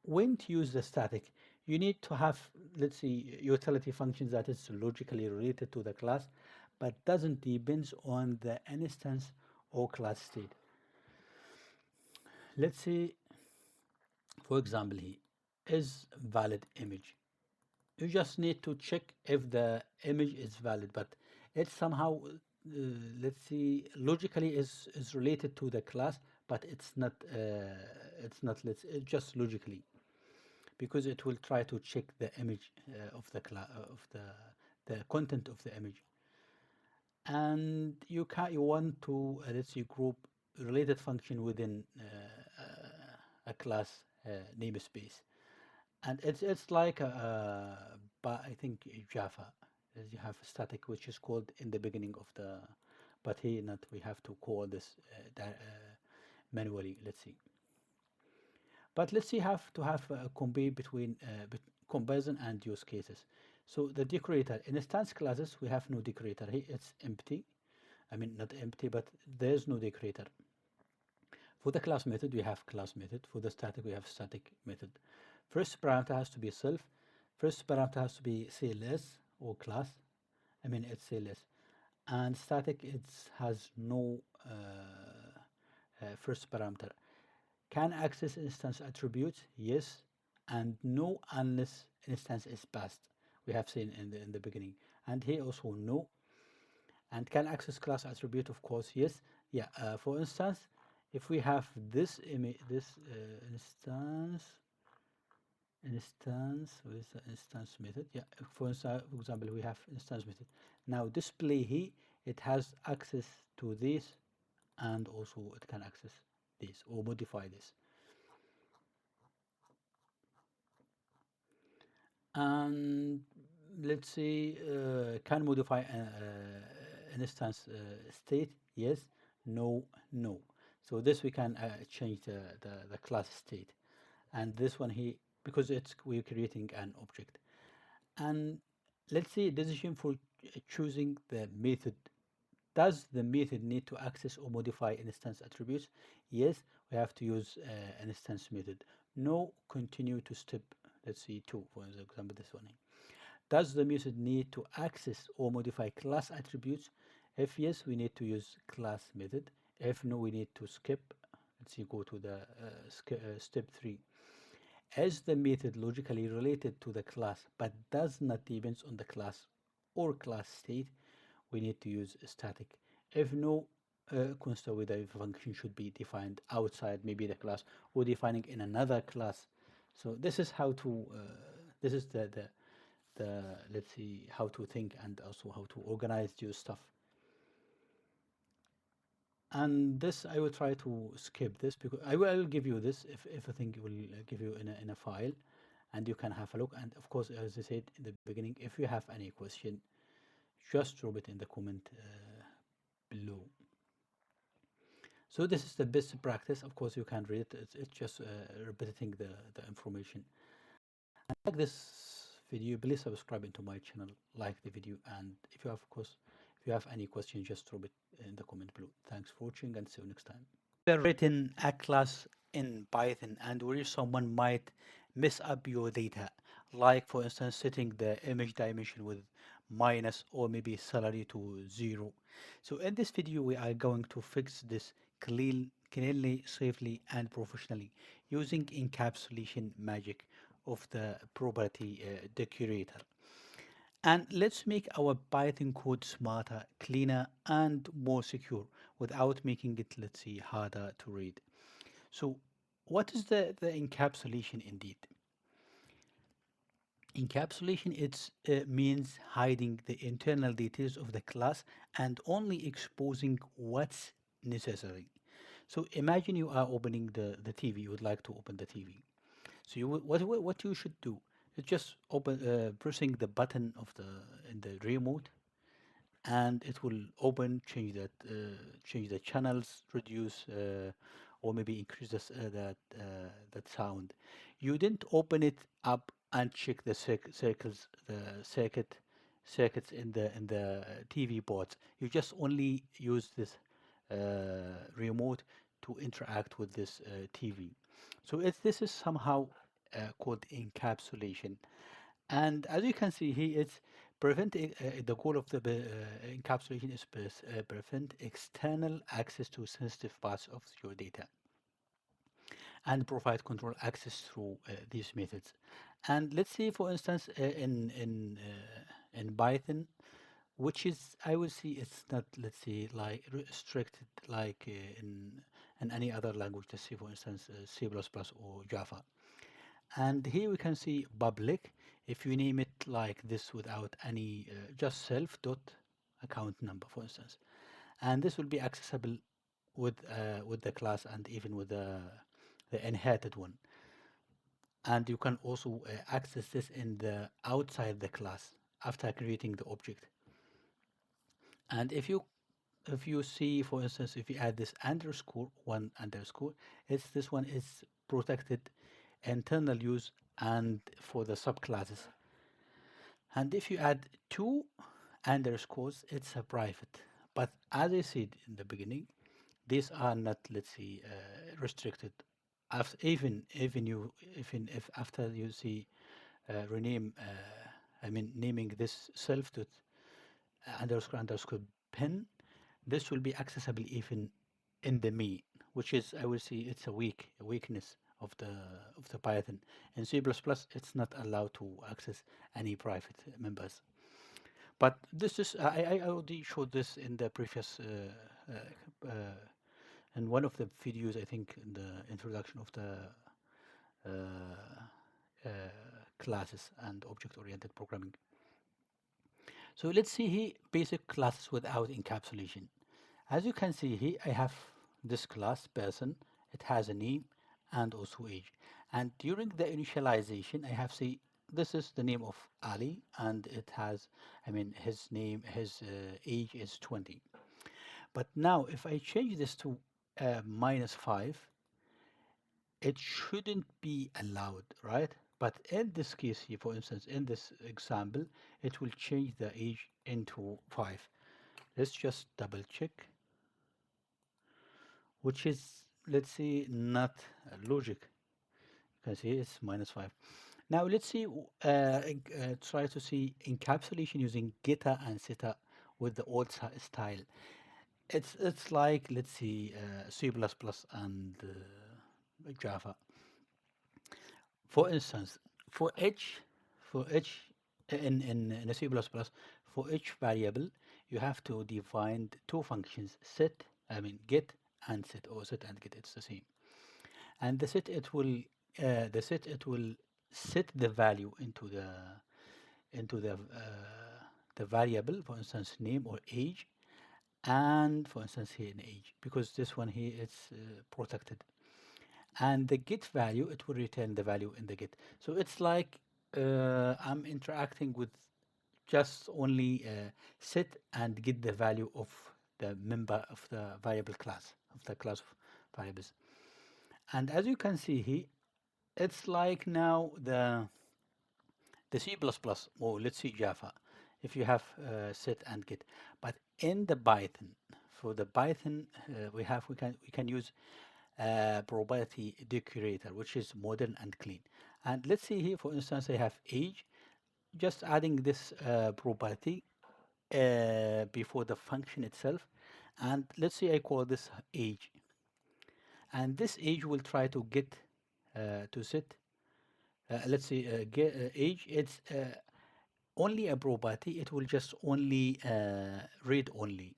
when to use the static. You need to have, let's see, utility functions that is logically related to the class, but doesn't depends on the instance or class state. Let's see, for example, here is valid image. You just need to check if the image is valid, but it somehow, let's see, logically is related to the class, but it's not, it's just logically, because it will try to check the image of the class of the content of the image. And you want to let's say group related function within a class namespace, and it's like but I think Java, you have a static which is called in the beginning of the, but here not, we have to call this manually. Let's see. But let's see, have to have a compare between comparison and use cases. So the decorator in instance classes, we have no decorator here. It's empty. I mean, not empty, but there's no decorator. For the class method, we have class method. For the static, we have static method. First parameter has to be self. First parameter has to be CLS or class. I mean, it's CLS. And static, it has no first parameter. Can access instance attributes? Yes, and no unless instance is passed. We have seen in the beginning. And here also no. And can access class attribute? Of course, yes. Yeah. For instance, if we have this image, this instance, instance with the instance method. Yeah, for example, we have instance method. Now display here, it has access to this, and also it can access this or modify this. And let's say can modify an instance state. Yes, no, no. So this we can change the class state, and this one here, because it's we're creating an object. And let's say decision for choosing the method. Does the method need to access or modify instance attributes? Yes, we have to use an instance method. No, continue to step, let's see, 2, for example, this one. Does the method need to access or modify class attributes? If yes, we need to use class method. If no, we need to skip. Let's see, go to the step 3. Is the method logically related to the class but does not depend on the class or class state? We need to use static. If no, consider whether a function should be defined outside maybe the class or defining in another class. So this is how to this is the let's see how to think and also how to organize your stuff. And this I will try to skip this because I will give you this if I think it will give you in a file, and you can have a look. And of course, as I said in the beginning, if you have any question, just drop it in the comment below. So this is the best practice. Of course, you can read it. It's just repeating the information. And like this video, please subscribe into my channel, like the video, and if you have, of course, if you have any question, just drop it in the comment below. Thanks for watching and see you next time. Written a class in Python and where someone might mess up your data, like for instance setting the image dimension with minus or maybe salary to 0. So in this video we are going to fix this cleanly, safely and professionally using encapsulation magic of the property decorator. And let's make our Python code smarter, cleaner, and more secure without making it, let's see, harder to read. So, what is the encapsulation indeed? Encapsulation means hiding the internal details of the class and only exposing what's necessary. So imagine you are opening the TV. You would like to open the TV. So what you should do is just open pressing the button of the in the remote, and it will open, change the channels, reduce or maybe increase that sound. You didn't open it up and check the circles, the circuits in the TV boards. You just only use this remote to interact with this TV. So this is somehow called encapsulation. And as you can see here, it's the goal of the encapsulation is prevent external access to sensitive parts of your data and provide control access through these methods. And let's say, for instance, in Python, which is I will see it's not, let's say, like restricted like in any other language. Let's say, for instance, C++ or Java. And here we can see public. If you name it like this without any, just self dot account number, for instance, and this will be accessible with the class and even with the inherited one. And you can also access this in the outside the class after creating the object. And if you see, for instance, if you add this underscore one underscore, it's this one is protected internal use and for the subclasses. And if you add two underscores, it's a private. But as I said in the beginning, these are not, let's say, restricted. Even if after you see naming this self dot underscore pen, this will be accessible even in the main, which is I will say it's a weakness of the Python. In C++, it's not allowed to access any private members. But this is I already showed this in the previous in one of the videos. I think in the introduction of the uh, classes and object-oriented programming. So let's see here basic classes without encapsulation. As you can see here, I have this class person. It has a name and also age. And during the initialization, I have say this is the name of Ali, and it has, I mean, his name, his age is 20. But now, if I change this to -5, it shouldn't be allowed, right? But in this case here, for instance, in this example, it will change the age into 5. Let's just double check, which is, let's say, not logic. You can see it's -5. Now let's see, try to see encapsulation using getter and setter with the old style. It's like, let's see, C++ and Java. For instance, for each for each in a C++, for each variable, you have to define two functions: set, I mean get, and set, or set and get. It's the same. And the set it will set the value into the variable, for instance, name or age, and for instance here in age, because this one here is protected. And the get value, it will return the value in the get. So it's like I'm interacting with just only set and get the value of the member of the variable class, of the class of variables. And as you can see here, it's like now the C++, or let's see Java, if you have set and get. But in the Python, for the Python, we can use property decorator, which is modern and clean. And let's see here, for instance, I have age, just adding this property before the function itself. And let's say I call this age. And this age will try to get to set, let's say get age, it's only a property, it will just only read only.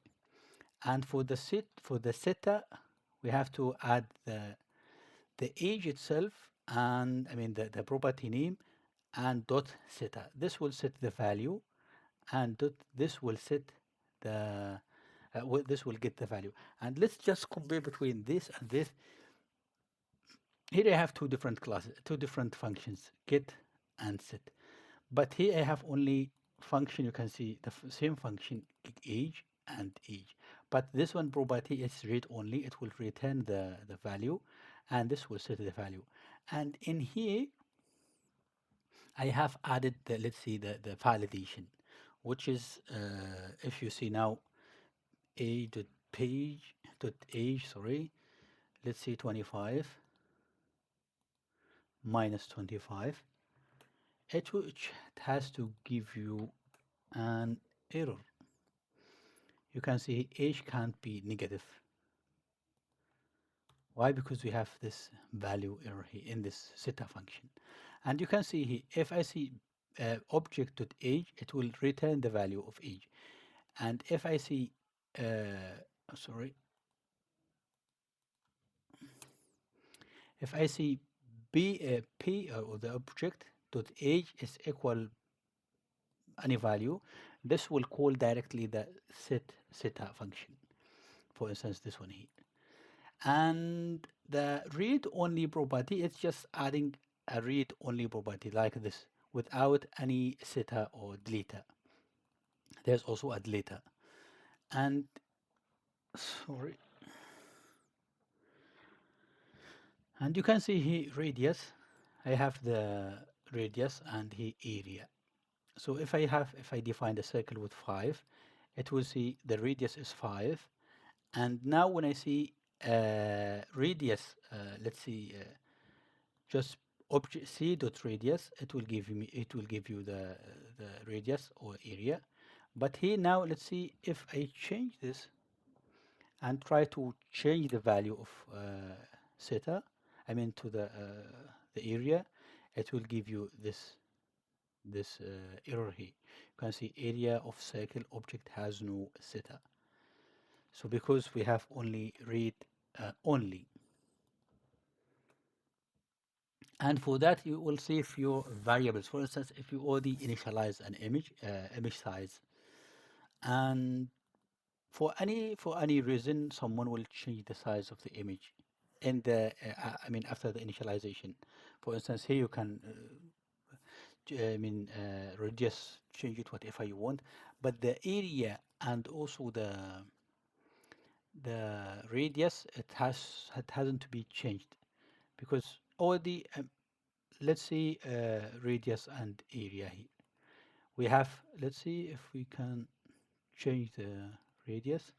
And for the setter, we have to add the age itself, and I mean the property name, and dot setter. This will set the value, and this will set the this will get the value. And let's just compare between this and this. Here I have two different classes, two different functions, get and set. But here I have only function. You can see the same function, age and age. But this one property is read only. It will return the value, and this will set the value. And in here, I have added the, let's see, the validation, which is, if you see now, a dot page dot age, sorry, let's see 25 minus 25, which has to give you an error. You can see age can't be negative. Why? Because we have this value error here in this setter function. And you can see here, if I see object.age, it will return the value of age. And if I see, sorry, if I see p or the object.age is equal any value, this will call directly the setter function. For instance, this one here. And the read-only property is just adding a read-only property like this without any setter or deleter. There's also a deleter. And sorry. And you can see here radius. I have the radius and here area. So if I define the circle with 5, it will see the radius is 5. And now when I see radius, let's see, just object c dot radius, it will give you the radius or area. But here now, let's see if I change this and try to change the value of setter, I mean to the area, it will give you this error here. You can see area of circle object has no setter. So because we have only read only. And for that, you will save your variables. For instance, if you already initialize an image size, and for any reason, someone will change the size of the image in the I mean after the initialization. For instance, here you can just change it whatever you want, but the area and also the radius, it hasn't to be changed because already let's see radius and area here. We have, let's see if we can change the radius.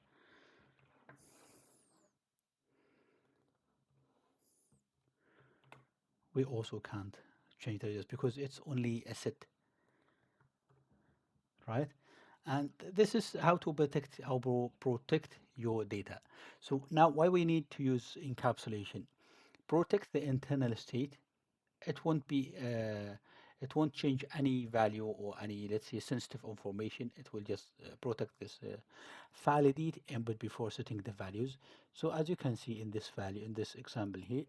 We also can't change the radius because it's only a set, right? And this is how to protect your data. So now why we need to use encapsulation. Protect the internal state. It won't be it won't change any value or any, let's say, sensitive information. It will just protect this validate input before setting the values. So as you can see in this value, in this example here,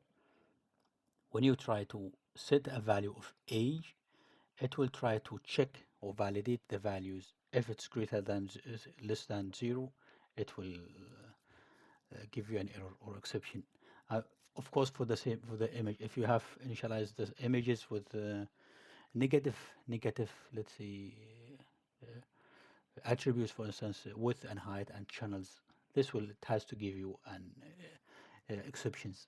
when you try to set a value of age, it will try to check or validate the values. If it's greater than less than 0, it will give you an error or exception. Uh, of course, for the same for the image, if you have initialized the images with negative, let's say, attributes, for instance, width and height and channels, this will it has to give you an exceptions.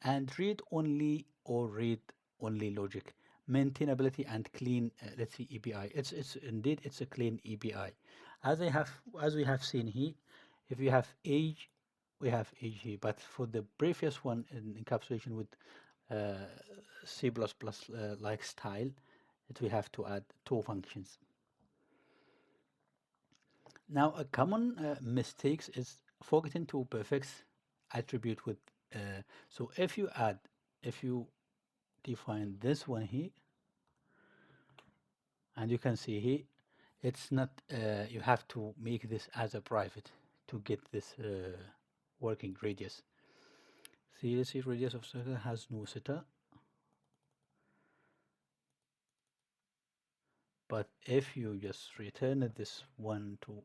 And read only or read only logic, maintainability and clean, let's see, EBI. It's indeed it's a clean EBI. As we have seen here, if you have age, we have age here. But for the previous one in encapsulation with uh, C++ like style, it we have to add two functions. Now, a common mistakes is forgetting to prefix attribute with. So if you define this one here, and you can see here, it's not. You have to make this as a private to get this working radius. See, let's see, radius of circle has no setter, but if you just return this one to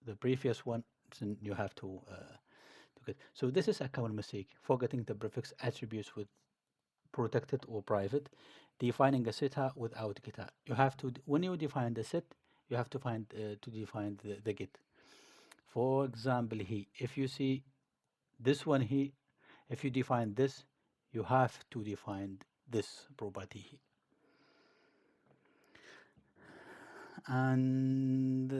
the previous one, then you have to get. So this is a common mistake: forgetting the prefix attributes with protected or private, defining a setter without getter. You have to, when you define the set, you have to find to define the get. For example, here, if you see this one here, if you define this, you have to define this property here. And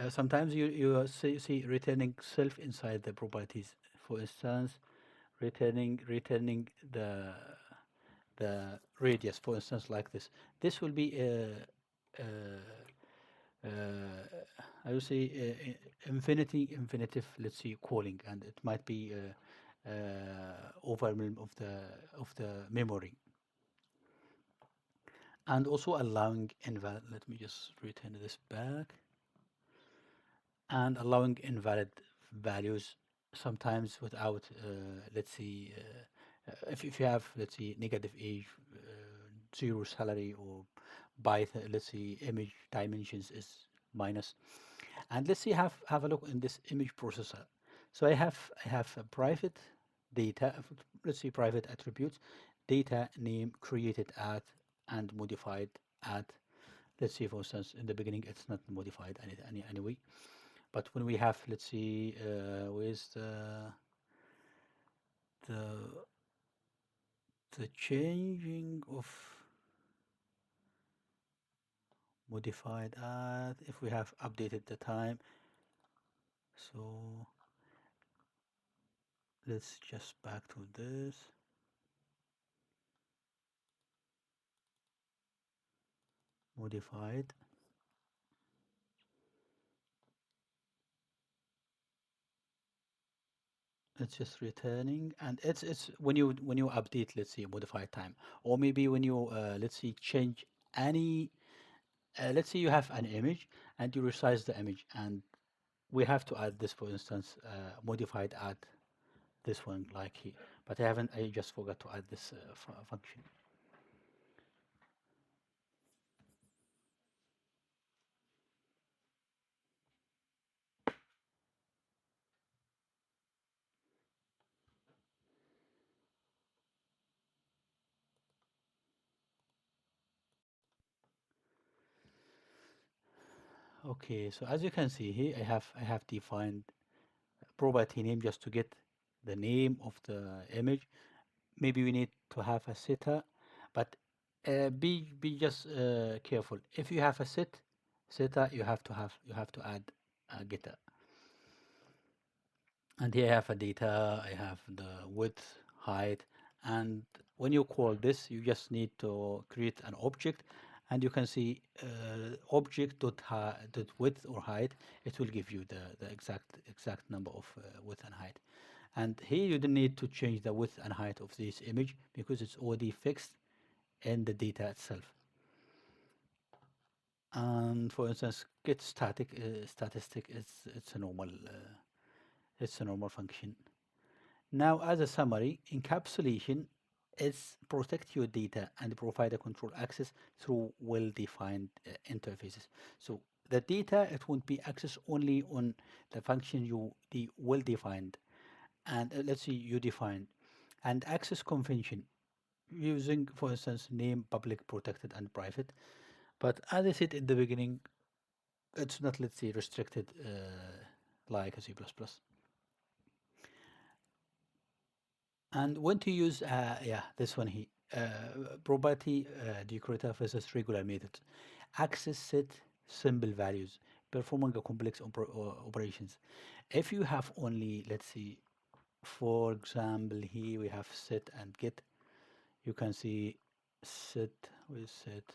sometimes you see returning self inside the properties. For instance, returning the radius, for instance, like this. This will be uh, I would say infinitive, let's say, calling, and it might be overwhelm of the memory, and also allowing invalid. Let me just return this back, and allowing invalid values sometimes without, let's see, if you have, let's see, negative age, zero salary, or by let's see image dimensions is minus. And let's see, have a look in this image processor. So I have a private data, let's see, private attributes, data name created at and modified at. Let's see, for instance, in the beginning it's not modified anyway. But when we have, let's see, where's the the changing of modified at, if we have updated the time. So let's just back to this modified. It's just returning, and it's when you update, let's say, modified time, or maybe when you let's see, change any, let's say you have an image and you resize the image, and we have to add this, for instance, modified at this one like here. but I haven't. I just forgot to add this function. Okay, so as you can see here, I have defined property name just to get the name of the image. Maybe we need to have a setter, but be just careful. If you have a setter, you have to add a getter. And here I have a data, I have the width, height, and when you call this, you just need to create an object, and you can see object dot width or height. It will give you the exact number of width and height. And here you don't need to change the width and height of this image because it's already fixed in the data itself. And for instance, get statistic is it's a normal function. Now, as a summary, encapsulation is protect your data and provide a control access through well-defined interfaces. So the data, it won't be accessed only on the function the well-defined, and let's see you defined, and access convention using, for instance, name, public, protected, and private. But as I said in the beginning, it's not, let's say, restricted like a C++. And when to use, yeah, this one here, property decorator versus regular method. Access set symbol values, performing a complex operations. If you have only, let's see, for example, here we have set and get. You can see set with set,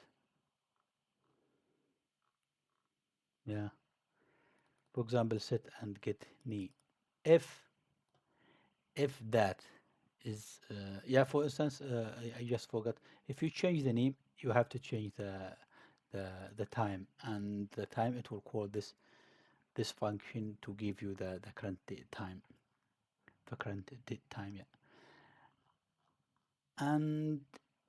yeah. For example, set and get name. If if that is yeah, for instance, I just forgot, if you change the name you have to change the time, and the time it will call this function to give you the current time, the current date time, yeah. And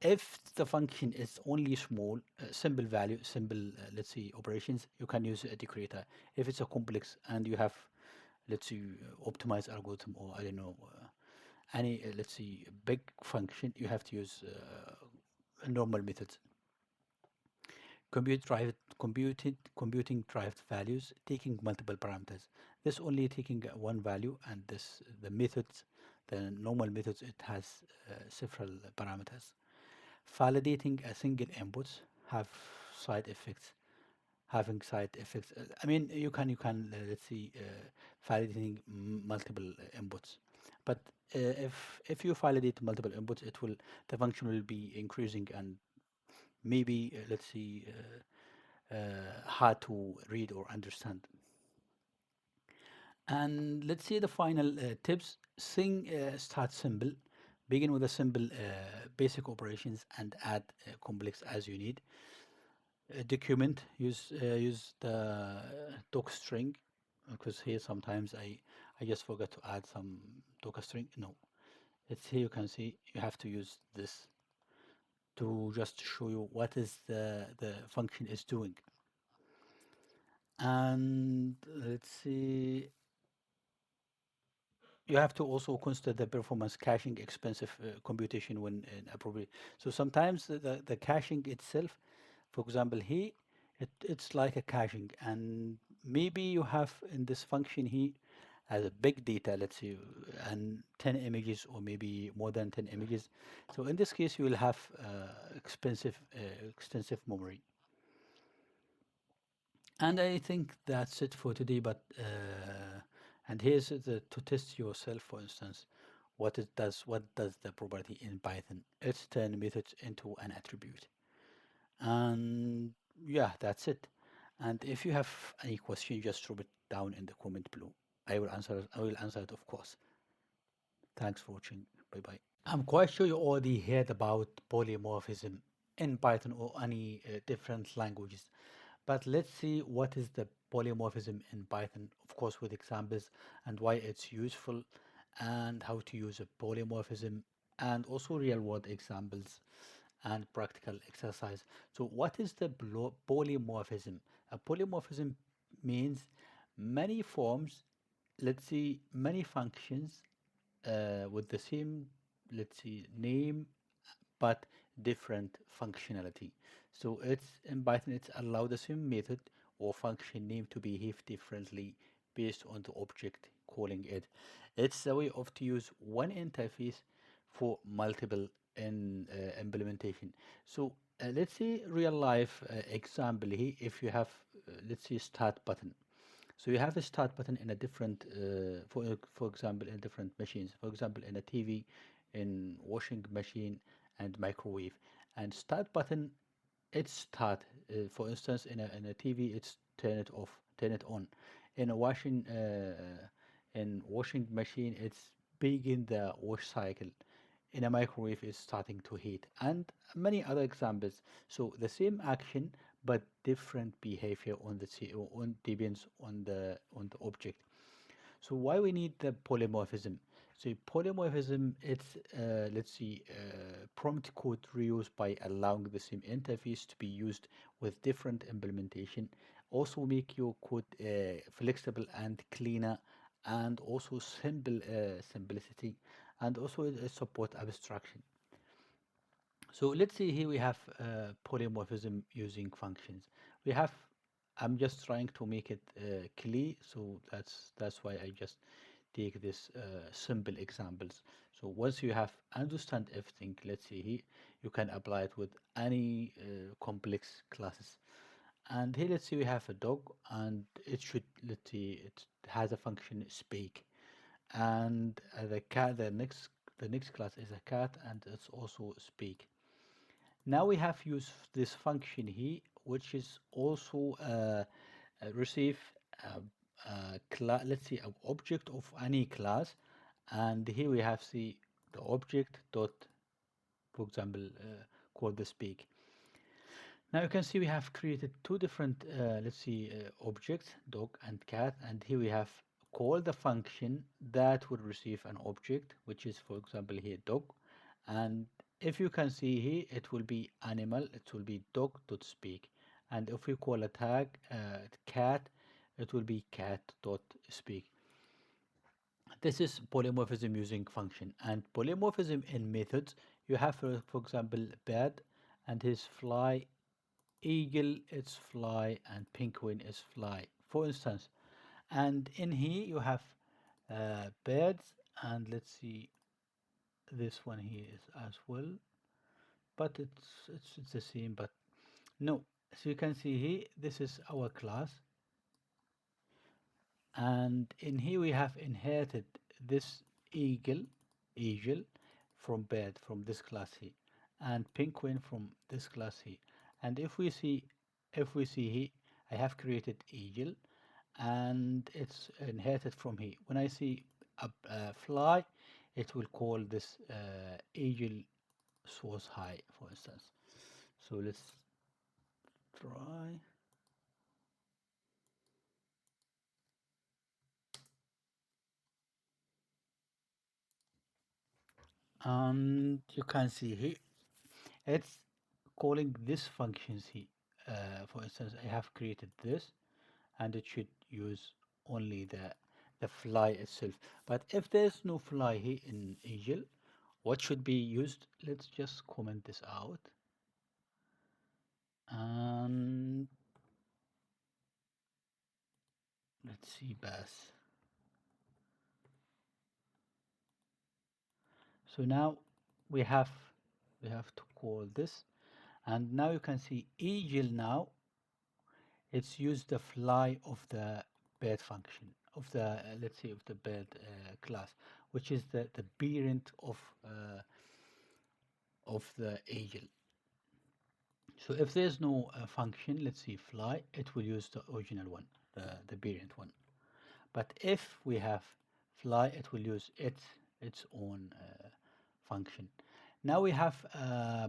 if the function is only small, simple value, simple, let's say, operations, you can use a decorator. If it's a complex and you have, let's say, optimize algorithm, or I don't know, any, let's say, big function, you have to use normal methods. Computing derived values, taking multiple parameters. This only taking one value, and this the methods, the normal methods, it has several parameters. Validating a single input have side effects, having side effects. I mean, you can let's see, validating multiple inputs, but if you validate multiple inputs, it will the function will be increasing, and maybe let's see, hard to read or understand. And let's see the final tips. Sing start simple, begin with a simple basic operations, and add complex as you need. Document, use the doc string, because here sometimes I just forgot to add some doc string. No, it's here, you can see you have to use this to just show you what is the function is doing. And let's see, you have to also consider the performance caching expensive computation when appropriate. So sometimes the caching itself, for example here, it's like a caching, and maybe you have in this function here as a big data, let's say, and 10 images or maybe more than 10 images. So in this case you will have extensive memory. And I think that's it for today. But and here's to test yourself. For instance, what does the property in Python? It's turn methods into an attribute. And yeah, that's it. And if you have any question, just drop it down in the comment below. I will answer it, of course. Thanks for watching. Bye bye. I'm quite sure you already heard about polymorphism in Python or any different languages. But let's see what is the polymorphism in Python, of course, with examples and why it's useful. and how to use a polymorphism, and also real world examples and practical exercise. So what is the polymorphism? A polymorphism means many forms, let's see, many functions with the same, let's see, name but different functionality. So it's in Python, it's allow the same method or function name to behave differently based on the object calling it. It's a way of to use one interface for multiple in implementation. So let's say real life example here. If you have, let's say, start button. So you have a start button in a different, for example, in different machines. For example, in a TV, in washing machine, and microwave. And start button, it's start. For instance, in a TV, it's turn it off, turn it on. In a washing machine, it's begin the wash cycle. In a microwave, it's starting to heat, and many other examples. So the same action, but different behavior on the on depends on the object. So why we need the polymorphism? So polymorphism, it's let's see, prompt code reuse by allowing the same interface to be used with different implementation. Also make your code flexible and cleaner, and also simplicity, and also support abstraction. So let's see here we have polymorphism using functions. We have, I'm just trying to make it clear, so that's why I just take this simple examples. So once you have understand everything, let's see here, you can apply it with any complex classes. And here let's see we have a dog, and it should, let's see, it has a function speak. And the cat, the next class is a cat, and it's also speak. Now we have used this function here, which is also receive let's see, an object of any class, and here we have the object dot, for example, called the speak. Now you can see we have created two different, let's see, objects, dog and cat, and here we have call the function that will receive an object, which is, for example, here dog. And if you can see here, it will be animal, it will be dog.speak. And if we call a tag cat, it will be cat.speak. This is polymorphism using function. And polymorphism in methods, you have, for example, bird and his fly, eagle is fly, and penguin is fly, for instance. And in here you have birds, and let's see, this one here is as well, but it's the same, but no. So you can see here, this is our class, and in here we have inherited this eagle from bird, from this class here, and penguin from this class here. And if we see here, I have created eagle, and it's inherited from here. When I see a fly, it will call this eagle source high, for instance. So let's try. And you can see here, it's calling this functions here. For instance, I have created this, and it should use only the fly itself. But if there's no fly here in eagle, what should be used? Let's just comment this out. And let's see bass. So now we have we have to call this, and now you can see eagle. Now it's used the fly of the bird function of the let's say of the bird class, which is the parent of the eagle. So if there's no function, let's see fly, it will use the original one, the parent one. But if we have fly, it will use its own function. Now we have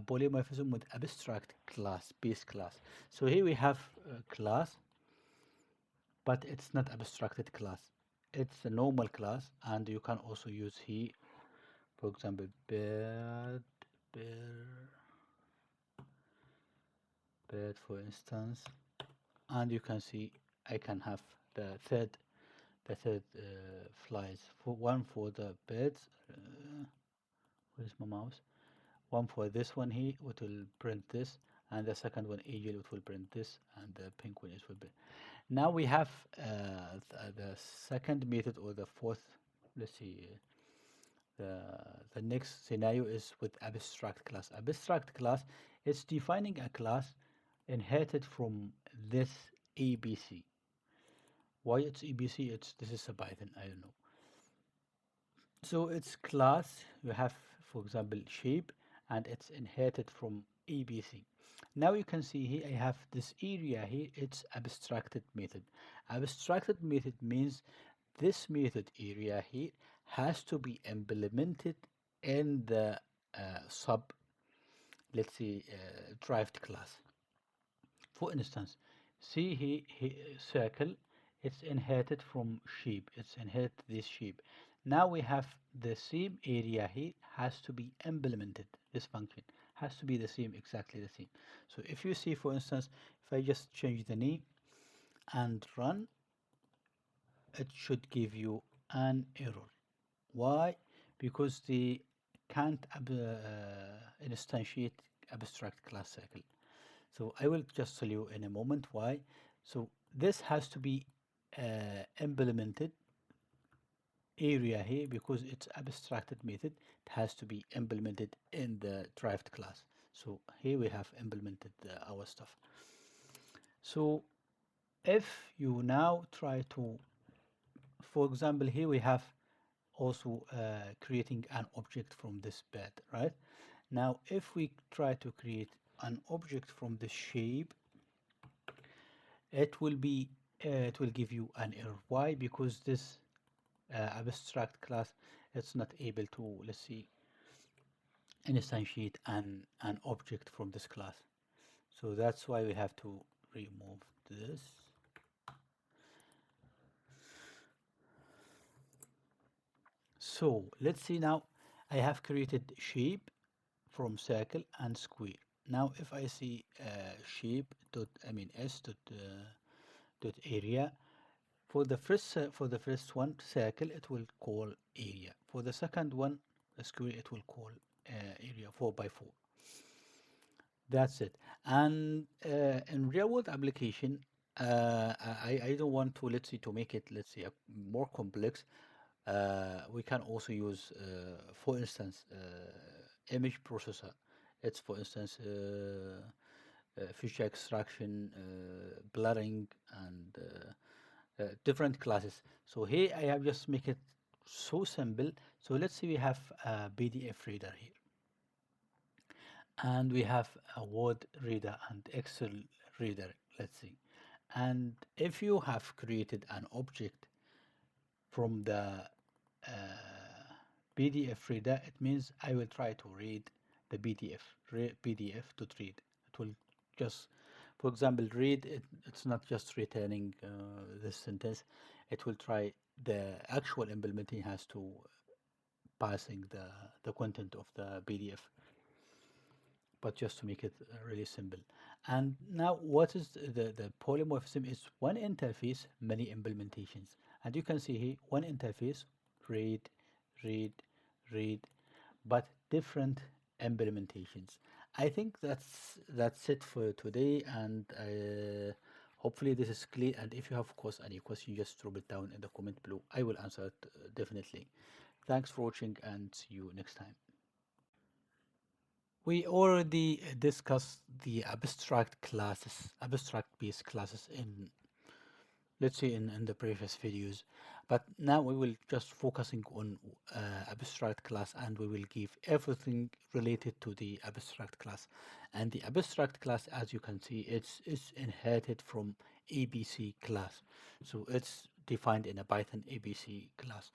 polymorphism with abstract class, base class. So here we have class, but it's not abstracted class. it's a normal class, and you can also use here, for example, bear, bird, for instance, and you can see I can have the third flies, for one for the birds. Where's my mouse? One for this one here, which will print this, and the second one eagle, which will print this, and the penguin is will be. Now we have the second method, or the fourth. Let's see. The next scenario is with abstract class. Abstract class is defining a class inherited from this ABC. Why it's ABC? It's this is a Python. I don't know. So it's class. You have, for example, shape, and it's inherited from ABC. Now you can see here I have this area here. It's abstracted method. Abstracted method means this method area here has to be implemented in the sub, let's say, derived class. For instance, see here circle, it's inherited from shape. It's inherited this shape. Now we have the same area here has to be implemented. This function has to be the same, exactly the same. So if you see, for instance, if I just change the name and run, it should give you an error. Why? Because they can't instantiate abstract class cycle. So I will just tell you in a moment why. So this has to be implemented area here because it's abstracted method. It has to be implemented in the derived class. So here we have implemented our stuff. So if you now try to, for example, here we have also creating an object from this bed, right? Now, if we try to create an object from the shape, it will give you an error. Why? Because this abstract class, it's not able to, let's see, instantiate an object from this class. So that's why we have to remove this. So let's see now. I have created shape from circle and square. Now, if I see shape dot, I mean s dot dot area, for the first one circle, it will call area. For the second one, the square, it will call area 4 by 4. That's it. And in real world application, I don't want to, let's see, to make it, let's see, more complex. We can also use, for instance, image processor. It's, for instance, feature extraction, blurring, and different classes. So here I have just make it so simple. So let's say we have a PDF reader here, and we have a Word reader and Excel reader, let's see. And if you have created an object from the PDF reader, it means I will try to read the PDF to read. It will just, for example, read it. It's not just returning this sentence. It will try the actual implementing has to passing the content of the PDF, but just to make it really simple. And now what is the polymorphism is one interface, many implementations. And you can see here one interface, read, read, read, but different implementations. I think that's it for today, and hopefully this is clear. And if you have, of course, any question, just drop it down in the comment below. I will answer it definitely. Thanks for watching, and see you next time. We already discussed the abstract based classes in, let's say, in the previous videos, but now we will just focusing on abstract class, and we will give everything related to the abstract class. And the abstract class, as you can see, it's inherited from ABC class. So it's defined in a Python ABC class,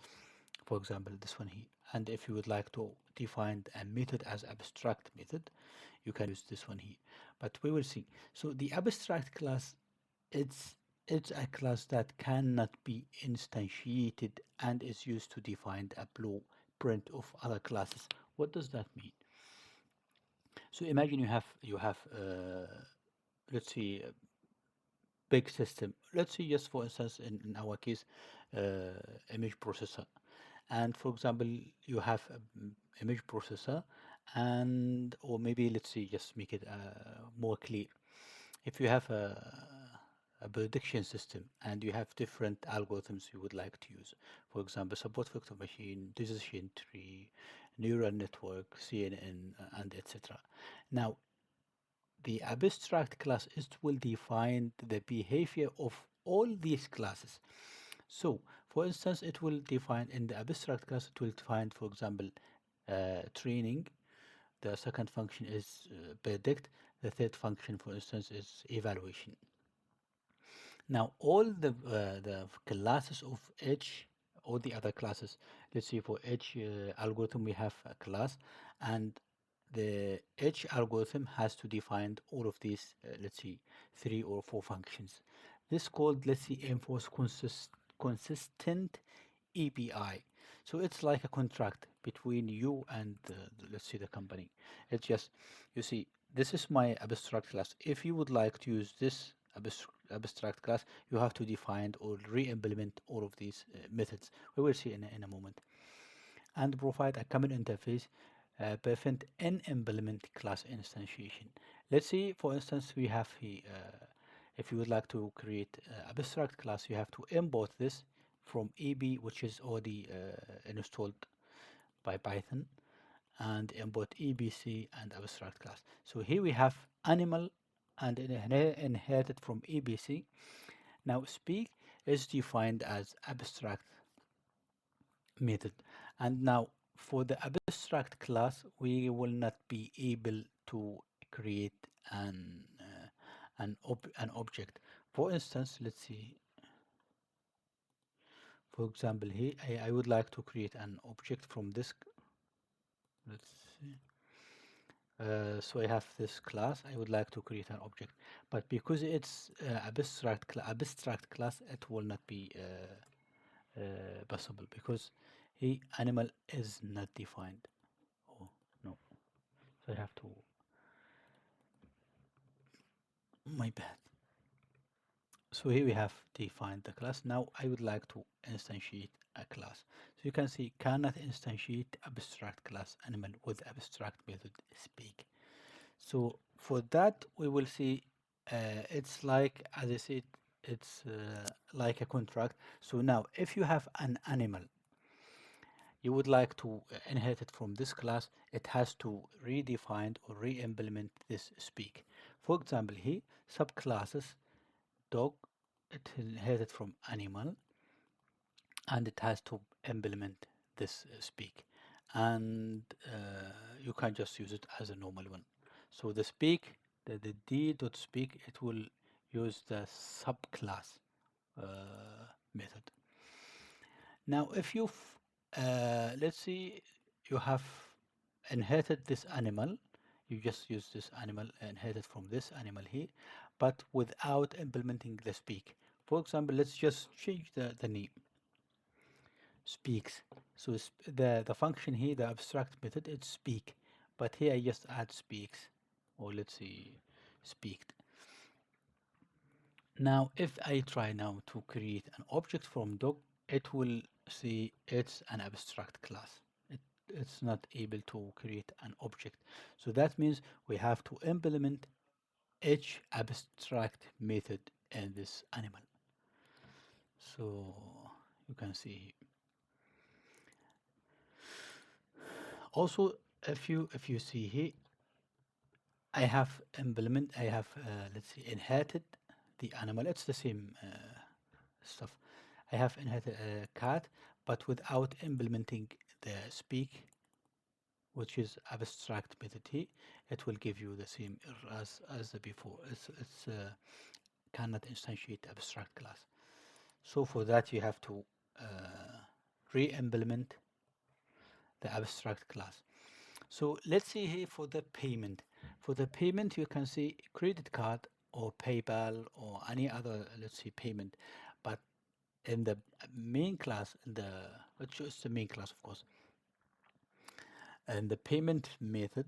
for example, this one here. And if you would like to define a method as abstract method, you can use this one here. But we will see. So the abstract class, it's It's a class that cannot be instantiated and is used to define a blueprint of other classes. What does that mean? So imagine you have let's see a big system. Let's say just for instance in our case, image processor. And for example, you have a image processor, and or maybe let's see just make it more clear. If you have a prediction system and you have different algorithms you would like to use, for example, support vector machine, decision tree, neural network, CNN, and etc. Now, the abstract class it will define the behavior of all these classes. So, for instance, it will define in the abstract class, it will define, for example, training. The second function is predict. The third function, for instance, is evaluation. Now, all the classes of each, all the other classes, let's see for each algorithm we have a class, and the each algorithm has to define all of these, let's see, three or four functions. This called, let's see, enforce consistent API. So it's like a contract between you and let's say the company. It's just, you see, this is my abstract class. If you would like to use this abstract class, you have to define or re-implement all of these methods. We will see in a moment. And provide a common interface, prevent and implement class instantiation. Let's say, for instance, we have here, if you would like to create abstract class, you have to import this from EB, which is already installed by Python, and import EBC and abstract class. So here we have animal and inherited from EBC. Now speak is defined as abstract method. And now for the abstract class, we will not be able to create an object. For instance, let's see. For example, here I would like to create an object from this. Let's see. So I have this class. I would like to create an object, but because it's abstract class, it will not be possible because he animal is not defined. Oh no, so I have to. My bad. So here we have defined the class. Now I would like to instantiate a class. So you can see cannot instantiate abstract class animal with abstract method speak. So for that we will see it's like as I said it's like a contract. So now if you have an animal you would like to inherit it from this class, it has to redefine or re-implement this speak. For example here subclasses dog, it inherited from animal, and it has to implement this speak, and you can just use it as a normal one. So the speak, the d dot speak, it will use the subclass method. Now if you let's see you have inherited this animal, you just use this animal inherited from this animal here, but without implementing the speak. For example, let's just change the name speaks. So the function here, the abstract method, it's speak, but here I just add speaks, or let's see speaked. Now if I try now to create an object from dog, it will see it's an abstract class. It's not able to create an object. So that means we have to implement each abstract method in this animal. So you can see also if you see here I have let's see inherited the animal. It's the same stuff. I have inherited a cat, but without implementing the speak, which is abstract method here. It will give you the same error as the before. It's cannot instantiate abstract class. So for that you have to re-implement the abstract class. So let's see here for the payment. For the payment, you can see credit card. or PayPal or any other, let's say, payment. But in the main class, in the, let's choose the main class, of course, and the payment method,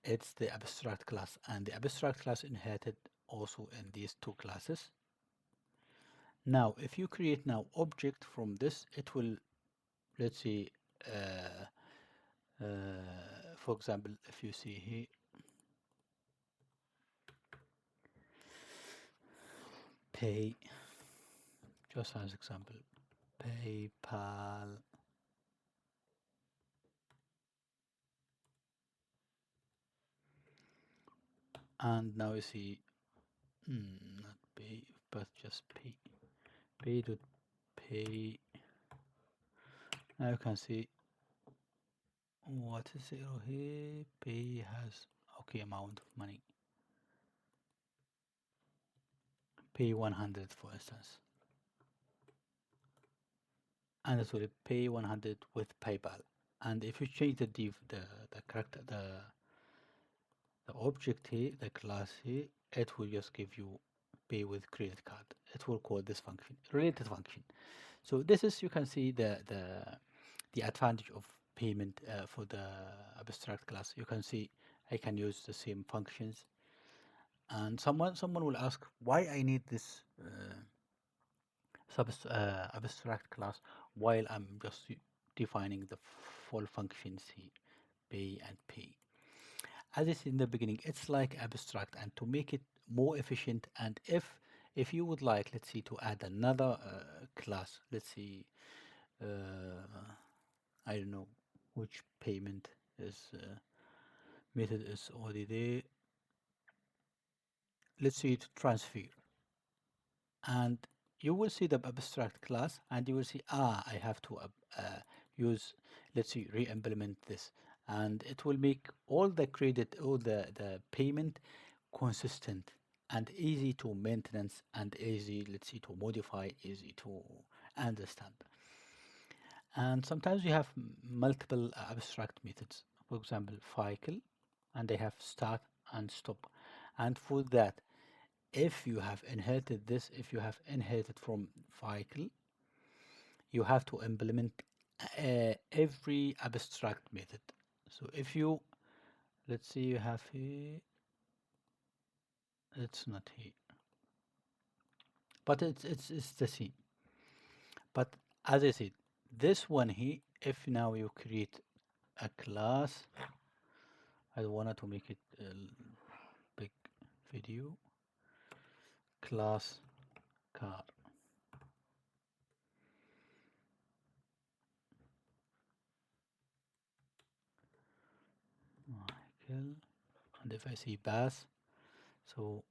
it's the abstract class, and the abstract class inherited also in these two classes. Now, if you create now object from this, it will, let's say, uh, for example, if you see here, pay, just as example, PayPal, and now you see, not pay, but just pay, pay. Now you can see what is it here. Pay has okay amount of money. Pay 100, for instance, and it will pay 100 with PayPal. And if you change the div, the character, the object here, the class here, it will just give you pay with credit card. It will call this function related function. So this is, you can see the advantage of payment for the abstract class. You can see I can use the same functions, and someone will ask why I need this abstract class while I'm just defining the full functions here, pay and pay. As I said in the beginning, it's like abstract, and to make it more efficient, and if you would like, let's see, to add another class, let's see, I don't know which payment is method is already there. Let's see it transfer, and you will see the abstract class, and you will see, I have to use, let's see, re-implement this, and it will make all the credit, all the payment consistent and easy to maintenance and easy, let's see, to modify, easy to understand. And sometimes you have multiple abstract methods, for example, cycle, and they have start and stop. And for that, if you have inherited this, if you have inherited from cycle, you have to implement every abstract method. So if you, let's see, you have here, it's not here, but it's the same. But as I said, this one here, if now you create a class, I wanted to make it a big video, class car. Michael, and if I see pass, so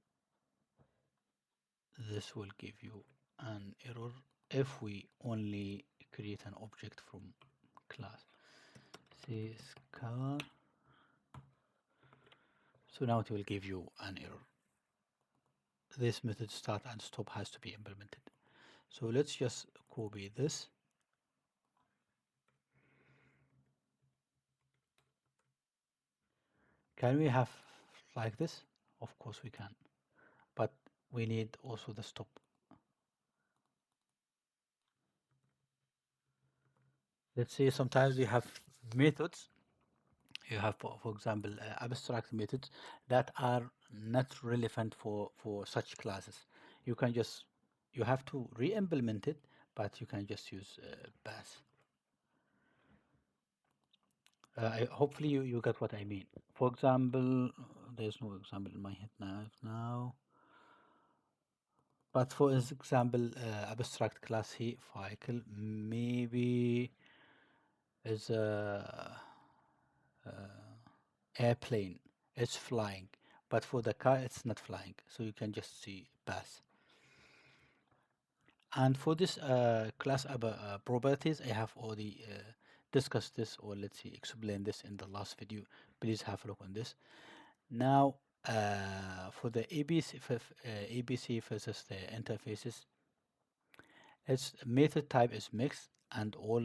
this will give you an error if we only create an object from class. This car. So now it will give you an error. This method start and stop has to be implemented. So let's just copy this. Can we have like this? Of course we can, but we need also the stop. Let's say sometimes you have methods, you have, for example, abstract methods that are not relevant for such classes. You can just, you have to re-implement it, but you can just use pass. Hopefully you get what I mean. For example, there's no example in my head now. But for example, abstract class here, vehicle, maybe is a airplane. It's flying, but for the car, it's not flying. So you can just see pass. And for this class properties, I have already discussed this, or let's see, explain this in the last video. Please have a look on this. Now, for the ABC versus the interfaces, its method type is mixed, and all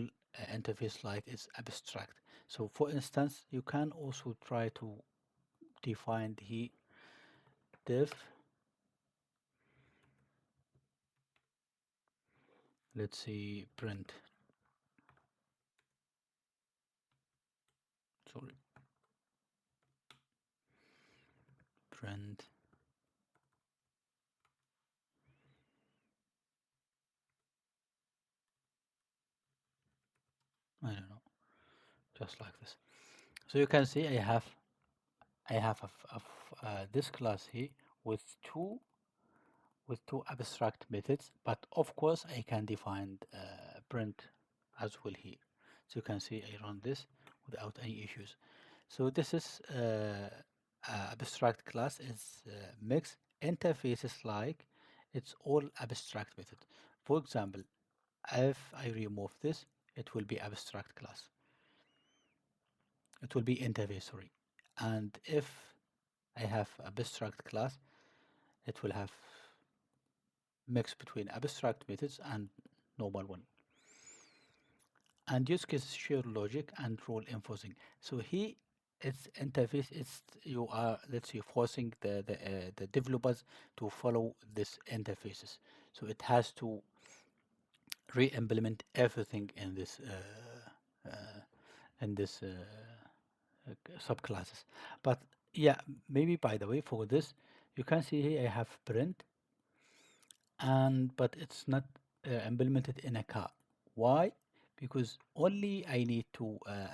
interface like is abstract. So, for instance, you can also try to define the div let's see, print, sorry, print, I don't know, just like this. So you can see I have this class here with two abstract methods, but of course I can define print as well here. So you can see I run this without any issues. So this is abstract class is mixed interfaces, like it's all abstract method. For example, if I remove this, it will be abstract class. It will be interface, sorry. And if I have abstract class, it will have mix between abstract methods and normal one. And use cases share logic and rule enforcing. So here it's interface, it's you are, let's say, forcing the developers to follow this interfaces. So it has to re-implement everything in this subclasses. But yeah, maybe by the way, for this, you can see here I have print, and but it's not implemented in a car. Why? Because only I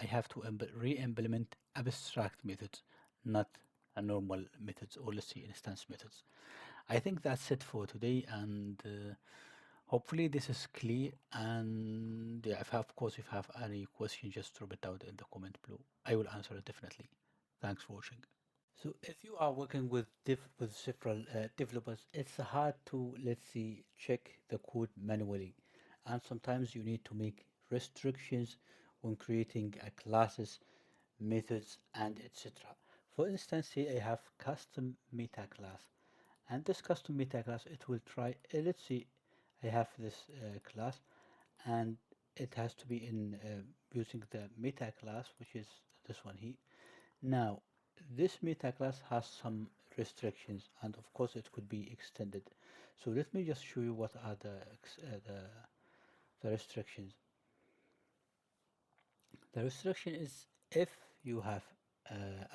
have to re-implement abstract methods, not a normal methods, or let's say instance methods. I think that's it for today, and hopefully this is clear. And yeah, if of course if you have any question, just drop it out in the comment below. I will answer it definitely. Thanks for watching. So if you are working with several developers, it's hard to, let's see, check the code manually, and sometimes you need to make restrictions when creating classes, methods, and etc. For instance, here I have custom meta class, and this custom meta class, it will try. Let's see, I have this class, and it has to be in using the meta class, which is this one here. Now, this meta class has some restrictions, and of course it could be extended. So let me just show you what are the restrictions. The restriction is, if you have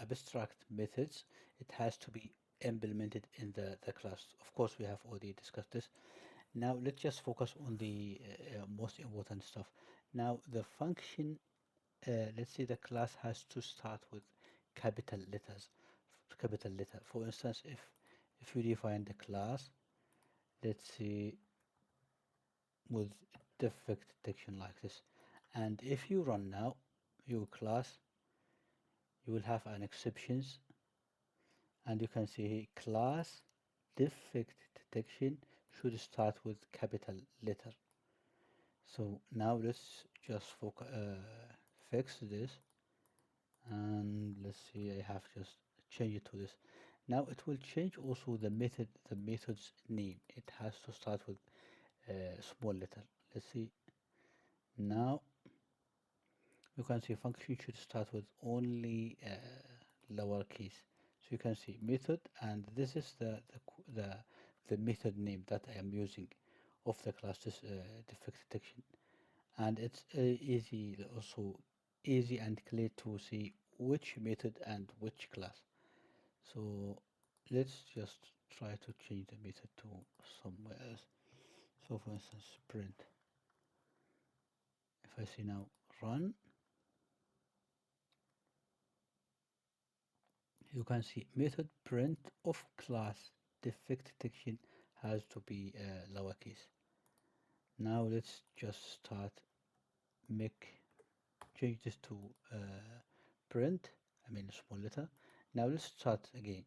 abstract methods, it has to be implemented in the class. Of course, we have already discussed this. Now let's just focus on the most important stuff. Now the function, let's say the class has to start with capital letters, capital letter. For instance, if you define the class, let's say with defect detection like this, and if you run now your class, you will have an exceptions, and you can see class defect detection should start with capital letter. So now let's just fix this, and let's see, I have just changed it to this. Now it will change also the method's name. It has to start with a small letter. Let's see. Now you can see function should start with only lowercase. So you can see method, and this is the method name that I am using of the class, this defect detection. And it's easy and clear to see which method and which class. So let's just try to change the method to somewhere else. So for instance, print. If I see now run, you can see method print of class defect detection has to be lowercase. Now let's just start make change this to print, I mean small letter. Now let's start again.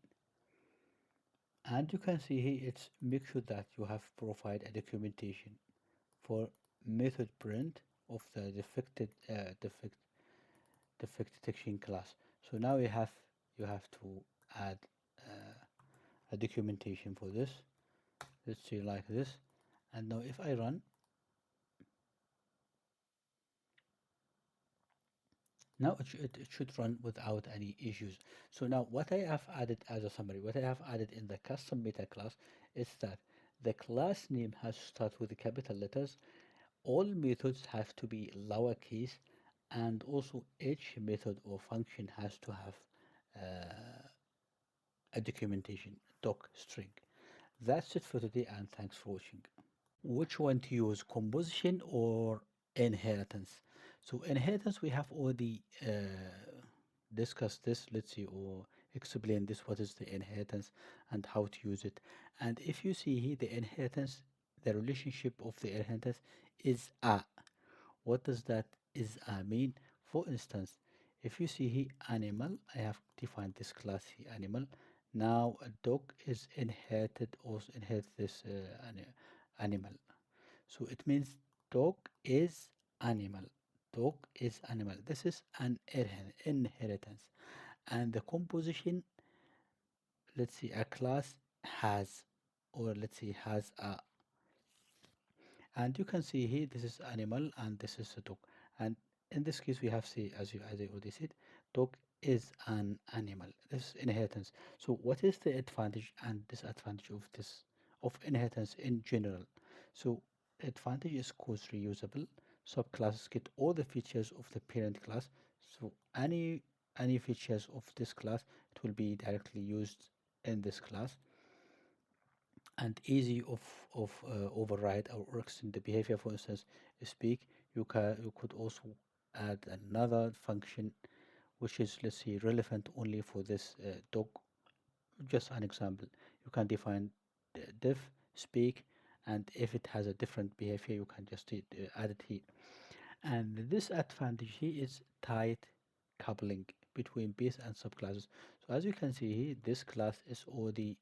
And you can see here, it's make sure that you have provide a documentation for method print of the defect detection class. So now you have to add a documentation for this. Let's see like this. And now if I run, now it should run without any issues. So now what I have added as a summary, what I have added in the custom meta class is that the class name has to start with the capital letters. All methods have to be lowercase, and also each method or function has to have a documentation, doc string. That's it for today, and thanks for watching. Which one to use, composition or inheritance? So inheritance, we have already discussed this, let's see, or explain this, what is the inheritance and how to use it. And if you see here, the inheritance, the relationship of the inheritance is a. What does that is mean? For instance, if you see here animal, I have defined this class here animal. Now a dog is inherited, also inherit this animal. So it means dog is animal. Dog is animal. This is an inheritance. And the composition, let's see, a class has, or let's see, has a, and you can see here this is animal and this is a dog, and in this case we have say, as I already said, dog is an animal. This is inheritance. So what is the advantage and disadvantage of this, of inheritance in general? So advantage is course reusable. Subclasses get all the features of the parent class, so any features of this class, it will be directly used in this class. And easy of override or extend the behavior. For instance, speak, you could also add another function which is, let's say, relevant only for this dog. Just an example, you can define div speak, and if it has a different behavior, you can just add it here. And this advantage here is tight coupling between base and subclasses. So as you can see here, this class is already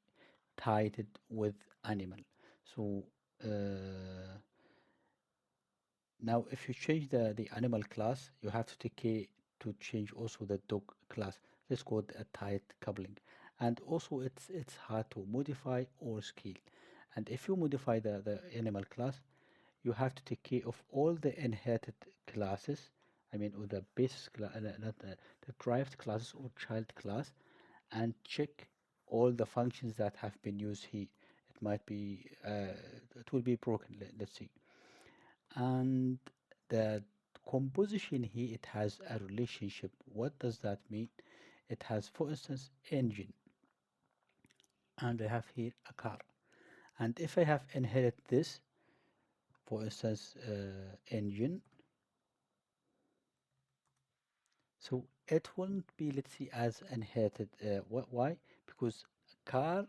tied with animal. So now if you change the animal class, you have to take care to change also the dog class. This is called a tight coupling. And also it's hard to modify or scale. And if you modify the animal class, you have to take care of all the inherited classes. I mean, or the base class, not the derived classes or child class, and check all the functions that have been used here. It might be, it will be broken, let's see. And the composition here, it has a relationship. What does that mean? It has, for instance, engine, and I have here a car. And if I have inherit this, for instance, engine, so it won't be, let's see, as inherited. Why? Because car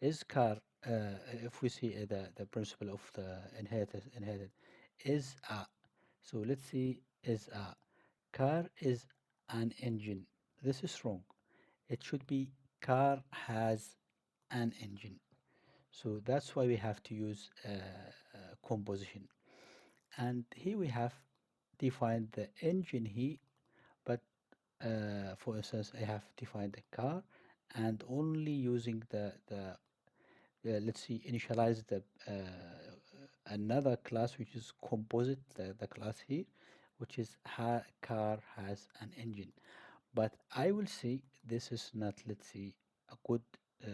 is car. If we see the principle of the inherited is a. So let's see, is a car is an engine. This is wrong. It should be car has an engine. So that's why we have to use composition. And here we have defined the engine here, but for instance, I have defined the car and only using let's see, initialize the another class which is composite, the class here, which is car has an engine. But I will say this is not, let's see, a good uh,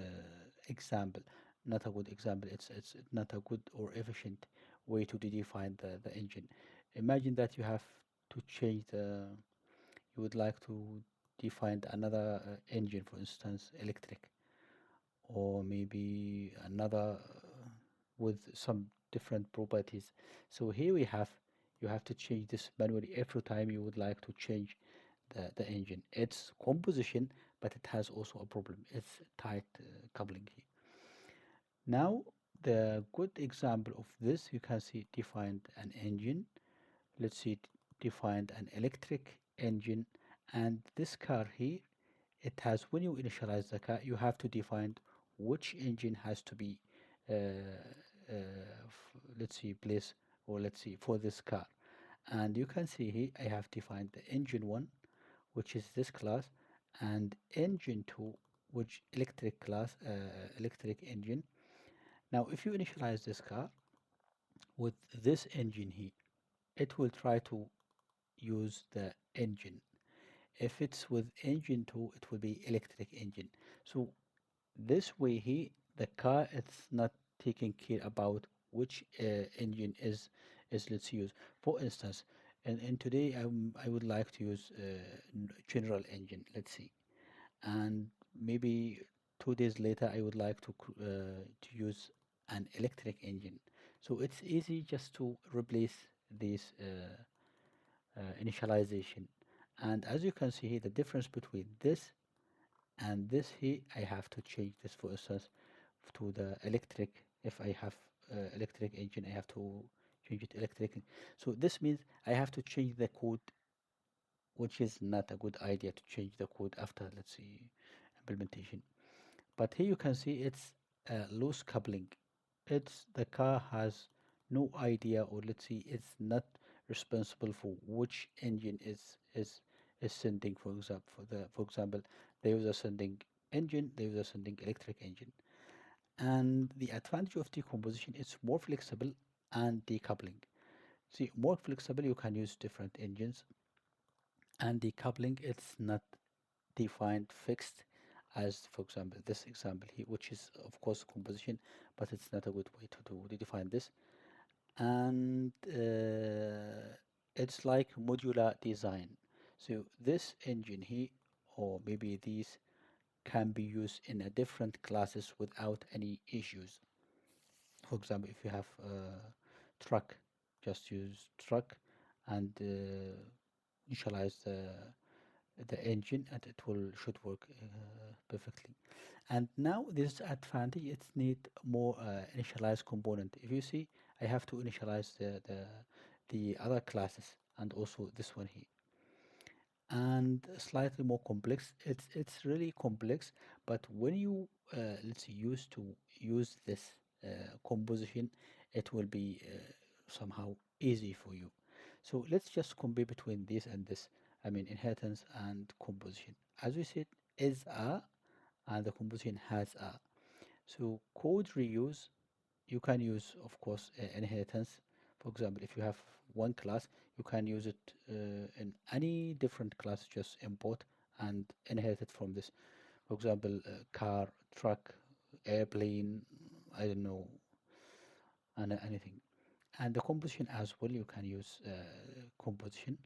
example. Not a good example. It's not a good or efficient way to define the engine. Imagine that you have to change the, you would like to define another engine, for instance, electric, or maybe another with some different properties. So here we have, you have to change this manually every time you would like to change the engine. It's composition, but it has also a problem. It's tight coupling here. Now, the good example of this, you can see defined an engine. Let's see, defined an electric engine, and this car here, it has, when you initialize the car, you have to define which engine has to be, let's see, place, or let's see, for this car. And you can see here, I have defined the engine one, which is this class, and engine two, which electric class, electric engine. Now, if you initialize this car with this engine here, it will try to use the engine. If it's with engine 2, it will be electric engine. So this way here, the car it's not taking care about which engine is is let's use, for instance, and today I would like to use general engine, let's see, and maybe 2 days later I would like to use an electric engine. So it's easy just to replace this initialization. And as you can see here, the difference between this and this here, I have to change this, for instance, to the electric. If I have electric engine, I have to change it electric. So this means I have to change the code, which is not a good idea to change the code after, let's see, implementation. But here you can see it's loose coupling. It's the car has no idea, or let's see, it's not responsible for which engine is sending. For example, there is a sending engine, there is a sending electric engine. And the advantage of decomposition is more flexible and decoupling. See, more flexible, you can use different engines, and decoupling, it's not defined fixed, as for example this example here, which is of course composition, but it's not a good way to define this. And it's like modular design. So this engine here, or maybe these, can be used in a different classes without any issues. For example, if you have a truck, just use truck and initialize the engine, and it will should work perfectly. And now this advantage, it's need more initialize component. If you see, I have to initialize the other classes, and also this one here, and slightly more complex. It's really complex, but when you let's say used to use this composition, it will be somehow easy for you. So let's just compare between this and this. I mean, inheritance and composition. As we said, is a, and the composition has a. So code reuse, you can use, of course, inheritance. For example, if you have one class, you can use it in any different class, just import and inherit it from this. For example, car, truck, airplane, I don't know, and anything. And the composition as well, you can use composition.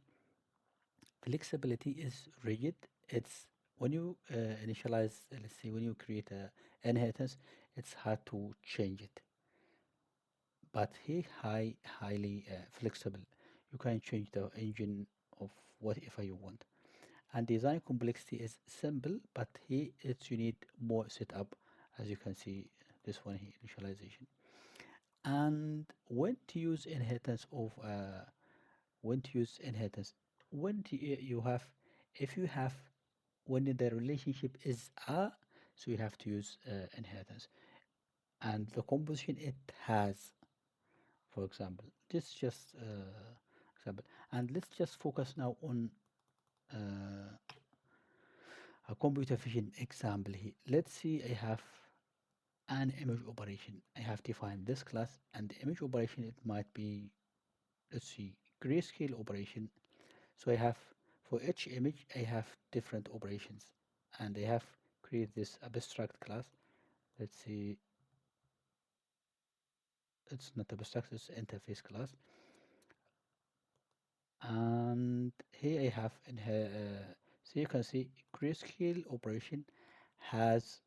Flexibility is rigid. It's when you initialize, let's say, when you create a inheritance, it's hard to change it. But he highly flexible. You can change the engine of whatever you want. And design complexity is simple, but here it's you need more setup, as you can see this one here, initialization. And when to use inheritance of when to use inheritance, when to, you have, if you have, when the relationship is a, so you have to use inheritance. And the composition it has, for example, this just example. And let's just focus now on a computer vision example here. Let's see, I have an image operation. I have defined this class, and the image operation, it might be, let's see, grayscale operation. So I have, for each image, I have different operations, and I have created this abstract class. Let's see, it's not abstract, it's interface class. And here I have in here, so you can see grayscale operation has,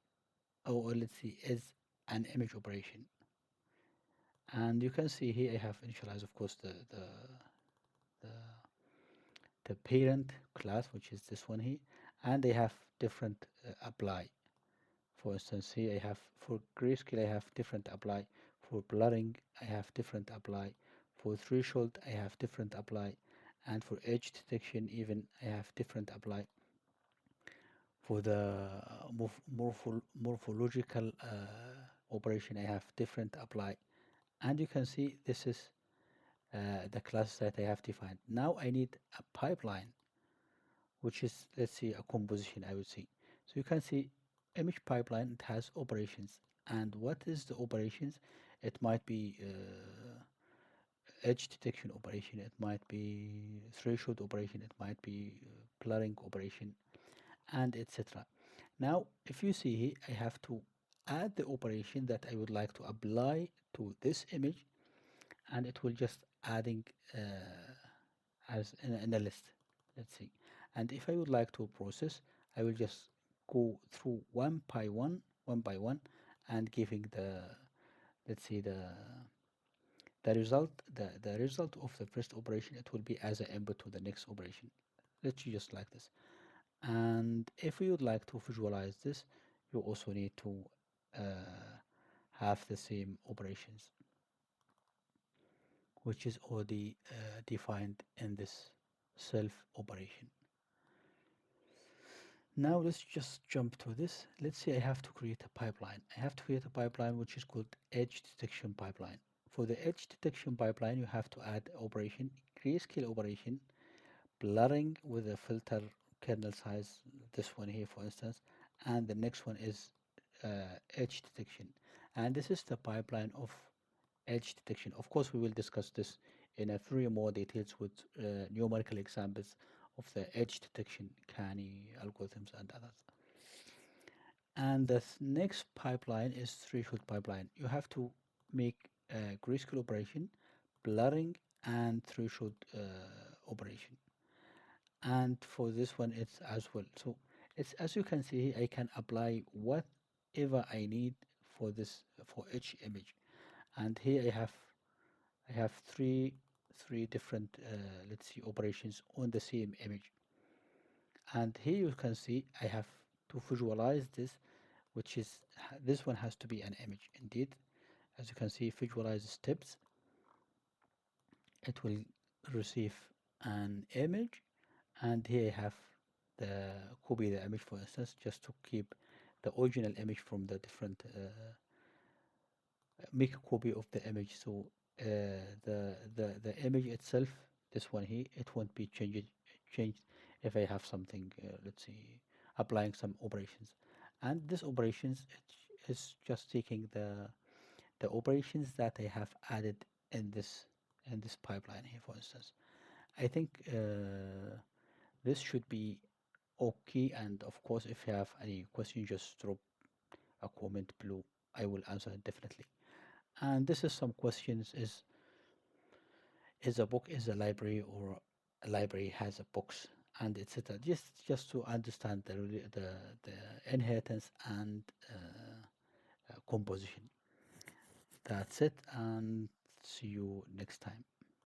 or let's see, is an image operation. And you can see here I have initialized, of course, the, the parent class, which is this one here, and they have different apply. For instance, here I have, for grayscale, I have different apply. For blurring, I have different apply. For threshold, I have different apply. And for edge detection, even, I have different apply. For the morphological operation, I have different apply. And you can see this is the class that I have defined. Now I need a pipeline, which is, let's see, a composition, I would say. So you can see image pipeline, it has operations. And what is the operations? It might be edge detection operation, it might be threshold operation, it might be blurring operation, and etc. Now, if you see here, I have to add the operation that I would like to apply to this image, and it will just adding as in a list. Let's see. And if I would like to process, I will just go through one by one, and giving the, let's see, the result, the result of the first operation, it will be as an input to the next operation. Let's just like this. And if we would like to visualize this, you also need to have the same operations, which is already defined in this self operation. Now let's just jump to this. Let's say I have to create a pipeline. I have to create a pipeline which is called edge detection pipeline. For the edge detection pipeline, you have to add operation, grayscale operation, blurring with a filter kernel size, this one here for instance, and the next one is edge detection. And this is the pipeline of edge detection. Of course, we will discuss this in a few more details with numerical examples of the edge detection, canny algorithms and others. And the next pipeline is threshold pipeline. You have to make a grayscale operation, blurring, and threshold operation. And for this one, it's as well. So it's, as you can see, I can apply whatever I need for this, for each image. And here I have three different let's see, operations on the same image. And here you can see I have to visualize this, which is this one has to be an image indeed. As you can see, visualize steps, it will receive an image, and here I have the copy the image, for instance, just to keep the original image from the different make a copy of the image. So the image itself, this one here, it won't be changed if I have something, let's see, applying some operations. And this operations, it is just taking the operations that I have added in this pipeline here, for instance. I think this should be okay. And of course, if you have any question, just drop a comment below. I will answer it definitely. And this is some questions: is a book is a library, or a library has a books, and etc. Just to understand the inheritance and composition. That's it, and see you next time.